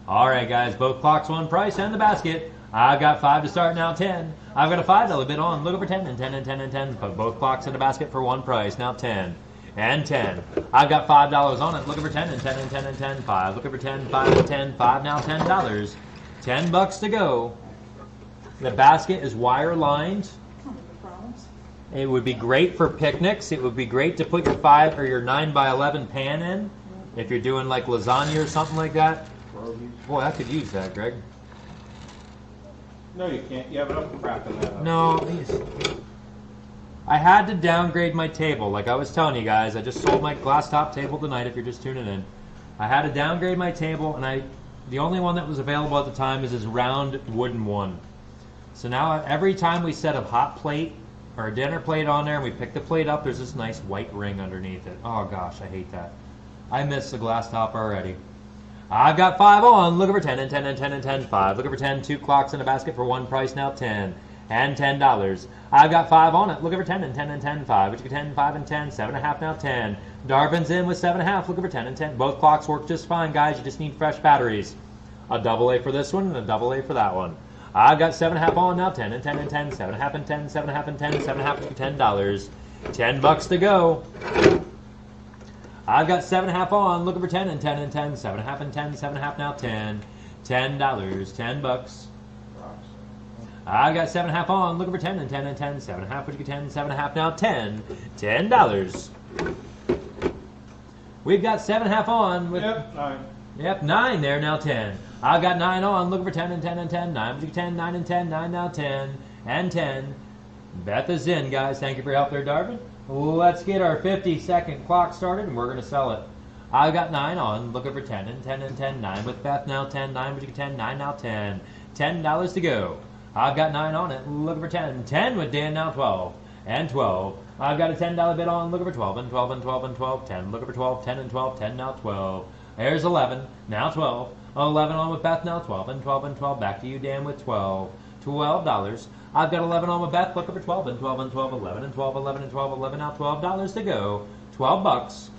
[SPEAKER 6] All right, guys, both clocks, one price, and the basket. I've got 5 to start now, 10. I've got a $5 bid on. Looking for 10 and 10 and 10 and 10. But both clocks in the basket for one price. Now 10 and 10. I've got $5 on it. Looking for 10 and 10 and 10 and 10. 5. Looking for 10, 5 and 10. 5 now, $10. $10 to go. The basket is wire lined. It would be great for picnics. It would be great to put your 5 or your 9x11 pan in if you're doing like lasagna or something like that. Boy, I could use that, Greg.
[SPEAKER 2] No, you can't. You have enough crap in that.
[SPEAKER 6] No, I had to downgrade my table. Like I was telling you guys, I just sold my glass top table tonight if you're just tuning in. I had to downgrade my table, and the only one that was available at the time is this round wooden one. So now every time we set a hot plate or a dinner plate on there and we pick the plate up, there's this nice white ring underneath it. Oh gosh, I hate that. I miss the glass top already. I've got 5 on, looking for 10 and 10 and 10 and 10, 5. Looking for 10, 2 clocks in a basket for one price, now 10 and $10. I've got 5 on it, looking for 10 and 10 and 10, 5. Would you get 10, 5 and 10, 7.5 now 10. Darvin's in with 7.5, looking for 10 and 10. Both clocks work just fine, guys. You just need fresh batteries. A double A for this one and a double A for that one. I've got 7.5 on now, 10 and 10 and 10, 7.5 and 10, 7.5 and 10, 7.5 for $10. $10 to go. I've got 7.5 on, looking for 10 and 10 and 10, 7.5 and 10, 7.5 now 10. $10, $10. I've got 7.5 on, looking for 10 and 10 and 10, 7.5, would you get 10, 7.5 now 10. $10. We've got 7.5 on with
[SPEAKER 2] Yep, 9.
[SPEAKER 6] Yep, 9 there, now 10. I've got 9 on, looking for 10 and 10 and 10, 9, would you get 10, 9 and 10, 9 now 10, and 10. Beth is in, guys. Thank you for your help there, Darvin. Let's get our 50-second clock started, and we're going to sell it. I've got 9 on, looking for 10 and 10 and 10, 9 with Beth now 10, 9 would you get 10, 9 now 10. $10 to go. I've got 9 on it, looking for 10. 10 with Dan now 12. And 12. I've got a $10 bid on, looking for 12 and 12 and 12 and 12. 10, looking for 12, 10 and 12, 10 now 12. There's 11, now 12. 11 on with Beth now 12 and 12 and 12. Back to you, Dan, with 12. $12. I've got 11 on with Beth, looking for 12 and 12 and 12, 11 and 12, 11 and 12, 11 now $12 to go. $12.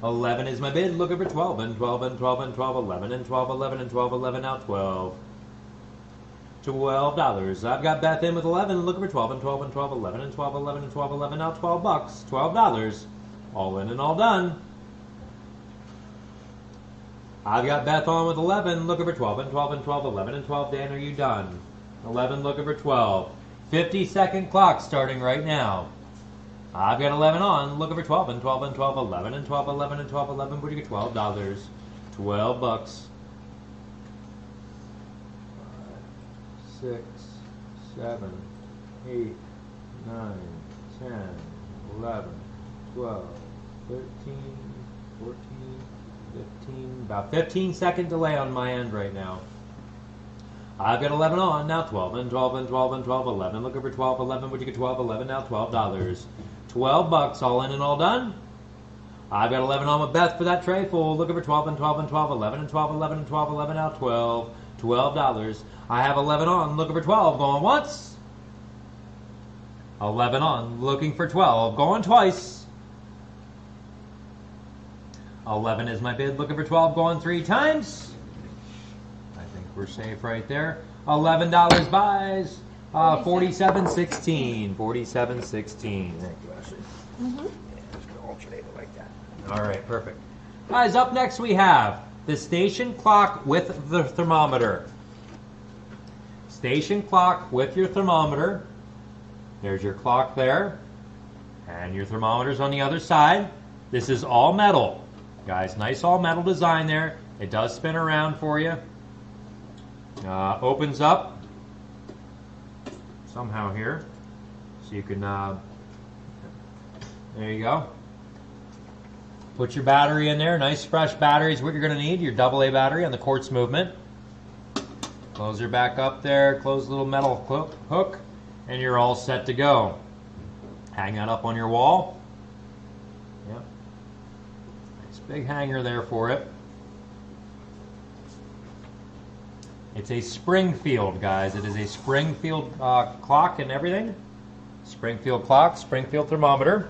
[SPEAKER 6] 11 is my bid, looking for 12 and 12 and 12 and 12, 11 and 12, 11 and 12, 11 now 12. $12. I've got Beth in with 11, looking for 12 and 12 and 12, 11 and 12, 11 and 12, 11 now $12. $12. All in and all done. I've got Beth on with 11, looking for 12 and 12 and 12, 11 and 12. Dan, are you done? 11, looking for 12. 50-second clock starting right now. I've got 11 on, looking for 12 and 12 and 12, 11 and 12, 11 and 12, 11. Would you get $12? $12. 6, 7, 8, 9, 10, 11, 12, 13, 14, 15. About 15-second delay on my end right now. I've got 11 on, now 12 and 12 and 12 and 12, 11. Looking for 12, 11. Would you get 12? 11 now $12. $12, all in and all done. I've got 11 on with Beth for that tray full. Looking for 12 and 12 and 12, 11 and 12, 11 and 12, 11 now 12. $12. I have 11 on, looking for 12, going once. 11 on, looking for 12, going twice. 11 is my bid, looking for 12, going 3 times. I think we're safe right there. $11 buys. 47.16. 47.16. Thank you, Ashley. Yeah, just gonna alternate it like that. All right, perfect. Guys, up next we have the station clock with the thermometer. Station clock with your thermometer. There's your clock there. And your thermometer's on the other side. This is all metal. Guys, nice all metal design there. It does spin around for you. Opens up somehow here. So you can, there you go. Put your battery in there. Nice fresh battery is what you're going to need. Your AA battery on the quartz movement. Close her back up there. Close the little metal hook. And you're all set to go. Hang that up on your wall. Yep. Nice big hanger there for it. It's a Springfield, guys. It is a Springfield clock and everything. Springfield clock, Springfield thermometer.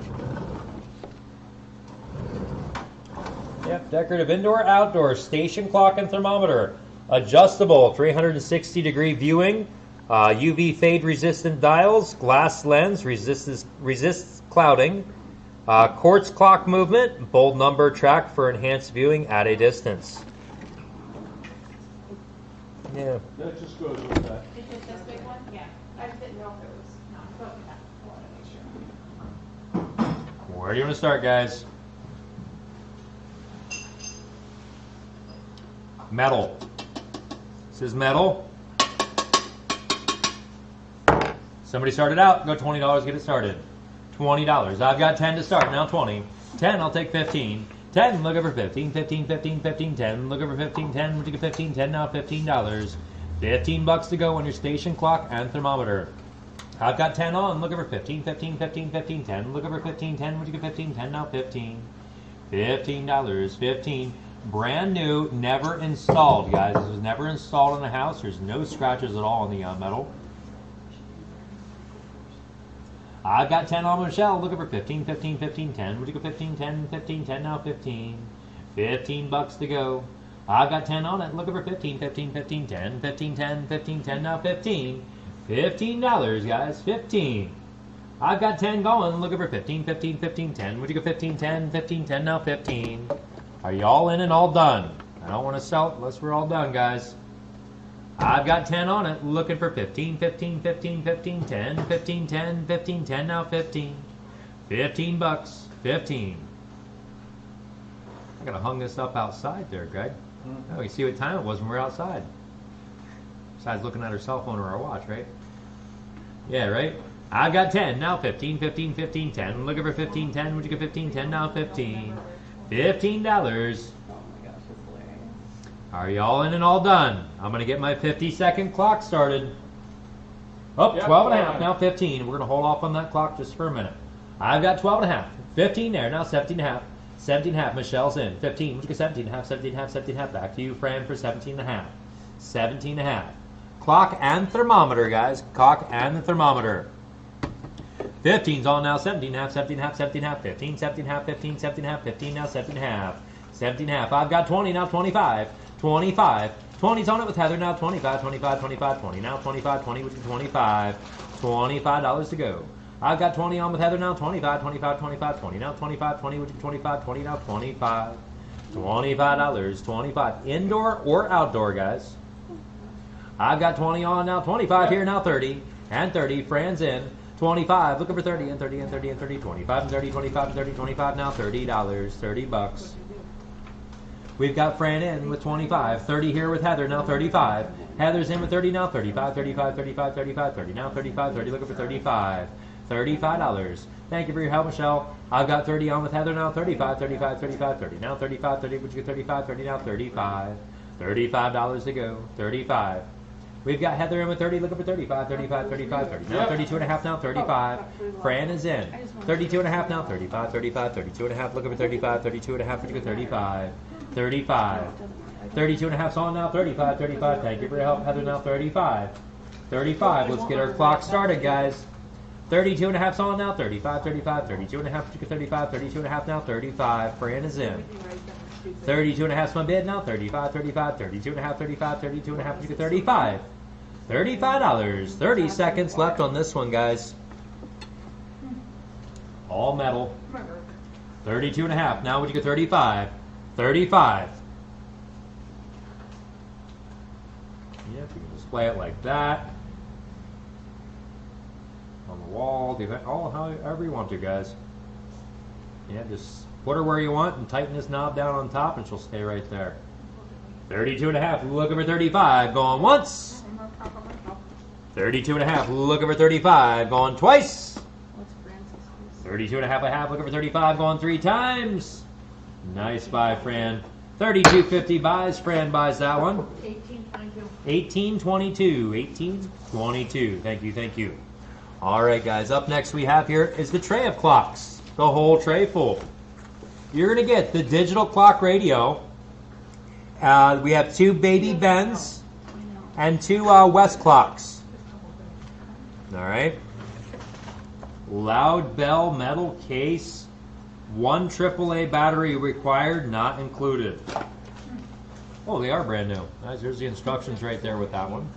[SPEAKER 6] Yep, decorative indoor, outdoor, station clock and thermometer. Adjustable, 360-degree viewing. UV fade resistant dials, glass lens, resists clouding. Quartz clock movement, bold number track for enhanced viewing at a distance. Yeah.
[SPEAKER 2] That just goes with that.
[SPEAKER 7] Is it this big one? Yeah. I just didn't know if it was, no, but yeah, I wanted to make sure.
[SPEAKER 6] Where do you want to start, guys? Metal. This is metal. Somebody started out. Go $20, get it started. $20. I've got 10 to start. Now 20. 10, I'll take 15. 10, looking for 15, 15, 15, 15, 10, looking for 15, 10, would you get 15, 10 now, $15. $15 to go on your station clock and thermometer. I've got 10 on, looking for 15, 15, 15, 15, 10, looking for 15, 10, would you get 15, 10 now, 15. $15, 15. Brand new, never installed, guys. This was never installed in the house. There's no scratches at all on the metal. I've got 10 on Michelle, looking for 15, 15, 15, 10. Would you go 15, 10, 15, 10 now, 15. $15 to go. I've got 10 on it, looking for 15, 15, 15, 10, 15, 10, 15, 10 now, 15. $15, guys, 15. I've got 10 going, looking for 15, 15, 15, 10. Would you go 15, 10, 15, 10 now, 15. Are you all in and all done? I don't want to sell it unless we're all done, guys. I've got 10 on it, looking for 15, 15, 15, 15, 10, 15, 10, 15, 10 now, 15. $15, 15. I gotta hung this up outside there, Greg. Oh, you see what time it was when we were outside. Besides looking at our cell phone or our watch, right? Yeah, right? I've got 10, now 15, 15, 15, 10. Looking for 15, 10. Would you get 15, 10 now, 15. $15. Are you all in and all done? I'm going to get my 50-second clock started. Oh,
[SPEAKER 2] Yep,
[SPEAKER 6] 12 and a
[SPEAKER 2] go
[SPEAKER 6] half,
[SPEAKER 2] ahead.
[SPEAKER 6] now 15. We're going to hold off on that clock just for a minute. I've got 12 and a half. 15 there, now 17 and a half. 17 and a half, Michelle's in. 15, would you get 17 and a half, 17 and a half, 17 and a half. Back to you, Fran, for 17 and a half. 17 and a half. Clock and thermometer, guys. Clock and the thermometer. 15's on now, 17 and a half, 17 and a half, 17 and a half, 15, 17 and a half, 15, 17 and a half, 15 now, 17 and a half. 17 and a half. I've got 20 now, 25. 25. 20's on it with Heather now, 25, 25, 25, 20 now, 25, 20, which is 25. $25 to go. I've got 20 on with Heather now, 25, 25, 25, 20 now, 25, 20, which is 25, 20 now, 25. $25, 25. Indoor or outdoor, guys. I've got 20 on now, 25 here now, 30. And 30, Fran's in. 25, looking for 30, and 30, and 30, and 30, 25, and 30, 25, and 30, 25 now, $30, $30. We've got Fran in with 25, 30 here with Heather, now 35. Heather's in with 30 now, 35, 35, 35, 35, 30 now, 35, 30, looking for 35. $35. Thank you for your help, Michelle. I've got 30 on with Heather now, 35, 35, 35, 30 now, 35, 30, would you get 35, 30 now, 35. $35 to go, 35. We've got Heather in with 30, looking for 35, 35, 35, 30. Now 32 and a half now, 35. Fran is in. 32 and a half now, 35, 35, 32 and a half, looking for 35, 32 and a half, would you get 35. 35. 32 and a half's on now, 35, 35. Thank you for your help, Heather, now 35. 35. Let's get our clock started, guys. 32 and a half's on now, 35, 35, 32 and a half, would you get 35, 32 and a half now, 35. Fran is in. 32 and a half's my bid now, 35, 35, 32 and a half, 35, 32 and a half, would you get 35. $35. 30 seconds left on this one, guys. All metal. 32 and a half. Now would you get 35? 35. Yep, you can display it like that. On the wall, do that all however you want to, guys. Yeah, just put her where you want and tighten this knob down on top and she'll stay right there. 32 and a half, looking for 35, going once. 32 and a half, looking for 35, going twice. 32 and a half, looking for 35, going 3 times. Nice buy, Fran. 32.50 buys, Fran buys that one. 18.22. 18.22. Thank you, thank you. All right, guys, up next we have here is the tray of clocks. The whole tray full. You're going to get the digital clock radio. We have 2 Baby Bens and 2 West clocks. All right. Loud bell metal case. 1 AAA battery required, not included. Oh, they are brand new. Nice. There's the instructions right there with that one.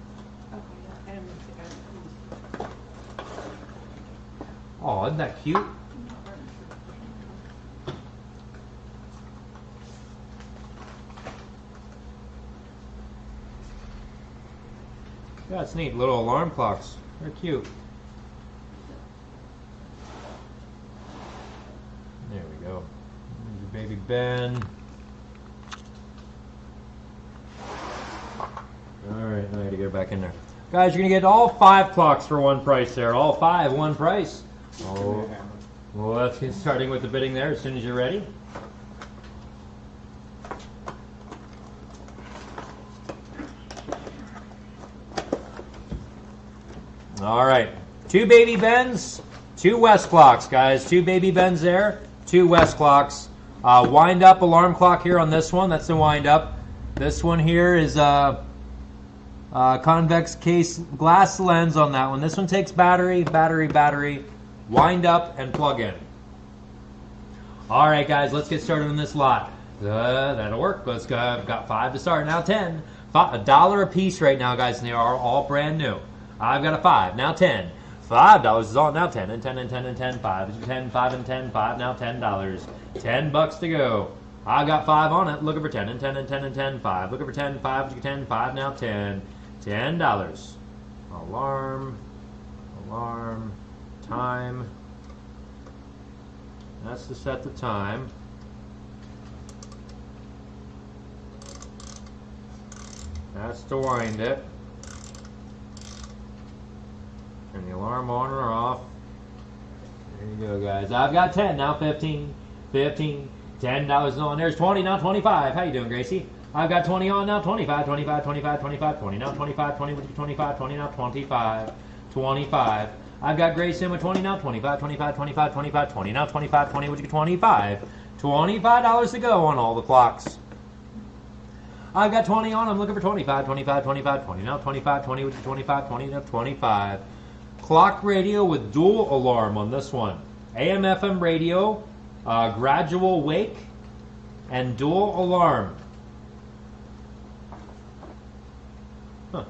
[SPEAKER 6] Oh, isn't that cute? Yeah, it's neat. Little alarm clocks. They're cute. There we go. There's your Baby Ben. Alright, now I gotta get her back in there. Guys, you're gonna get all 5 clocks for one price there. All 5, one price. Oh, well, let's get starting with the bidding there as soon as you're ready. All right. 2 baby bends, 2 West clocks, guys. 2 baby bends there, 2 West clocks. Wind up alarm clock here on this one. That's the wind up. This one here is convex case glass lens on that one. This one takes battery, wind up and plug in. All right, guys, let's get started on this lot. That'll work. Let's go. I've got 5 to start. Now 10. $1 a piece right now, guys, and they are all brand new. I've got a 5. Now 10. $5 is on. Now 10 and 10 and 10 and 10. 5. 10, 5 and 10. 5. Now $10. $10 to go. I got 5 on it. Looking for 10 and 10 and 10 and 10. 5. Looking for 10. 5. 10. 5. Now 10. $10. Alarm. Alarm. Time. That's to set the time. That's to wind it. And the alarm on or off. There you go, guys. I've got 10, now 15, 15, $10 on. There's 20, now 25. How you doing, Gracie? I've got 20 on, now 25, 25, 25, 25, 20, now 25, 20, 25, 20, now 25, 25. I've got Gracie in with 20, now 25, 25, 25, 25, 20, now 25, 20, which is 25. $25 to go on all the clocks. I've got 20 on, I'm looking for 25, 25, 25, 20, now 25, 20, which is 25, 20, now 25. Clock radio with dual alarm on this one. AM, FM radio, gradual wake, and dual alarm. Huh.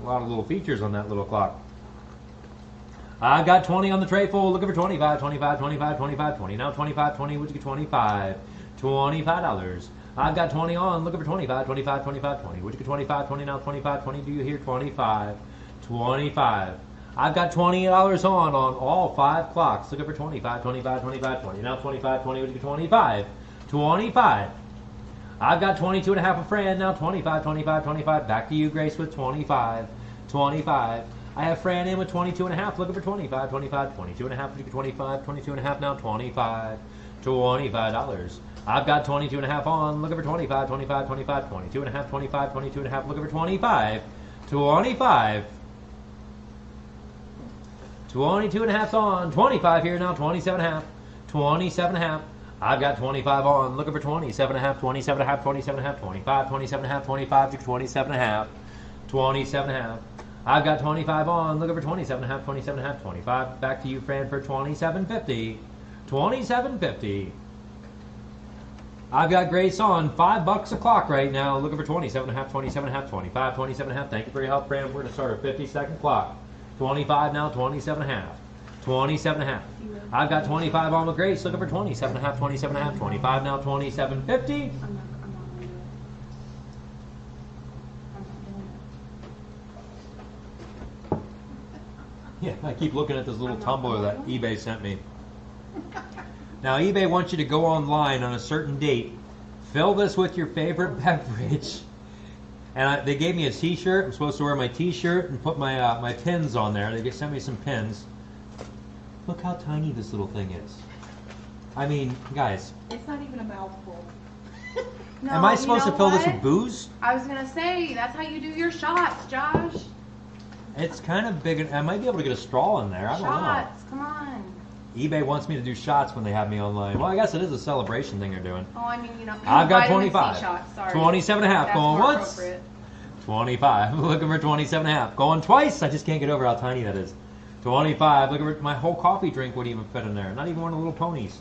[SPEAKER 6] A lot of little features on that little clock. I've got 20 on the tray full, looking for 25, 25, 25, 25, 20, now 25, 20, which is 25. $25. I've got 20 on, looking for 25, 25, 25, 20, which is 25, 20, now 25, 20, do you hear 25? 25. I've got $20 on all 5 clocks, looking for 25, 25, 25, 20, now 25, 20, which is 25. 25. I've got 22 and a half a Fran, now 25, 25, 25, back to you, Grace, with 25. 25. I have Fran in with 22 and a half, looking for 25, 25, 22 and a half, 25, 22 and a half, now 25. $25. I've got 22 and a half on, looking for 25, 25, 25, 22 and a half, 25, 22 and a half, looking for 25. 25. 22 and a half's on, 25 here now, 27 and a half, 27 and a half. I've got 25 on, looking for 27 and a half, 27 and a half, 27 and a half, 25, 27 and a half, 25 to 27 and a half, 27 and a half. I've got 25 on, looking for 27 and a half, 27 and a half, 25. Back to you, Fran, for 27.50. 27.50. I've got Grace on, $5 a clock right now, looking for 27 and a half, 27 and a half, 25, 27 and a half. Thank you for your help, Fran. We're going to start a 50-second clock. 25 now, 27 and a half, 27 and a half. I've got 25 on with Grace, looking for 27 and a half, 27 and a half, 25 now, 27.50. Yeah, I keep looking at this little tumbler that eBay sent me. Now, eBay wants you to go online on a certain date, fill this with your favorite beverage, and they gave me a T-shirt. I'm supposed to wear my T-shirt and put my my pins on there. They just sent me some pins. Look how tiny this little thing is. I mean, guys.
[SPEAKER 4] It's not even a mouthful.
[SPEAKER 5] No,
[SPEAKER 6] am I supposed to fill this
[SPEAKER 5] what?
[SPEAKER 6] with booze?
[SPEAKER 5] I was gonna say, that's how you do your shots, Josh.
[SPEAKER 6] It's kind of big. I might be able to get a straw in there. I don't
[SPEAKER 5] Shots, come on.
[SPEAKER 6] know. eBay wants me to do shots when they have me online. Well, I guess it is a celebration thing they're doing.
[SPEAKER 5] Oh, I mean, you know,
[SPEAKER 6] I've got
[SPEAKER 5] vitamin C
[SPEAKER 6] 25.
[SPEAKER 5] shots, sorry.
[SPEAKER 6] 27 and a half.
[SPEAKER 5] That's
[SPEAKER 6] Going
[SPEAKER 5] more
[SPEAKER 6] once.
[SPEAKER 5] appropriate.
[SPEAKER 6] 25. Looking for 27 and a half. Going twice. I just can't get over how tiny that is. 25. Looking for my whole coffee drink would even fit in there. Not even one of the little ponies.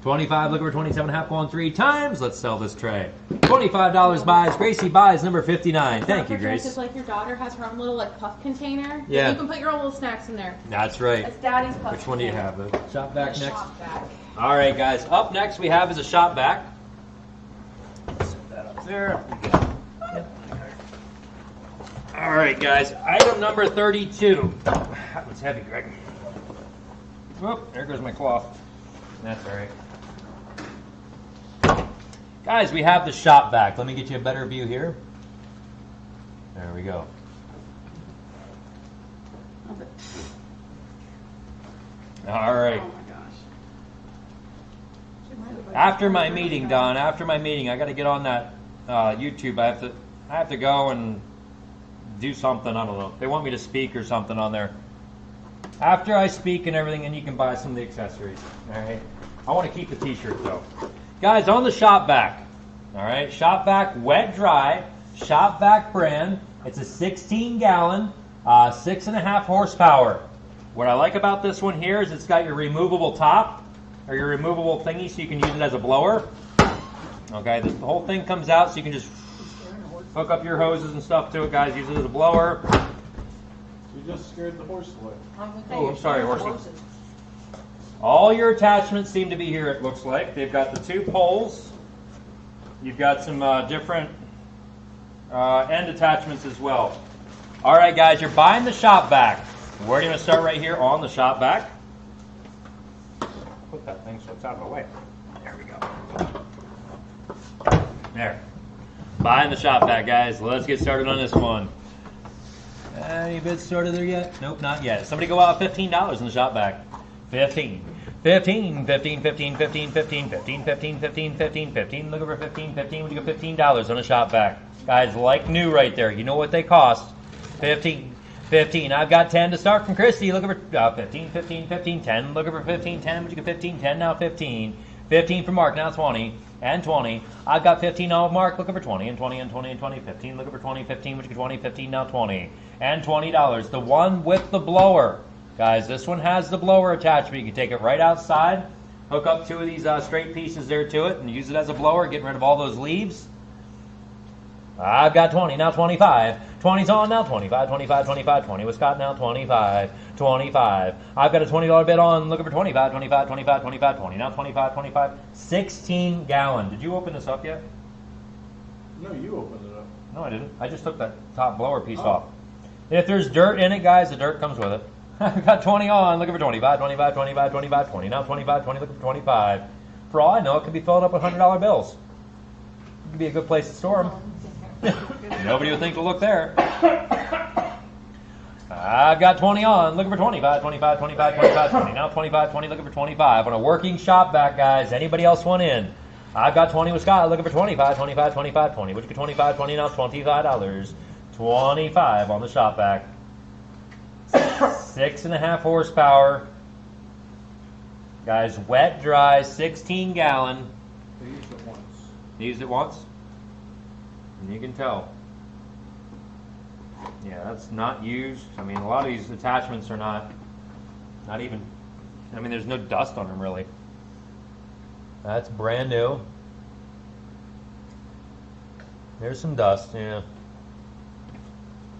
[SPEAKER 6] 25. Looking for 27 and a half. Going 3 times. Let's sell this tray. $25 buys. Gracie buys number 59. Thank you, Grace.
[SPEAKER 7] It's like your daughter has her own little like puff container.
[SPEAKER 6] Yeah.
[SPEAKER 7] You can put your own little snacks in there.
[SPEAKER 6] That's right.
[SPEAKER 5] It's Daddy's puff.
[SPEAKER 6] Which one do you have? The shop back next?
[SPEAKER 5] Shop back.
[SPEAKER 6] All right, guys. Up next we have is a shop back. Set that up there. All right, guys. Item number 32. That one's heavy, Greg. Whoop, there goes my cloth. That's all right. Guys, we have the shop vac. Let me get you a better view here. There we go. All right.
[SPEAKER 5] Oh my gosh.
[SPEAKER 6] After my meeting, Don, after my meeting, I got to get on that YouTube. I have to go and do something. I don't know. They want me to speak or something on there. After I speak and everything, and you can buy some of the accessories. All right. I want to keep the t-shirt though. Guys, on the shop vac. All right. Shop vac wet dry. Shop vac brand. It's a 16-gallon, 6.5 horsepower. What I like about this one here is it's got your removable top or your removable thingy, so you can use it as a blower. Okay. The whole thing comes out, so you can just hook up your hoses and stuff to it, guys. Use it as a blower.
[SPEAKER 2] You just scared the horse away.
[SPEAKER 6] Oh, I'm sorry, horsey. All your attachments seem to be here, it looks like. They've got the 2 poles. You've got some different end attachments as well. All right, guys, you're buying the shop vac. We're going to start right here on the shop vac. Put that thing so it's out of the way. There we go. There. Buying the shop vac, guys. Let's get started on this one. Any bids started there yet? Nope, not yet. Somebody go out $15 in the shop vac. 15. 15, 15, 15, 15, 15, 15, 15, 15, 15, 15. Look over 15, 15. Would you go $15 on a shop vac? Guys, like new right there. You know what they cost. 15, 15. I've got 10 to start from Christy. Look over 15, 15, 15, 10. Look over 15, 10. Would you go 15, 10? Now 15. 15 for Mark. Now 20. And 20. I've got 15 on Mark. Look over 20 and 20 and 20 and 20. 15. Look over 20, 15. Would you go 20, 15? Now 20. And $20. The one with the blower. Guys, this one has the blower attachment. You can take it right outside, hook up 2 of these straight pieces there to it, and use it as a blower, getting rid of all those leaves. I've got 20, now 25. 20's on, now 25, 25, 25, 20 with Scott, now 25, 25. I've got a $20 bid on, looking for 25, 25, 25, 25, 20, now 25, 25. 16-gallon. Did you open this up yet?
[SPEAKER 2] No, you opened it up.
[SPEAKER 6] No, I didn't. I just took that top blower piece off. If there's dirt in it, guys, the dirt comes with it. I've got 20 on, looking for 25, 25, 25, 25, 20. Now 25, 20, looking for 25. For all I know, it could be filled up with $100 bills. It could be a good place to store them. Nobody would think to look there. I've got 20 on, looking for 25, 25, 25, 25, 20. Now 25, 20, looking for 25. On a working shop vac, guys. Anybody else want in? I've got 20 with Scott, looking for 25, 25, 25, 20. Would you get 25, 20, now $25. 25 on the shop vac. 6.5 horsepower. Guys, wet, dry, 16-gallon.
[SPEAKER 2] They used it once.
[SPEAKER 6] Used it once? And you can tell. Yeah, that's not used. I mean, a lot of these attachments are not even, I mean, there's no dust on them really. That's brand new. There's some dust, yeah.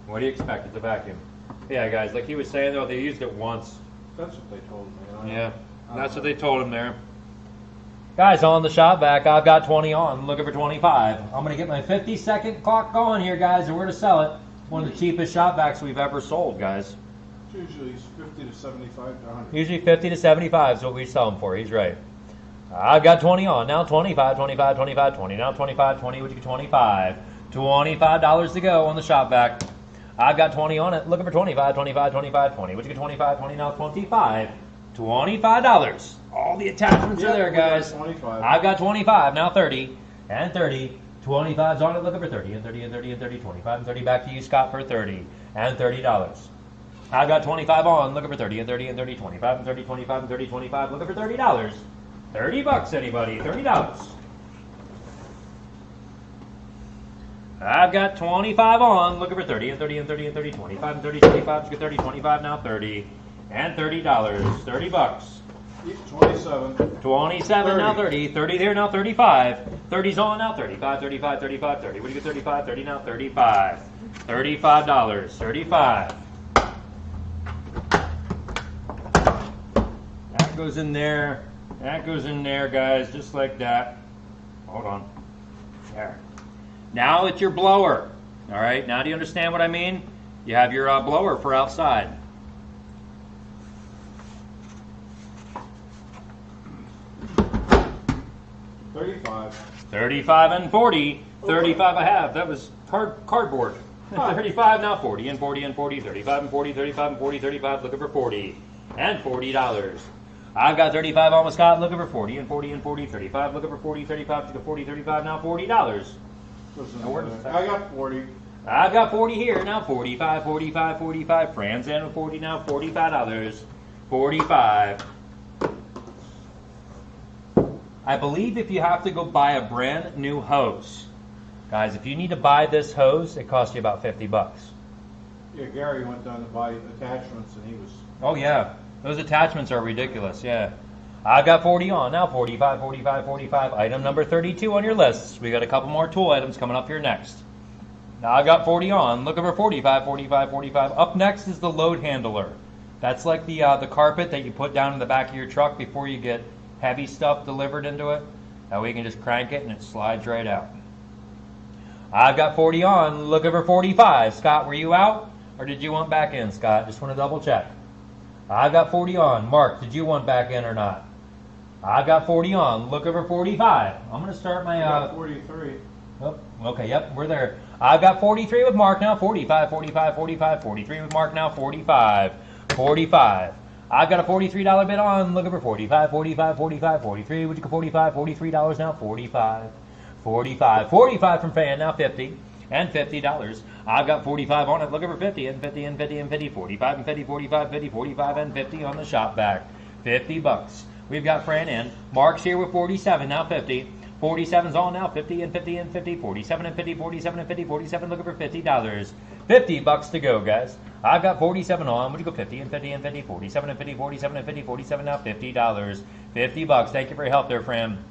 [SPEAKER 6] What do you expect? It's a vacuum. Yeah, guys, like he was saying though, they used it once.
[SPEAKER 2] That's what they told me.
[SPEAKER 6] Yeah, that's what they told him there. Guys, on the shop vac, I've got 20 on. I'm looking for 25. I'm going to get my 50-second clock going here, guys, and we're to sell it. One of the cheapest shop vacs we've ever sold, guys.
[SPEAKER 2] It's usually 50 to 75 to 100.
[SPEAKER 6] Usually 50 to 75 is what we sell them for. He's right. I've got 20 on. Now 25, 25, 25, 20. Now 25, 20. Would you get 25? $25 to go on the shop vac. I've got 20 on it. Looking for 25, 25, 25, 20. Would you get 25, 20? Now 25. $25. All the attachments are there, guys.
[SPEAKER 2] 25.
[SPEAKER 6] I've got 25. Now 30. And 30. 25's on it. Looking for 30. And 30 and 30 and 30. 25 and 30. Back to you, Scott, for 30. And $30. I've got 25 on. Looking for 30 and 30 and 30. 25 and 30. 25 and 30. 25. Looking for $30. $30, anybody? $30. I've got 25 on, looking for 30 and 30 and 30 and 30, 25 and 30, 25, get 30, 25 now 30, and $30, $30.
[SPEAKER 2] 27.
[SPEAKER 6] 27 now 30, 30 there now 35, 30's on now 35, 35, 35, 30. What do you get 35, 30 now 35, $35, 35. That goes in there, guys, just like that. Hold on, there. Now it's your blower. All right, now do you understand what I mean? You have your blower for outside.
[SPEAKER 2] $35.
[SPEAKER 6] 35 and 40. 35 I have. That was cardboard. 35 now 40 and 40 and 40. 35 and 40. 35 and 40. 35 looking for 40 and $40. I've got 35 on with Scott looking for 40 and 40 and 40. 35 looking for 40. 35 to 40. 35 now $40.
[SPEAKER 2] I got 40.
[SPEAKER 6] I've got 40 here, now 45, 45, 45. Fran's in with 40 now, $45. 45. I believe if you have to go buy a brand new hose, guys, if you need to buy this hose, it costs you about 50 bucks.
[SPEAKER 2] Yeah, Gary went down to buy attachments and he was.
[SPEAKER 6] Oh yeah, those attachments are ridiculous, yeah. I've got 40 on, now 45, 45, 45. Item number 32 on your list. We got a couple more tool items coming up here next. Now I've got 40 on, looking for 45, 45, 45. Up next is the load handler. That's like the carpet that you put down in the back of your truck before you get heavy stuff delivered into it. That way you can just crank it and it slides right out. I've got 40 on, looking for 45. Scott, were you out? Or did you want back in, Scott? Just want to double check. I've got 40 on. Mark, did you want back in or not? I've got 40 on, looking for 45. I'm going to start my...
[SPEAKER 2] 43.
[SPEAKER 6] Oh, okay, yep, we're there. I've got 43 with Mark now, 45, 45, 45, 43 with Mark now, 45, 45. I've got a $43 bid on, looking for 45, 45, 45, 43. Would you go 45, $43 now, 45, 45, 45 from Fan now, 50, and $50. I've got 45 on it, looking for 50, and 50, and 50, and 50, 45, and 50, 45, 50, 45, and 50 on the shop back. 50 bucks. We've got Fran in. Mark's here with 47, now 50. 47's all now, 50 and 50 and 50, 47 and 50, 47 and 50, 47 looking for $50. 50 bucks to go, guys. I've got 47 on. Would you go 50 and 50 and 50, 47 and 50, 47 and 50, 47 now, $50. 50 bucks. Thank you for your help there, Fran.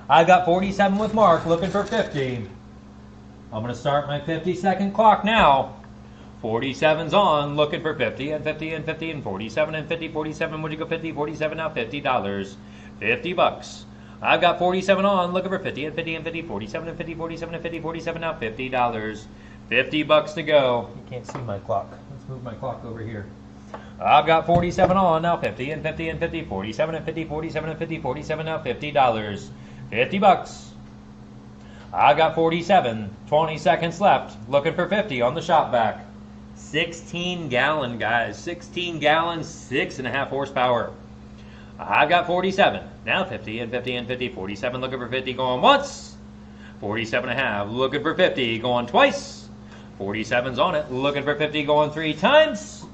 [SPEAKER 6] I've got 47 with Mark, looking for 50. I'm going to start my 50-second clock now. 47's on, looking for 50 and 50 and 50 and 47 and 50, 47. Would you go 50, 47 now, $50. 50 bucks. I've got 47 on, looking for 50 and 50 and 50, 47 and 50, 47 and 50, 47 now, $50. 50 bucks to go. You can't see my clock. Let's move my clock over here. I've got 47 on, now 50 and 50 and 50, 47 and 50, 47 and 50, 47 now, $50. 50 bucks. I've got 47, 20 seconds left, looking for 50 on the shop vac. 16 gallon, guys, 16 gallons, 6.5 horsepower. I've got 47, now 50 and 50 and 50, 47 looking for 50, going once, 47 and a half, looking for 50, going twice, 47's on it, looking for 50, going 3 times.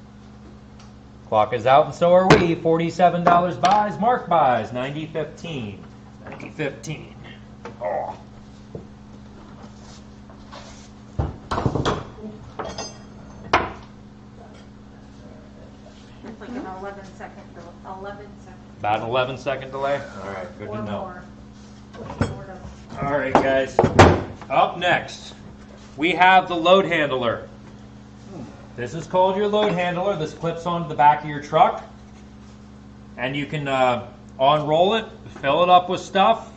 [SPEAKER 6] Clock is out and so are we. $47 buys, Mark buys, 90.15, 90.15. Oh.
[SPEAKER 4] It's like an 11-second.
[SPEAKER 6] About an 11-second delay? All right, good
[SPEAKER 4] Or
[SPEAKER 6] to know.
[SPEAKER 4] more.
[SPEAKER 6] All right, guys. Up next, we have the load handler. This is called your load handler. This clips onto the back of your truck. And you can unroll it, fill it up with stuff.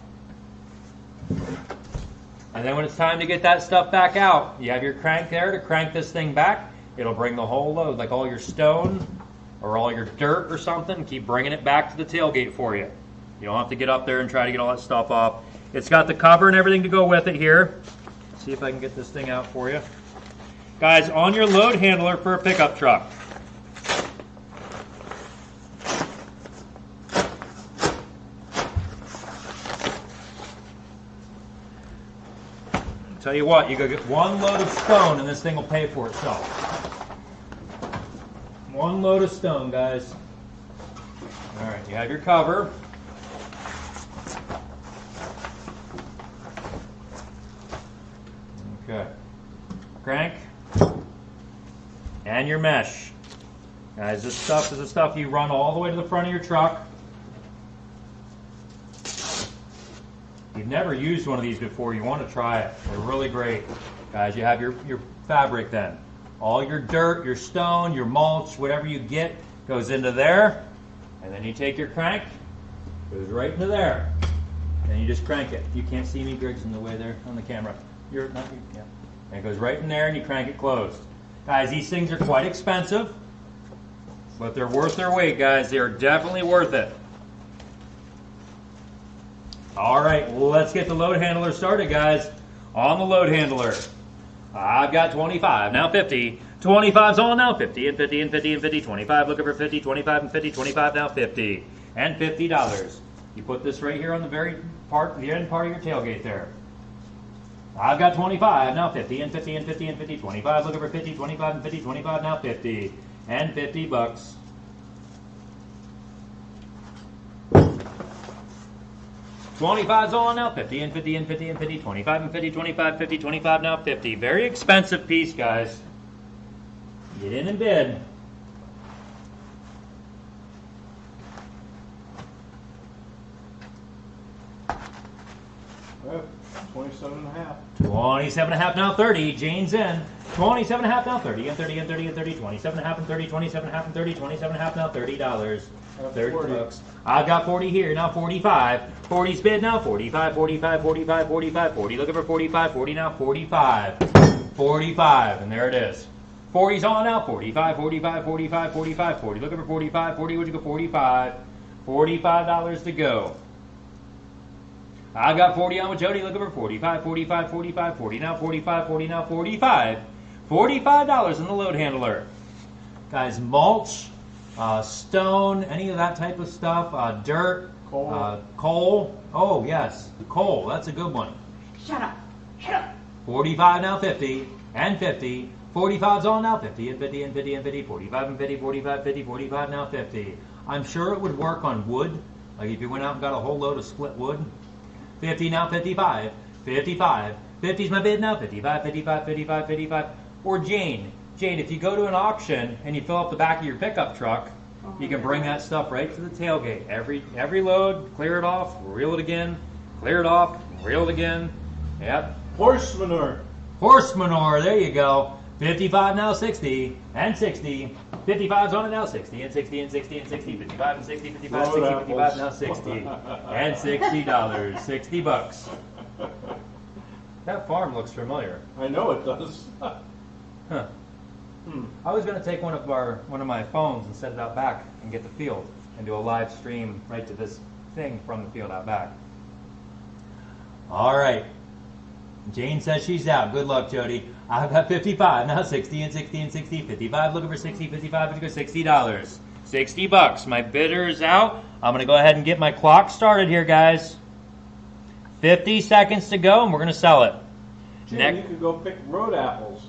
[SPEAKER 6] And then when it's time to get that stuff back out, you have your crank there to crank this thing back. It'll bring the whole load, like all your stone or all your dirt or something, keep bringing it back to the tailgate for you. You don't have to get up there and try to get all that stuff off. It's got the cover and everything to go with it here. Let's see if I can get this thing out for you. Guys, on your load handler for a pickup truck. I'll tell you what, you go get one load of stone and this thing will pay for itself. One load of stone, guys. All right, you have your cover. Okay. Crank. And your mesh. Guys, this stuff is the stuff you run all the way to the front of your truck. You've never used one of these before, you want to try it. They're really great. Guys, you have your fabric then. All your dirt, your stone, your mulch, whatever you get goes into there. And then you take your crank, goes right into there. And you just crank it. You can't see me, Greg's in the way there on the camera. You're not, yeah. And it goes right in there and you crank it closed. Guys, these things are quite expensive, but they're worth their weight, guys. They're definitely worth it. All right, well, let's get the load handler started, guys. On the load handler. I've got 25, now 50. 25's on now, 50 and 50 and 50 and 50. 25 looking for 50, 25 and 50, 25 now 50. And $50. You put this right here on the very part, the end part of your tailgate there. I've got 25, now 50, and 50, and 50, and 50, 25, looking for 50, 25, and 50, 25, now 50, and 50 bucks. $25's on now, 50, and 50, and 50, and 50, 25, and 50, 25, 50, 25, now 50. Very expensive piece, guys. Get in and bid.
[SPEAKER 2] Well, 27 and a half.
[SPEAKER 6] 27 and a half, now 30. Jane's in. 27 and a half, now 30, and 30, and 30, and 30, 27 and a half, and 30, 27 and a half, and 30, 27 and a half, now $30. 30 bucks. I've got 40 here, now 45. 40's bid now, 45, 45, 45, 45, 40. Looking for 45, 40 now, 45. 45, and there it is. 40's on now, 45, 45, 45, 45, 40. Looking for 45, 40, what'd you go, 45. $45 to go. I've got 40 on with Jody, looking for 45, 45, 45, 40 now, 45, 40 now, 45. $45 in the load handler. Guys, mulch, stone, any of that type of stuff, dirt, coal. Oh, yes, coal, that's a good one.
[SPEAKER 7] Shut up. Shut up.
[SPEAKER 6] 45 now, 50, and 50. 45's on now, 50, and 50, and 50, and 50, 45, and 50, 45, 50, 45 now, 50. I'm sure it would work on wood, like if you went out and got a whole load of split wood. 50 now, 55, 55. 50's my bid now, 55, 55, 55, 55. Or Jane, if you go to an auction and you fill up the back of your pickup truck, you can bring that stuff right to the tailgate. Every load, clear it off, reel it again, clear it off, reel it again. Yep.
[SPEAKER 2] Horse manure.
[SPEAKER 6] Horse manure, there you go. 55 now, 60, and 60. 55's on it now, 60, and 60, and 60, and 60. 55 and 60, 55, 60, 55 now, 60. And $60. 60 bucks. That farm looks familiar.
[SPEAKER 2] I know it does.
[SPEAKER 6] Huh. I was going to take one of my phones and set it out back and get the field and do a live stream right to this thing from the field out back. All right. Jane says she's out. Good luck, Jody. I've got 55, now 60, and 60, and 60. 55, looking for 60, 55, let's go $60. 60 bucks. My bidder is out. I'm going to go ahead and get my clock started here, guys. 50 seconds to go, and we're going to sell it.
[SPEAKER 2] Jane, you could go pick road apples.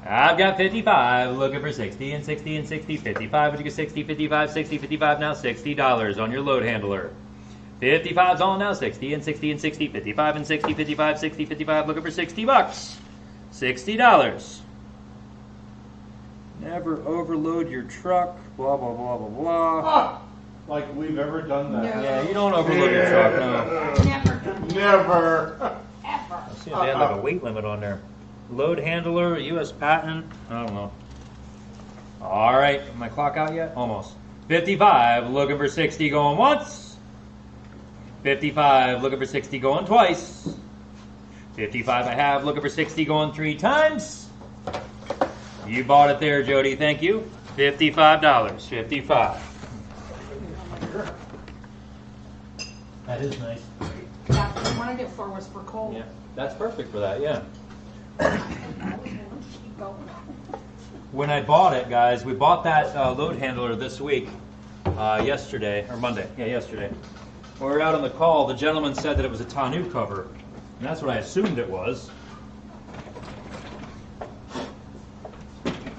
[SPEAKER 6] I've got 55, looking for 60, and 60, and 60. 55, would you go 60, 55, 60, 55, now $60 on your load handler. 55's on now, 60, and 60, and 60. 55 and 60, 55, 60, 55, looking for 60 bucks. $60. Never overload your truck, blah, blah, blah, blah, blah.
[SPEAKER 2] Ah, like we've ever done that.
[SPEAKER 3] No.
[SPEAKER 6] Yeah, you don't overload your truck, no.
[SPEAKER 7] Never done.
[SPEAKER 2] Never.
[SPEAKER 7] Ever.
[SPEAKER 6] I see if they had like a weight limit on there. Load handler, U.S. patent, I don't know. All right, my clock out yet? Almost. 55, looking for 60, going once. 55, looking for 60, going twice. 55 I have, looking for 60, going 3 times. You bought it there, Jody, thank you. $55, 55. That is nice.
[SPEAKER 3] That's what I wanted it for, was for coal.
[SPEAKER 6] Yeah, that's perfect for that, yeah. When I bought it, guys, we bought that load handler this week, yesterday, or Monday. Yeah, yesterday. When we were out on the call, the gentleman said that it was a tonneau cover, and that's what I assumed it was.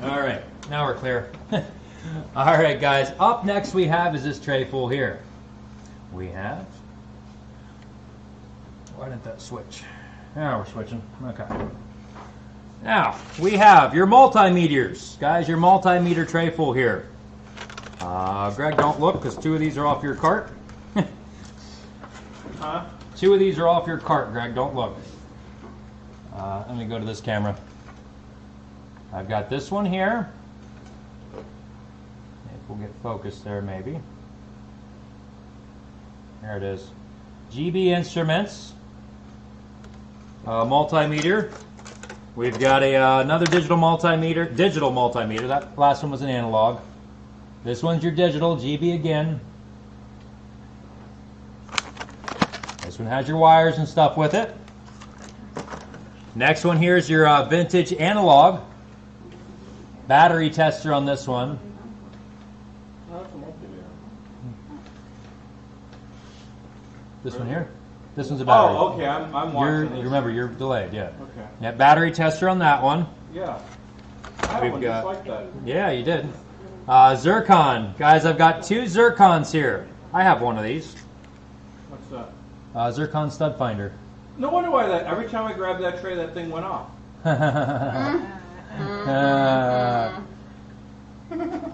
[SPEAKER 6] All right, now we're clear. All right, guys, up next we have is this tray full here. We have, why didn't that switch? Now we're switching, okay. Now, we have your multimeters. Guys, your multimeter tray full here. Greg, don't look, because 2 of these are off your cart.
[SPEAKER 2] Huh?
[SPEAKER 6] 2 of these are off your cart, Greg. Don't look. Let me go to this camera. I've got this one here. If we'll get focused there, maybe. There it is. GB Instruments. Multimeter. We've got another digital multimeter. That last one was an analog. This one's your digital, GB again. This one has your wires and stuff with it. Next one here is your vintage analog. Battery tester on this one. This one here. This one's a battery.
[SPEAKER 2] Oh, okay, I'm watching this.
[SPEAKER 6] Remember, you're delayed, yeah.
[SPEAKER 2] Okay.
[SPEAKER 6] Yeah, battery tester on that one.
[SPEAKER 2] Yeah. I had
[SPEAKER 6] We've
[SPEAKER 2] one
[SPEAKER 6] got-
[SPEAKER 2] just like that.
[SPEAKER 6] Yeah, you did. Zircon. Guys, I've got 2 Zircons here. I have one of these.
[SPEAKER 2] What's that?
[SPEAKER 6] Zircon stud finder.
[SPEAKER 2] No wonder why that every time I grabbed that tray, that thing went off.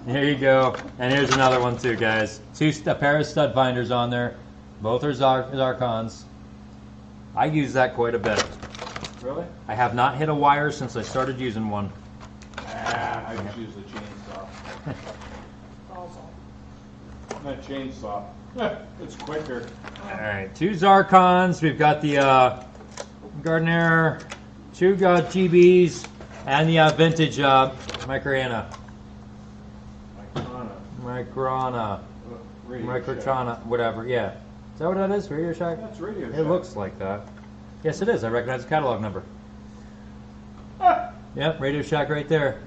[SPEAKER 6] Here you go. And here's another one too, guys. A pair of stud finders on there. Both are Zircons. I use that quite a bit.
[SPEAKER 2] Really?
[SPEAKER 6] I have not hit a wire since I started using one.
[SPEAKER 2] I just use the chainsaw. Not chainsaw. It's quicker.
[SPEAKER 6] All right, 2 Zircons. We've got the Gardner, 2 GBs, and the vintage Micrana. Micrana. Microtrona, whatever, yeah. Is that what that is? Radio Shack?
[SPEAKER 2] That's Radio Shack.
[SPEAKER 6] It looks like that. Yes, it is. I recognize the catalog number. Yep, Radio Shack right there.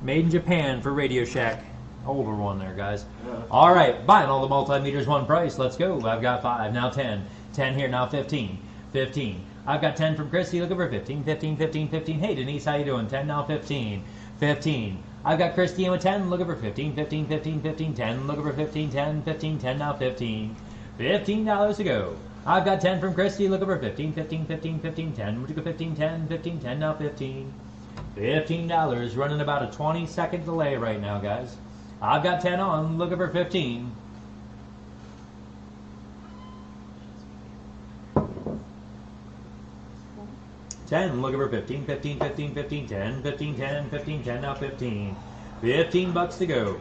[SPEAKER 6] Made in Japan for Radio Shack. Older one there, guys.
[SPEAKER 2] Yeah.
[SPEAKER 6] All right, buying all the multimeters one price. Let's go. I've got 5, now 10. 10 here, now 15. 15. I've got 10 from Christy. Looking for 15. 15, 15, 15. Hey, Denise, how you doing? 10, now 15. 15. I've got Christy in with 10. Looking for 15. 15, 15, 15. 10. Looking for 15. 10, 15, 10, now 15. $15 to go. I've got 10 from Christy. Looking for 15. 15, 15, 15. 10. Would you go 15, 10, 15, 10, now 15. $15. Running about a 20-second delay right now, guys. I've got 10 on, looking for 15. $10, looking for 15, 15, 15, 15, 10, 15, 10, 15, 10, now 15. $15 to go.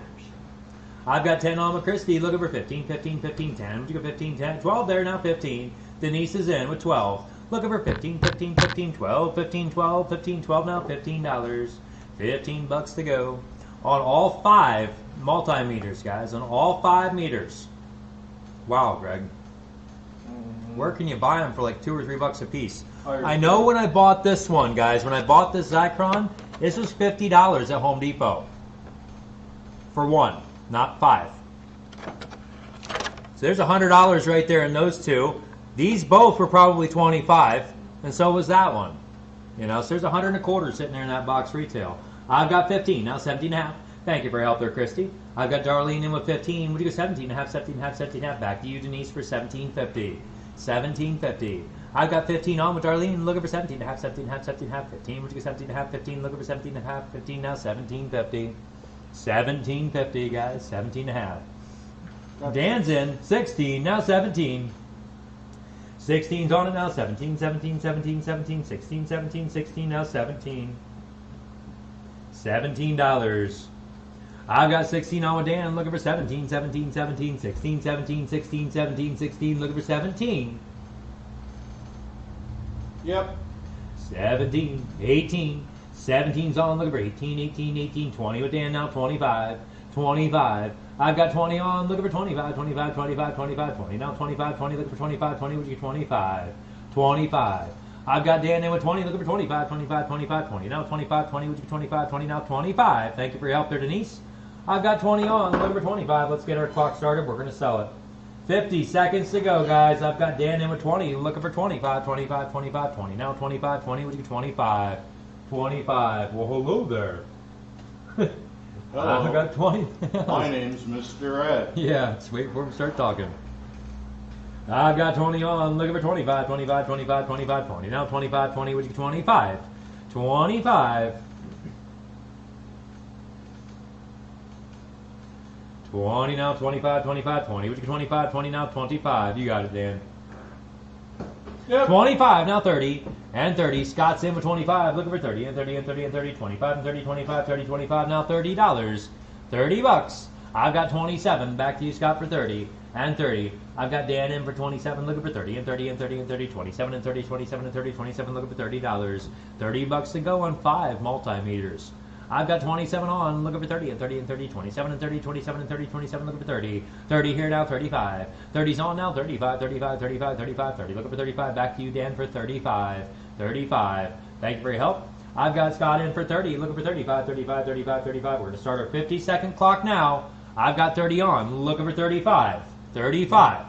[SPEAKER 6] I've got 10 on with Christy, looking for 15, 15, 15, 10. Would you go 15, 10, 12 there, now 15. Denise is in with 12. Looking for 15, 15, 15, 12, 15, 12, 15, 12, now $15. $15 to go. On all 5 multimeters, guys, on all 5 meters. Wow, Greg. Where can you buy them for like $2 or $3 a piece? I know when I bought this one, guys, when I bought this Zycron, this was $50 at Home Depot. For one, not 5. So there's $100 right there in those 2. These both were probably 25, and so was that one. You know, so there's $125 sitting there in that box retail. I've got 15, now 17 and a half. Thank you for your help there, Christy. I've got Darlene in with 15. Would you go 17 and a half, 17 and a half, 17 and a half? Back to you, Denise, for $17.50. $17.50. I've got 15 on with Darlene, looking for 17 and a half, 17 and a half, 17 and a half, 15. Would you go 17 and a half, 15, looking for 17 and a half, 15, now $17.50. $17.50, guys, 17 and a half. Dan's in, 16, now 17. 16's on it now, 17, 17, 17, 17, 16, 17, 16, now 17. $17. I've got 16 on with Dan, looking for 17, 17, 17, 16, 17, 16, 17, 16, looking for 17.
[SPEAKER 2] Yep.
[SPEAKER 6] 17, 18, 17's on, looking for 18, 18, 18, 20 with Dan now, 25, 25. I've got 20 on, looking for 25, 25, 25, 25, 20, now 25, 20, looking for 25, 20, would you get 25, 25. I've got Dan in with 20, looking for 25, 25, 25, 20, now 25, 20, would you get 25, 20, now 25. Thank you for your help there, Denise. I've got 20 on, looking for 25. Let's get our clock started. We're going to sell it. 50 seconds to go, guys. I've got Dan in with 20, looking for 25, 25, 25, 20. Now 25, 20, would you get 25, 25. Well, hello there.
[SPEAKER 8] Hello.
[SPEAKER 6] I've got 20.
[SPEAKER 8] My name's Mr. Ed.
[SPEAKER 6] Yeah, just wait for him to start talking. I've got 20 on, looking for 25, 25, 25, 25, 20. Now 25, 20, would you get 25, 25. 20 now, 25, 25, 20. Would you get 25, 20 now, 25. You got it, Dan.
[SPEAKER 2] Yep.
[SPEAKER 6] 25 now, 30 and 30. Scott's in with 25, looking for 30 and 30 and 30 and 30, 25 and 30, 25, 30, 25. Now $30, $30. I've got 27. Back to you, Scott, for 30 and 30. I've got Dan in for 27, looking for 30 and 30 and 30 and 30, 27 and 30, 27 and 30, 27, looking for $30. $30 to go on 5 multimeters. I've got 27 on, looking for 30 and 30 and 30, 27 and 30, 27 and 30, 27, looking for 30. 30 here now, 35. 30's on now, 35, 35, 35, 35, 30. Looking for 35. Back to you, Dan, for 35. 35. Thank you for your help. I've got Scott in for 30, looking for 35, 35, 35, 35. We're going to start our 50-second clock now. I've got 30 on, looking for 35. 35.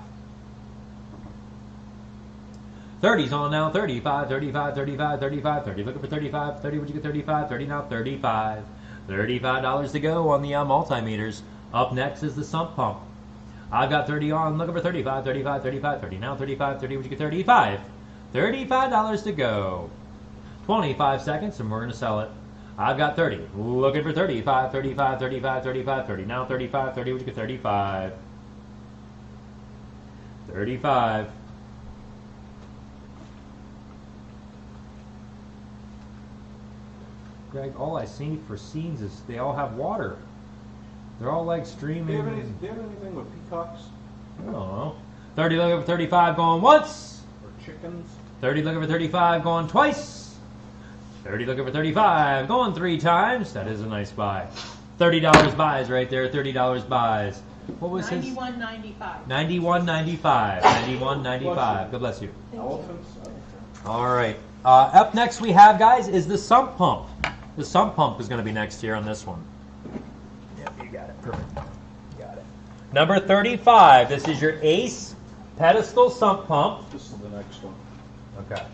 [SPEAKER 6] 30's on now. 35, 35, 35, 35, 30. Looking for 35, 30. Would you get 35? 30 now. 35. $35 to go on the multimeters. Up next is the sump pump. I've got 30 on. Looking for 35, 35, 35, 30 now. 35, 30. Would you get 35? $35 to go. 25 seconds, and we're going to sell it. I've got 30. Looking for 35, 35, 35, 35, 30 now. 35, 30. Would you get 35? 35. Greg, all I see for scenes is they all have water. They're all like
[SPEAKER 2] Do
[SPEAKER 6] streaming.
[SPEAKER 2] you have anything with peacocks?
[SPEAKER 6] I don't know. 30 looking for 35 going once.
[SPEAKER 2] Or chickens?
[SPEAKER 6] 30 looking for 35 going twice. 30 looking for 35 going 3 times. That is a nice buy. $30 buys right there. $30 buys. What was his?
[SPEAKER 7] $91.95.
[SPEAKER 6] $91.95. $91.95. God bless you.
[SPEAKER 2] Elephants?
[SPEAKER 6] All right. Up next we have, guys, is the sump pump. The sump pump is going to be next here on this one. Yep, you got it. Perfect. Got it. Number 35. This is your Ace pedestal sump pump.
[SPEAKER 2] This is the next one.
[SPEAKER 6] Okay.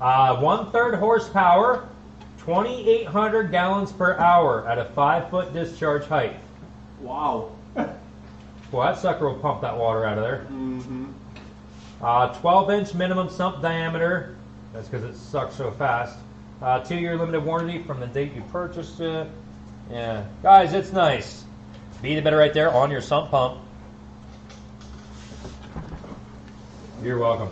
[SPEAKER 6] 1/3 horsepower, 2,800 gallons per hour at a 5-foot discharge height.
[SPEAKER 2] Wow.
[SPEAKER 6] Well, that sucker will pump that water out of there.
[SPEAKER 2] Mm-hmm.
[SPEAKER 6] 12-inch minimum sump diameter. That's because it sucks so fast. 2-year limited warranty from the date you purchased it. Yeah, guys, it's nice. Be the better right there on your sump pump. You're welcome.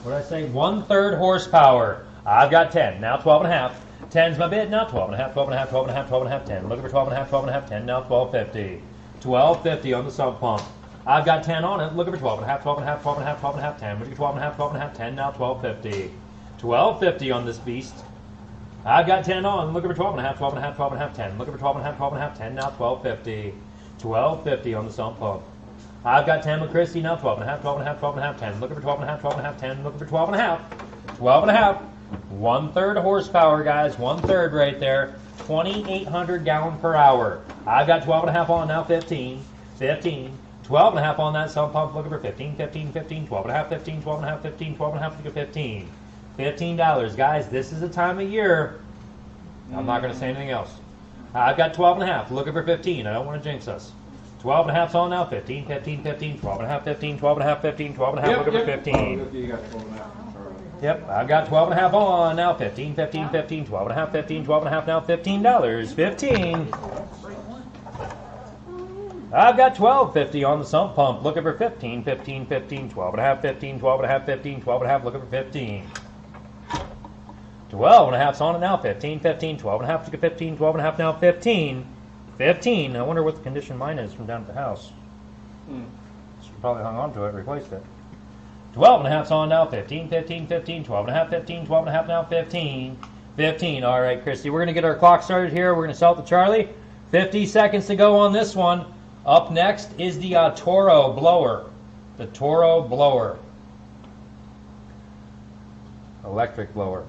[SPEAKER 6] What did I say? 1/3 horsepower. I've got 10. Now 12.5. 10's my bid. Now 12.5. 12.5. 12.5. 12.5. 10. Looking for 12.5. 12.5. 10. Now 12.50. 12.50 on the sump pump. I've got 10 on it. Looking for 12.5. 12.5. 12.5. 12.5. 10. Looking for 12.5. 12.5. 10. Now 12.50. 12.50 on this beast. I've got 10 on. Looking for 12.5. 12.5. 12.5. 10. Looking for 12.5. 12.5. 10. Now 12.50. 12.50 on the sump pump. I've got 10 with Christy. Now 12.5. 12.5. 12.5. 10. Looking for 12.5. 12.5. 10. Looking for 12.5. 12.5. 1/3 horsepower, guys. 1/3 right there. 2,800 gallon per hour. I've got 12.5 on now. 15. 15. 12.5 on that sump pump. Looking for 15. 15. 15. 12.5. 15. 12.5. 15. 12.5. Looking for 15. $15, guys. This is the time of year. I'm not going to say anything else. I've got 12.5. Looking for 15. I don't want to jinx us. 12.5's on now. 15. 15. 15. 12.5. 15. 12.5. 15. 12.5. Looking for 15.
[SPEAKER 2] You got 12.5.
[SPEAKER 6] Yep, I've got 12.5 on now. 15, 15, 15, 12.5, 15, 12.5 now. $15, 15. I've got 12.50 on the sump pump. Looking for 15, 15, 15, 12.5, 15, 12.5, 15, 12.5. Looking for 15. 12.5's on it now. 15, 15, 12.5. Look at 15, 12.5 now. 15, 15. I wonder what the condition mine is from down at the house. Should probably hung on to it, replaced it. 12.5's on now. 15, 15, 15, 12.5, 15, 12.5 now. 15, 15. All right, Christy, we're going to get our clock started here. We're going to sell it to Charlie. 50 seconds to go on this one. Up next is the Toro blower. The Toro blower. Electric blower.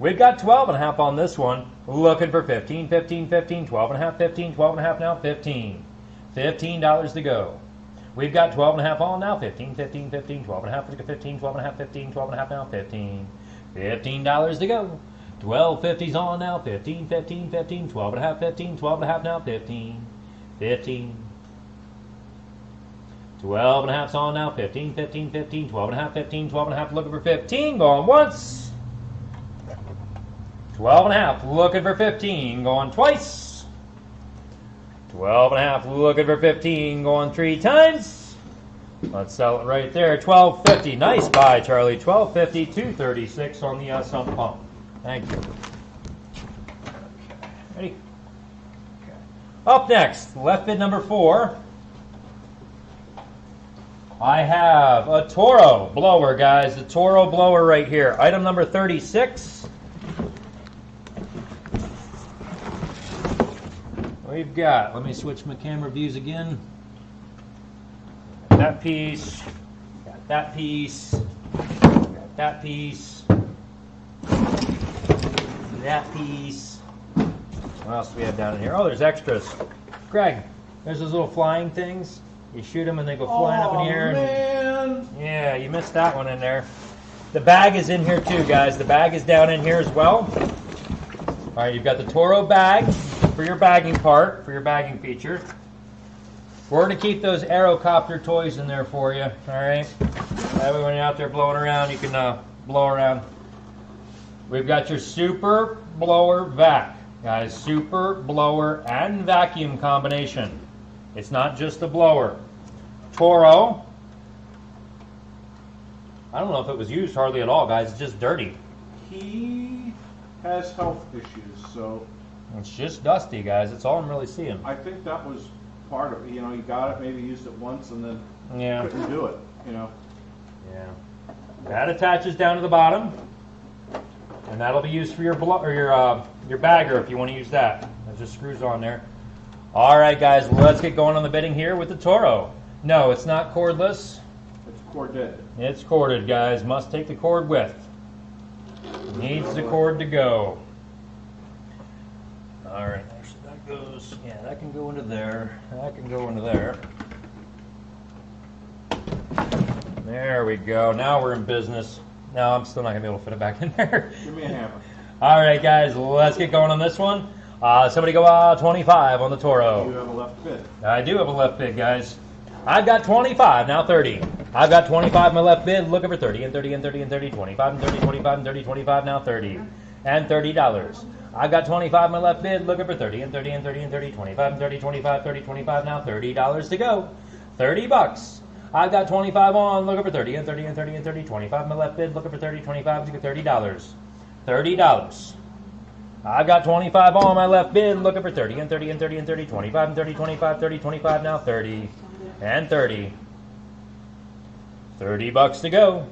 [SPEAKER 6] We've got 12.5 on this one. Looking for 15, 15, 15, 12.5, 15, 12.5 now. 15. $15 to go. We've got 12.5 on now. 15, 15, 15, 12.5, 15, 12.5, 15, 12.5 now. 15. $15 to go. 12.50's on now. 15, 15, 15, 12.5, 15, 12.5 now. 15. 15. 12.5's on now. 15, 15, 15, 12.5, 15, 12.5. Looking for 15. Going once. 12.5. Looking for 15. Going twice. 12.5, looking for 15, going 3 times. Let's sell it right there. 12.50. Nice buy, Charlie. 12.50, 236 on the sump pump. Thank you. Ready? Okay. Up next, left bid number 4. I have a Toro blower, guys. The Toro blower right here. Item number 36. We've got, let me switch my camera views again. Got that piece, got that piece, got that piece, that piece. What else do we have down in here? Oh, there's extras. Greg, there's those little flying things. You shoot them and they go flying up in the air.
[SPEAKER 2] Man.
[SPEAKER 6] Yeah, you missed that one in there.
[SPEAKER 1] The bag is in here too, guys. The bag is down in here as well. All right, you've got the Toro bag for your bagging part, for your bagging feature. We're going to keep those Aerocopter toys in there for you, all right? That way when you're out there blowing around, you can blow around. We've got your super blower vac, guys. Super blower and vacuum combination. It's not just a blower. Toro. I don't know if it was used hardly at all, guys. It's just dirty.
[SPEAKER 2] He has health issues, so
[SPEAKER 1] It's just dusty, guys. That's all I'm really seeing.
[SPEAKER 2] I think that was part of it. You know, he got it, maybe used it once, and then
[SPEAKER 1] Yeah.
[SPEAKER 2] couldn't do it. You know.
[SPEAKER 1] Yeah. That attaches down to the bottom, and that'll be used for your your bagger if you want to use that. That just screws on there. All right, guys. Let's get going on the bidding here with the Toro. No, it's not cordless.
[SPEAKER 2] It's corded.
[SPEAKER 1] It's corded, guys. Must take the cord with. Needs the cord to go. All right, so that goes. Yeah, that can go into there. That can go into there. There we go. Now we're in business. No, I'm still not gonna be able to fit it back in there.
[SPEAKER 2] Give me a hammer.
[SPEAKER 1] All right, guys. Let's get going on this one. Somebody go 25 on the Toro.
[SPEAKER 2] You have a left bid.
[SPEAKER 1] I do have a left bid, guys. I've got 25, now 30. I've got 25 my left bid, looking for 30 and 30 and 30 and 30, 25 and 30, 25 and 30, 25, now 30. And $30. I've got 25 my left bid, looking for 30 and 30 and 30 and 30, 25 and 30, 25, 30, 25, now $30 to go. 30 bucks. I've got 25 on, looking for 30 and 30 and 30 and 30, 25 my left bid, looking for 30, 25, to get $30. $30. I've got 25 on my left bid, looking for 30 and 30 and 30 and 30, 25 and 30, 25, 30, 25, now 30. And 30. 30 bucks to go.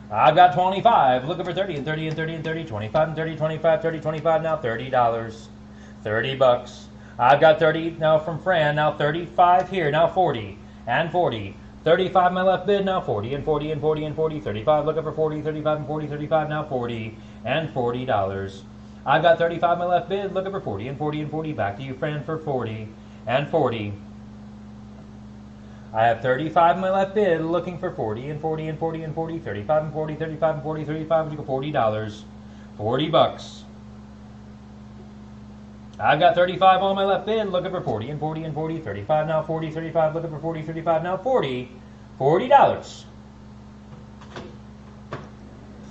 [SPEAKER 1] I've got 25, looking for 30 and 30 and 30 and 30, 25 and 30, 25, 30, 25, now $30. 30 bucks. I've got 30 now from Fran, now 35 here, now 40 and 40. 35 my left bid, now 40 and 40 and 40 and 40, 35 looking for 40, 35 and 40, 35 now 40 and $40. I've got 35 my left bid, looking for 40 and 40 and 40, back to you Fran for 40 and 40. I have 35 in my left bid, looking for 40 and 40 and 40 and 40, 35 and 40, 35 and 40, 35, and $40. 40 bucks. I've got 35 on my left bid, looking for 40 and 40 and 40, 35 now 40, 35, looking for 40, 35 now 40, $40.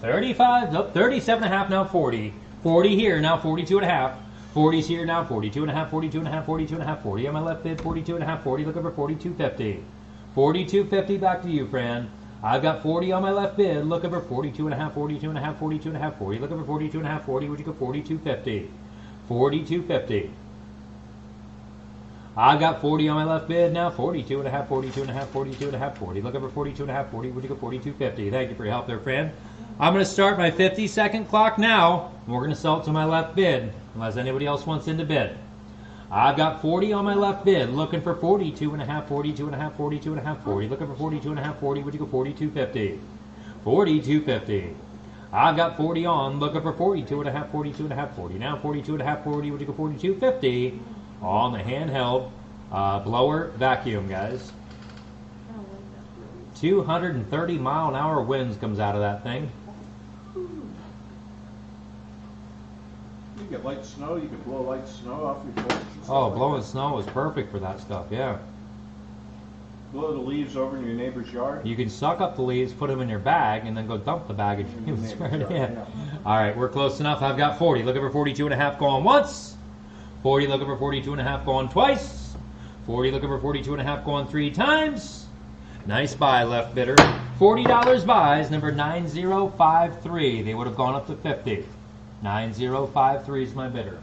[SPEAKER 1] 35, nope, 37 and a half now 40, 40 here now 42 and a half. 40's here now, 42 and a half, 42 and a half, 42 and a half, 40 on my left bid, 42 and a half, 40, looking for 42.50. 42.50 back to you, Fran. I've got 40 on my left bid, looking for 42 and a half, 42 and a half, 42 and a half, 40, looking for 42 and a half, 40, would you go 42.50? 42.50. I've got 40 on my left bid now, 42 and a half, 42 and a half, 42 and a half, 40, looking for 42 and a half, 40, would you go 42.50? Thank you for your help there, Fran. I'm going to start my 50-second clock now, and we're going to sell it to my left bid, unless anybody else wants in to bid. I've got 40 on my left bid, looking for 42 and a half, 42 and a half, 42 and a half, 40, looking for 42 and a half, 40, would you go 42.50? 42.50. I've got 40 on, looking for 42 and a half, 42 and a half, 40. Now 42 and a half, 40, would you go 42.50 on the handheld blower vacuum, guys. 230 mile an hour winds comes out of that thing.
[SPEAKER 2] You get light snow, you can blow light snow off your porch. and stuff
[SPEAKER 1] Oh,
[SPEAKER 2] like
[SPEAKER 1] blowing
[SPEAKER 2] that.
[SPEAKER 1] snow is perfect for that stuff, yeah.
[SPEAKER 2] Blow the leaves over in your neighbor's yard.
[SPEAKER 1] You can suck up the leaves, put them in your bag, and then go dump the bag and
[SPEAKER 2] In your
[SPEAKER 1] spread it
[SPEAKER 2] neighbor's
[SPEAKER 1] in.
[SPEAKER 2] yard, yeah.
[SPEAKER 1] All right, we're close enough. I've got 40. Looking for 42 and a half going once. 40 looking for 42 and a half going twice. 40 looking for 42 and a half going 3 times. Nice buy, left bidder. $40 buys, number 9053. They would have gone up to 50. 9053 is my bidder.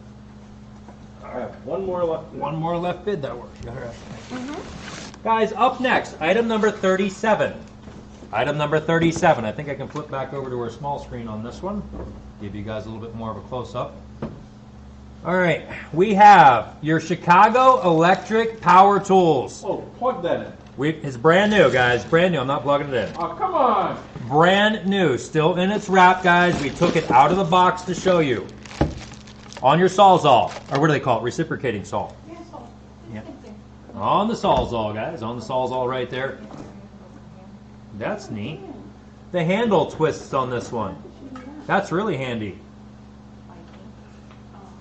[SPEAKER 2] I have one more left.
[SPEAKER 1] One more left bid that works. Got her up. Guys, up next, item number 37. Item number 37. I think I can flip back over to our small screen on this one. Give you guys a little bit more of a close-up. All right, we have your Chicago Electric Power Tools.
[SPEAKER 2] Oh, plug that in.
[SPEAKER 1] It's brand new, guys. Brand new. I'm not plugging it in.
[SPEAKER 2] Oh, come on.
[SPEAKER 1] Brand new. Still in its wrap, guys. We took it out of the box to show you. On your Sawzall, or what do they call it? Reciprocating saw. Yeah. On the Sawzall, guys. On the Sawzall right there. That's neat.
[SPEAKER 6] the handle twists on this one. That's really handy.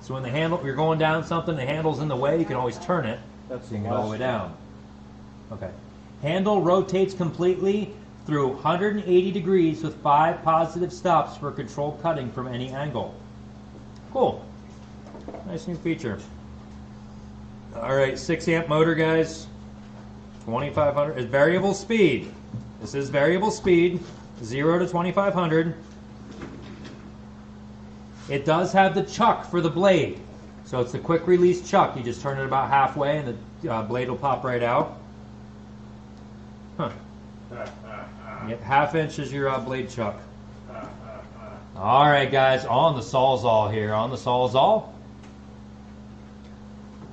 [SPEAKER 6] So when the handle, you're going down something, the handle's in the way, you can always turn it.
[SPEAKER 2] That's
[SPEAKER 6] So you can get all the way down. Okay. Handle rotates completely through 180 degrees with 5 positive stops for controlled cutting from any angle. Cool. Nice new feature. All right, 6-amp motor, guys. 2500. It's variable speed. This is variable speed, 0 to 2500. It does have the chuck for the blade. So it's the quick release chuck. You just turn it about halfway and the blade will pop right out. Huh. Yep, 1/2 inch is your blade chuck. All right, guys, on the Sawzall here. On the Sawzall.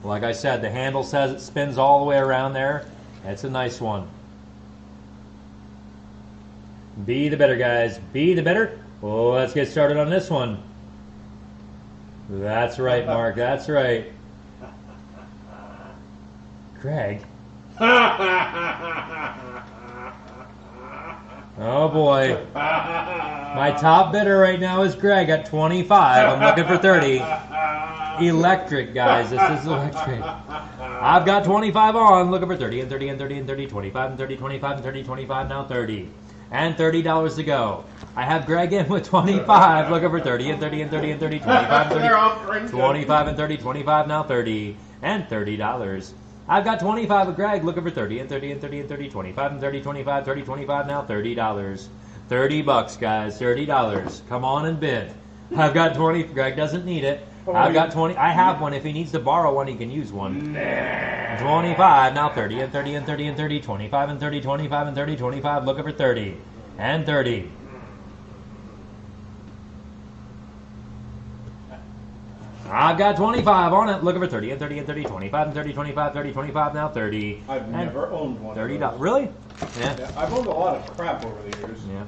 [SPEAKER 6] Like I said, the handle says it spins all the way around there. It's a nice one. Be the better, guys. Be the better. Oh, let's get started on this one. That's right, Mark. That's right. Greg. Oh boy. My top bidder right now is Greg at 25. I'm looking for 30. Electric, guys. This is electric. I've got 25 on, looking for 30 and 30 and 30 and 30, 25 and 30, 25 and 30, 25, now 30. And $30 to go. I have Greg in with 25, looking for 30 and 30 and 30 and 30, 25 and 30, 25 and 30, 25, now 30, and $30. I've got 25 with Greg, looking for 30 and 30 and 30 and 30, 25 and 30, 25, 30, 25, now $30. 30 bucks, guys, $30. Come on and bid. I've got 20. Greg doesn't need it. I've got 20. I have one. If he needs to borrow one, he can use one. 25, now 30 and 30 and 30 and 30, 25 and 30, 25 and 30, 25, looking for 30 and 30. I've got 25 on it, looking for 30 and 30 and 30, 25 and 30, 25, 30, 25, now 30.
[SPEAKER 2] I've never owned one.
[SPEAKER 6] $30. Really? Yeah.
[SPEAKER 2] Yeah, I've owned a lot of crap over the years.
[SPEAKER 6] Yeah.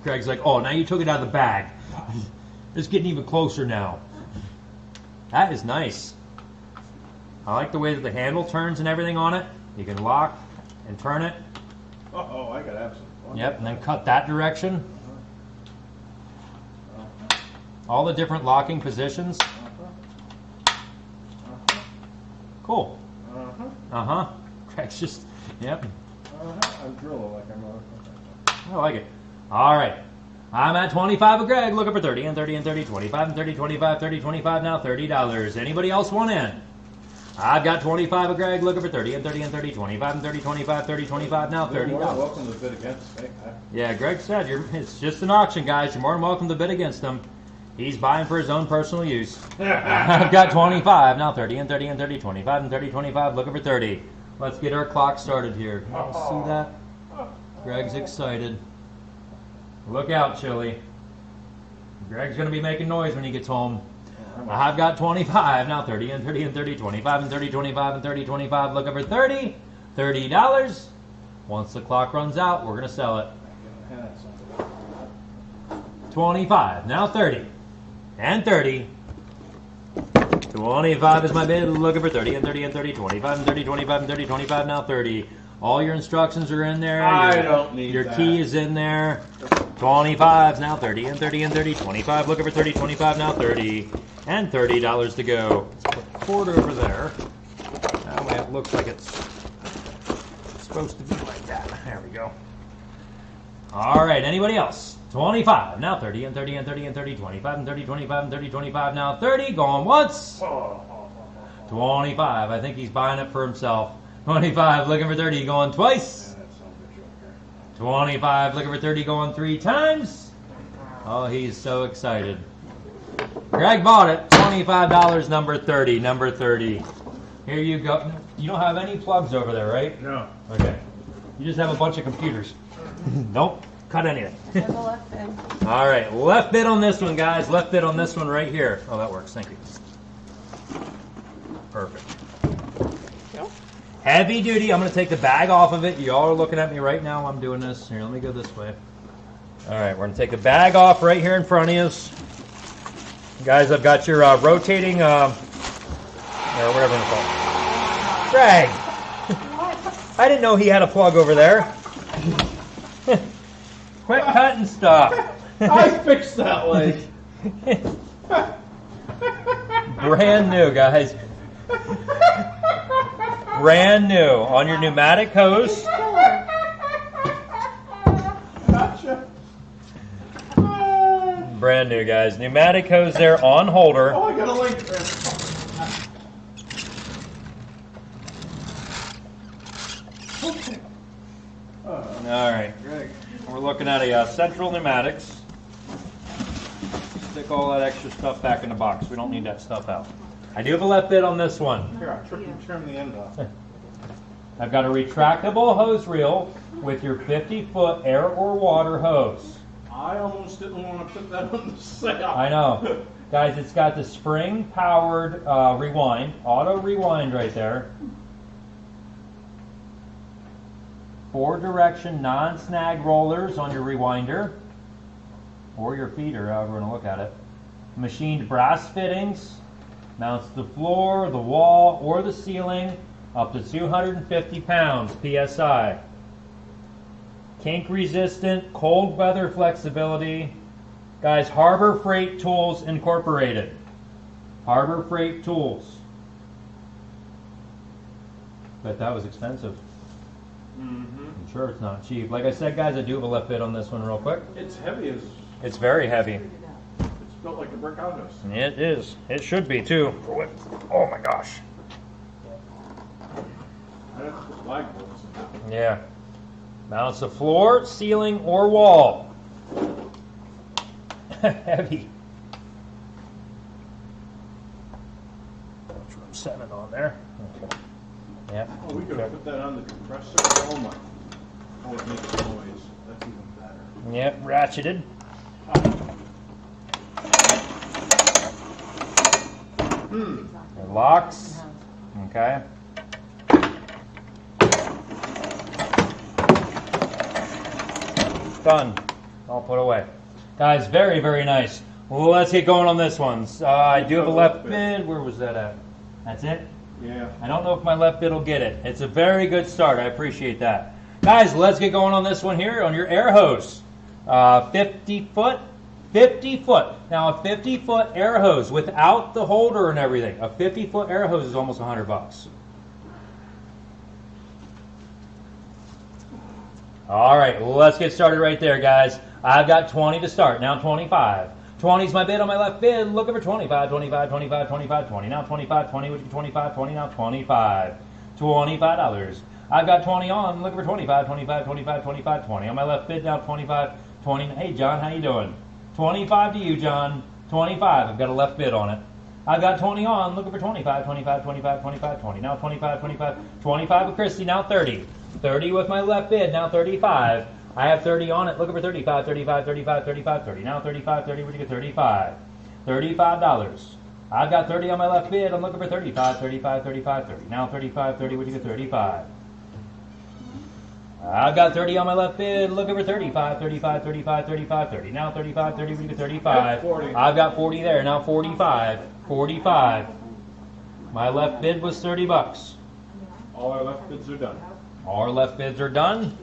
[SPEAKER 6] Greg's like, oh, now you took it out of the bag. It's getting even closer now. That is nice. I like the way that the handle turns and everything on it. You can lock and turn it.
[SPEAKER 2] Oh, I got absolutely.
[SPEAKER 6] Yep, and then cut that direction. All the different locking positions. Cool. Uh-huh. Greg's just, yep.
[SPEAKER 2] I'm drilling like I'm
[SPEAKER 6] I like it. All right. I'm at 25 with Greg, looking for 30 and 30 and 30, 25 and 30, 25, 30, 25, now $30. Anybody else want in? I've got 25 with Greg, looking for 30 and 30 and 30, 25 and 30, 25, 30, 25, now $30.
[SPEAKER 2] Welcome to bid against me.
[SPEAKER 6] Yeah, Greg said it's just an auction, guys. You're more than welcome to bid against him. He's buying for his own personal use. I've got 25, now 30 and 30 and 30, 25 and 30, 25, looking for 30. Let's get our clock started here. Can you see that? Greg's excited. Look out, Chili. Greg's going to be making noise when he gets home. I've got 25, now 30 and 30 and 30, 25 and 30, 25 and 30, 25, looking for 30. $30. Once the clock runs out, we're going to sell it. 25, now 30. And 30. 25 is my bid, looking for 30 and 30 and 30, 25 and 30, 25 and 30, 25, now 30. All your instructions are in there.
[SPEAKER 2] I don't need
[SPEAKER 6] your
[SPEAKER 2] that.
[SPEAKER 6] key is in there. 25's now 30 and 30 and 30, 25, looking for 30, 25, now 30. And $30 to go. Let's put a quarter over there. That way it looks like it's supposed to be like that. There we go. All right, anybody else? 25, now 30 and 30 and 30 and 30, 25 and 30, 25 and 30, 25, now 30, going once. 25, I think he's buying it for himself. 25, looking for 30, going twice. 25, looking for 30, going 3 times. Oh, he's so excited. Greg bought it, $25, number 30, number 30. Here you go. You don't have any plugs over there, right?
[SPEAKER 2] No.
[SPEAKER 6] Okay. You just have a bunch of computers. Nope. Cut anything.
[SPEAKER 5] There's a left bid.
[SPEAKER 6] All right, left bid on this one, guys. Left bid on this one right here. Oh, that works. Thank you. Perfect. Heavy duty. I'm going to take the bag off of it. Y'all are looking at me right now while I'm doing this. Here, let me go this way. All right, we're going to take the bag off right here in front of you. Guys, I've got your rotating, or whatever it's called. Greg! I didn't know he had a plug over there. Quit cutting stuff.
[SPEAKER 8] I fixed that leg.
[SPEAKER 6] Brand new, guys. Brand new on your pneumatic hose.
[SPEAKER 8] Gotcha.
[SPEAKER 6] Brand new, guys. Pneumatic hose there on holder.
[SPEAKER 8] Oh, I got a leg there.
[SPEAKER 6] All right, Greg. We're looking at a Central Pneumatics. Stick all that extra stuff back in the box. We don't need that stuff out. I do have a left bit on this one.
[SPEAKER 8] Here, I'll trim the end off.
[SPEAKER 6] I've got a retractable hose reel with your 50-foot air or water hose.
[SPEAKER 8] I almost didn't want to put that on the sale.
[SPEAKER 6] I know. Guys, it's got the spring-powered rewind, auto rewind right there. 4-direction non-snag rollers on your rewinder, or your feeder, however you want to look at it. Machined brass fittings, mounts the floor, the wall, or the ceiling, up to 250 pounds PSI. Kink resistant, cold weather flexibility. Guys, Harbor Freight Tools Incorporated. Harbor Freight Tools. Bet that was expensive. I'm sure it's not cheap. Like I said, guys, I do have a left bit on this one real quick.
[SPEAKER 8] It's heavy as,
[SPEAKER 6] It's very heavy.
[SPEAKER 8] it's built like a brick house.
[SPEAKER 6] It is. It should be too. Oh my gosh.
[SPEAKER 8] I have to put flagpoles in that one.
[SPEAKER 6] Yeah. Mounts the floor, ceiling, or wall. Heavy. That's what I'm setting it on there. Okay. Yeah.
[SPEAKER 8] Oh, we could have put that on the compressor. Oh my. Oh, it makes noise. That's even better.
[SPEAKER 6] Yep, ratcheted. It locks. Okay. Done. All put away. Guys, very, very nice. Well, let's get going on this one. I do have a left bid. Where was that at? That's it?
[SPEAKER 8] Yeah.
[SPEAKER 6] I don't know if my left bid will get it. It's a very good start. I appreciate that. Guys, let's get going on this one here on your air hose. 50 foot. 50 foot. Now, a 50-foot air hose without the holder and everything. A 50-foot air hose is almost $100. All right, let's get started right there, guys. I've got 20 to start. Now 25. 20 is my bid on my left bid. Looking for 25, 25, 25, 25, 20. Now 25, 20, which is 25, 20, now 25. $25. I've got 20 on. Looking for 25, 25, 25, 25, 20. On my left bid now 25, 20. Hey, John, how you doing? 25 to you, John. 25. I've got a left bid on it. I've got 20 on. Looking for 25, 25, 25, 25, 20. Now 25, 25, 25 with Christy. Now 30. 30 with my left bid. Now 35. I have 30 on it. Looking for 35, 35, 35, 35, 30. Now 35, 30. Where'd you get 35? $35. I've got 30 on my left bid. I'm looking for 35, 35, 35, 30. Now 35, 30. Where'd you get 35? I've got 30 on my left bid. Looking for 35, 35, 35, 35, 30. Now 35, 30. Where'd you get 35?
[SPEAKER 8] 40.
[SPEAKER 6] I've got 40 there. Now 45. 45. My left bid was $30.
[SPEAKER 8] All our left bids are done.
[SPEAKER 6] All our left bids are done.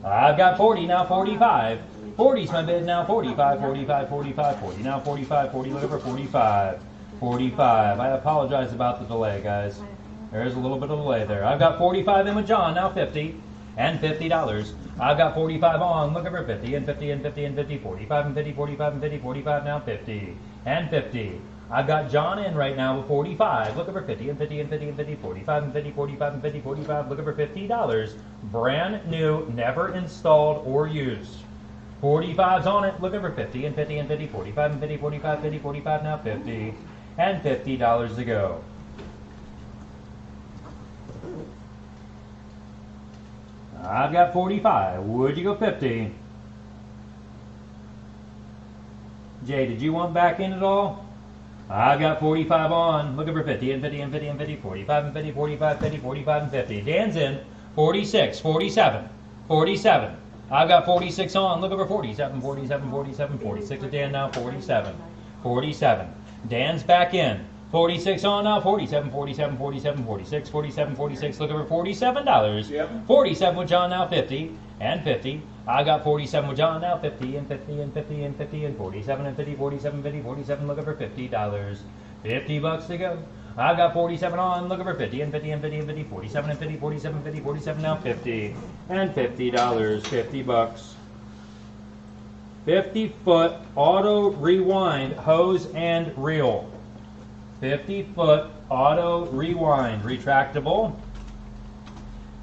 [SPEAKER 6] I've got 40, now 45. 40's my bid, now 45, 45, 45, 40. Now 45, 40, looking for 45. 45. I apologize about the delay, guys. There is a little bit of delay there. I've got 45 in with John, now 50. And $50. I've got 45 on, looking for 50, and 50, and 50, and 50, 45, and 50, 45, and 50, 45, now 50. And 50. I've got John in right now with 45, looking for 50, and 50, and 50, and 50, 45, and 50, 45, and 50, 45, looking for $50. Brand new, never installed or used. 45's on it, looking for 50, and 50, and 50, 45, and 50, 45, 50, 45, now 50. And $50 to go. I've got 45. Would you go 50? Jay, did you want back in at all? I've got 45 on, looking for 50, and 50, and 50, and 50, 45, and 50, 45, 50, 45, and 50. Dan's in, 46, 47, 47. I've got 46 on, looking for 47, 47, 47, 46 to Dan now, 47, 47. Dan's back in, 46 on now, 47, 47, 47, 46, 47, 46, looking for $47.
[SPEAKER 8] Yep.
[SPEAKER 6] 47 with John now, 50. and 50. I got 47 with John now, 50 and 50 and 50 and 50 and 47 and 50, 47, 50, 47, looking for $50. $50 to go. I've got 47 on, looking for 50 and 50 and 50 and 50, 47 and 50, 47, 50, 47 now, 50 and $50, $50. 50-foot auto rewind hose and reel. 50-foot auto rewind, retractable.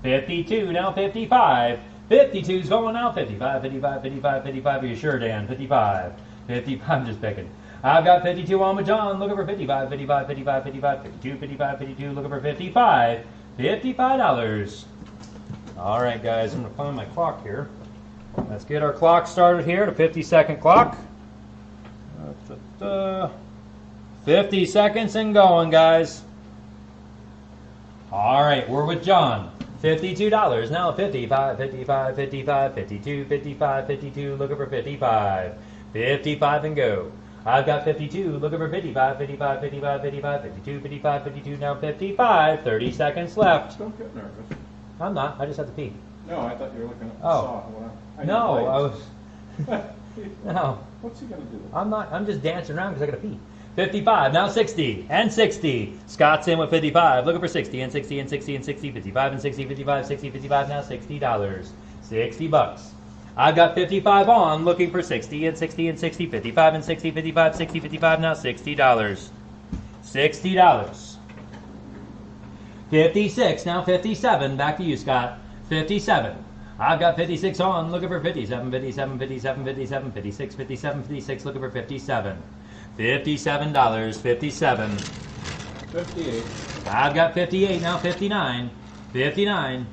[SPEAKER 6] 52, now 55. 52's going out, 55, 55, 55, 55. Are you sure, Dan? 55. 55, I'm just picking. I've got 52 on with John, looking for 55, 55, 55, 55, 52, 55, 52, looking for 55. $55. All right, guys, I'm going to find my clock here. Let's get our clock started here, the 50-second clock. 50 seconds and going, guys. All right, we're with John. $52. Now 55, 55, 55, 52, 55, 52, looking for 55. 55 and go. I've got 52, looking for 55, 55, 55, 55, 52, 55, 52, now 55. 30 seconds left.
[SPEAKER 2] Don't get nervous.
[SPEAKER 6] I'm not, I just have to pee.
[SPEAKER 2] No, I thought you were looking at the
[SPEAKER 6] Oh.
[SPEAKER 2] saw.
[SPEAKER 6] No, I was, no.
[SPEAKER 2] What's he gonna do?
[SPEAKER 6] I'm not, I'm just dancing around because I gotta pee. 55, now 60, and 60. Scott's in with 55, looking for 60, and 60, and 60, and 60, 55, and 60, 55, 60, 55, now $60. $60. I've got 55 on, looking for 60, and 60, and 60, 55, and 60, 55, 60, 55, now $60. $60. 56, now 57, back to you, Scott. 57. I've got 56 on, looking for 57, 57, 57, 57, 56, 57, 56, looking for 57. $57, 57.
[SPEAKER 2] 58.
[SPEAKER 6] I've got 58, now 59. 59.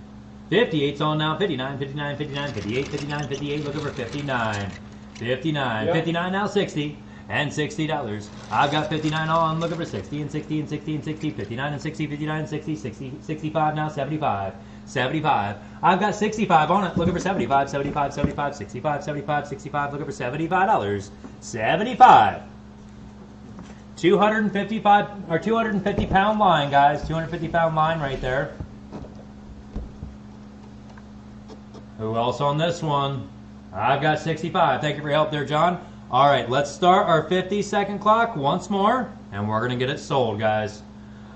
[SPEAKER 6] 58's on now, 59, 59, 59, 58, 59, 58, looking for 59. 59.
[SPEAKER 2] Yep.
[SPEAKER 6] 59 now 60. And $60. I've got 59 on, looking for 60 and 60 and 60 and 60, 59 and 60, 59 and 60, 60, 65 now 75. 75. I've got 65 on it, looking for 75, 75, 75, 65, 75, 65, looking for $75. 75. 255 or 250 pound line, guys. 250 pound line right there. Who else on this one? I've got 65. Thank you for your help there, John. All right, let's start our 50-second clock once more, and we're going to get it sold, guys.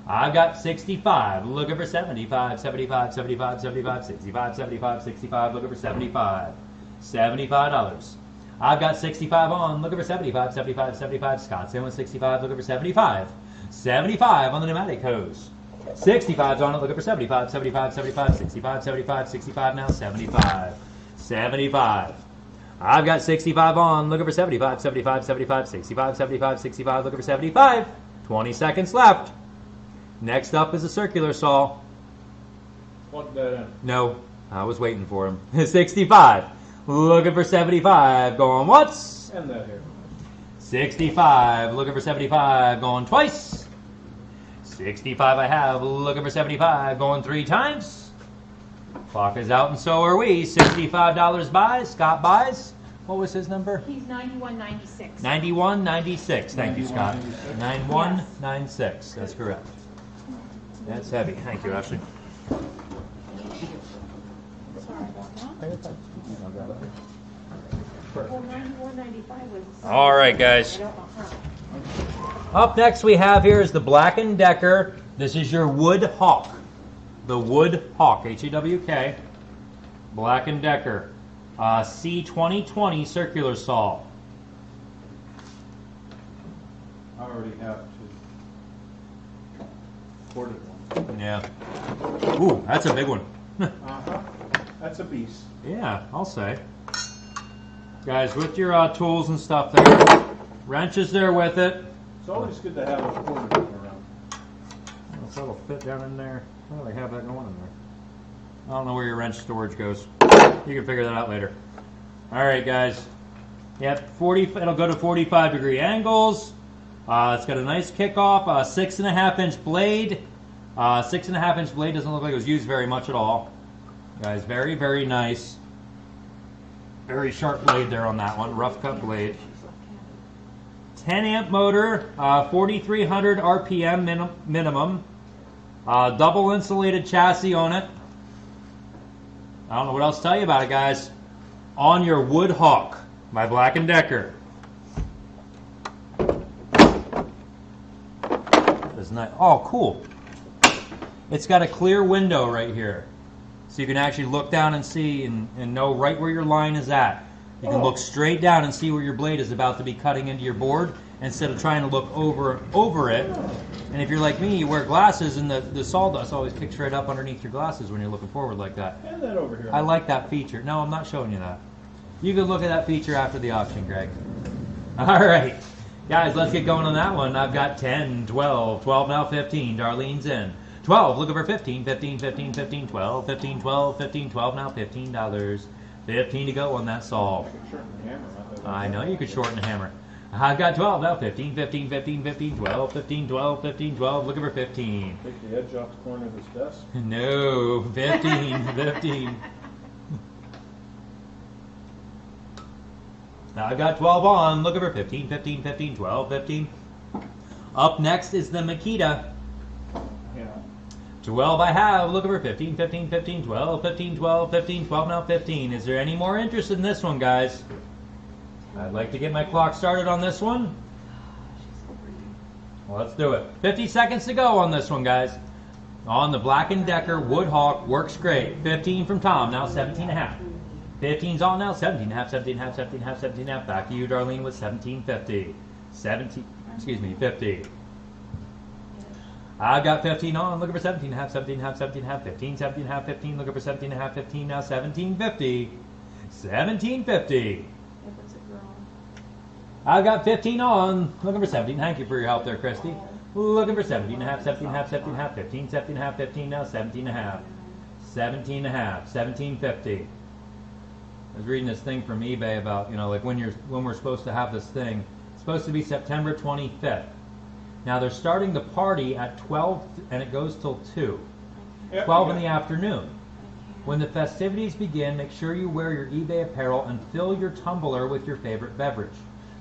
[SPEAKER 6] I've got 65, looking for 75, 75, 75, 75, 65, 75, 65, looking for 75. $75. I've got 65 on, looking for 75, 75, 75. Scott's in with 65, looking for 75. 75 on the pneumatic hose. 65's on it, looking for 75, 75, 75, 65, 75, 65, now 75. 75. I've got 65 on, looking for 75, 75, 75, 65, 75, 65, looking for 75. 20 seconds left. Next up is a circular saw.
[SPEAKER 2] Plug that in.
[SPEAKER 6] No, I was waiting for him. 65. Looking for 75. Going once.
[SPEAKER 2] And that here.
[SPEAKER 6] 65. Looking for 75. Going twice. 65 I have. Looking for 75. Going 3 times. Clock is out and so are we. $65 buys. Scott buys. What was his number?
[SPEAKER 4] He's 91.96.
[SPEAKER 6] 91.96. Thank you, Scott.
[SPEAKER 2] 91.96?
[SPEAKER 6] 91.96. That's correct. That's heavy. Thank you, Ashley.
[SPEAKER 4] Sorry about that. Well, 91.95 was.
[SPEAKER 6] All right, guys.
[SPEAKER 4] I don't know how.
[SPEAKER 6] Up next we have here is the Black & Decker. This is your Wood Hawk. The Wood Hawk, H-E-W-K. Black & Decker. C2020 circular saw.
[SPEAKER 2] I already have 2. Quartered one.
[SPEAKER 6] Yeah. Ooh, that's a big one.
[SPEAKER 2] Uh-huh. That's a beast.
[SPEAKER 6] Yeah, I'll say. Guys, with your tools and stuff there. Wrenches there with it.
[SPEAKER 2] It's always good to have a quartered one around.
[SPEAKER 6] So it'll fit down in there. How do they have that going in there? I don't know where your wrench storage goes. You can figure that out later. All right, guys. Yep, 40. It'll go to 45-degree angles. It's got a nice kickoff. 6.5-inch blade. 6.5-inch blade doesn't look like it was used very much at all. Guys, very, very nice. Very sharp blade there on that one. Rough cut blade. 10-amp motor. 4,300 RPM minimum. Double insulated chassis on it. I don't know what else to tell you about it, guys. On Your Wood Hawk by Black & Decker. That's nice. Oh, cool. It's got a clear window right here. So you can actually look down and see and know right where your line is at. You can look straight down and see where your blade is about to be cutting into your board instead of trying to look over it. And if you're like me, you wear glasses and the sawdust always kicks right up underneath your glasses when you're looking forward like that.
[SPEAKER 2] Hand that over here.
[SPEAKER 6] I like that feature. No, I'm not showing you that. You can look at that feature after the auction, Greg. All right. Guys, let's get going on that one. I've got 10, 12 now 15. Darlene's in. 12, looking for 15, 15, 15, 15, 12, 15, 12, 15, 12 now, $15. 15 to go on that saw. I know you could shorten the hammer. I've got 12 now, 15, 15, 15, 15, 12, 15, 12, 15, 12, looking for 15.
[SPEAKER 2] Take the edge off the corner of this desk.
[SPEAKER 6] No, 15, 15. Now I've got 12 on, looking for 15, 15, 15, 12, 15. Up next is the Makita.
[SPEAKER 2] Yeah.
[SPEAKER 6] 12 I have, looking for 15, 15, 15, 12, 15, 12, 15, 12 now 15. Is there any more interest in this one, guys? I'd like to get my clock started on this one. Well, let's do it. 50 seconds to go on this one, guys. On the Black & Decker Woodhawk, works great. 15 from Tom, now 17 and a half. 15's on now, 17 and a half, 17 and a half, 17 and a half, 17 and a half. Back to you, Darlene, with 17.50. 50. I've got 15 on, looking for 17 and a half, 17 and a half, 17 and a half, 15, 17 and a half, 15, looking for 17 and a half, 15, now 17.50. 17.50. I've got 15 on, looking for 17. Thank you for your help there, Christy. Looking for 17 and a half, 17 and a half, 17 and a half, 15, 17 and a half, 15, now 17 and a half. 17 and a half, 17.50. I was reading this thing from eBay about, like when we're supposed to have this thing. It's supposed to be September 25th. Now they're starting the party at 12 and it goes till 2. 12 in the afternoon. When the festivities begin, make sure you wear your eBay apparel and fill your tumbler with your favorite beverage.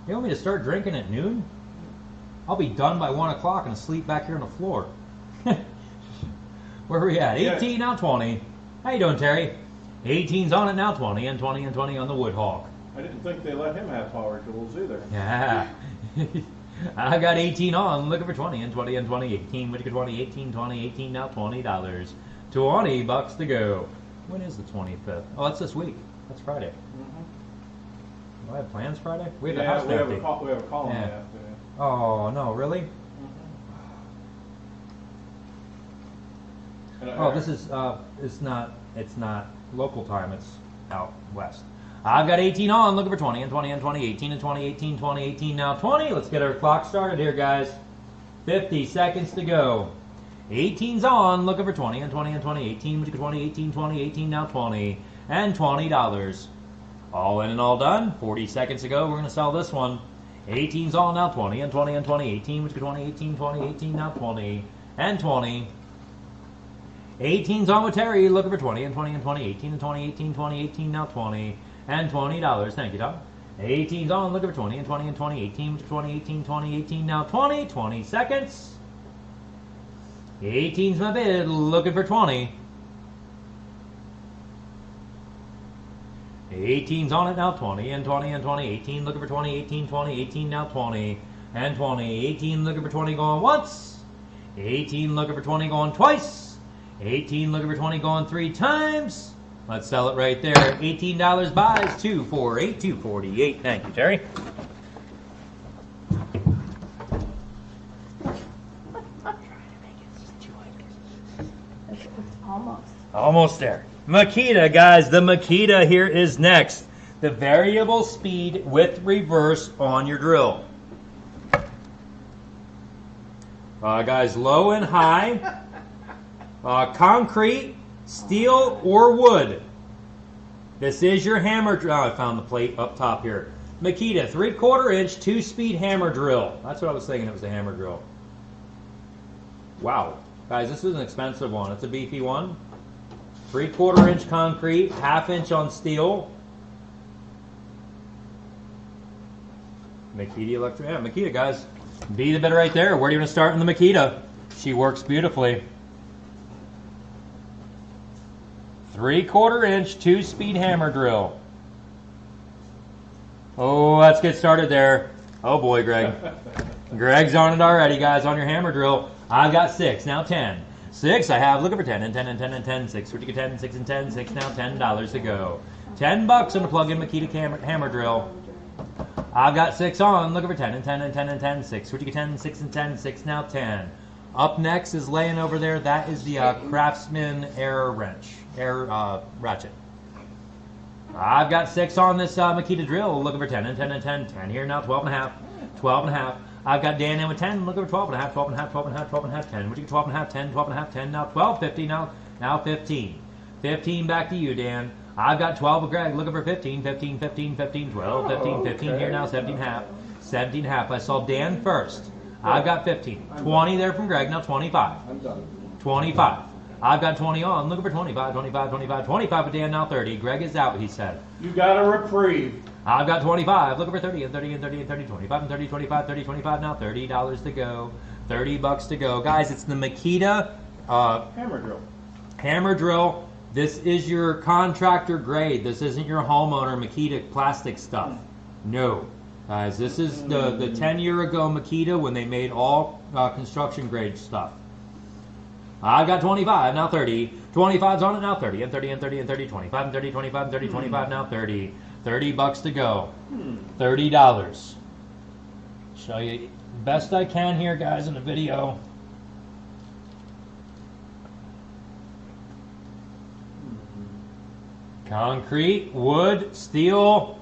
[SPEAKER 6] You want me to start drinking at noon? I'll be done by 1 o'clock and asleep back here on the floor. Where are we at? 18 now 20. How you doing, Terry? 18's on it now, 20 and 20 and 20 on the Woodhawk.
[SPEAKER 2] I didn't think they let him have power tools either.
[SPEAKER 6] Yeah. I got 18 on, looking for 20 and 20 and 20, 18, Whitaker 20, 18, 20, 18, now $20. $20 to go. When is the 25th? Oh, that's this week. That's Friday. Mm-hmm. Do I have plans Friday? We have the house
[SPEAKER 2] we have
[SPEAKER 6] empty.
[SPEAKER 2] a call in the afternoon.
[SPEAKER 6] Oh, no, really? Oh, this is, it's not local time, it's out west. I've got 18 on, looking for 20 and 20 and 20, 18 and 20, 18, 20, 18, now 20. Let's get our clock started here, guys. 50 seconds to go. 18's on, looking for 20 and 20 and 20, 18, 20, 18, 20, 18, now 20, and $20. All in and all done. 40 seconds to go. We're going to sell this one. 18's on now, 20 and 20 and 20, 18, 20, 18, 20, 18, now 20, and 20. 18's on with Terry, looking for 20 and 20 and 20, 18 and 20, 18, 20, 18, now 20, and $20. Thank you, Tom. 18's on, looking for 20 and 20 and 20, 18, 20, 18, 20, 18, now 20, 20 seconds. 18's my bid, looking for 20. 18's on it now, 20 and 20 and 20, 18 looking for 20, 18, 20, 18 now 20, and 20, 18 looking for 20 going once, 18 looking for 20 going twice, 18 looking for 20 going 3 times. Let's sell it right there. $18 buys, 248, 248. Thank you, Terry. Almost there. Makita, guys, the Makita here is next. The variable speed with reverse on your drill. Guys, low and high, concrete, steel, or wood. This is your hammer drill. I found the plate up top here. Makita, 3/4 inch, 2-speed hammer drill. That's what I was thinking, it was a hammer drill. Wow. Guys, this is an expensive one. It's a beefy one. 3/4 inch concrete, 1/2 inch on steel. Makita electric. Yeah, Makita, guys. Be the bid right there. Where do you want to start in the Makita? She works beautifully. 3/4 inch 2-speed hammer drill. Oh, let's get started there. Oh boy, Greg. Greg's on it already, guys, on your hammer drill. I've got 6, now 10. 6, I have, looking for 10, and 10, and 10, and 10, 6. Where'd you get 10, 6, and 10, 6, now $10 to go. $10 on the plug-in Makita hammer drill. I've got 6 on, looking for 10, and 10, and 10, and 10, 6. Where'd you get 10, 6, and 10, 6, now 10. Up next is laying over there, that is the Craftsman air ratchet. I've got 6 on this Makita drill, looking for 10, and 10, and 10, 10 here, now 12 and a half, 12 and a half. I've got Dan in with 10, looking for 12 and a half, 12 and a half, 12 and a half, 12 and a half, 10. Would you get 12 and a half, 10, 12 and a half, 10, now 12, 50, now 15. 15 back to you, Dan. I've got 12 with Greg, looking for 15, 15, 15, 15, 12, 15, 15 here, now 17 and a half, 17 and a half. I saw Dan first. I've got 15. 20 there from Greg, now 25.
[SPEAKER 2] I'm done.
[SPEAKER 6] 25. I've got 20 on, looking for 25, 25, 25, 25 with Dan, now 30. Greg is out, he said.
[SPEAKER 2] You got a reprieve.
[SPEAKER 6] I've got 25, looking for 30, and 30, and 30, and 30, 25, and 30, 25, 30, 25, now $30 to go. $30 to go. Guys, it's the Makita
[SPEAKER 2] Hammer drill.
[SPEAKER 6] hammer drill. This is your contractor grade. This isn't your homeowner Makita plastic stuff. No. Guys, this is the 10-year ago Makita when they made all construction grade stuff. I've got 25, now 30. 25's on it, now 30, and 30, and 30, and 30, 25, and 30, 25, and 30, 25, now 30. $30 to go. $30. Show you best I can here, guys, in the video. Concrete, wood, steel.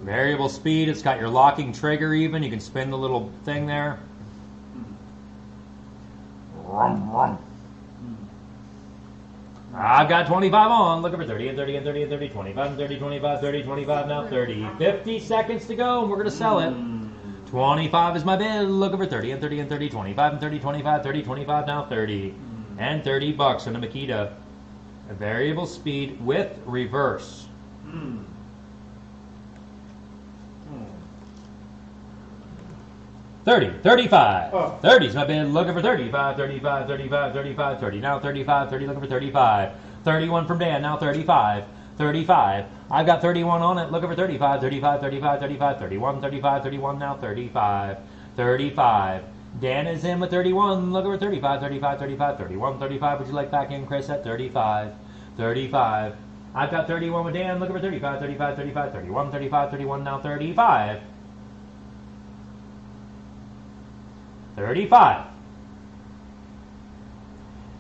[SPEAKER 6] Variable speed. It's got your locking trigger even. You can spin the little thing there. I've got 25 on, looking for 30, and 30, and 30, and 30, 25, and 30, 25, 30, 25, now 30. 50 seconds to go, and we're going to sell it. 25 is my bid, looking for 30, and 30, and 30, 25, and 30, 25, 30, 25, now 30. And $30 on the Makita. A variable speed with reverse. 30, 35.
[SPEAKER 2] Oh.
[SPEAKER 6] 30's my bid, looking for 35, 35, 35, 35, 30. Now 35, 30, looking for 35. 31 from Dan, now 35. 35. I've got 31 on it, looking for 35, 35, 35, 35, 31, 35, 31, now 35. 35. Dan is in with 31, looking for 35, 35, 35, 31, 35. Would you like back in, Chris, at 35? 35. I've got 31 with Dan, looking for 35, 35, 35, 31, 35, 31, now 35. 35.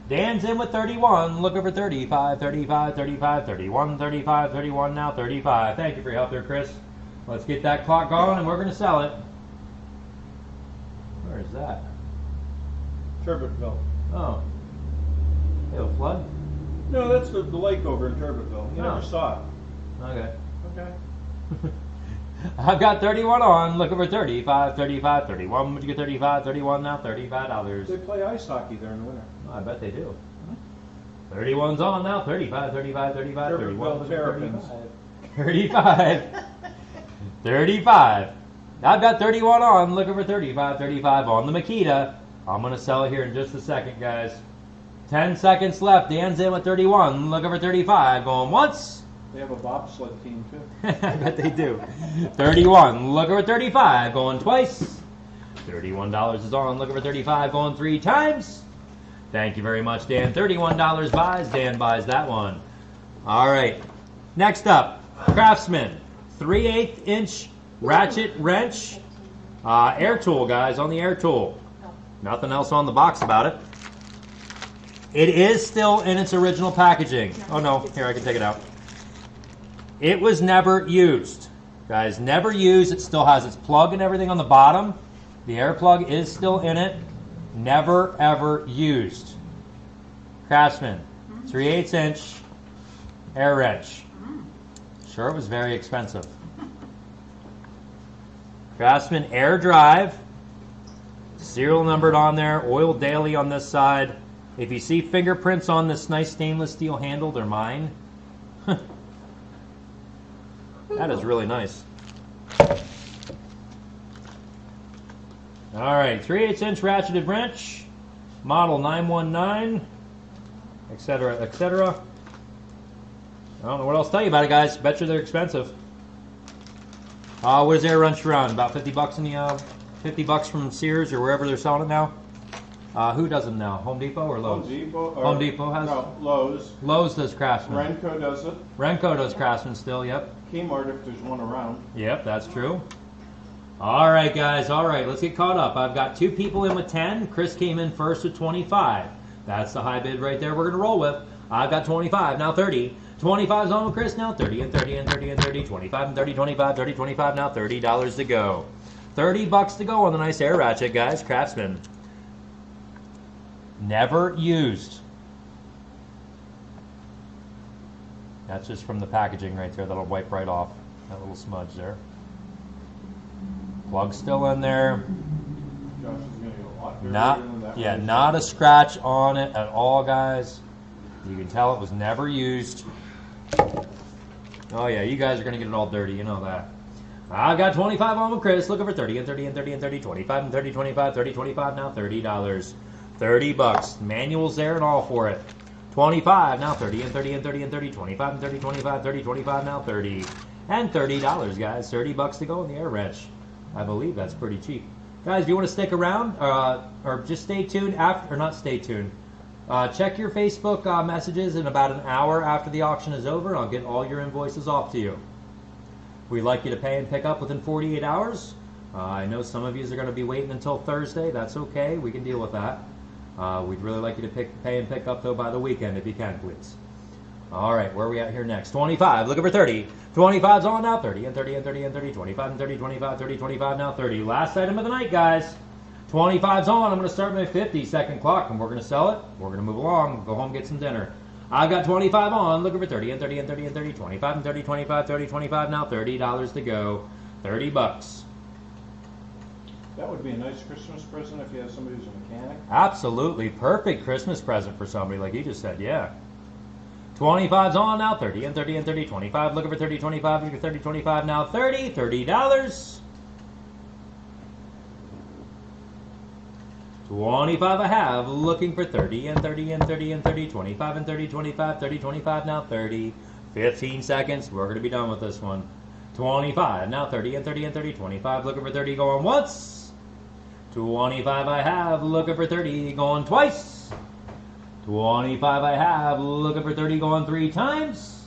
[SPEAKER 6] Dan's in with 31, looking for 35, 35, 35, 31, 35, 31, now 35. Thank you for your help there, Chris. Let's get that clock going and we're going to sell it. Where is that?
[SPEAKER 2] Turbotville.
[SPEAKER 6] Oh. It'll flood?
[SPEAKER 2] No, that's the lake over in Turbotville. You
[SPEAKER 6] Oh.
[SPEAKER 2] never saw it.
[SPEAKER 6] Okay.
[SPEAKER 2] Okay.
[SPEAKER 6] I've got 31 on, looking for 35, 35, 31. Would you get 35, 31, now $35.
[SPEAKER 2] They play ice hockey there in the winter.
[SPEAKER 6] Oh, I bet they do. 31's on now, 35, 35, 35, 31,
[SPEAKER 2] Turbotville Terrapins.
[SPEAKER 6] 35. 35. I've got 31 on, looking for 35, 35 on the Makita. I'm going to sell it here in just a second, guys. 10 seconds left. Dan's in with 31, looking for 35. Going once.
[SPEAKER 2] They have a bobsled team too.
[SPEAKER 6] I bet they do. 31, looking for 35. Going twice. $31 is on, looking for 35. Going 3 times. Thank you very much, Dan. $31 buys. Dan buys that one. All right. Next up, Craftsman. 3/8 inch ratchet wrench. Air tool, guys, on the air tool. Nothing else on the box about it. It is still in its original packaging. Oh no, here, I can take it out. It was never used. Guys, never used. It still has its plug and everything on the bottom. The air plug is still in it. Never, ever used. Craftsman, 3/8 inch air wrench. Sure, it was very expensive. Craftsman air drive. Serial numbered on there. Oil daily on this side. If you see fingerprints on this nice stainless steel handle, they're mine. That is really nice. All right, 3/8 inch ratcheted wrench, model 919. etc., etc. I don't know what else to tell you about it, guys. Bet you they're expensive. What is air wrench around? About $50 in the $50 from Sears or wherever they're selling it now. Who does them now? Home Depot or Lowe's? Home Depot has.
[SPEAKER 8] No, Lowe's.
[SPEAKER 6] Lowe's does Craftsman.
[SPEAKER 8] Renco does it.
[SPEAKER 6] Renco does Craftsman still. Yep.
[SPEAKER 8] Kmart if there's one around.
[SPEAKER 6] Yep, that's true. All right, guys. All right, let's get caught up. I've got 2 people in with 10. Chris came in first with 25. That's the high bid right there we're going to roll with. I've got 25, now 30. 25's on with Chris, now 30 and 30 and 30 and 30. 25 and 30, 25, 30, 25, now $30 to go. $30 to go on the nice air ratchet, guys. Craftsman. Never used. That's just from the packaging right there. That'll wipe right off. That little smudge there. Plug's still in there.
[SPEAKER 8] Josh is going to get a lot dirtier than that one.
[SPEAKER 6] Not a scratch on it at all, guys. You can tell it was never used. Oh yeah, you guys are going to get it all dirty, you know that. I got 25 on with Chris, looking for 30 and 30 and 30 and 30, 25 and 30, 25, 30, 25, now $30. $30. Manuals there and all for it. 25, now 30 and 30 and 30 and 30, 25 and 30, 25, 30, 25, now 30. And $30, guys. $30 to go in the air wrench. I believe that's pretty cheap. Guys, do you want to stick around or just stay tuned after, or not stay tuned? Check your Facebook messages in about an hour after the auction is over. I'll get all your invoices off to you. We'd like you to pay and pick up within 48 hours. I know some of you are going to be waiting until Thursday. That's okay. We can deal with that. We'd really like you to pay and pick up, though, by the weekend, if you can, please. All right, where are we at here next? 25, looking for 30. 25's on now, 30 and 30 and 30 and 30, 25 and 30, 25, 30, 25, now 30. Last item of the night, guys. 25's on. I'm going to start my 50-second clock, and we're going to sell it. We're going to move along, go home, get some dinner. I've got 25 on, looking for 30 and 30 and 30 and 30, 25 and 30, 25, 30, 25, now $30 to go. $30.
[SPEAKER 2] That would be a nice Christmas present if you have somebody who's a mechanic.
[SPEAKER 6] Absolutely perfect Christmas present for somebody, like you just said, yeah. 25's on now, 30 and 30 and 30, 25, looking for 30, 25, looking for 30, 25, now 30, $30. 25 I have, looking for 30 and 30 and 30 and 30, 25 and 30, 25, 30, 25, now 30. 15 seconds, we're going to be done with this one. 25, now 30 and 30 and 30, 25, looking for 30, going once. 25 I have, looking for 30, going twice. 25 I have, looking for 30, going 3 times.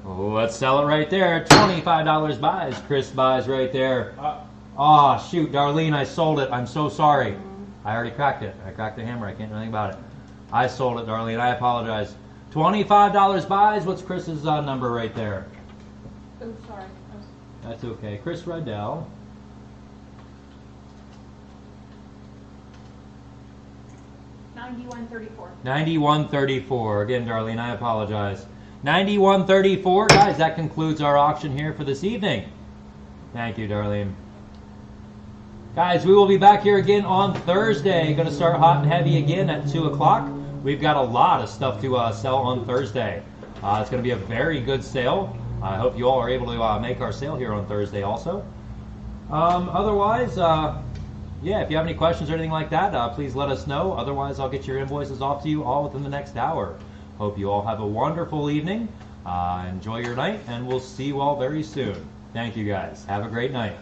[SPEAKER 6] Let's sell it right there. $25 buys. Chris buys right there. Oh, shoot, Darlene, I sold it. I'm so sorry. I already cracked it. I cracked the hammer. I can't do anything about it. I sold it, Darlene. I apologize. $25 buys. What's Chris's number right there?
[SPEAKER 4] Oh, sorry.
[SPEAKER 6] That's okay. Chris Riddell.
[SPEAKER 4] $91.34.
[SPEAKER 6] $91.34. Again, Darlene, I apologize. $91.34. Guys, that concludes our auction here for this evening. Thank you, Darlene. Guys, we will be back here again on Thursday. Going to start hot and heavy again at 2 o'clock. We've got a lot of stuff to sell on Thursday. It's going to be a very good sale. I hope you all are able to make our sale here on Thursday also. Otherwise, yeah, if you have any questions or anything like that, please let us know. Otherwise, I'll get your invoices off to you all within the next hour. Hope you all have a wonderful evening. Enjoy your night, and we'll see you all very soon. Thank you, guys. Have a great night.